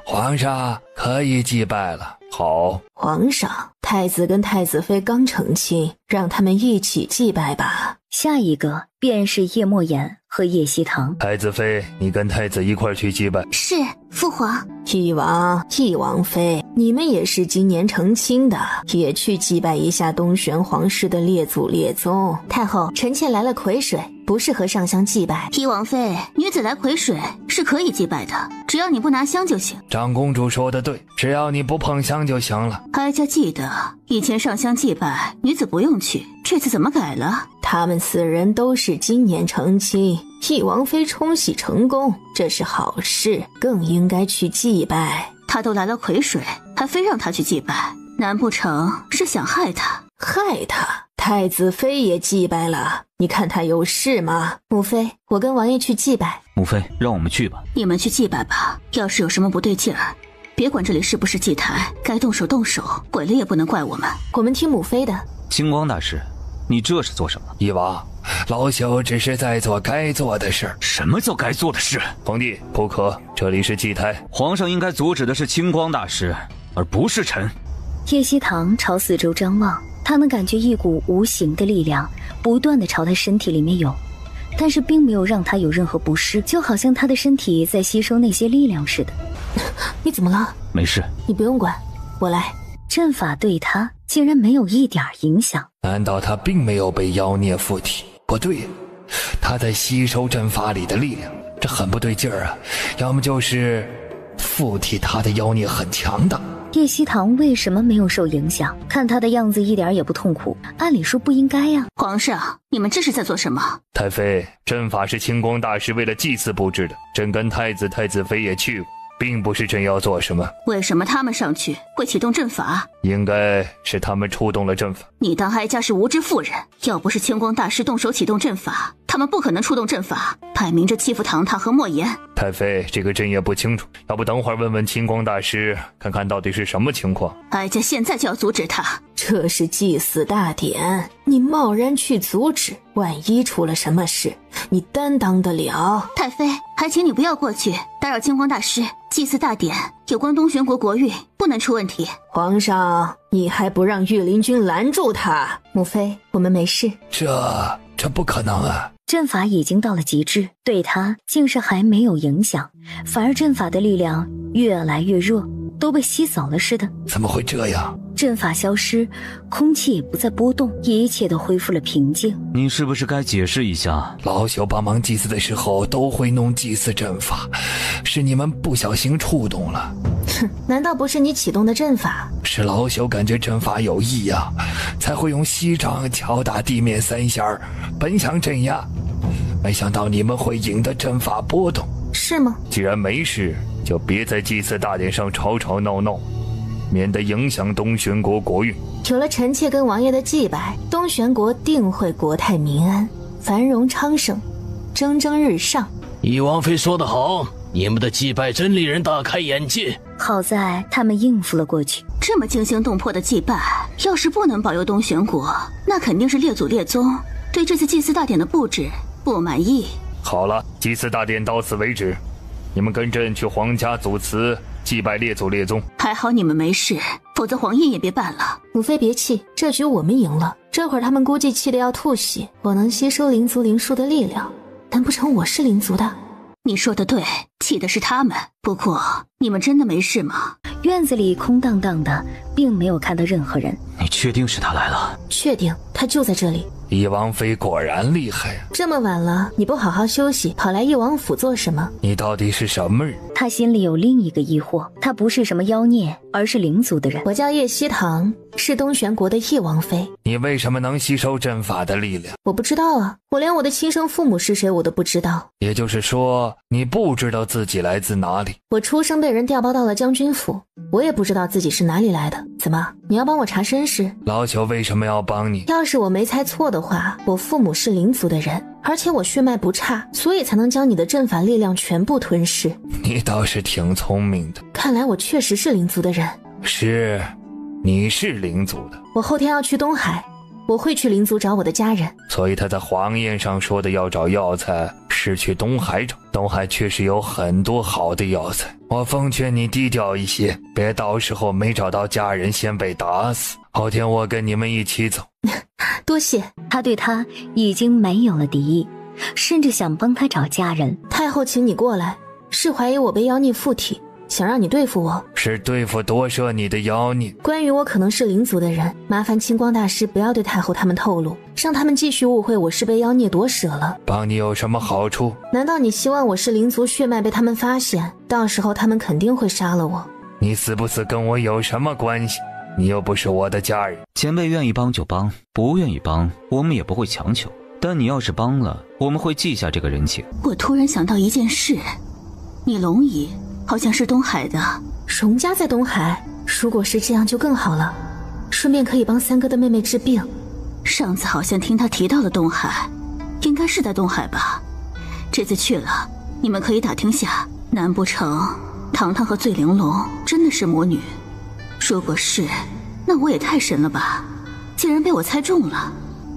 皇上可以祭拜了。好。皇上，太子跟太子妃刚成亲，让他们一起祭拜吧。下一个便是叶墨言和叶希堂。太子妃，你跟太子一块去祭拜。是，父皇。翼王妃，你们也是今年成亲的，也去祭拜一下东玄皇室的列祖列宗。太后，臣妾来了癸水，不适合上香祭拜。翼王妃，女子来癸水是可以祭拜的，只要你不拿香就行。长公主说的对，只要你不碰香就行了。哀家记得以前上香祭拜女子不用去，这次怎么改了？他们4人都是今年成亲，翼王妃冲喜成功，这是好事，更应该去祭拜。他都来了癸水，还非让他去祭拜，难不成是想害他？害他？太子妃也祭拜了，你看他有事吗？母妃，我跟王爷去祭拜。母妃，让我们去吧。你们去祭拜吧，要是有什么不对劲儿，别管这里是不是祭台，该动手动手，毁了也不能怪我们。我们听母妃的。清光大师，你这是做什么？翼王，老朽只是在做该做的事。什么叫该做的事？皇帝，不可，这里是祭台。皇上应该阻止的是清光大师，而不是臣。叶希堂朝四周张望，他能感觉一股无形的力量不断地朝他身体里面涌，但是并没有让他有任何不适，就好像他的身体在吸收那些力量似的。你怎么了？没事，你不用管，我来。阵法对他竟然没有一点影响。难道他并没有被妖孽附体？不对，他在吸收阵法里的力量，这很不对劲儿啊！要么就是附体他的妖孽很强大。叶希堂为什么没有受影响？看他的样子一点也不痛苦，按理说不应该呀。皇上，你们这是在做什么？太妃，阵法是清光大师为了祭祀布置的，朕跟太子太子妃也去过，并不是朕要做什么。为什么他们上去会启动阵法？应该是他们触动了阵法。你当哀家是无知妇人？要不是清光大师动手启动阵法，他们不可能触动阵法，摆明着欺负堂堂和莫言。太妃，这个朕也不清楚，要不等会儿问问清光大师，看看到底是什么情况。哀家现在就要阻止他。这是祭祀大典，你贸然去阻止，万一出了什么事，你担当得了？太妃，还请你不要过去打扰清光大师。祭祀大典有关东玄国国运，不能出问题。皇上，你还不让御林军拦住他？母妃，我们没事。这不可能啊！阵法已经到了极致，对他竟是还没有影响，反而阵法的力量越来越弱。都被吸扫了似的。怎么会这样？阵法消失，空气也不再波动，一切都恢复了平静。你是不是该解释一下？老朽帮忙祭祀的时候都会弄祭祀阵法，是你们不小心触动了。哼，难道不是你启动的阵法？是老朽感觉阵法有异样，才会用锡杖敲打地面3下，本想镇压，没想到你们会引得阵法波动。是吗？既然没事，就别在祭祀大典上吵吵闹闹，免得影响东玄国国运。有了臣妾跟王爷的祭拜，东玄国定会国泰民安，繁荣昌盛，蒸蒸日上。翼王妃说得好，你们的祭拜真令人大开眼界。好在他们应付了过去。这么惊心动魄的祭拜，要是不能保佑东玄国，那肯定是列祖列宗对这次祭祀大典的布置不满意。好了，祭祀大典到此为止，你们跟朕去皇家祖祠祭拜列祖列宗。还好你们没事，否则皇宴也别办了。母妃别气，这局我们赢了。这会儿他们估计气得要吐血，我能吸收灵族灵术的力量，难不成我是灵族的？你说的对，气的是他们。不过你们真的没事吗？院子里空荡荡的，并没有看到任何人。你确定是他来了？确定，他就在这里。翼王妃果然厉害啊！这么晚了，你不好好休息，跑来翼王府做什么？你到底是什么人？他心里有另一个疑惑，他不是什么妖孽，而是灵族的人。我叫叶希棠，是东玄国的翼王妃。你为什么能吸收阵法的力量？我不知道啊，我连我的亲生父母是谁我都不知道。也就是说，你不知道自己来自哪里？我出生被人调包到了将军府，我也不知道自己是哪里来的。怎么，你要帮我查身世？老朽为什么要帮你？要是我没猜错的话，我父母是灵族的人，而且我血脉不差，所以才能将你的阵法力量全部吞噬。你倒是挺聪明的。看来我确实是灵族的人。是，你是灵族的。我后天要去东海，我会去灵族找我的家人。所以他在黄宴上说的要找药材，是去东海找。东海确实有很多好的药材，我奉劝你低调一些，别到时候没找到家人先被打死。后天我跟你们一起走。多谢。他对他已经没有了敌意，甚至想帮他找家人。太后请你过来，是怀疑我被妖孽附体，想让你对付我。是对付夺舍你的妖孽。关于我可能是灵族的人，麻烦清光大师不要对太后他们透露，让他们继续误会我是被妖孽夺舍了。帮你有什么好处？难道你希望我是灵族血脉被他们发现，到时候他们肯定会杀了我？你死不死跟我有什么关系？你又不是我的家人。前辈愿意帮就帮，不愿意帮我们也不会强求，但你要是帮了，我们会记下这个人情。我突然想到一件事，你龙姨好像是东海的。荣家在东海？如果是这样就更好了，顺便可以帮三哥的妹妹治病。上次好像听他提到了东海，应该是在东海吧。这次去了，你们可以打听下，难不成糖糖和醉玲珑真的是魔女？如果是，那我也太神了吧，竟然被我猜中了。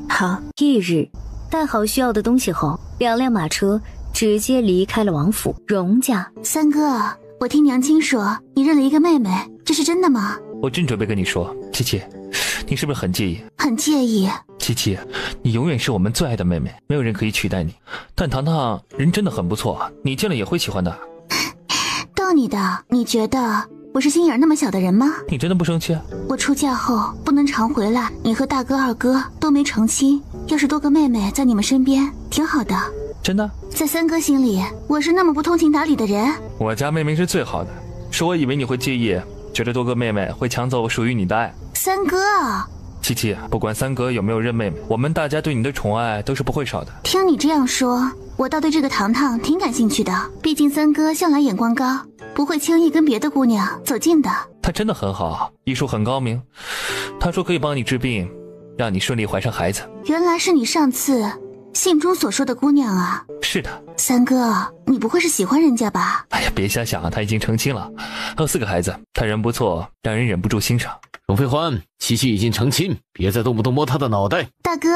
好。翌日带好需要的东西后，2辆马车直接离开了王府。荣家。三哥，我听娘亲说你认了一个妹妹，这是真的吗？我正准备跟你说，七七，你是不是很介意？很介意。七七，你永远是我们最爱的妹妹，没有人可以取代你。但糖糖人真的很不错，你见了也会喜欢的。逗你的，你觉得我是心眼那么小的人吗？你真的不生气？我出嫁后不能常回来，你和大哥二哥都没成亲，要是多个妹妹在你们身边挺好的。真的？在三哥心里，我是那么不通情达理的人。我家妹妹是最好的，是我以为你会介意，觉得多个妹妹会抢走属于你的爱。三哥，七七，不管三哥有没有认妹妹，我们大家对你的宠爱都是不会少的。听你这样说，我倒对这个糖糖挺感兴趣的，毕竟三哥向来眼光高，不会轻易跟别的姑娘走近的。他真的很好，医术很高明，他说可以帮你治病，让你顺利怀上孩子。原来是你上次信中所说的姑娘啊。是的。三哥，你不会是喜欢人家吧？哎呀，别瞎想，他已经成亲了，还有4个孩子，他人不错，让人忍不住欣赏。荣飞欢，七七已经成亲，别再动不动摸他的脑袋。大哥，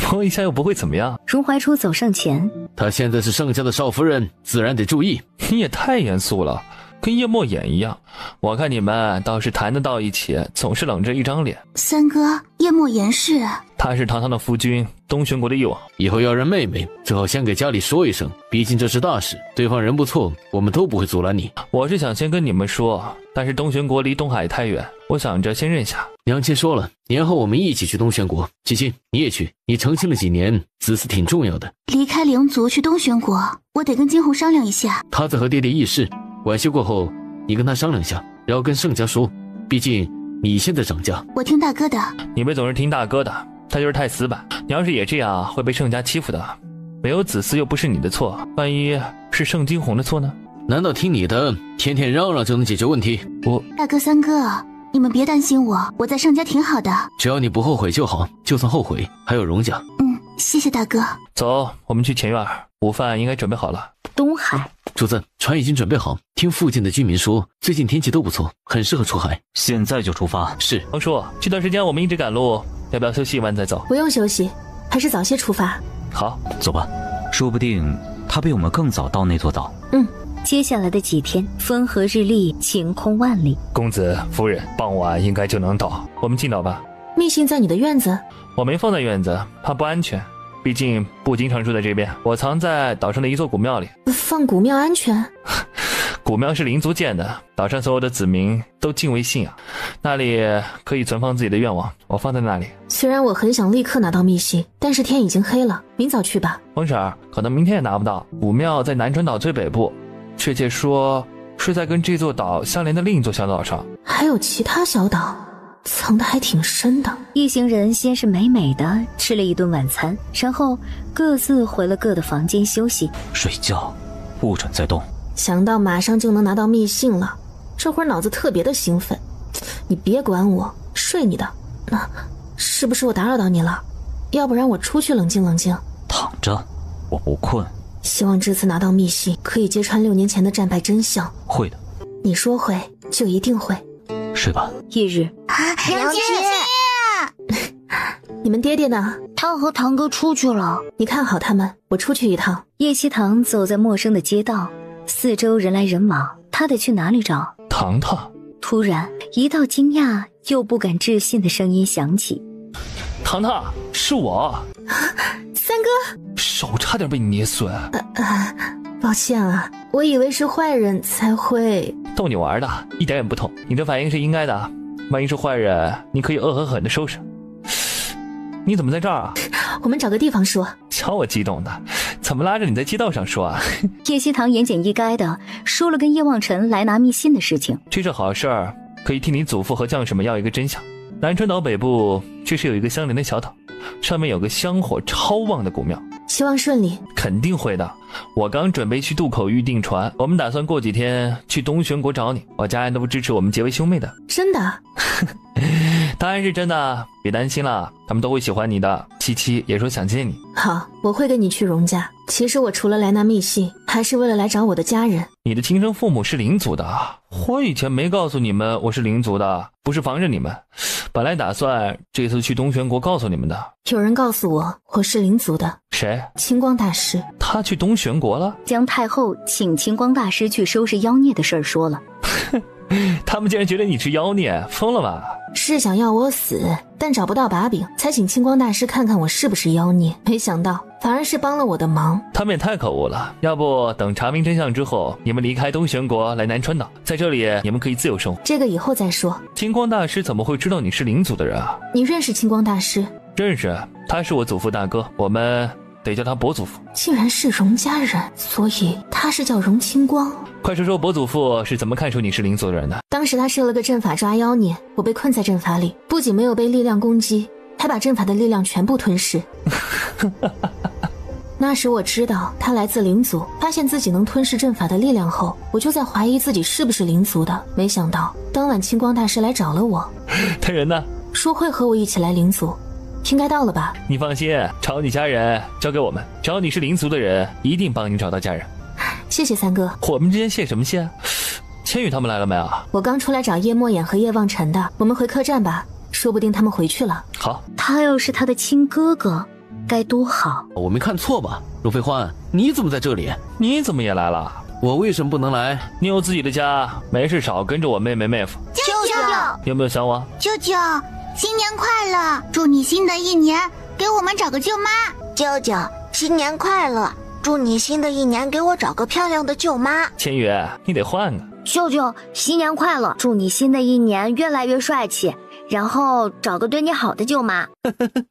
摸一下又不会怎么样。荣怀初走上前，他现在是盛家的少夫人，自然得注意。你也太严肃了，跟叶墨眼一样。我看你们倒是谈得到一起，总是冷着一张脸。三哥，叶墨言是他是堂堂的夫君，东玄国的翼王。以后要认妹妹，最好先给家里说一声，毕竟这是大事。对方人不错，我们都不会阻拦你。我是想先跟你们说，但是东玄国离东海太远，我想着先认下。娘亲说了，年后我们一起去东玄国。七七，你也去，你成亲了几年，子嗣挺重要的。离开灵族去东玄国，我得跟金红商量一下。他在和爹爹议事，晚些过后，你跟他商量下，然后跟盛家说，毕竟你现在掌家。我听大哥的。你们总是听大哥的，他就是太死板。你要是也这样，会被盛家欺负的。没有子嗣又不是你的错，万一是盛金红的错呢？难道听你的，天天嚷嚷就能解决问题？大哥三哥，你们别担心我在盛家挺好的。只要你不后悔就好，就算后悔，还有荣家。谢谢大哥。走，我们去前院，午饭应该准备好了。东海，主子，船已经准备好。听附近的居民说，最近天气都不错，很适合出海。现在就出发。是。王叔，这段时间我们一直赶路，要不要休息一晚再走？不用休息，还是早些出发。好，走吧。说不定他比我们更早到那座岛。接下来的几天，风和日丽，晴空万里。公子夫人，傍晚应该就能到，我们进岛吧。密信在你的院子？我没放在院子，怕不安全。毕竟不经常住在这边，我藏在岛上的一座古庙里。放古庙安全？古庙是灵族建的，岛上所有的子民都敬畏信仰，那里可以存放自己的愿望，我放在那里。虽然我很想立刻拿到密信，但是天已经黑了，明早去吧。王婶儿，可能明天也拿不到。古庙在南川岛最北部，确切说是在跟这座岛相连的另一座小岛上。还有其他小岛，藏得还挺深的。一行人先是美美的吃了一顿晚餐，然后各自回了各的房间休息睡觉，不准再动。想到马上就能拿到密信了，这会儿脑子特别的兴奋。你别管我，睡你的。是不是我打扰到你了？要不然我出去冷静冷静。躺着，我不困。希望这次拿到密信，可以揭穿6年前的战败真相。会的。你说会，就一定会。睡吧。翌日，娘亲，你们爹爹呢？他和堂哥出去了。你看好他们，我出去一趟。叶希堂走在陌生的街道，四周人来人往，他得去哪里找糖糖？突然，一道惊讶又不敢置信的声音响起：“糖糖，是我，三哥，手差点被你捏损。抱歉啊，我以为是坏人才会逗你玩的，一点也不痛。你的反应是应该的，万一是坏人，你可以恶狠狠地收拾。你怎么在这儿啊？我们找个地方说。瞧我激动的，怎么拉着你在街道上说啊？叶希堂言简意赅的说了跟叶望尘来拿密信的事情。这是好事儿，可以替你祖父和将士们要一个真相。南川岛北部确实有一个相连的小岛，上面有个香火超旺的古庙。希望顺利。肯定会的，我刚准备去渡口预订船，我们打算过几天去东玄国找你，我家人都不支持我们结为兄妹的。真的？当然是真的，别担心了，他们都会喜欢你的。七七也说想见你。好，我会跟你去荣家。其实我除了来拿密信，还是为了来找我的家人。你的亲生父母是灵族的，我以前没告诉你们我是灵族的，不是防着你们，本来打算这次去东玄国告诉你们的。有人告诉我是灵族的。谁？清光大师。他去东玄国了？将太后请清光大师去收拾妖孽的事儿说了。他们竟然觉得你是妖孽，疯了吧？是想要我死，但找不到把柄，才请清光大师看看我是不是妖孽。没想到反而是帮了我的忙。他们也太可恶了。要不等查明真相之后，你们离开东玄国来南川岛，在这里你们可以自由生活。这个以后再说。清光大师怎么会知道你是灵族的人啊？你认识清光大师？认识，他是我祖父大哥，我们得叫他伯祖父。竟然是荣家人，所以他是叫荣清光。快说说伯祖父是怎么看出你是灵族的人的？当时他设了个阵法抓妖孽，我被困在阵法里，不仅没有被力量攻击，还把阵法的力量全部吞噬。那时我知道他来自灵族，发现自己能吞噬阵法的力量后，我就在怀疑自己是不是灵族的。没想到当晚清光大师来找了我。他人呢？说会和我一起来灵族，应该到了吧？你放心，找你家人交给我们，只要你是灵族的人，一定帮你找到家人。谢谢三哥。我们之间谢什么谢？千羽他们来了没有？我刚出来找叶墨眼和叶望尘的，我们回客栈吧，说不定他们回去了。好，他要是他的亲哥哥该多好。我没看错吧？陆飞欢，你怎么在这里？你怎么也来了？我为什么不能来？你有自己的家，没事少跟着我妹妹妹夫。舅舅，有没有想我？舅舅，新年快乐！祝你新的一年给我们找个舅妈。舅舅，新年快乐！祝你新的一年给我找个漂亮的舅妈。千羽，你得换啊！舅舅，新年快乐！祝你新的一年越来越帅气，然后找个对你好的舅妈。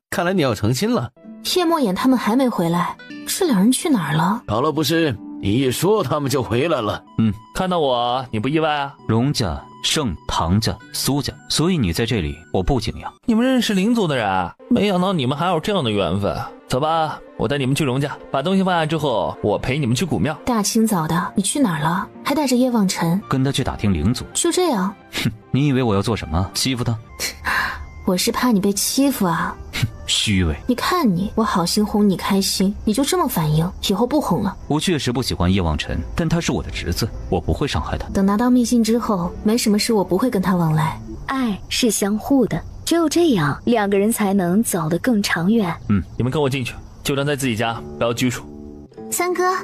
看来你要成亲了。叶墨眼他们还没回来，这两人去哪儿了？好了，不是你一说他们就回来了。看到我你不意外啊？荣家、盛、唐家、苏家，所以你在这里我不惊讶。你们认识灵族的人啊？没想到你们还有这样的缘分。走吧，我带你们去荣家，把东西放下之后，我陪你们去古庙。大清早的，你去哪儿了？还带着叶望尘？跟他去打听灵族。就这样？哼，你以为我要做什么？欺负他？我是怕你被欺负啊。虚伪！你看你，我好心哄你开心，你就这么反应？以后不哄了。我确实不喜欢叶望尘，但他是我的侄子，我不会伤害他。等拿到密信之后，没什么事我不会跟他往来。爱是相互的，只有这样，两个人才能走得更长远。你们跟我进去，就当在自己家，不要拘束。三哥，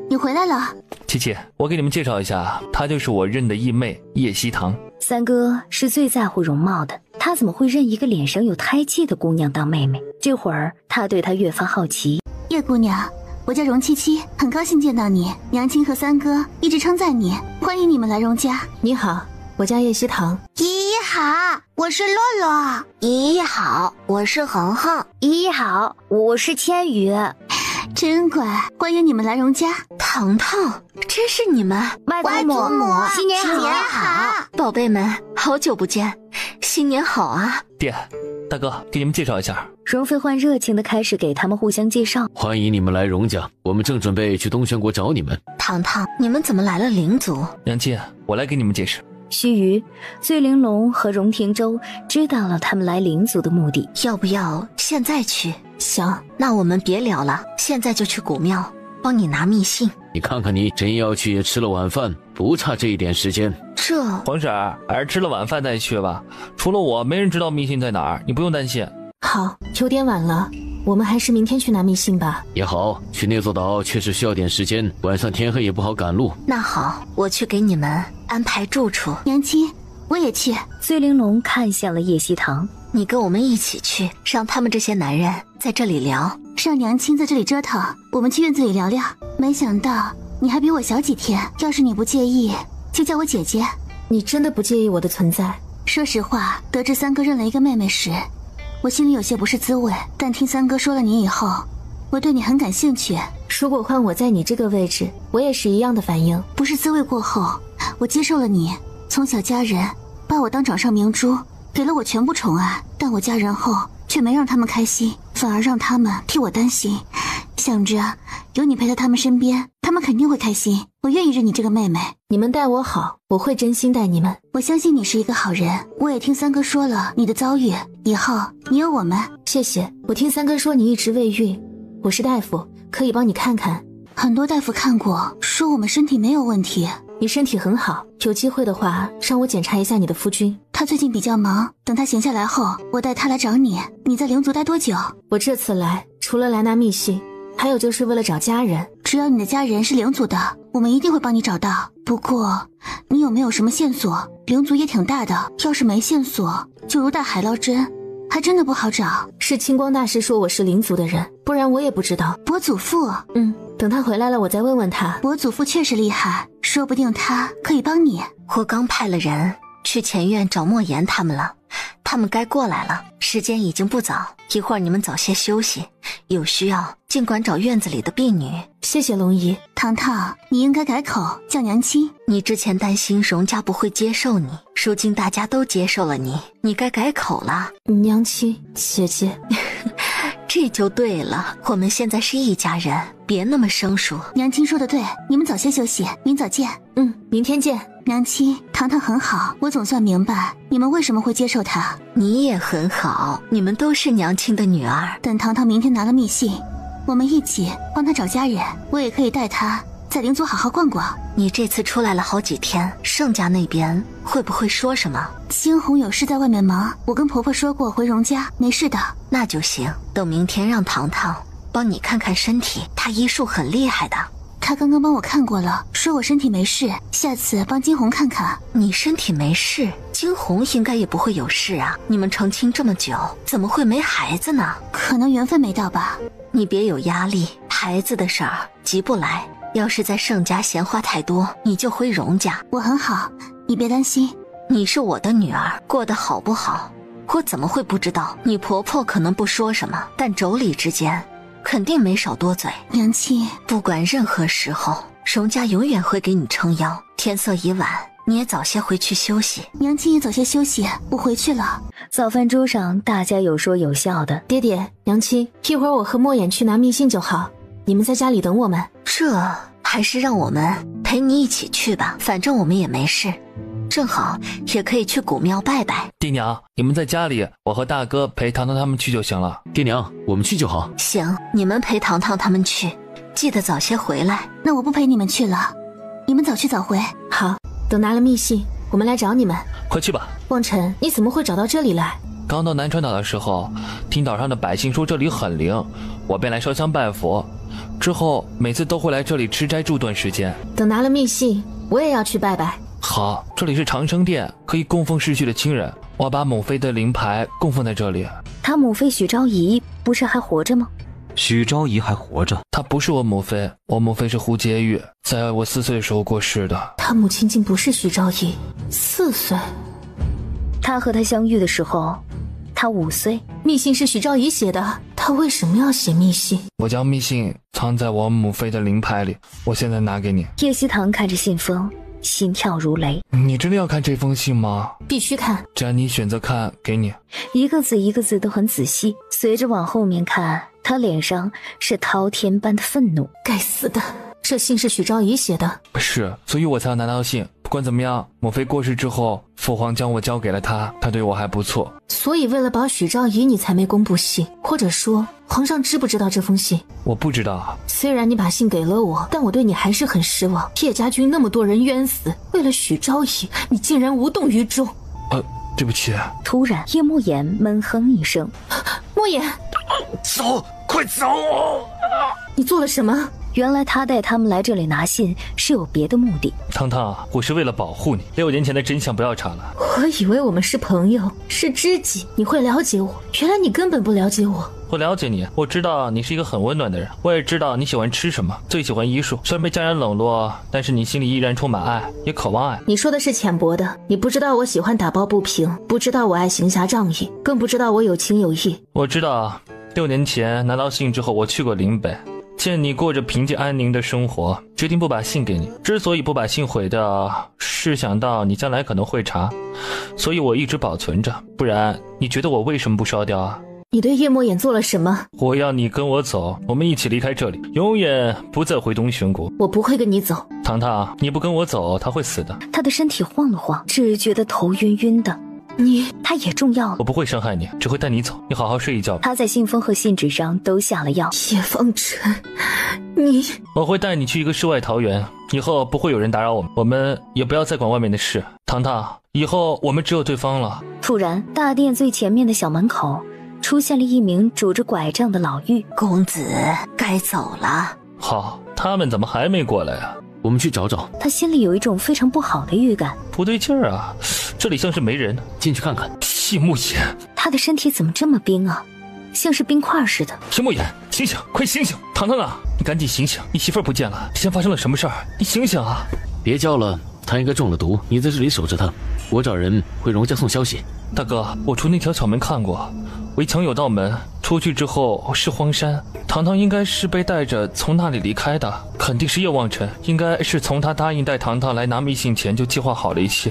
你回来了。琪琪，我给你们介绍一下，她就是我认的义妹叶希棠。三哥是最在乎容貌的，他怎么会认一个脸上有胎记的姑娘当妹妹？这会儿他对她越发好奇。叶姑娘，我叫荣七七，很高兴见到你。娘亲和三哥一直称赞你，欢迎你们来荣家。你好，我叫叶希棠。姨姨好，我是洛洛。姨姨好，我是恒恒。姨姨好，我是千羽。真乖，欢迎你们来荣家。糖糖，真是你们！外祖母，新年好！宝贝们，好久不见，新年好啊！爹，大哥，给你们介绍一下。荣飞焕热情地开始给他们互相介绍。欢迎你们来荣家，我们正准备去东轩国找你们。糖糖，你们怎么来了灵族？娘亲，我来给你们解释。须臾，醉玲珑和荣廷舟知道了他们来灵族的目的。要不要现在去？行，那我们别聊了，现在就去古庙帮你拿密信。你看看你，真要去也吃了晚饭，不差这一点时间。这皇婶还是吃了晚饭再去吧，除了我没人知道密信在哪儿，你不用担心。好，有点晚了，我们还是明天去拿密信吧。也好，去那座岛确实需要点时间，晚上天黑也不好赶路。那好，我去给你们安排住处。娘亲，我也去。醉玲珑看向了叶希棠，你跟我们一起去，让他们这些男人在这里聊，让娘亲在这里折腾，我们去院子里聊聊。没想到你还比我小几天，要是你不介意，就叫我姐姐。你真的不介意我的存在？说实话，得知三哥认了一个妹妹时，我心里有些不是滋味，但听三哥说了你以后，我对你很感兴趣。如果换我在你这个位置，我也是一样的反应。不是滋味过后，我接受了你，从小家人把我当掌上明珠，给了我全部宠爱，但我嫁人后却没让他们开心，反而让他们替我担心，想着有你陪在他们身边，他们肯定会开心。我愿意认你这个妹妹。你们待我好，我会真心待你们。我相信你是一个好人，我也听三哥说了你的遭遇，以后你有我们。谢谢。我听三哥说你一直未孕，我是大夫，可以帮你看看。很多大夫看过，说我们身体没有问题。你身体很好，有机会的话让我检查一下你的夫君。他最近比较忙，等他闲下来后，我带他来找你。你在灵族待多久？我这次来除了来拿密信，还有就是为了找家人。只要你的家人是灵族的，我们一定会帮你找到。不过你有没有什么线索？灵族也挺大的，要是没线索，就如大海捞针，还真的不好找。是清光大师说我是灵族的人，不然我也不知道。伯祖父，等他回来了我再问问他。伯祖父确实厉害，说不定他可以帮你。我刚派了人去前院找莫言他们了，他们该过来了，时间已经不早，一会儿你们早些休息，有需要尽管找院子里的婢女。谢谢龙姨。糖糖，你应该改口叫娘亲。你之前担心荣家不会接受你，如今大家都接受了你，你该改口了。娘亲，姐姐。这就对了，我们现在是一家人，别那么生疏。娘亲说的对，你们早些休息，明早见。明天见。娘亲，糖糖很好，我总算明白你们为什么会接受她。你也很好，你们都是娘亲的女儿。等糖糖明天拿了密信，我们一起帮她找家人，我也可以带她在灵族好好逛逛。你这次出来了好几天，盛家那边会不会说什么？猩红有事在外面忙，我跟婆婆说过回荣家，没事的。那就行，等明天让糖糖帮你看看身体，她医术很厉害的。她刚刚帮我看过了，说我身体没事，下次帮金红看看。你身体没事？惊鸿应该也不会有事啊，你们成亲这么久，怎么会没孩子呢？可能缘分没到吧。你别有压力，孩子的事儿急不来。要是在盛家闲话太多，你就回荣家。我很好，你别担心。你是我的女儿，过得好不好，我怎么会不知道？你婆婆可能不说什么，但妯娌之间肯定没少多嘴。娘亲，不管任何时候，荣家永远会给你撑腰。天色已晚，你也早些回去休息。娘亲也早些休息，我回去了。早饭桌上，大家有说有笑的。爹爹，娘亲，一会儿我和莫言去拿密信就好，你们在家里等我们。这还是让我们陪你一起去吧，反正我们也没事，正好也可以去古庙拜拜。爹娘，你们在家里，我和大哥陪糖糖他们去就行了。爹娘，我们去就好。行，你们陪糖糖他们去，记得早些回来。那我不陪你们去了，你们早去早回。好，等拿了密信，我们来找你们。快去吧。望尘，你怎么会找到这里来？刚到南川岛的时候，听岛上的百姓说这里很灵，我便来烧香拜佛。之后每次都会来这里吃斋住段时间。等拿了密信，我也要去拜拜。好，这里是长生殿，可以供奉逝去的亲人。我把母妃的灵牌供奉在这里。他母妃许昭仪不是还活着吗？许昭仪还活着？她不是我母妃，我母妃是胡洁玉，在我4岁的时候过世的。他母亲竟不是许昭仪，4岁。他和她相遇的时候，他5岁。密信是许昭仪写的，他为什么要写密信？我将密信藏在我母妃的灵牌里，我现在拿给你。叶希堂看着信封，心跳如雷。你真的要看这封信吗？必须看。既然你选择看，给你。一个字一个字都很仔细，随着往后面看，他脸上是滔天般的愤怒。该死的，这信是许昭仪写的。是，所以我才要拿到信。不管怎么样，母妃过世之后，父皇将我交给了他，他对我还不错。所以为了保许昭仪，你才没公布信，或者说皇上知不知道这封信？我不知道。虽然你把信给了我，但我对你还是很失望。叶家军那么多人冤死，为了许昭仪，你竟然无动于衷。对不起。突然，叶莫言闷哼一声：“莫言，走，快走！”你做了什么？原来他带他们来这里拿信是有别的目的。糖糖，我是为了保护你，6年前的真相不要查了。我以为我们是朋友，是知己，你会了解我。原来你根本不了解我。我了解你，我知道你是一个很温暖的人，我也知道你喜欢吃什么，最喜欢医术。虽然被家人冷落，但是你心里依然充满爱，也渴望爱。你说的是浅薄的，你不知道我喜欢打抱不平，不知道我爱行侠仗义，更不知道我有情有义。我知道，6年前拿到信之后，我去过岭北，见你过着平静安宁的生活，决定不把信给你。之所以不把信毁掉，是想到你将来可能会查，所以我一直保存着。不然，你觉得我为什么不烧掉啊？你对叶莫言做了什么？我要你跟我走，我们一起离开这里，永远不再回东玄国。我不会跟你走。糖糖，你不跟我走，他会死的。他的身体晃了晃，只觉得头晕晕的。他也中药了。我不会伤害你，只会带你走，你好好睡一觉吧。他在信封和信纸上都下了药。叶风尘，你……我会带你去一个世外桃源，以后不会有人打扰我们，我们也不要再管外面的事。糖糖，以后我们只有对方了。突然，大殿最前面的小门口出现了一名拄着拐杖的老妪。公子，该走了。好，他们怎么还没过来啊？我们去找找。他心里有一种非常不好的预感。不对劲儿啊，这里像是没人。进去看看。谢慕言，他的身体怎么这么冰啊，像是冰块似的。谢慕言，醒醒，快醒醒！糖糖啊，你赶紧醒醒，你媳妇儿不见了，之前发生了什么事儿？你醒醒啊！别叫了，她应该中了毒，你在这里守着她，我找人回荣家送消息。大哥，我出那条小门看过，围墙有道门，出去之后是荒山。糖糖应该是被带着从那里离开的，肯定是叶望尘，应该是从他答应带糖糖来拿密信前就计划好了一切，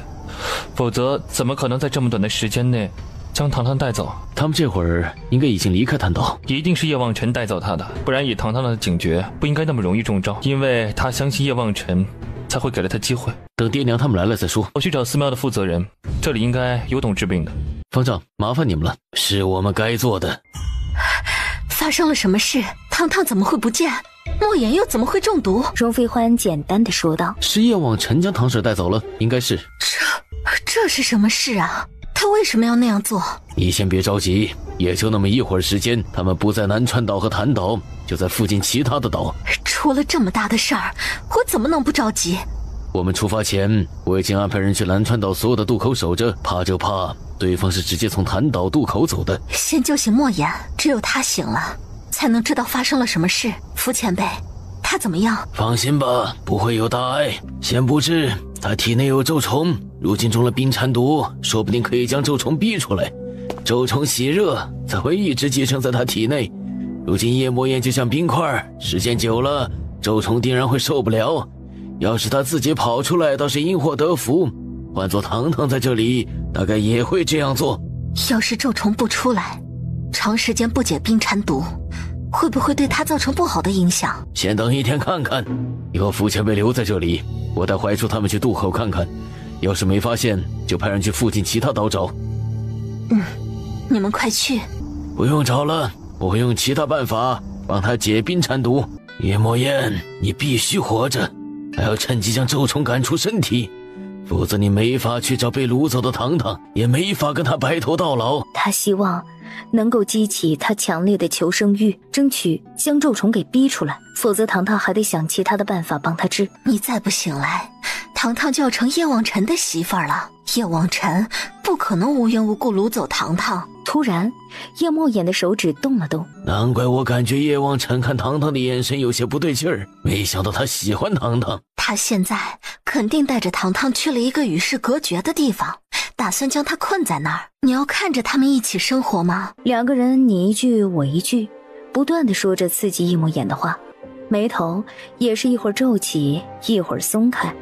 否则怎么可能在这么短的时间内将糖糖带走？他们这会儿应该已经离开潭岛，一定是叶望尘带走他的，不然以糖糖的警觉，不应该那么容易中招，因为他相信叶望尘，才会给了他机会。等爹娘他们来了再说。我去找寺庙的负责人，这里应该有懂治病的。方丈，麻烦你们了，是我们该做的。发生了什么事？糖糖怎么会不见？莫言又怎么会中毒？荣飞欢简单的说道：“是叶望尘将唐婶带走了，应该是。这是什么事啊？他为什么要那样做？你先别着急，也就那么一会儿时间，他们不在南川岛和潭岛，就在附近其他的岛。出了这么大的事儿，我怎么能不着急？我们出发前，我已经安排人去蓝川岛所有的渡口守着，怕就怕对方是直接从潭岛渡口走的。先救醒莫言，只有他醒了，才能知道发生了什么事。福前辈，他怎么样？放心吧，不会有大碍。先不治，他体内有咒虫，如今中了冰蝉毒，说不定可以将咒虫逼出来。咒虫喜热，才会一直寄生在他体内。如今夜魔眼就像冰块，时间久了，咒虫定然会受不了。要是他自己跑出来，倒是因祸得福。换做糖糖在这里，大概也会这样做。要是咒虫不出来，长时间不解冰蝉毒，会不会对他造成不好的影响？先等一天看看。以后福前辈留在这里，我带怀初他们去渡口看看。要是没发现，就派人去附近其他岛找。你们快去。不用找了，我会用其他办法帮他解冰蝉毒。夜魔燕，你必须活着，还要趁机将咒虫赶出身体，否则你没法去找被掳走的糖糖，也没法跟他白头到老。他希望能够激起他强烈的求生欲，争取将咒虫给逼出来，否则糖糖还得想其他的办法帮他治。你再不醒来，糖糖就要成叶望尘的媳妇儿了。叶望尘不可能无缘无故掳走糖糖。突然，叶墨眼的手指动了动。难怪我感觉叶望尘看糖糖的眼神有些不对劲儿，没想到他喜欢糖糖。他现在肯定带着糖糖去了一个与世隔绝的地方，打算将他困在那儿。你要看着他们一起生活吗？两个人你一句我一句，不断地说着刺激叶墨眼的话，眉头也是一会儿皱起，一会儿松开，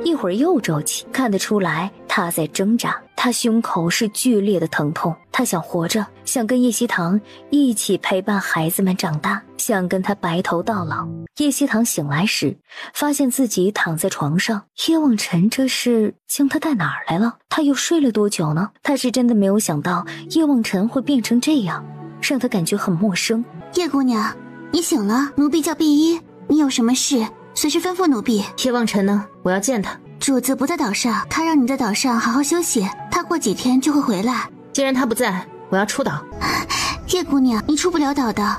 一会儿又皱起，看得出来他在挣扎。他胸口是剧烈的疼痛，他想活着，想跟叶希堂一起陪伴孩子们长大，想跟他白头到老。叶希堂醒来时，发现自己躺在床上，叶望尘这是将他带哪儿来了？他又睡了多久呢？他是真的没有想到叶望尘会变成这样，让他感觉很陌生。叶姑娘，你醒了，奴婢叫碧衣，你有什么事随时吩咐奴婢。叶望尘呢？我要见他。主子不在岛上，他让你在岛上好好休息，他过几天就会回来。既然他不在，我要出岛。叶姑娘，你出不了岛的，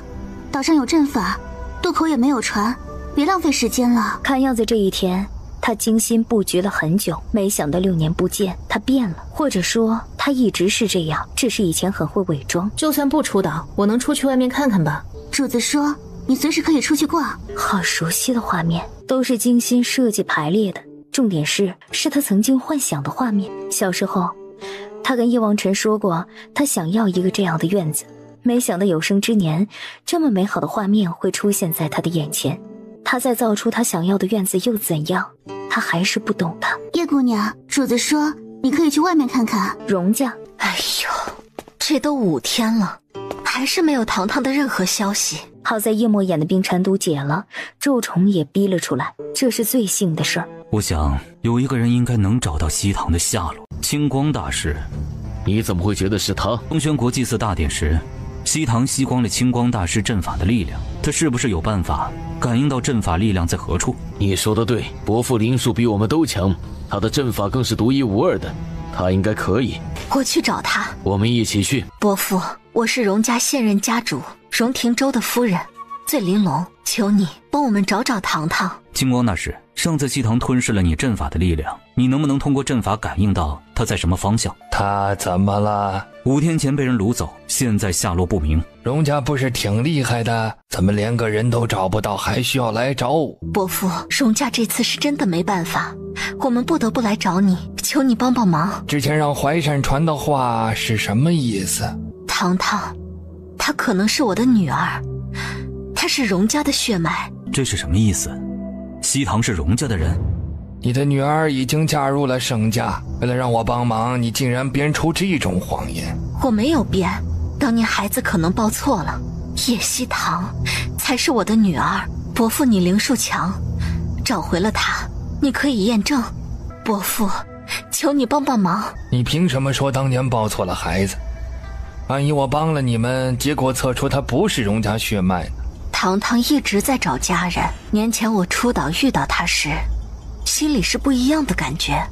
岛上有阵法，渡口也没有船，别浪费时间了。看样子这一天他精心布局了很久，没想到6年不见他变了，或者说他一直是这样，只是以前很会伪装。就算不出岛，我能出去外面看看吧。主子说你随时可以出去逛。好熟悉的画面，都是精心设计排列的，重点是他曾经幻想的画面。小时候他跟叶望尘说过，他想要一个这样的院子，没想到有生之年这么美好的画面会出现在他的眼前。他再造出他想要的院子又怎样？他还是不懂他。叶姑娘，主子说你可以去外面看看。荣家，哎呦，这都5天了，还是没有糖糖的任何消息。好在叶墨眼的冰蝉毒解了，咒虫也逼了出来，这是最幸的事儿。我想有一个人应该能找到西堂的下落。清光大师。你怎么会觉得是他？东轩国祭祀大典时，西堂吸光了清光大师阵法的力量，他是不是有办法感应到阵法力量在何处？你说的对，伯父灵术比我们都强，他的阵法更是独一无二的，他应该可以。我去找他。我们一起去。伯父，我是荣家现任家主荣廷州的夫人醉玲珑，求你帮我们找找糖糖。清光大师，上次西堂吞噬了你阵法的力量，你能不能通过阵法感应到他在什么方向？他怎么了？5天前被人掳走，现在下落不明。荣家不是挺厉害的，怎么连个人都找不到，还需要来找我？伯父，荣家这次是真的没办法，我们不得不来找你，求你帮帮忙。之前让怀善传的话是什么意思？糖糖，她可能是我的女儿，她是荣家的血脉。这是什么意思？西堂是荣家的人？你的女儿已经嫁入了盛家，为了让我帮忙，你竟然编出这种谎言。我没有编，当年孩子可能报错了，叶希堂才是我的女儿。伯父你灵术强，找回了她，你可以验证。伯父，求你帮帮忙。你凭什么说当年抱错了孩子？万一我帮了你们，结果测出她不是荣家血脉呢？糖糖一直在找家人，年前我出岛遇到她时，心里是不一样的感觉。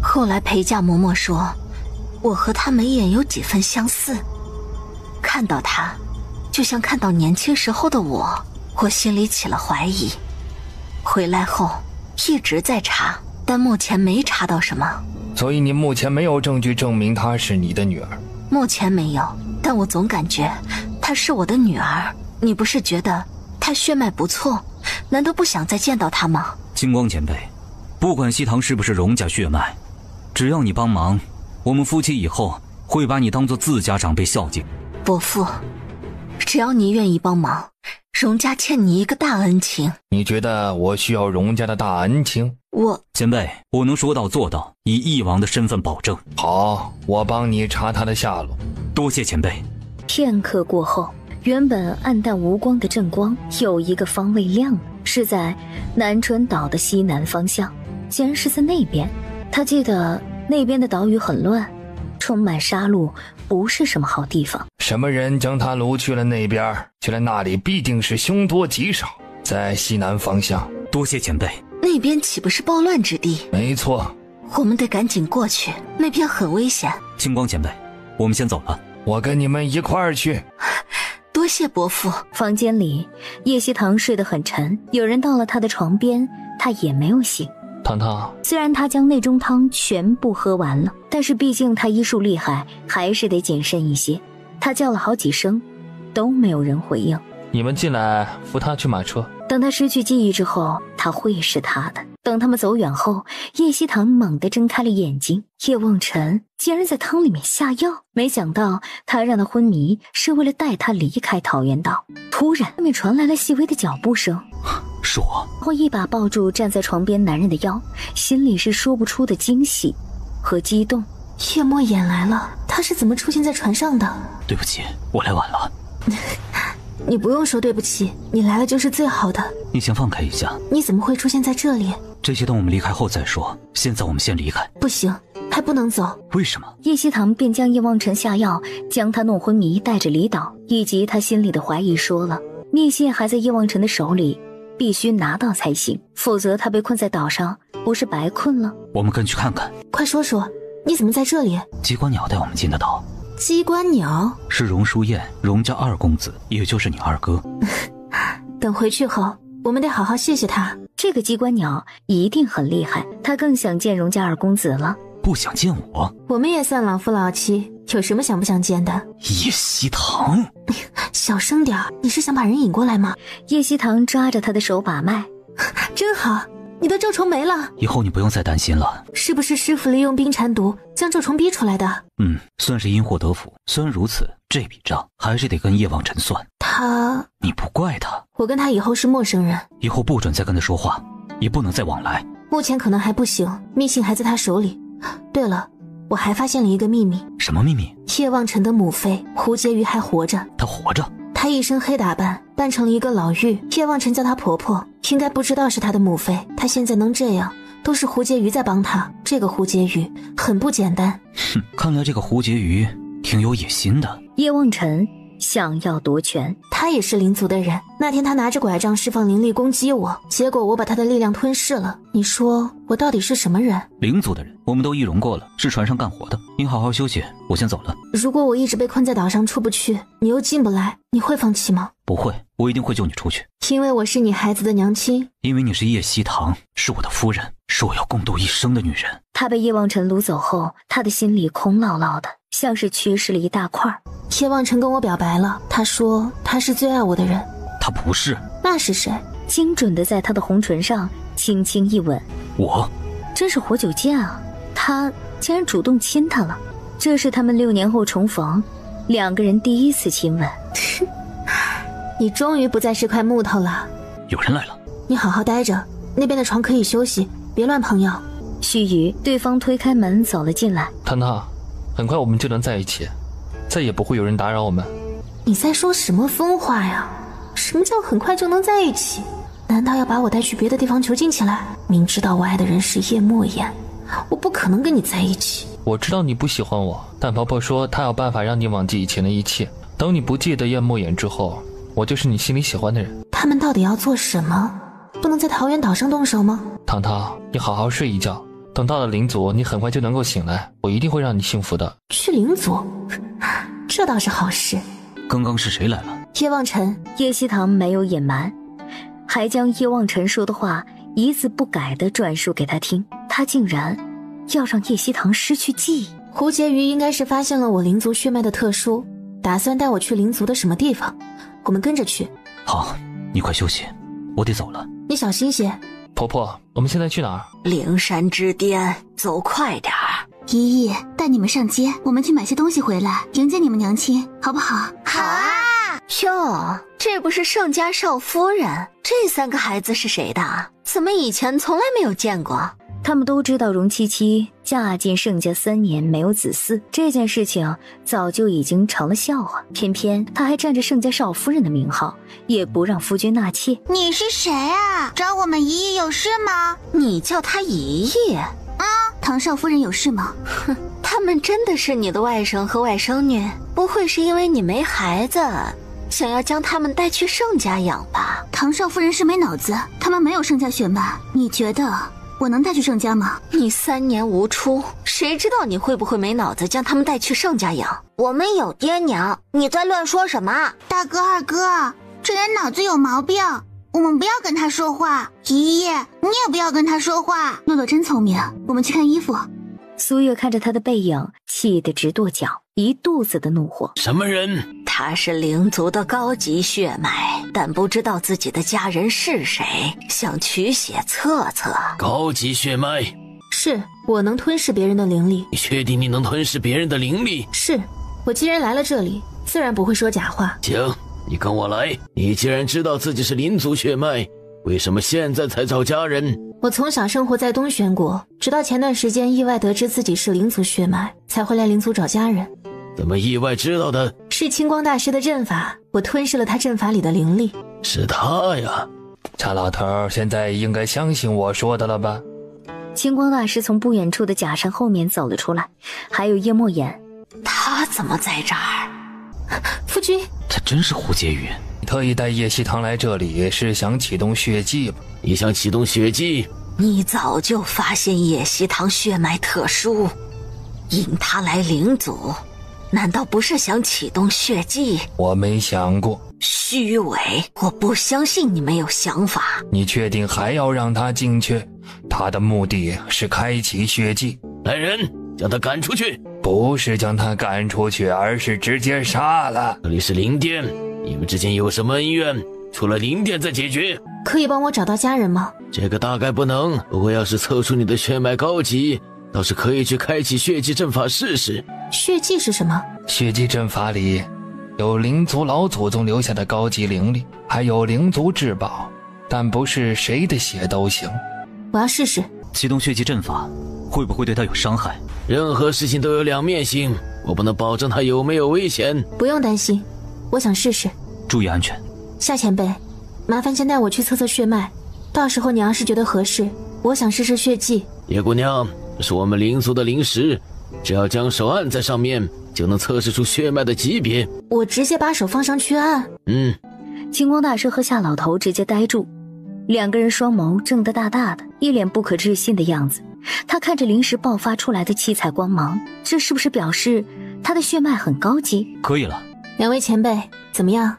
后来陪嫁嬷嬷说，我和她眉眼有几分相似，看到她就像看到年轻时候的我，我心里起了怀疑。回来后一直在查，但目前没查到什么。所以你目前没有证据证明她是你的女儿？目前没有，但我总感觉她是我的女儿。你不是觉得她血脉不错，难道不想再见到她吗？金光前辈，不管西堂是不是荣家血脉，只要你帮忙，我们夫妻以后会把你当做自家长辈孝敬。伯父，只要你愿意帮忙，荣家欠你一个大恩情。你觉得我需要荣家的大恩情？前辈，我能说到做到，以义王的身份保证。好，我帮你查他的下落。多谢前辈。片刻过后，原本暗淡无光的正光有一个方位亮了，是在南春岛的西南方向，竟然是在那边。他记得那边的岛屿很乱，充满杀戮，不是什么好地方。什么人将他掳去了那边？去了那里必定是凶多吉少，在西南方向。多谢前辈。那边岂不是暴乱之地？没错，我们得赶紧过去，那边很危险。青光前辈，我们先走了。我跟你们一块儿去。多谢伯父。房间里，叶希堂睡得很沉，有人到了他的床边，他也没有醒。糖糖，虽然他将内中汤全部喝完了，但是毕竟他医术厉害，还是得谨慎一些。他叫了好几声，都没有人回应。你们进来扶他去马车。等他失去记忆之后，他会是他的。等他们走远后，叶希堂猛地睁开了眼睛，叶望尘竟然在汤里面下药。没想到他让他昏迷是为了带他离开桃源岛。突然外面传来了细微的脚步声，是我。我一把抱住站在床边男人的腰，心里是说不出的惊喜和激动。叶墨眼来了，他是怎么出现在船上的？对不起，我来晚了。你不用说对不起，你来了就是最好的。你先放开一下。你怎么会出现在这里？这些等我们离开后再说，现在我们先离开。不行，还不能走。为什么？叶希堂便将叶望尘下药，将他弄昏迷，带着离岛，以及他心里的怀疑说了。聂线还在叶望尘的手里，必须拿到才行，否则他被困在岛上，不是白困了？我们跟去看看。快说说，你怎么在这里？机关鸟带我们进的岛。机关鸟是荣书燕，荣家二公子，也就是你二哥。等回去后，我们得好好谢谢他。这个机关鸟一定很厉害，他更想见荣家二公子了。不想见我？我们也算老夫老妻，有什么想不想见的？叶希堂，小声点，你是想把人引过来吗？叶希堂抓着他的手把脉，真好，你的咒虫没了。以后你不用再担心了。是不是师傅利用冰蝉毒将咒虫逼出来的？算是因祸得福。虽然如此，这笔账还是得跟叶望尘算。他……你不怪他？我跟他以后是陌生人，以后不准再跟他说话，也不能再往来。目前可能还不行，密信还在他手里。对了，我还发现了一个秘密。什么秘密？叶望尘的母妃胡婕妤还活着。她活着？她一身黑打扮，扮成了一个老妪。叶望尘叫她婆婆，应该不知道是她的母妃。她现在能这样，都是胡婕妤在帮她。这个胡婕妤很不简单。看来这个胡婕妤挺有野心的。叶望尘想要夺权，他也是灵族的人。那天他拿着拐杖释放灵力攻击我，结果我把他的力量吞噬了。你说我到底是什么人？灵族的人我们都易容过了，是船上干活的。你好好休息，我先走了。如果我一直被困在岛上出不去，你又进不来，你会放弃吗？不会，我一定会救你出去。因为我是你孩子的娘亲？因为你是叶希堂，是我的夫人，是我要共度一生的女人。他被叶望尘掳走后，他的心里空落落的，像是缺失了一大块。叶望尘跟我表白了，他说他是最爱我的人。他不是。那是谁？精准的在他的红唇上轻轻一吻。我真是活久见啊，他竟然主动亲他了。这是他们6年后重逢，两个人第一次亲吻。你终于不再是块木头了。有人来了。你好好待着，那边的床可以休息，别乱碰药。须臾，对方推开门走了进来。糖糖，很快我们就能在一起，再也不会有人打扰我们。你在说什么疯话呀？什么叫很快就能在一起？难道要把我带去别的地方囚禁起来？明知道我爱的人是叶墨言，我不可能跟你在一起。我知道你不喜欢我，但婆婆说她有办法让你忘记以前的一切。等你不记得叶墨言之后，我就是你心里喜欢的人。他们到底要做什么？不能在桃源岛上动手吗？糖糖，你好好睡一觉，等到了灵族，你很快就能够醒来，我一定会让你幸福的。去灵族，这倒是好事。刚刚是谁来了？叶望尘。叶希堂没有隐瞒，还将叶望尘说的话一字不改地转述给他听。他竟然要让叶希棠失去记忆。胡婕妤应该是发现了我灵族血脉的特殊，打算带我去灵族的什么地方，我们跟着去。好，你快休息，我得走了。你小心些。婆婆，我们现在去哪儿？灵山之巅，走快点儿。姨姨带你们上街，我们去买些东西回来迎接你们娘亲，好不好？好啊！哟，这不是盛家少夫人？这3个孩子是谁的？怎么以前从来没有见过？他们都知道容七七嫁进盛家3年没有子嗣，这件事情早就已经成了笑话，偏偏她还占着盛家少夫人的名号，也不让夫君纳妾。你是谁啊？找我们姨姨有事吗？你叫她姨姨？唐少夫人有事吗？哼，他们真的是你的外甥和外甥女？不会是因为你没孩子，想要将他们带去盛家养吧？唐少夫人是没脑子，他们没有盛家血脉，你觉得我能带去盛家吗？你3年无出，谁知道你会不会没脑子将他们带去盛家养？我们有爹娘，你在乱说什么？大哥二哥，这人脑子有毛病，我们不要跟他说话。姨姨，你也不要跟他说话。洛洛真聪明，我们去看衣服。苏月看着他的背影，气得直跺脚，一肚子的怒火。什么人？他是灵族的高级血脉，但不知道自己的家人是谁，想取血测测。高级血脉？是，我能吞噬别人的灵力。你确定你能吞噬别人的灵力？是，我既然来了这里，自然不会说假话。行，你跟我来。你既然知道自己是灵族血脉，为什么现在才找家人？我从小生活在东玄国，直到前段时间意外得知自己是灵族血脉，才会来灵族找家人。怎么意外知道的？是清光大师的阵法，我吞噬了他阵法里的灵力。是他呀。查老头现在应该相信我说的了吧？清光大师从不远处的假山后面走了出来，还有叶墨眼。他怎么在这儿？夫君，他真是胡婕妤。特意带叶希棠来这里是想启动血祭吧？你想启动血祭？你早就发现叶希棠血脉特殊，引他来灵族，难道不是想启动血祭？我没想过。虚伪，我不相信你没有想法。你确定还要让他进去？他的目的是开启血祭。来人，将他赶出去。不是将他赶出去，而是直接杀了。这里是灵殿，你们之间有什么恩怨？除了灵殿再解决。可以帮我找到家人吗？这个大概不能，不过要是测出你的血脉高级，倒是可以去开启血祭阵法试试。血祭是什么？血祭阵法里有灵族老祖宗留下的高级灵力，还有灵族至宝，但不是谁的血都行。我要试试。启动血祭阵法会不会对他有伤害？任何事情都有两面性，我不能保证他有没有危险。不用担心，我想试试。注意安全。夏前辈，麻烦先带我去测测血脉，到时候你要是觉得合适，我想试试血祭。叶姑娘，这是我们灵族的灵石，只要将手按在上面，就能测试出血脉的级别。我直接把手放上去按？金光大师和夏老头直接呆住，两个人双眸睁得大大的，一脸不可置信的样子。他看着灵石爆发出来的七彩光芒，这是不是表示他的血脉很高级？可以了。两位前辈怎么样？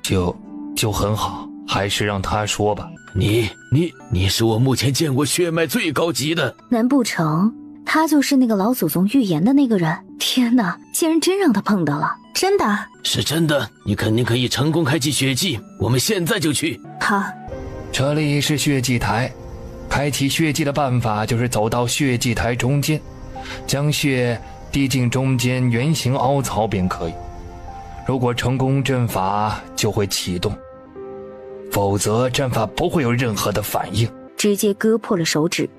就很好，还是让他说吧。你是我目前见过血脉最高级的。难不成他就是那个老祖宗预言的那个人？天哪，竟然真让他碰到了！真的？是真的，你肯定可以成功开启血祭，我们现在就去。好。这里是血祭台，开启血祭的办法就是走到血祭台中间，将血滴进中间圆形凹槽便可以。如果成功，阵法就会启动，否则阵法不会有任何的反应。直接割破了手指，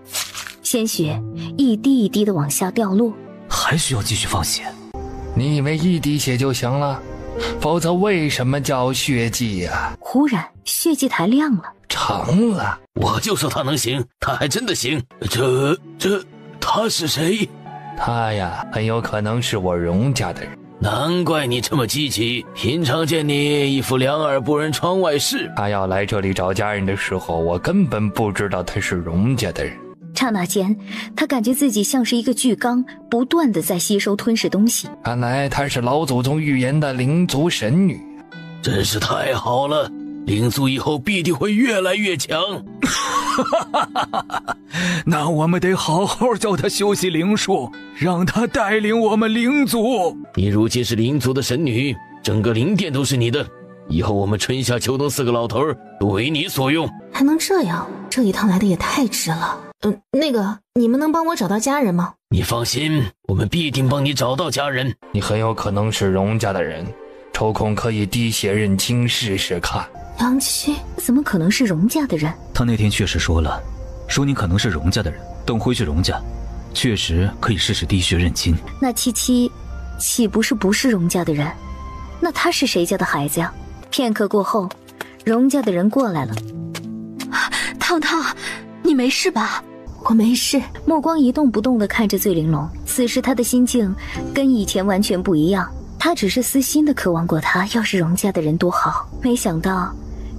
鲜血一滴一滴的往下掉落。还需要继续放血？你以为一滴血就行了？否则为什么叫血祭啊？忽然血祭台亮了，成了。我就说他能行，他还真的行。他是谁？他呀，很有可能是我荣家的人。难怪你这么积极，平常见你一副两耳不闻窗外事。他要来这里找家人的时候，我根本不知道他是荣家的人。刹那间，他感觉自己像是一个巨缸，不断的在吸收吞噬东西。看来她是老祖宗预言的灵族神女，真是太好了。灵族以后必定会越来越强。那我们得好好教他修习灵术，让他带领我们灵族。你如今是灵族的神女，整个灵殿都是你的，以后我们春夏秋冬4个老头都为你所用。还能这样？这一趟来的也太值了。那个，你们能帮我找到家人吗？你放心，我们必定帮你找到家人。你很有可能是荣家的人，抽空可以滴血认亲试试看。杨七怎么可能是荣家的人？他那天确实说了，说你可能是荣家的人，等回去荣家，确实可以试试滴血认亲。那七七岂不是荣家的人？那他是谁家的孩子呀？片刻过后，荣家的人过来了。汤汤，你没事吧？我没事。目光一动不动地看着醉玲珑，此时他的心境跟以前完全不一样。他只是私心地渴望过他要是荣家的人多好，没想到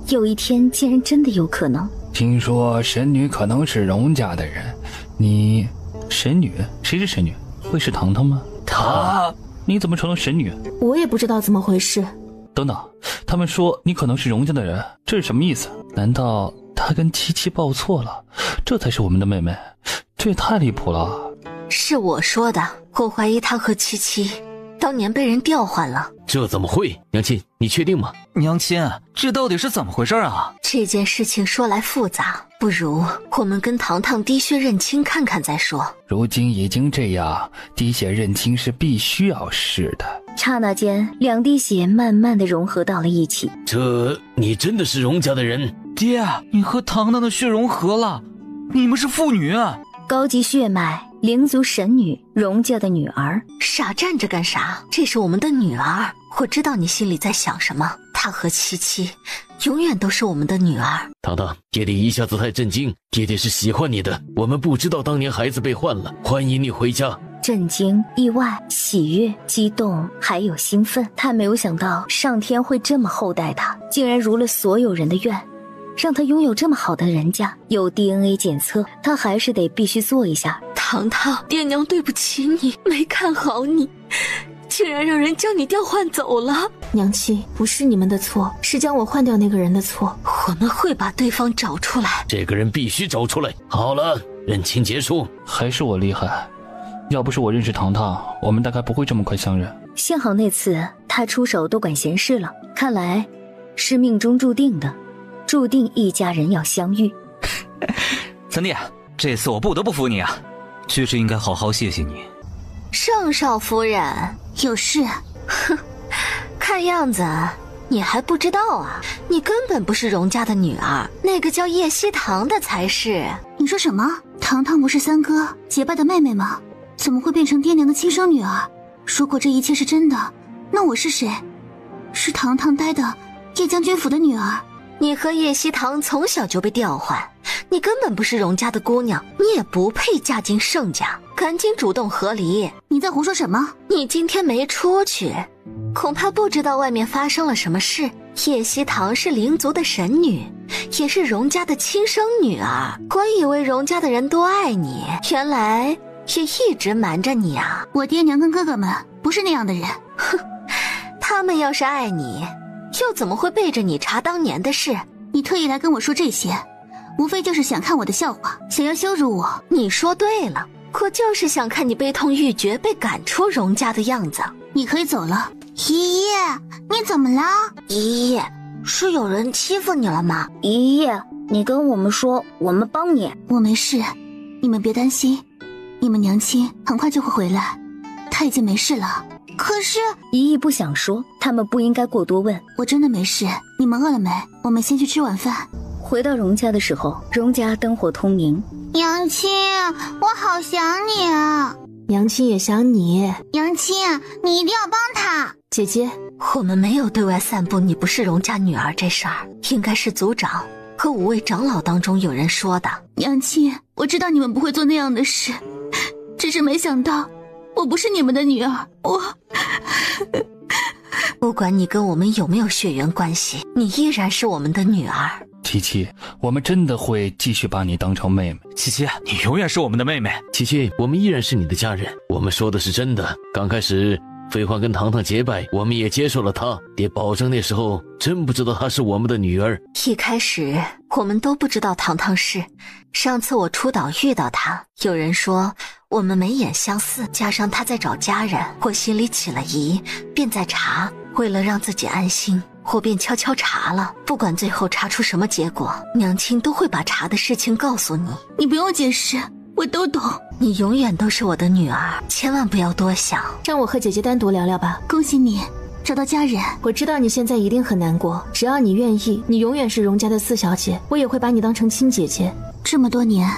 有一天竟然真的有可能。听说神女可能是荣家的人，你神女？谁是神女？会是糖糖吗？你怎么成了神女？我也不知道怎么回事。等等，他们说你可能是荣家的人，这是什么意思？难道他跟七七报错了？这才是我们的妹妹？这也太离谱了。是我说的，我怀疑他和七七当年被人调换了。这怎么会？娘亲，你确定吗？娘亲，这到底是怎么回事啊？这件事情说来复杂，不如我们跟糖糖滴血认亲看看再说。如今已经这样，滴血认亲是必须要试的。刹那间，2滴血慢慢的融合到了一起。你真的是荣家的人？爹，你和糖糖的血融合了，你们是父女啊！高级血脉，灵族神女，荣家的女儿。傻站着干啥？这是我们的女儿，我知道你心里在想什么。她和七七永远都是我们的女儿。糖糖，爹爹一下子太震惊，爹爹是喜欢你的，我们不知道当年孩子被换了，欢迎你回家。震惊、意外、喜悦、激动，还有兴奋。他没有想到上天会这么厚待他，竟然如了所有人的愿，让他拥有这么好的人家。有 DNA 检测，他还是必须做一下。糖糖，爹娘对不起你，没看好你，竟然让人将你调换走了。娘亲，不是你们的错，是将我换掉那个人的错。我们会把对方找出来。这个人必须找出来。好了，认亲结束。还是我厉害，要不是我认识糖糖，我们大概不会这么快相认。幸好那次他出手多管闲事了，看来是命中注定的，注定一家人要相遇。三弟，这次我不得不服你啊，确实应该好好谢谢你。盛少夫人有事？哼，看样子你还不知道啊，你根本不是荣家的女儿，那个叫叶希棠的才是。你说什么？糖糖不是三哥结拜的妹妹吗？怎么会变成爹娘的亲生女儿？如果这一切是真的，那我是谁？是糖糖待的叶将军府的女儿。你和叶希棠从小就被调换，你根本不是荣家的姑娘，你也不配嫁进盛家，赶紧主动和离。你在胡说什么？你今天没出去，恐怕不知道外面发生了什么事。叶希棠是灵族的神女，也是荣家的亲生女儿。我以为荣家的人多爱你，原来也一直瞒着你啊。我爹娘跟哥哥们不是那样的人。哼，他们要是爱你，又怎么会背着你查当年的事？你特意来跟我说这些，无非就是想看我的笑话，想要羞辱我。你说对了，我就是想看你悲痛欲绝被赶出荣家的样子。你可以走了。姨爷，你怎么了？姨爷，是有人欺负你了吗？姨爷，你跟我们说，我们帮你。我没事，你们别担心，你们娘亲很快就会回来，她已经没事了。可是姨姨不想说，他们不应该过多问。我真的没事，你们饿了没？我们先去吃晚饭。回到荣家的时候，荣家灯火通明。娘亲，我好想你啊！娘亲也想你。娘亲，你一定要帮他。姐姐，我们没有对外散布你不是荣家女儿这事儿，应该是族长和5位长老当中有人说的。娘亲，我知道你们不会做那样的事，只是没想到我不是你们的女儿。不管你跟我们有没有血缘关系，你依然是我们的女儿。七七，我们真的会继续把你当成妹妹。七七，你永远是我们的妹妹。七七，我们依然是你的家人，我们说的是真的。刚开始飞欢跟糖糖结拜，我们也接受了她，爹保证那时候真不知道她是我们的女儿。一开始我们都不知道糖糖是，上次我出岛遇到她，有人说我们眉眼相似，加上她在找家人，我心里起了疑，便在查。为了让自己安心，我便悄悄查了，不管最后查出什么结果，娘亲都会把查的事情告诉你。你不用解释，我都懂。你永远都是我的女儿，千万不要多想。让我和姐姐单独聊聊吧。恭喜你找到家人。我知道你现在一定很难过，只要你愿意，你永远是荣家的四小姐，我也会把你当成亲姐姐。这么多年，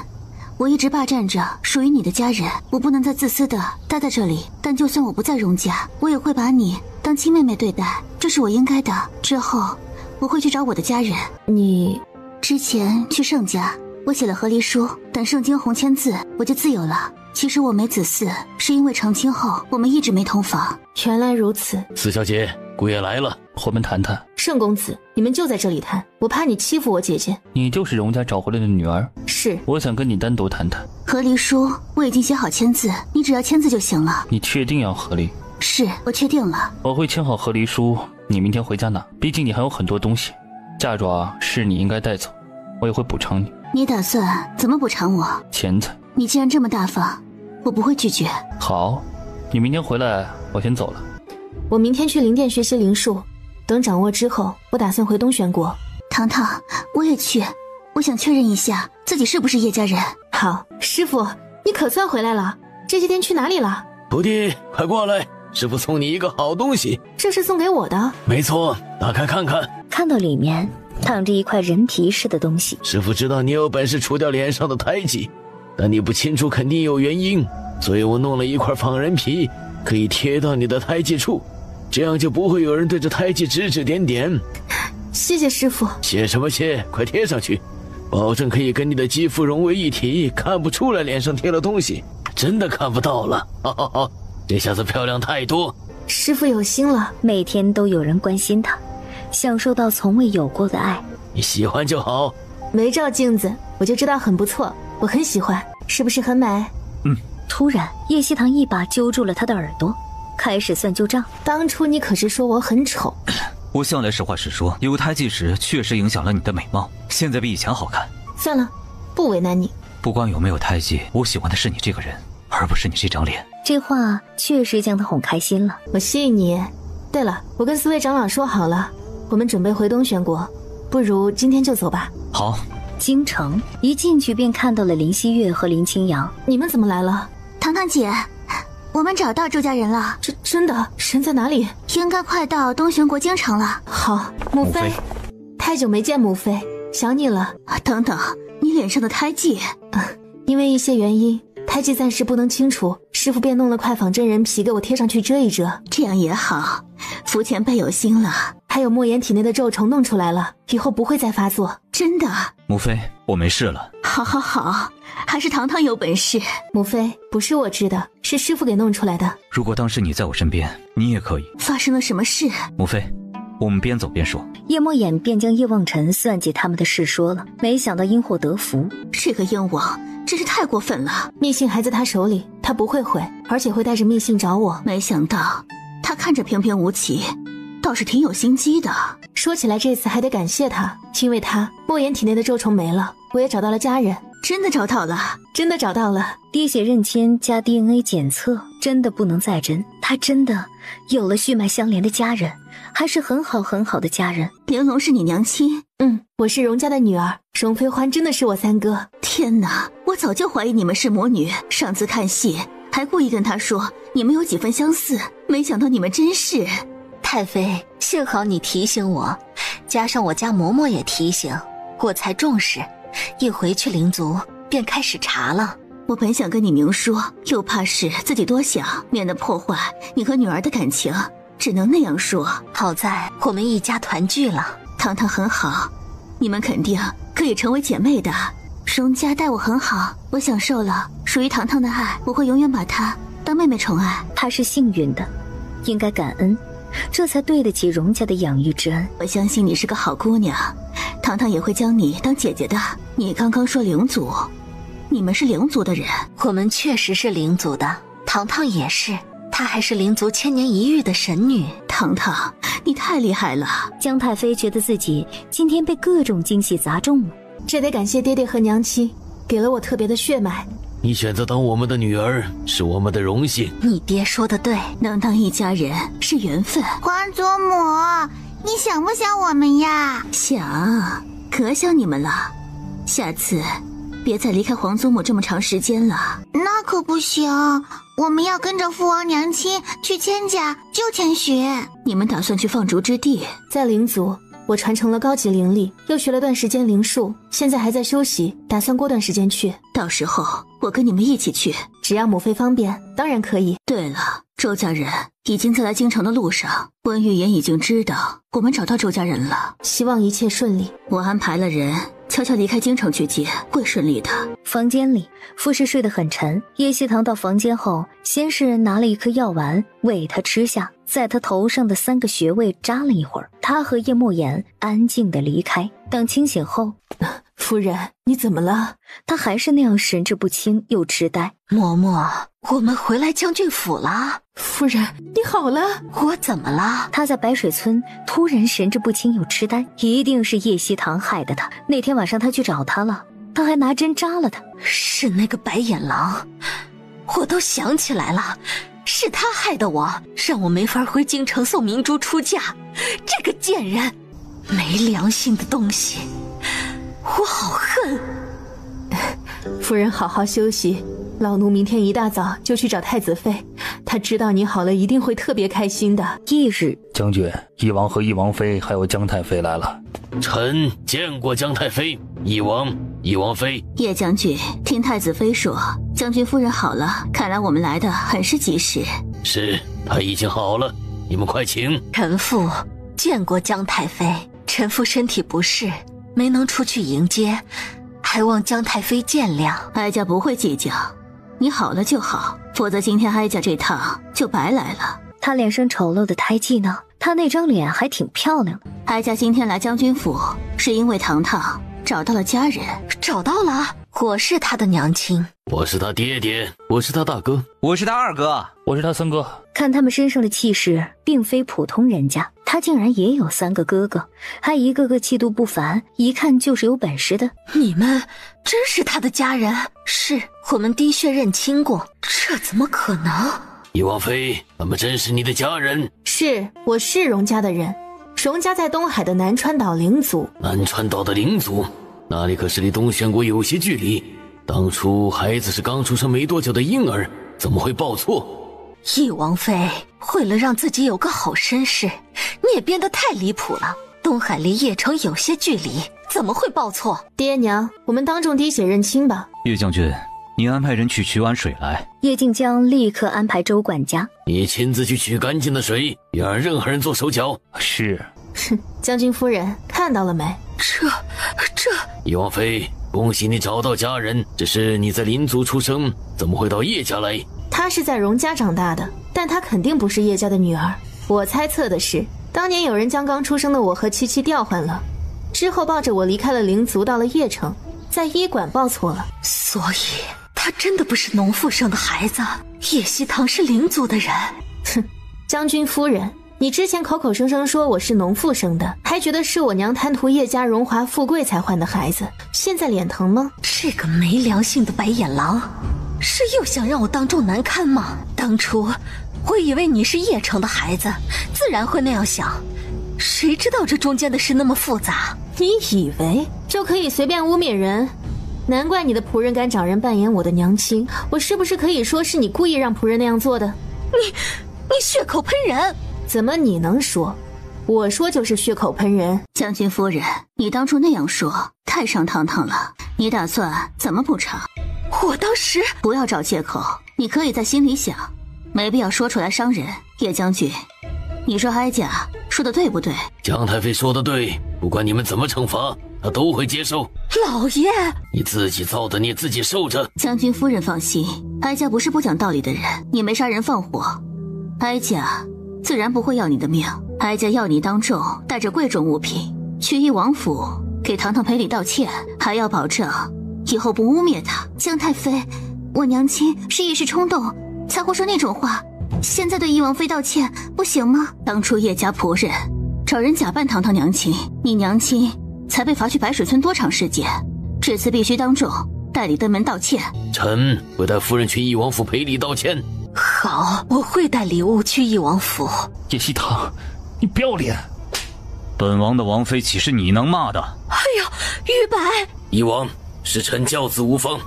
我一直霸占着属于你的家人，我不能再自私的待在这里。但就算我不在荣家，我也会把你当亲妹妹对待，这是我应该的。之后我会去找我的家人。你之前去盛家，我写了和离书，等盛惊鸿签字，我就自由了。其实我没子嗣，是因为成亲后我们一直没同房。原来如此。四小姐，姑爷来了，我们谈谈。盛公子，你们就在这里谈，我怕你欺负我姐姐。你就是荣家找回来的女儿？是。我想跟你单独谈谈。和离书我已经写好签字，你只要签字就行了。你确定要和离？是，我确定了。我会签好和离书，你明天回家拿。毕竟你还有很多东西，嫁妆是你应该带走，我也会补偿你。你打算怎么补偿我？钱财。你既然这么大方，我不会拒绝。好，你明天回来，我先走了。我明天去灵殿学习灵术，等掌握之后，我打算回东玄国。糖糖，我也去，我想确认一下自己是不是叶家人。好，师傅，你可算回来了，这些天去哪里了？徒弟，快过来，师傅送你一个好东西。这是送给我的？没错，打开看看。看到里面躺着一块人皮似的东西。师傅知道你有本事除掉脸上的胎记，但你不清楚肯定有原因，所以我弄了一块仿人皮，可以贴到你的胎记处，这样就不会有人对着胎记指指点点。谢谢师傅。谢什么谢，快贴上去，保证可以跟你的肌肤融为一体，看不出来脸上贴了东西，真的看不到了。哈哈哈，这下子漂亮太多。师傅有心了，每天都有人关心他，享受到从未有过的爱。你喜欢就好。没照镜子我就知道很不错，我很喜欢，是不是很美？突然叶希棠一把揪住了他的耳朵，开始算旧账。当初你可是说我很丑。我向来实话实说，有胎记时确实影响了你的美貌，现在比以前好看。算了，不为难你。不管有没有胎记，我喜欢的是你这个人，而不是你这张脸。这话确实将他哄开心了。我信你。对了，我跟四位长老说好了，我们准备回东玄国，不如今天就走吧。好。京城一进去便看到了林希月和林清扬。你们怎么来了？糖糖姐，我们找到周家人了。真的？人在哪里？应该快到东玄国京城了。好，母妃，太久没见母妃，想你了。等等，你脸上的胎记。因为一些原因，胎记暂时不能清除，师傅便弄了块仿真人皮给我贴上去遮一遮。这样也好，福前辈有心了。还有莫言体内的咒虫弄出来了，以后不会再发作。真的？母妃，我没事了。好好好，还是糖糖有本事。母妃，不是我织的，是师傅给弄出来的。如果当时你在我身边，你也可以。发生了什么事？母妃，我们边走边说。叶墨眼便将叶望尘算计他们的事说了，没想到因祸得福。这个燕王真是太过分了，密信还在他手里，他不会毁，而且会带着密信找我。没想到他看着平平无奇，倒是挺有心机的。说起来这次还得感谢他，因为他莫言体内的咒虫没了，我也找到了家人。真的找到了？真的找到了。滴血认亲加 DNA 检测真的不能再真，他真的有了血脉相连的家人，还是很好很好的家人。玲珑是你娘亲？我是荣家的女儿，荣飞欢真的是我三哥。天哪，我早就怀疑你们是母女，上次看戏还故意跟他说你们有几分相似，没想到你们真是。太妃，幸好你提醒我，加上我家嬷嬷也提醒，我才重视。一回去灵族便开始查了。我本想跟你明说，又怕是自己多想，免得破坏你和女儿的感情，只能那样说。好在我们一家团聚了。糖糖很好，你们肯定可以成为姐妹的。荣家待我很好，我享受了属于糖糖的爱，我会永远把她当妹妹宠爱。她是幸运的，应该感恩，这才对得起荣家的养育之恩。我相信你是个好姑娘，糖糖也会将你当姐姐的。你刚刚说灵族，你们是灵族的人？我们确实是灵族的，糖糖也是。她还是灵族千年一遇的神女。糖糖，你太厉害了！姜太妃觉得自己今天被各种惊喜砸中了。这得感谢爹爹和娘亲，给了我特别的血脉。你选择当我们的女儿，是我们的荣幸。你爹说的对，能当一家人是缘分。皇祖母，你想不想我们呀？想，可想你们了。下次别再离开皇祖母这么长时间了。那可不行，我们要跟着父王娘亲去千甲救千寻。你们打算去放逐之地？在灵族，我传承了高级灵力，又学了段时间灵术，现在还在休息，打算过段时间去。到时候我跟你们一起去，只要母妃方便，当然可以。对了，周家人已经在来京城的路上，温玉言已经知道我们找到周家人了，希望一切顺利。我安排了人悄悄离开京城去接，会顺利的。房间里，傅氏睡得很沉。叶希堂到房间后，先是拿了一颗药丸喂他吃下，在他头上的3个穴位扎了一会儿。他和叶莫言安静地离开。等清醒后，夫人，你怎么了？他还是那样神志不清又痴呆。嬷嬷，我们回来将军府了。夫人，你好了？我怎么了？他在白水村突然神志不清又痴呆，一定是叶希堂害的他。那天晚上他去找他了，他还拿针扎了他。是那个白眼狼，我都想起来了，是他害的我，让我没法回京城送明珠出嫁。这个贱人，没良心的东西，我好恨。夫人好好休息，老奴明天一大早就去找太子妃，他知道你好了一定会特别开心的。翌日，将军，翼王和翼王妃还有姜太妃来了。臣见过姜太妃、翼王妃。叶将军，听太子妃说将军夫人好了，看来我们来的很是及时。是，她已经好了，你们快请。臣父见过姜太妃，臣父身体不适，没能出去迎接，还望姜太妃见谅。哀家不会计较，你好了就好，否则今天哀家这趟就白来了。他脸上丑陋的胎记呢？他那张脸还挺漂亮的。哀家今天来将军府，是因为糖糖找到了家人。找到了？我是他的娘亲。我是他爹爹，我是他大哥，我是他二哥，我是他三哥。看他们身上的气势，并非普通人家，他竟然也有3个哥哥，还一个个气度不凡，一看就是有本事的。你们真是他的家人？是，我们滴血认亲过，这怎么可能？翼王妃，他们真是你的家人？是，我是荣家的人，荣家在东海的南川岛灵族。南川岛的灵族，那里可是离东玄国有些距离。当初孩子是刚出生没多久的婴儿，怎么会报错？翼王妃，为了让自己有个好身世，你也变得太离谱了。东海离邺城有些距离，怎么会报错？爹娘，我们当众滴血认亲吧。叶将军，你安排人去取碗水来。叶晋江立刻安排周管家，你亲自去取干净的水，别让任何人做手脚。是。将军夫人看到了没？这……翼王妃，恭喜你找到家人，只是你在灵族出生，怎么会到叶家来？她是在荣家长大的，但她肯定不是叶家的女儿。我猜测的是，当年有人将刚出生的我和七七调换了，之后抱着我离开了灵族，到了邺城，在医馆报错了。所以他真的不是农妇生的孩子，叶希堂是灵族的人。哼，将军夫人，你之前口口声声说我是农妇生的，还觉得是我娘贪图叶家荣华富贵才换的孩子，现在脸疼吗？这个没良心的白眼狼，是又想让我当众难堪吗？当初我以为你是邺城的孩子，自然会那样想，谁知道这中间的事那么复杂。你以为就可以随便污蔑人？难怪你的仆人敢找人扮演我的娘亲，我是不是可以说是你故意让仆人那样做的？你血口喷人！怎么你能说？我说就是血口喷人。将军夫人，你当初那样说太伤糖糖了，你打算怎么补偿？我当时……不要找借口，你可以在心里想，没必要说出来伤人。叶将军，你说哀家说的对不对？姜太妃说的对，不管你们怎么惩罚，她都会接受。老爷，你自己造的孽自己受着。将军夫人放心，哀家不是不讲道理的人，你没杀人放火，哀家自然不会要你的命。哀家要你当众带着贵重物品去翼王府给糖糖赔礼道歉，还要保证以后不污蔑她。姜太妃，我娘亲是一时冲动才会说那种话，现在对翼王妃道歉不行吗？当初叶家仆人找人假扮堂堂娘亲，你娘亲才被罚去白水村多长时间？这次必须当众代理登门道歉。臣会带夫人去翼王府赔礼道歉。好，我会带礼物去翼王府。叶希堂，你不要脸！本王的王妃岂是你能骂的？哎呀，玉白！翼王，是臣教子无方。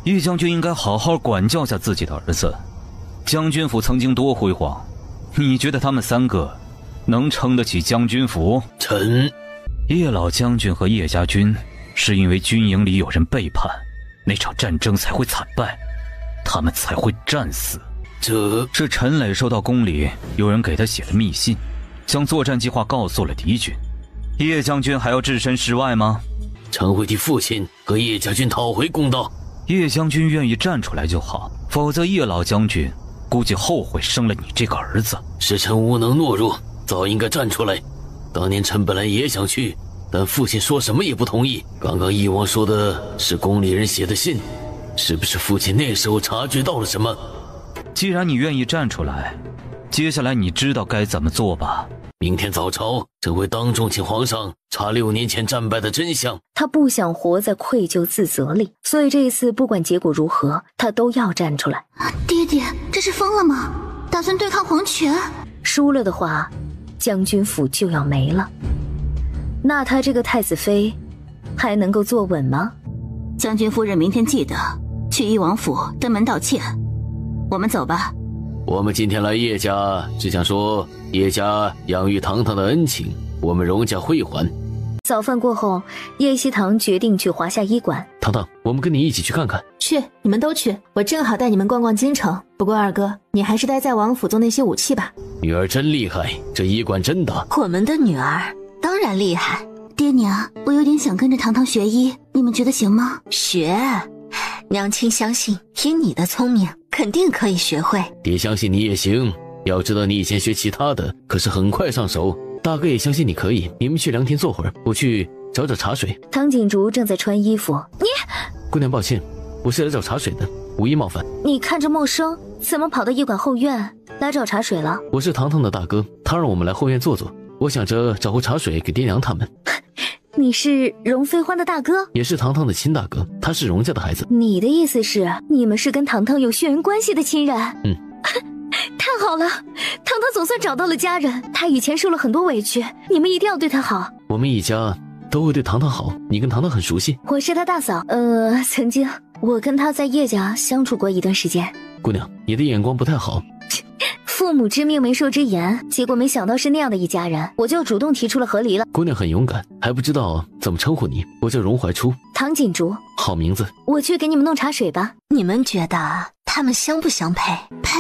叶将军应该好好管教下自己的儿子。将军府曾经多辉煌，你觉得他们3个能撑得起将军府？臣，叶老将军和叶家军是因为军营里有人背叛，那场战争才会惨败，他们才会战死。这是陈磊收到宫里有人给他写的密信，将作战计划告诉了敌军。叶将军还要置身事外吗？臣会替父亲和叶家军讨回公道。叶将军愿意站出来就好，否则叶老将军估计后悔生了你这个儿子。是臣无能懦弱，早应该站出来。当年臣本来也想去，但父亲说什么也不同意。刚刚翼王说的是宫里人写的信，是不是父亲那时候察觉到了什么？既然你愿意站出来，接下来你知道该怎么做吧？明天早朝，朕会当众请皇上查6年前战败的真相。他不想活在愧疚自责里，所以这一次不管结果如何，他都要站出来。爹爹，这是疯了吗？打算对抗皇权？输了的话，将军府就要没了。那他这个太子妃还能够坐稳吗？将军夫人明天记得去翼王府登门道歉。我们走吧。我们今天来叶家，只想说叶家养育堂堂的恩情，我们荣家会还。早饭过后，叶希堂决定去华夏医馆。堂堂，我们跟你一起去看看。去，你们都去，我正好带你们逛逛京城。不过二哥，你还是待在王府做那些武器吧。女儿真厉害，这医馆真大。我们的女儿当然厉害。爹娘，我有点想跟着堂堂学医，你们觉得行吗？学，娘亲相信，以你的聪明，肯定可以学会。爹相信你也行，要知道你以前学其他的，可是很快上手。大哥也相信你可以，你们去凉亭坐会儿，我去找茶水。唐景竹正在穿衣服。姑娘抱歉，我是来找茶水的，无意冒犯。你看着陌生，怎么跑到医馆后院来找茶水了？我是堂堂的大哥，他让我们来后院坐坐，我想着找壶茶水给爹娘他们。你是容妃欢的大哥，也是堂堂的亲大哥，他是容家的孩子。你的意思是你们是跟堂堂有血缘关系的亲人？太好了，堂堂总算找到了家人。他以前受了很多委屈，你们一定要对他好。我们一家都会对堂堂好，你跟堂堂很熟悉。我是他大嫂，曾经我跟他在叶家相处过一段时间。姑娘，你的眼光不太好。父母之命媒妁之言，结果没想到是那样的一家人，我就主动提出了和离了。姑娘很勇敢，还不知道怎么称呼你，我叫荣怀初。唐锦竹，好名字。我去给你们弄茶水吧。你们觉得他们相不相配？配。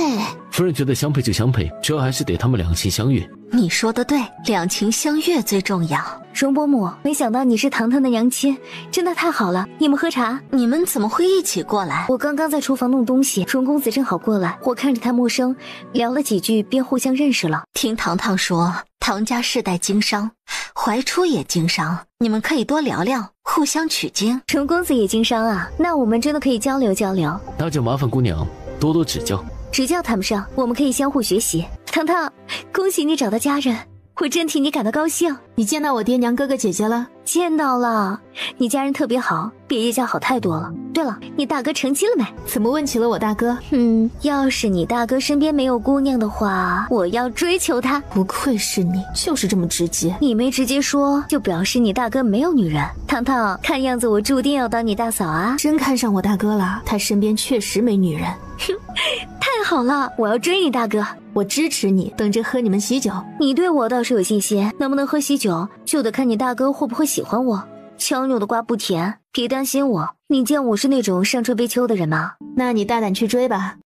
夫人觉得相配就相配，主要还是得他们两情相悦。你说的对，两情相悦最重要。容伯母，没想到你是堂堂的娘亲，真的太好了。你们喝茶。你们怎么会一起过来？我刚刚在厨房弄东西，容公子正好过来，我看着他陌生，聊了几句便互相认识了。听堂堂说，唐家世代经商，怀初也经商，你们可以多聊聊，互相取经。容公子也经商啊，那我们真的可以交流交流。那就麻烦姑娘多多指教。指教谈不上，我们可以相互学习。堂堂，恭喜你找到家人，我真替你感到高兴。你见到我爹娘哥哥姐姐了？见到了，你家人特别好，比叶家好太多了。对了，你大哥成亲了没？怎么问起了我大哥？要是你大哥身边没有姑娘的话，我要追求他。不愧是你，就是这么直接。你没直接说，就表示你大哥没有女人。堂堂，看样子我注定要当你大嫂啊！真看上我大哥了，他身边确实没女人。太好了，我要追你大哥，我支持你，等着喝你们喜酒。你对我倒是有信心，能不能喝喜酒，就得看你大哥会不会喜欢我。强扭的瓜不甜，别担心我。你见我是那种伤春悲秋的人吗？那你大胆去追吧。